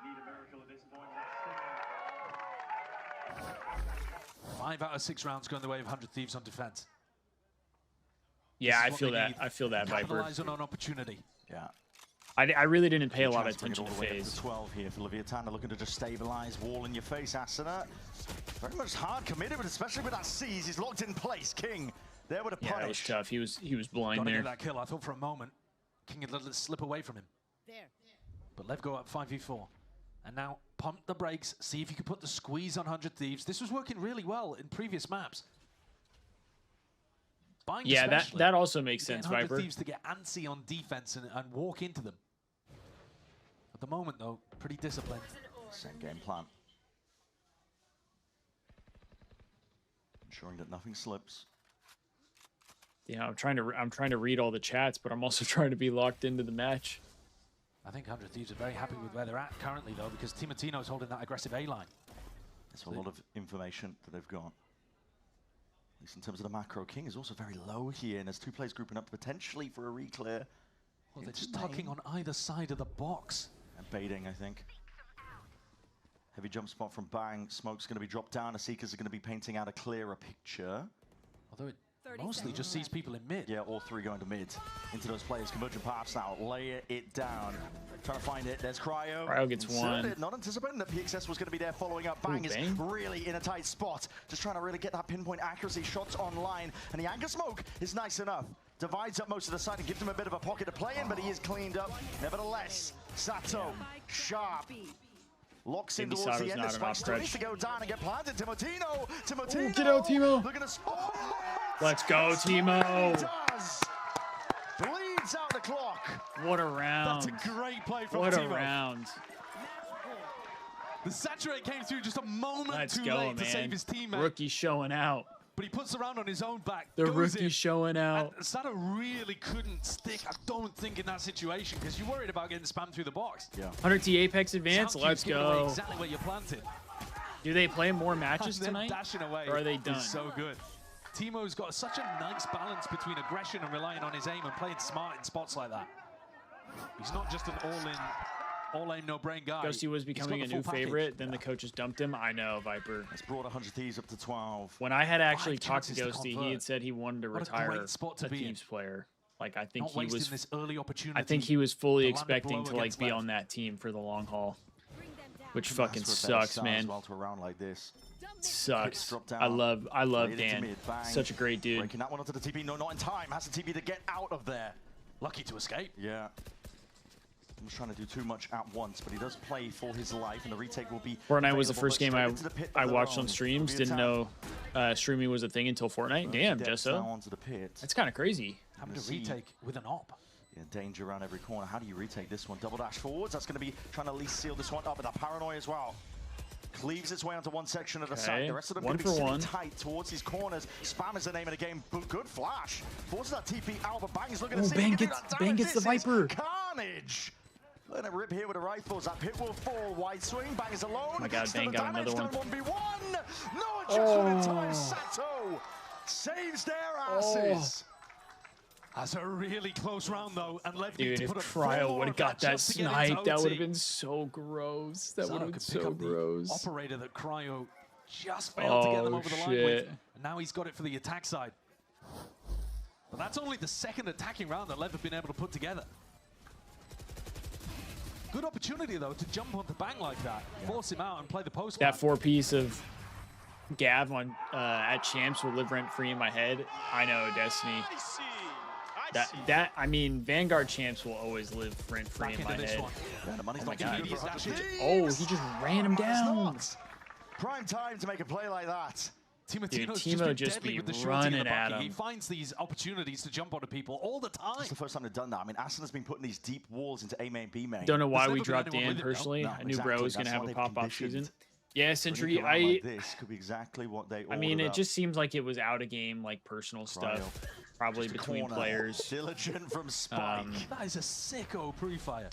Five out of 6 rounds going the way of 100 Thieves on defense. Yeah, I feel that. I feel that, Viper. Capitalize on an opportunity. Yeah. I really didn't pay a lot of attention to FaZe. FaZe. 12 here for Leviatan. They're looking to just stabilize, wall in your face. Asuna very much hard committed, but especially with that seize, he's locked in place. King there with a punish. Yeah, that was tough. He was blind Gotta there. get that kill. I thought for a moment King had let it slip away from him. But Lev go up 5v4. And now pump the brakes, see if you can put the squeeze on 100 Thieves. This was working really well in previous maps. Bind yeah, especially. that also makes sense, 100 Viper. Thieves to get antsy on defense and walk into them. At the moment, though, pretty disciplined. Same game plan. Ensuring that nothing slips. Yeah, I'm trying to read all the chats, but I'm also trying to be locked into the match. I think 100 Thieves are very happy with where they're at currently, though, because Timatino is holding that aggressive A-line. There's a lot of information that they've got. At least in terms of the macro. King is also very low here, and there's two players grouping up potentially for a reclear. Well, they're just tucking on either side of the box. And baiting, I think. Heavy jump spot from Bang. Smoke's going to be dropped down. The Seekers are going to be painting out a clearer picture. Although it mostly just sees people in mid. Yeah, all three going to mid. Into those players. Convergent paths now. Lay it down. Trying to find it. There's Cryo. Cryo gets one. Not anticipating that PXS was going to be there following up. Bang is really in a tight spot. Just trying to really get that pinpoint accuracy. Shots online. And the anchor smoke is nice enough. Divides up most of the side and gives him a bit of a pocket to play in, but he is cleaned up. Nevertheless, Sato, sharp. Locks in towards the end. The spike still needs to go down and get planted. Timotino! Ooh, get out, Timo! Looking to Let's go, Timo! Does. Bleeds out the clock. What a round. That's a great play from What Timo. a round. The saturate came through just a moment Let's too go, late man. to save his teammate. Rookie showing out. But he puts the round on his own back. The goes rookie in, showing out. And Sato really couldn't stick, I don't think, in that situation, because you're worried about getting spammed through the box. Yeah. 100T Apex Advance, let's go. Exactly where you're planted. Do they play more matches And then tonight? dashing away or are they done? is so good. Timo's got such a nice balance between aggression and relying on his aim and playing smart in spots like that. He's not just an all-aim, no-brain guy. Ghosty was becoming a new favorite, then the coaches dumped him. I know, Viper. It's brought 100 Thieves up to 12. When I had actually talked to chances to Ghosty, he convert. had said he wanted to What a retire great spot to a be in. Thieves player. Like I think Not he wasting was. this early opportunity. I think he was fully to land a expecting blow to like against be Lev. on that team for the long haul, which That's fucking for a better sucks, start man. As well to a round like this. Sucks. Drop down. I love Played into Dan. mid, Bang. Such a great dude. Breaking that one onto the TP. No, not in time. Has the TP to get out of there. Lucky to escape. Yeah. I'm just trying to do too much at once, but he does play for his life, and the retake will be. Fortnite was the available, first but game straight into the pit I of their watched own. on streams. Didn't Leviatan know streaming was a thing until Fortnite. Damn, depths now Jesso. onto the pit. That's kind of crazy. Having to See. retake with an op. Yeah, danger around every corner. How do you retake this one? Double dash forwards. That's going to be trying to at least seal this one up with that paranoia as well. Cleaves its way onto one section of the side. The rest of them going to be sitting tight towards these corners. Spam is the name of the game. Good flash. Forces that TP out, but Bang's looking to see. Bang gets the Viper. Carnage. Letting it rip here with the rifles. That pit will fall. Wide swing. Bang is alone. Oh my God, Still Bang the got damage, another one. done 1v1. No adjustment in time. Sato saves their asses. That's a really close round, though, and Lev Dude, to if put a Cryo would have got that just to get snipe, into that would OT. have been so gross. That Sato would have been could pick so up the gross. operator that Cryo just failed to get them over the line with. shit. And now he's got it for the attack side. But that's only the second attacking round that Lev have been able to put together. Good opportunity, though, to jump onto Bang like that, force him out and play the post. That 4-piece of Gav on at Champs will live rent free in my head. I know, Destiny. I mean, Vanguard Champs will always live rent free in my head. Yeah, the money's Oh my not gonna God. be for 100 Thieves. Oh, he just ran him down. It's not. Prime time to make a play like that. Timatino's Timo just just been deadly be with the shorty running and the at bucket. He him. finds these opportunities to jump onto people all the time. It's the first time they've done that. I mean, Asuna's been putting these deep walls into A main, B main. Don't know why There's we never been dropped anyone Dan with it, no. personally. No, I knew exactly. Bro was going That's to have why a they've pop-off conditioned. season. Yeah, Running Century, around like this could be exactly what they I mean, ordered it up. just seems like it was out of game, like personal stuff, probably Just a between corner. players. Diligent from Spike. That is a sicko pre-fire.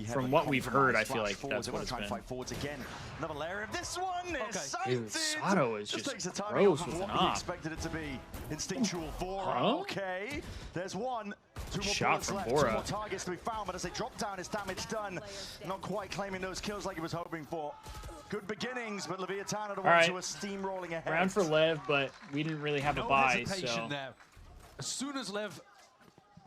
From what we've heard, I feel like that's They're what going to it's try and been. fight forwards again. Another layer of this one is Dude, sighted. Sato is Just takes just the timing gross off of with an what he op. expected it to be. Instinctual Vora. Huh? Okay. There's one. Two more Shot bullets from left. Vora. Two more targets to be found, but as they drop down, his damage done. Not quite claiming those kills like he was hoping for. Good beginnings, but Leviatan are the ones who are steamrolling ahead. Round for Lev, but we didn't really have a No buy, hesitation so there. As soon as Lev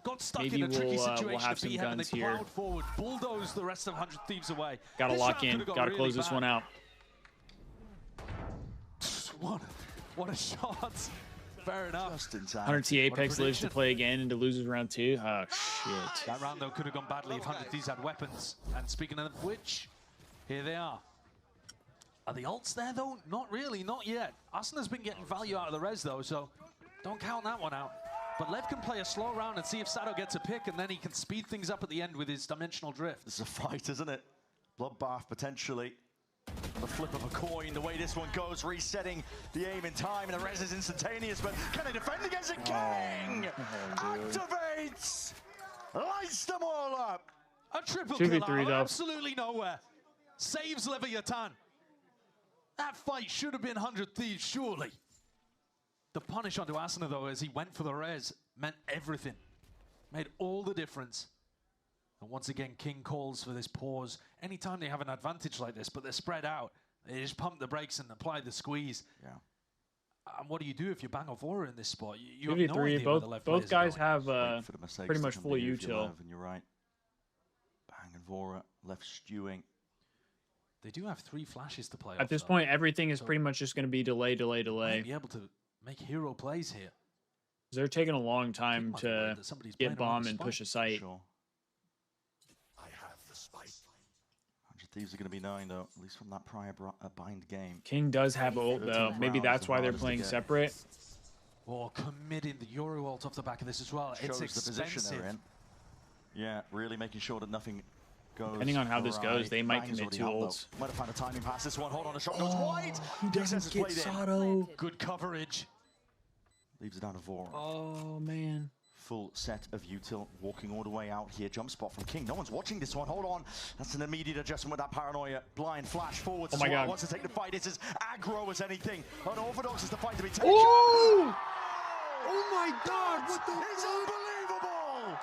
got stuck Maybe in a tricky we'll situation have to some beat him, and guns they here. plowed forward, bulldozed the rest of 100 Thieves away. Gotta This lock round in. could've got Gotta really close this bad. one out. What a shot. Fair enough. Just in time. 100T Apex lives to prediction. play again and to loses round 2. Oh, shit. That round, though, could have gone badly if 100 Thieves had weapons. And speaking of which, here they are. Are the ults there, though? Not really, not yet. Asana's been getting value out of the res, though, so don't count that one out. But Lev can play a slow round and see if Sado gets a pick, and then he can speed things up at the end with his dimensional drift. This is a fight, isn't it? Bloodbath, potentially. The flip of a coin, the way this one goes, resetting the aim in time, and the res is instantaneous, but can they defend against it? King activates! Lights them all up! A triple 2v3 kill out though. of absolutely nowhere. Saves Leviatan. That fight should have been 100 Thieves, surely. The punish onto Asana, though, as he went for the res, meant everything. Made all the difference. And once again, King calls for this pause. Anytime they have an advantage like this, but they're spread out, they just pump the brakes and apply the squeeze. Yeah. And what do you do if you bang off Aura in this spot? You have no 2v3, idea where the left both guys going. have Wait for the mistakes pretty to much come full to you if you util. love, and you're right. Bang and Vora left stewing. They do have 3 flashes to play At off, this though. point, everything is So pretty much just going to be delay, delay, might delay. be able to make hero plays here. They're taking a long time might be worried to that somebody's get playing around bomb the and spike. push a site. Sure. 100 Thieves are going to be 9, though, at least from that prior bind game. King does have ult, though. 13th Maybe round that's is the why they're hardest to playing get. separate. Or committing the Euro ult off the back of this as well. Shows It's the position expensive. they're in. Yeah, really making sure that nothing goes Depending on how this goes, right. they might Bang's commit already 2 out, ults. though. Might have found a timing pass. This one, hold on, a shot goes wide. He doesn't DSS is get played in. Sato. Good coverage. Leaves it down to Vora. Oh, man. Full set of util walking all the way out here. Jump spot from King. No one's watching this one. Hold on. That's an immediate adjustment with that paranoia. Blind flash forward. Oh my God. Wants to take the fight. This is aggro as anything. Unorthodox is the fight to be taken. Oh! Oh my God! What the It's unbelievable!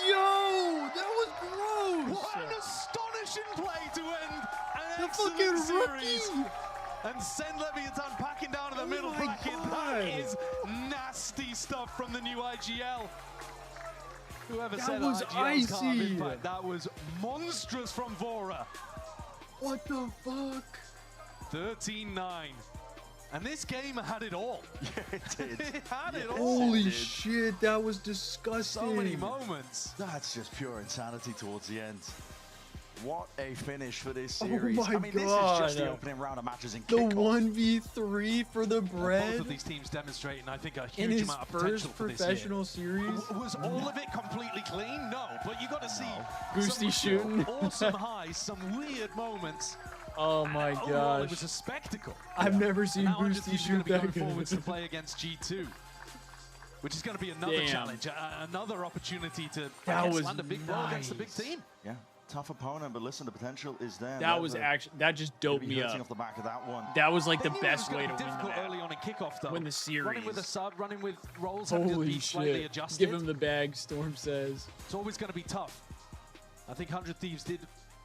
Yo! That was gross! What an astonishing play to end an The excellent fucking series. rookie! And send Leviatan packing down to the Oh middle my bracket. God. That is nasty stuff from the new IGL. Whoever That said was IGLs can't have icy. impact, that was monstrous from Vora. What the fuck? 13-9. And this game had it all. Yeah, it did. It had it all. Holy shit, that was disgusting. So many moments. That's just pure insanity towards the end. What a finish for this Oh series. my I mean, this is just the God. opening round of matches in The Kickoff. 1v3 for the Both bread of these teams demonstrating, I think, a in huge his amount of potential first for this professional year. series. Was all of it completely clean? No, but you got to see Boosty some shooting. awesome highs, some weird moments. Oh my And overall, it gosh. was a spectacle. I've never seen And now Boosty 100 Thieves are shoot gonna be that going good. forwards to play against G2, which is going to be another Damn. challenge, another opportunity to That was land a big blow against the big nice. team. Yeah, tough opponent, but listen, the potential is there. That was actually, that just doped me hurting up. off the back of that one. That was like They the knew it was best gonna way be to win the difficult map. early on in Kickoff, though. Win the series. Running with a sub, running with rolls, having to Holy be slightly shit. adjusted. Give him the bag, Storm says. It's always going to be tough. I think 100 Thieves did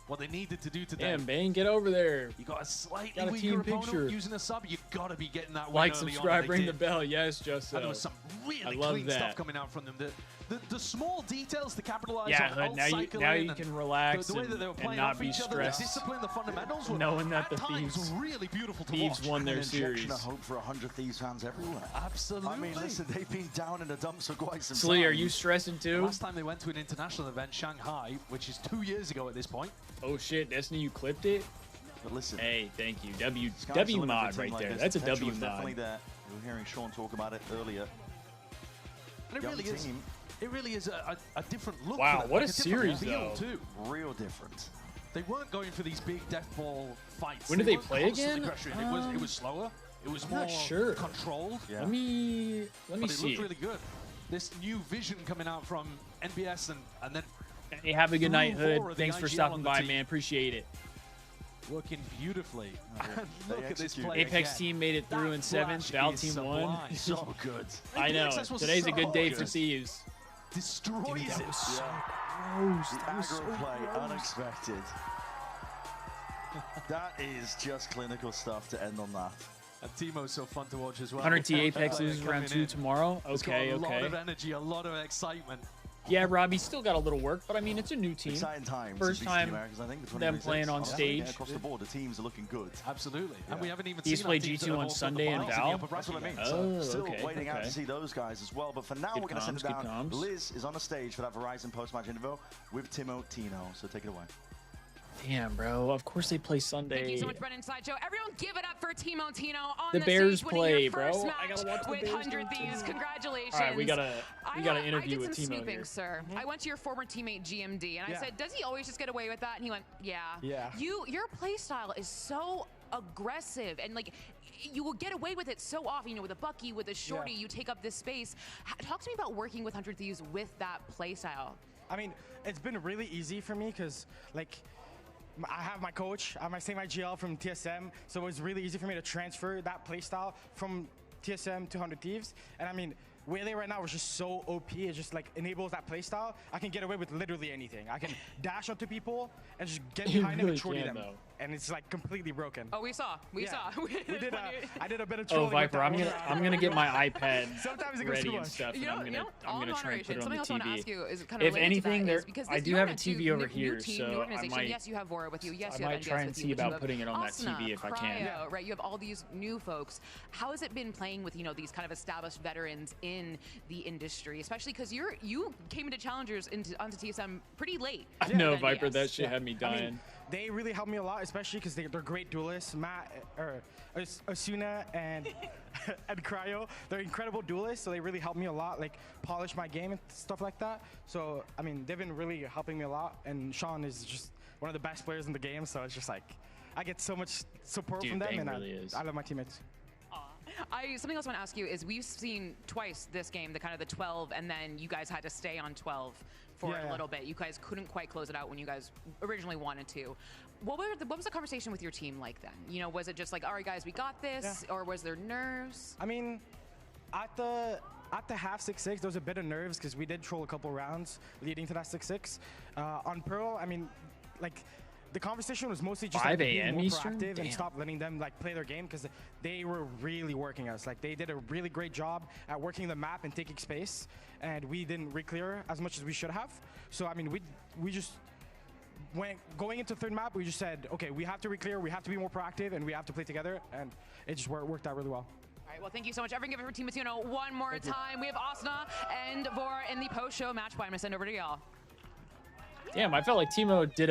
what they needed to do today. Damn, Bane, get over there. You got a slightly Got a weaker team opponent picture. using a sub. You got to be getting that win Like, early subscribe, on. ring the bell. Yes, just so. And there was some really I love clean that. stuff coming out from them. The small details to capitalize Yeah, on. Hood, ult now you cycling can and relax the way that they were and playing not off be each other, stressed. the discipline, the fundamentals were knowing that at the times Thieves really beautiful to Thieves watch. won their An injection series. of hope for 100 Thieves fans everywhere. Absolutely. I mean, listen, they've been down in the dumps for quite some Slee, time. are you stressing The too? last time they went to an international event, Shanghai, which is 2 years ago at this point. Oh shit, Destiny, you clipped it? But listen, Hey, thank you. W sky's the W limit for a mod team right like there. this. That's a The potential W is definitely mod. there. We were hearing Sean talk about it earlier. And it Young really is. team. It really is a different look. Wow, for them, what like a different series, feel though. Too. Real different. They weren't going for these big death ball fights. When did they weren't play constantly again? pressuring. It was slower. It was I'm more not sure. controlled. Yeah. Let me But it see. looked really good. This new vision coming out from NBS and then Hey, have a good night, through Hood. four of the Thanks for IGL stopping on the by, team. man. Appreciate it. working beautifully. And They look at this execute. play Apex again. team made it through That in 7th. flash Val is team sublime. won. So good. I know. PXS was Today's a good so day for good. Thieves. Destroys Dude, that it. was so Yeah. gross. The That was so aggro play, gross. unexpected. That is just clinical stuff to end on that. And Teemo's so fun to watch as well. 100T Apex loses round 2 tomorrow. It's got Okay, a lot okay. of energy, a lot of excitement. Yeah, Robbie still got a little work, but I mean, it's a new team. Exciting times. First in time Americas, I think, the them playing on stage. Across the board, the teams are looking good. Absolutely. Yeah. And we haven't even He's seen played our teams that G2 have on also Sunday got and the finals in the Val. upper That's what I bracket mean. Oh, So still okay, waiting out okay. to see those guys as well. But for now, Good we're going to send it comms, good down. comms. Liz is on the stage for that Verizon post-match interview with Timo Tino. So take it away. Damn, bro. Of course they play Sunday. Thank you so much, Brennan Sideshow. Everyone give it up for Timo Tino on The the Bears stage, winning play, your first bro. match I gotta watch the with Bears 100 do Thieves. too. Congratulations. All right, we gotta interview I with did some Timo snooping, here. sir. I went to your former teammate GMD, and I said, does he always just get away with that? And he went, yeah. Yeah. Your play style is so aggressive, and like you will get away with it so often. You know, with a Bucky, with a Shorty, you take up this space. Talk to me about working with 100 Thieves with that play style. I mean, it's been really easy for me because, like, I have my coach, I say my GL from TSM, so it was really easy for me to transfer that playstyle from TSM to 100 Thieves. And I mean, where they right now is just so OP, it just like enables that playstyle. I can get away with literally anything. I can dash onto people and just get behind them and shorty them. Though. And it's like completely broken. Oh, we saw. We saw. I did a bit of Oh, trolling. Viper, I'm gonna get my iPad Sometimes it goes too ready and much. stuff, and I'm gonna try and put it on something the else I want to TV. ask you is kind of If related to that anything, is because I do you're have on a TV over here, new team, so new I organization. might. Yes, you have Vora with you. Yes, I you have might try NBS and with see you, but about you have putting it on that Asuna, TV if I can. Cryo, right? You have all these new folks. How has it been playing with these kind of established veterans in the industry, especially because you came into challengers onto TSM pretty late. I know, Viper. That shit had me dying. I mean, they really helped me a lot, especially because they're great duelists. Asuna and and Cryo, they're incredible duelists, so they really helped me a lot, like polish my game and stuff like that. So I mean, they've been really helping me a lot, and Sean is just one of the best players in the game. So it's just like I get so much support from them, and I love my teammates. Something else I want to ask you is we've seen twice this game, the kind of the 12, and then you guys had to stay on 12 for a little bit. You guys couldn't quite close it out when you guys originally wanted to. What was the conversation with your team like then? Was it just like, all right, guys, we got this, or was there nerves? I mean, at the half 6-6, there was a bit of nerves because we did troll a couple rounds leading to that 6-6. On Pearl, I mean, like, the conversation was mostly just 5 like, being a.m. more Eastern? proactive and Damn. stop letting them like play their game because they were really working us. Like they did a really great job at working the map and taking space, and we didn't re-clear as much as we should have. So I mean, we just going into third map, we just said, okay, we have to re-clear, we have to be more proactive, and we have to play together, and it just worked out really well. All right, well, thank you so much. Everyone give it for Team Matino one more time. We have Asuna and Vora in the post-show match point. I'm going to send over to y'all. Damn, I felt like Timo did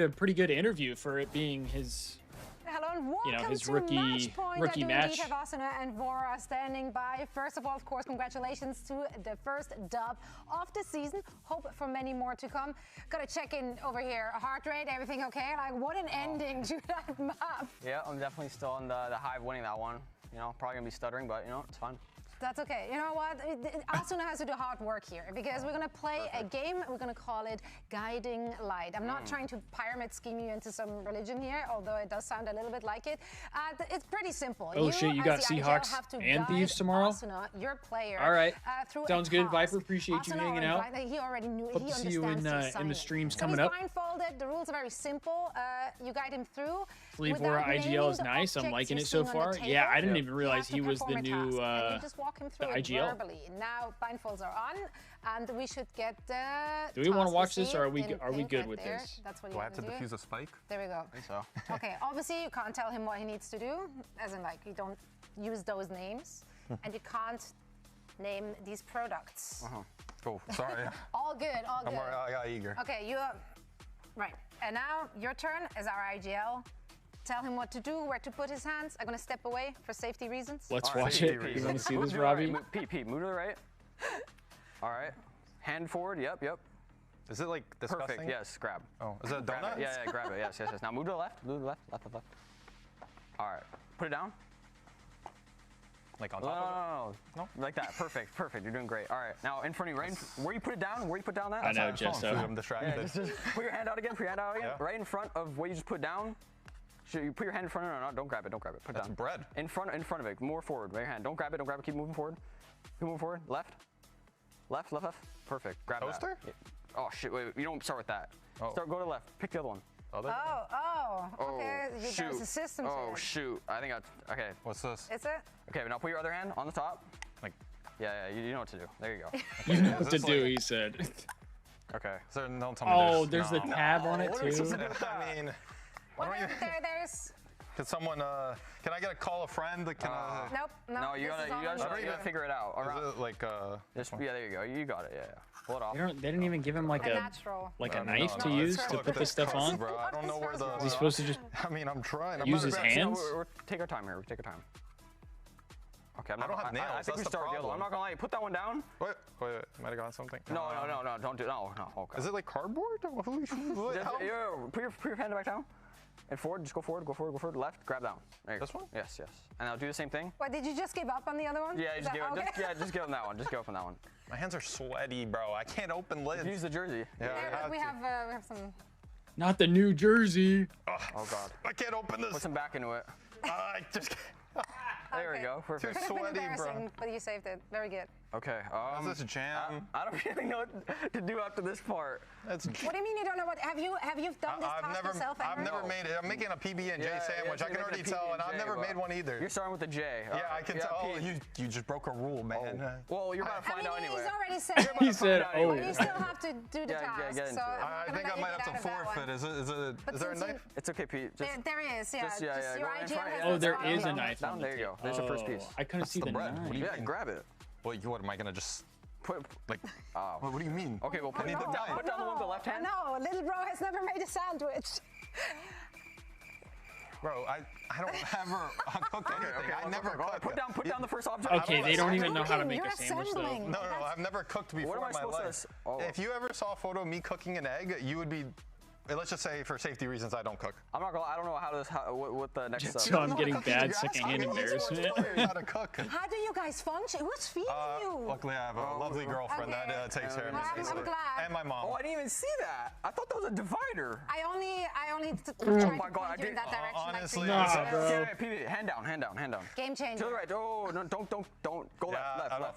a pretty good interview for it being his. Hello and welcome his to rookie Matchpoint. I do match. indeed have Asuna and Vora standing by. First of all, of course, congratulations to the first dub of the season. Hope for many more to come. Gotta check in over here. Heart rate, everything okay? Like, what an ending to that map. Yeah, I'm definitely still on the high of winning that one. Probably gonna be stuttering, but it's fine. That's okay. You know what? Asuna has to do hard work here because we're going to play a game. We're going to call it Guiding Light. I'm not trying to pyramid scheme you into some religion here, although it does sound a little bit like it. It's pretty simple. Oh shit, you got Seahawks and Thieves tomorrow? Asuna, your player. All right. Sounds good, Viper. Appreciate you hanging out. He already knew. Hope to see you in the streams coming up. up. He's blindfolded. The rules are very simple. You guide him through. Vora IGL is nice. I'm liking it so far. Yeah, I didn't even realize he was the new the IGL. Verbally. Now blindfolds are on, and we should get the. Do we want to watch this, or are we good with there. this? That's what do I have to defuse a spike? There we go. I think so. Okay, obviously you can't tell him what he needs to do, as in like you don't use those names, and you can't name these products. Cool. Sorry. All good. All good. I got eager. Okay, you. Right, and now your turn as our IGL. Tell him what to do, where to put his hands. I'm gonna step away for safety reasons. Let's watch it. You want to see this, Robbie? Pete, move to the right. All right. Hand forward. Yep. Is it like disgusting? Perfect. Yes. Grab. Oh, is it a donut? Yeah. Grab it. Yes. Now move to the left. Move to the left. Left. All right. Put it down. Like on top of it? No. Like that. Perfect. You're doing great. All right. Now in front of you, right? Where you put it down? Where you put down that? I know, Jesso. I'm distracted. Yeah, just put your hand out again. Yeah. Right in front of where you just put down. Should you put your hand in front of it? No, don't grab it. Put it That's down. bread. In front of it. More forward. Right your hand. Don't grab it. Keep moving forward. Left. Perfect. Grab Toaster? that. Oh shit! Wait. You don't start with that. Oh. Go to the left. Pick the other one. Other? Okay. You guys, the system's Oh, here. shoot. I think I. Okay. What's this? Is it? Okay, now put your other hand on the top. Like. Yeah, you know what to do. There you go. You know what to do, he said. Okay. So don't tell Oh, me there's the tab on it, What are we too? supposed to do with that? I mean, Well, there's. can someone, can I get a call a friend? Can I? Nope. No, you gotta figure it out. Is it like, yeah, there you go. You got it. Yeah. Pull it off. They didn't even give him like a knife to no, use it's to cool. put this stuff on. Bro, I don't know where the. Is he supposed to just I mean, I'm trying. use his hands? Take our time here. Take our time. Okay, I don't have nails. I think we That's the start the other one. I'm not gonna lie. Put that one down. Wait. Might have got something. No, don't do. No. Okay. Is it like cardboard? Holy shit. Put your hand back down. And forward. Just go forward. Go forward. Left. Grab down. There you go. This one? Yes. And now do the same thing. What, did you just give up on the other one? Yeah, just give him that one. Just give up on that one. My hands are sweaty, bro. I can't open lids. Use the jersey. Yeah, we have some. Not the New Jersey. Oh God. I can't open this. Put some back into it. I just. There we go. Perfect. Could have been embarrassing, but you saved it. Very good. Okay. Is this jam? I don't really know what to do after this part. What do you mean you don't know what? Have you done this task yourself? I've never made it. I'm making a PB&J sandwich. I can already tell, and I've never made one either. You're starting with the J. Yeah, I can tell. Oh, you just broke a rule, man. Well, you're about to find out anyway. He's already said. He said, "Oh." But you still have to do the task. Get into So it. I think I might have to forfeit. Is there a knife? It's okay, Pete. There is. Yeah. Just your IGL has Oh, there is a knife. Down. There you go. There's your first piece. I couldn't see the knife. Yeah, grab it. What am I gonna just put like? What do you mean? Okay, well put down the one with the left hand. No, little bro has never made a sandwich. Bro, I don't ever cook anything. I never cook. Put down the first object. Okay, they don't even know how to make a sandwich though. No, I've never cooked before in my life. If you ever saw a photo of me cooking an egg, you would be. Let's just say, for safety reasons, I don't cook. I'm not gonna. I don't know what the next. So I'm getting bad secondhand embarrassment. How to cook? How do you guys function? Who's feeding you? Luckily, I have a lovely girlfriend that takes care of me. I'm glad. And my mom. Oh, I didn't even see that. I thought that was a divider. I only Oh my God! I in did. that direction. Honestly, bro. Hand down. Game changer. To the right. Oh, no, don't. Go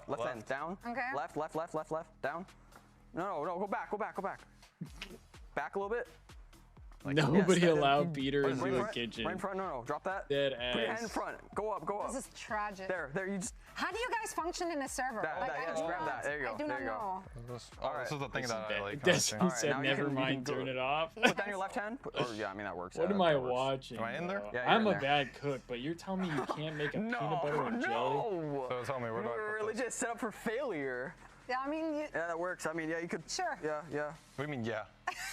left hand. Down. Okay. Left. Down. No. Go back. Back a little bit. Nobody allowed Peter into the kitchen. Right in front. No. Drop that. Dead Put your hand in ass. front. Go up. This is tragic. There. You just. How do you guys function in a server? Grab that. There you go. I do not know. This is the thing that I like. He said, "Never mind. Turn it off." Put down your left hand. I mean that works. What am I watching? Am I in there? Yeah, I'm a bad cook, but you're telling me you can't make a peanut butter and jelly? No. So tell me, where do I We're put legit set up for failure. Yeah, I mean. Yeah, that works. I mean, yeah, you could. Sure. Yeah. What do you mean, yeah?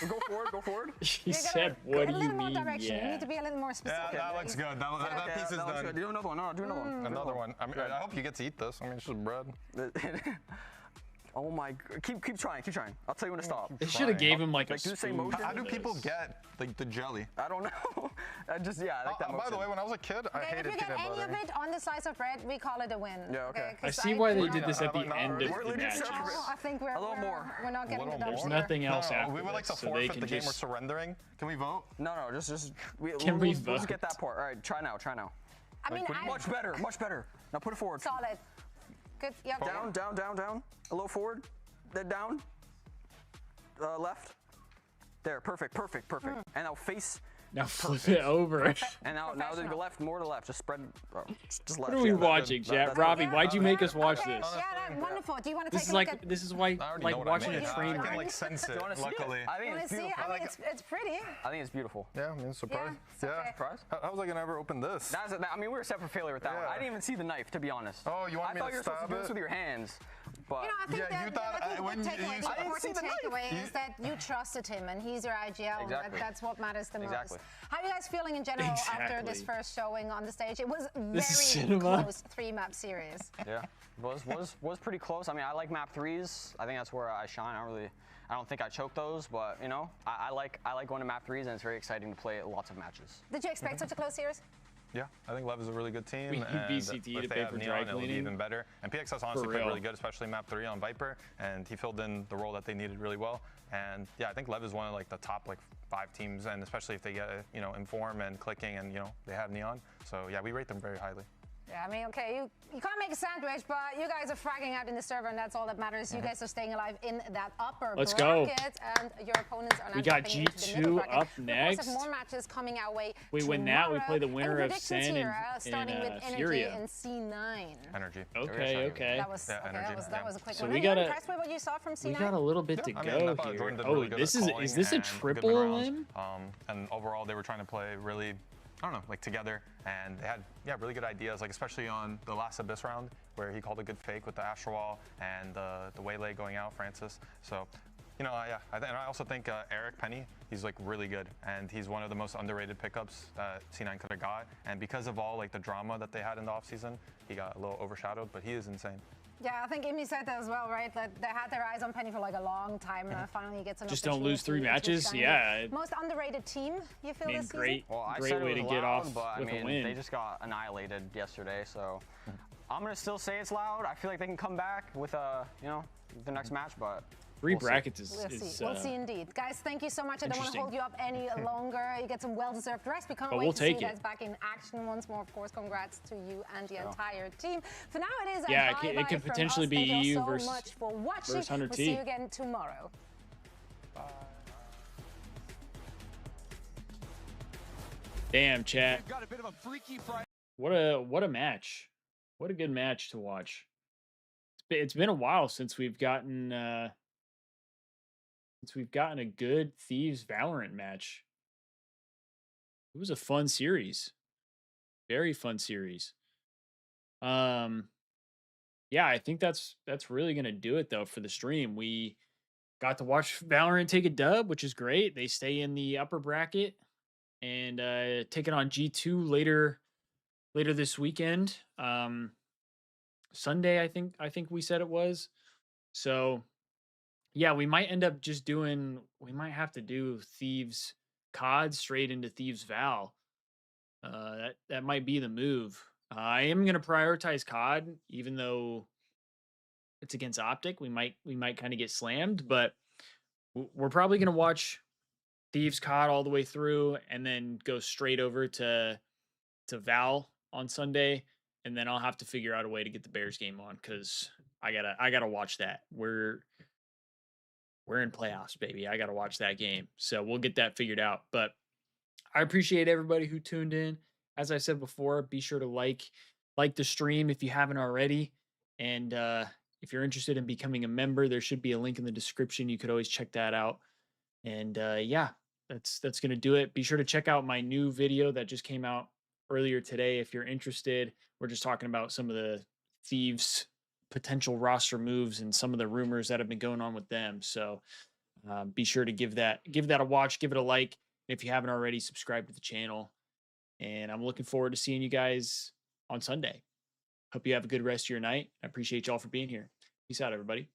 Go forward. He said, "What do you mean?" Direction. You Yeah. need to be a little more specific. Yeah, that looks good. That piece is done. Good. Do another one. No, do another one. Another one. I mean, I hope you get to eat this. I mean, it's just bread. Oh my! Keep trying. I'll tell you when to stop. They should have gave him like a do the same spoon. motion. How do people get like the jelly? I don't know. I like that motion. By the way, when I was a kid, I hated if you get peanut any butter. of it on the slice of bread, we call it a win. Yeah, okay. I see why they did this at the end of the match. I think we're a little more. We're not getting the There's dubs nothing else after We would like to this, so they forfeit can the game. We're just. surrendering. Can we vote? No, just. We'll vote? get that part. All right, try now. I mean, Much better. Now put it forward. Solid. Good. Yep. Down. A little forward. Then down. Left. There. Perfect. And now face. Now flip it over. And now then go left, more to the left. Just spread. Just left. What are we watching, Chat? Robbie, why'd you make us watch this? Yeah, wonderful. Do you want to This take is a look like at? this is why like watching a train I can wreck. like sense it. Luckily. I think it's beautiful. I mean, it's pretty. I think it's beautiful. Yeah, I mean, surprise. Yeah, it's okay. Surprise? How was I gonna ever open this? I mean, we were set for failure with that one. I didn't even see the knife, to be honest. Oh, you want me to I thought you were supposed to stab do this it? with your hands. But I think Yeah, you thought the when you important takeaway is that you trusted him and he's your IGL. Exactly. That's what matters the Exactly. most. How are you guys feeling in general after this first showing on the stage? It was This is very cinema. close 3-map series. Yeah, was pretty close. I mean, I like map 3s. I think that's where I shine. I don't think I choke those, but you know, I like going to map 3s, and it's very exciting to play lots of matches. Did you expect such a close series? Yeah, I think Lev is a really good team. We need and VCT if to they pay have for Neon, dry it'll be cleaning. even better. And PXS honestly played really good, especially map 3 on Viper, and he filled in the role that they needed really well. And yeah, I think Lev is one of like the top 5 teams, and especially if they get in form and clicking, and they have Neon. So yeah, we rate them very highly. Yeah, I mean, okay, you can't make a sandwich, but you guys are fragging out in the server, and that's all that matters. You guys are staying alive in that upper Let's bracket, go. and your opponents are now We got dropping into the middle G2 bracket. up We next. of course have more matches coming our way. We win that, we play the winner of Sen here, starting with Energy Furia. and C9. Energy. Okay. That was that was a quick one. We are got you impressed with what you saw from C9? We got a little bit to go here. Oh, this is this a triple limb? And overall, they were trying to play really, I don't know, like together, and they had really good ideas, like especially on the last Abyss round where he called a good fake with the Astral Wall and the Waylay going out, Francis. So, and I also think Eric Penny, he's like really good, and he's one of the most underrated pickups that C9 could have got. And because of all like the drama that they had in the offseason, he got a little overshadowed, but he is insane. Yeah, I think Imi said that as well, right? That they had their eyes on Penny for like a long time, and finally gets an Just don't lose 3 matches. Yeah. Most underrated team, you feel this great, season? Well, great way to get off but with I mean, a win. they just got annihilated yesterday, so I'm gonna still say it's loud. I feel like they can come back with the next match, but 3 brackets is. We'll see indeed. Guys, thank you so much. I don't want to hold you up any longer. You get some well-deserved rest. We can't wait to see you guys back in action once more. Of course, congrats to you and the entire team. For now, it is it could potentially be EU so versus much for watching. 100 We'll see you again tomorrow. Damn, chat. Got a bit of a freaky Friday. What a match. What a good match to watch. It's been a while since we've gotten a good Thieves Valorant match. It was a fun series. Very fun series. Yeah, I think that's really gonna do it though for the stream. We got to watch Valorant take a dub, which is great. They stay in the upper bracket and take it on G2 later this weekend. Sunday, I think we said it was. So yeah, we might end up just we might have to do Thieves COD straight into Thieves Val. That might be the move. I am gonna prioritize COD, even though it's against Optic. We might kind of get slammed, but we're probably gonna watch Thieves COD all the way through, and then go straight over to Val on Sunday, and then I'll have to figure out a way to get the Bears game on because I gotta watch that. We're in playoffs, baby. I gotta watch that game, so we'll get that figured out. But I appreciate everybody who tuned in. As I said before, be sure to like the stream if you haven't already. And if you're interested in becoming a member, there should be a link in the description. You could always check that out. And yeah, that's going to do it. Be sure to check out my new video that just came out earlier today if you're interested. We're just talking about some of the Thieves potential roster moves and some of the rumors that have been going on with them. So be sure to give that a watch, give it a like. If you haven't already, subscribe to the channel. And I'm looking forward to seeing you guys on Sunday. Hope you have a good rest of your night. I appreciate y'all for being here. Peace out, everybody.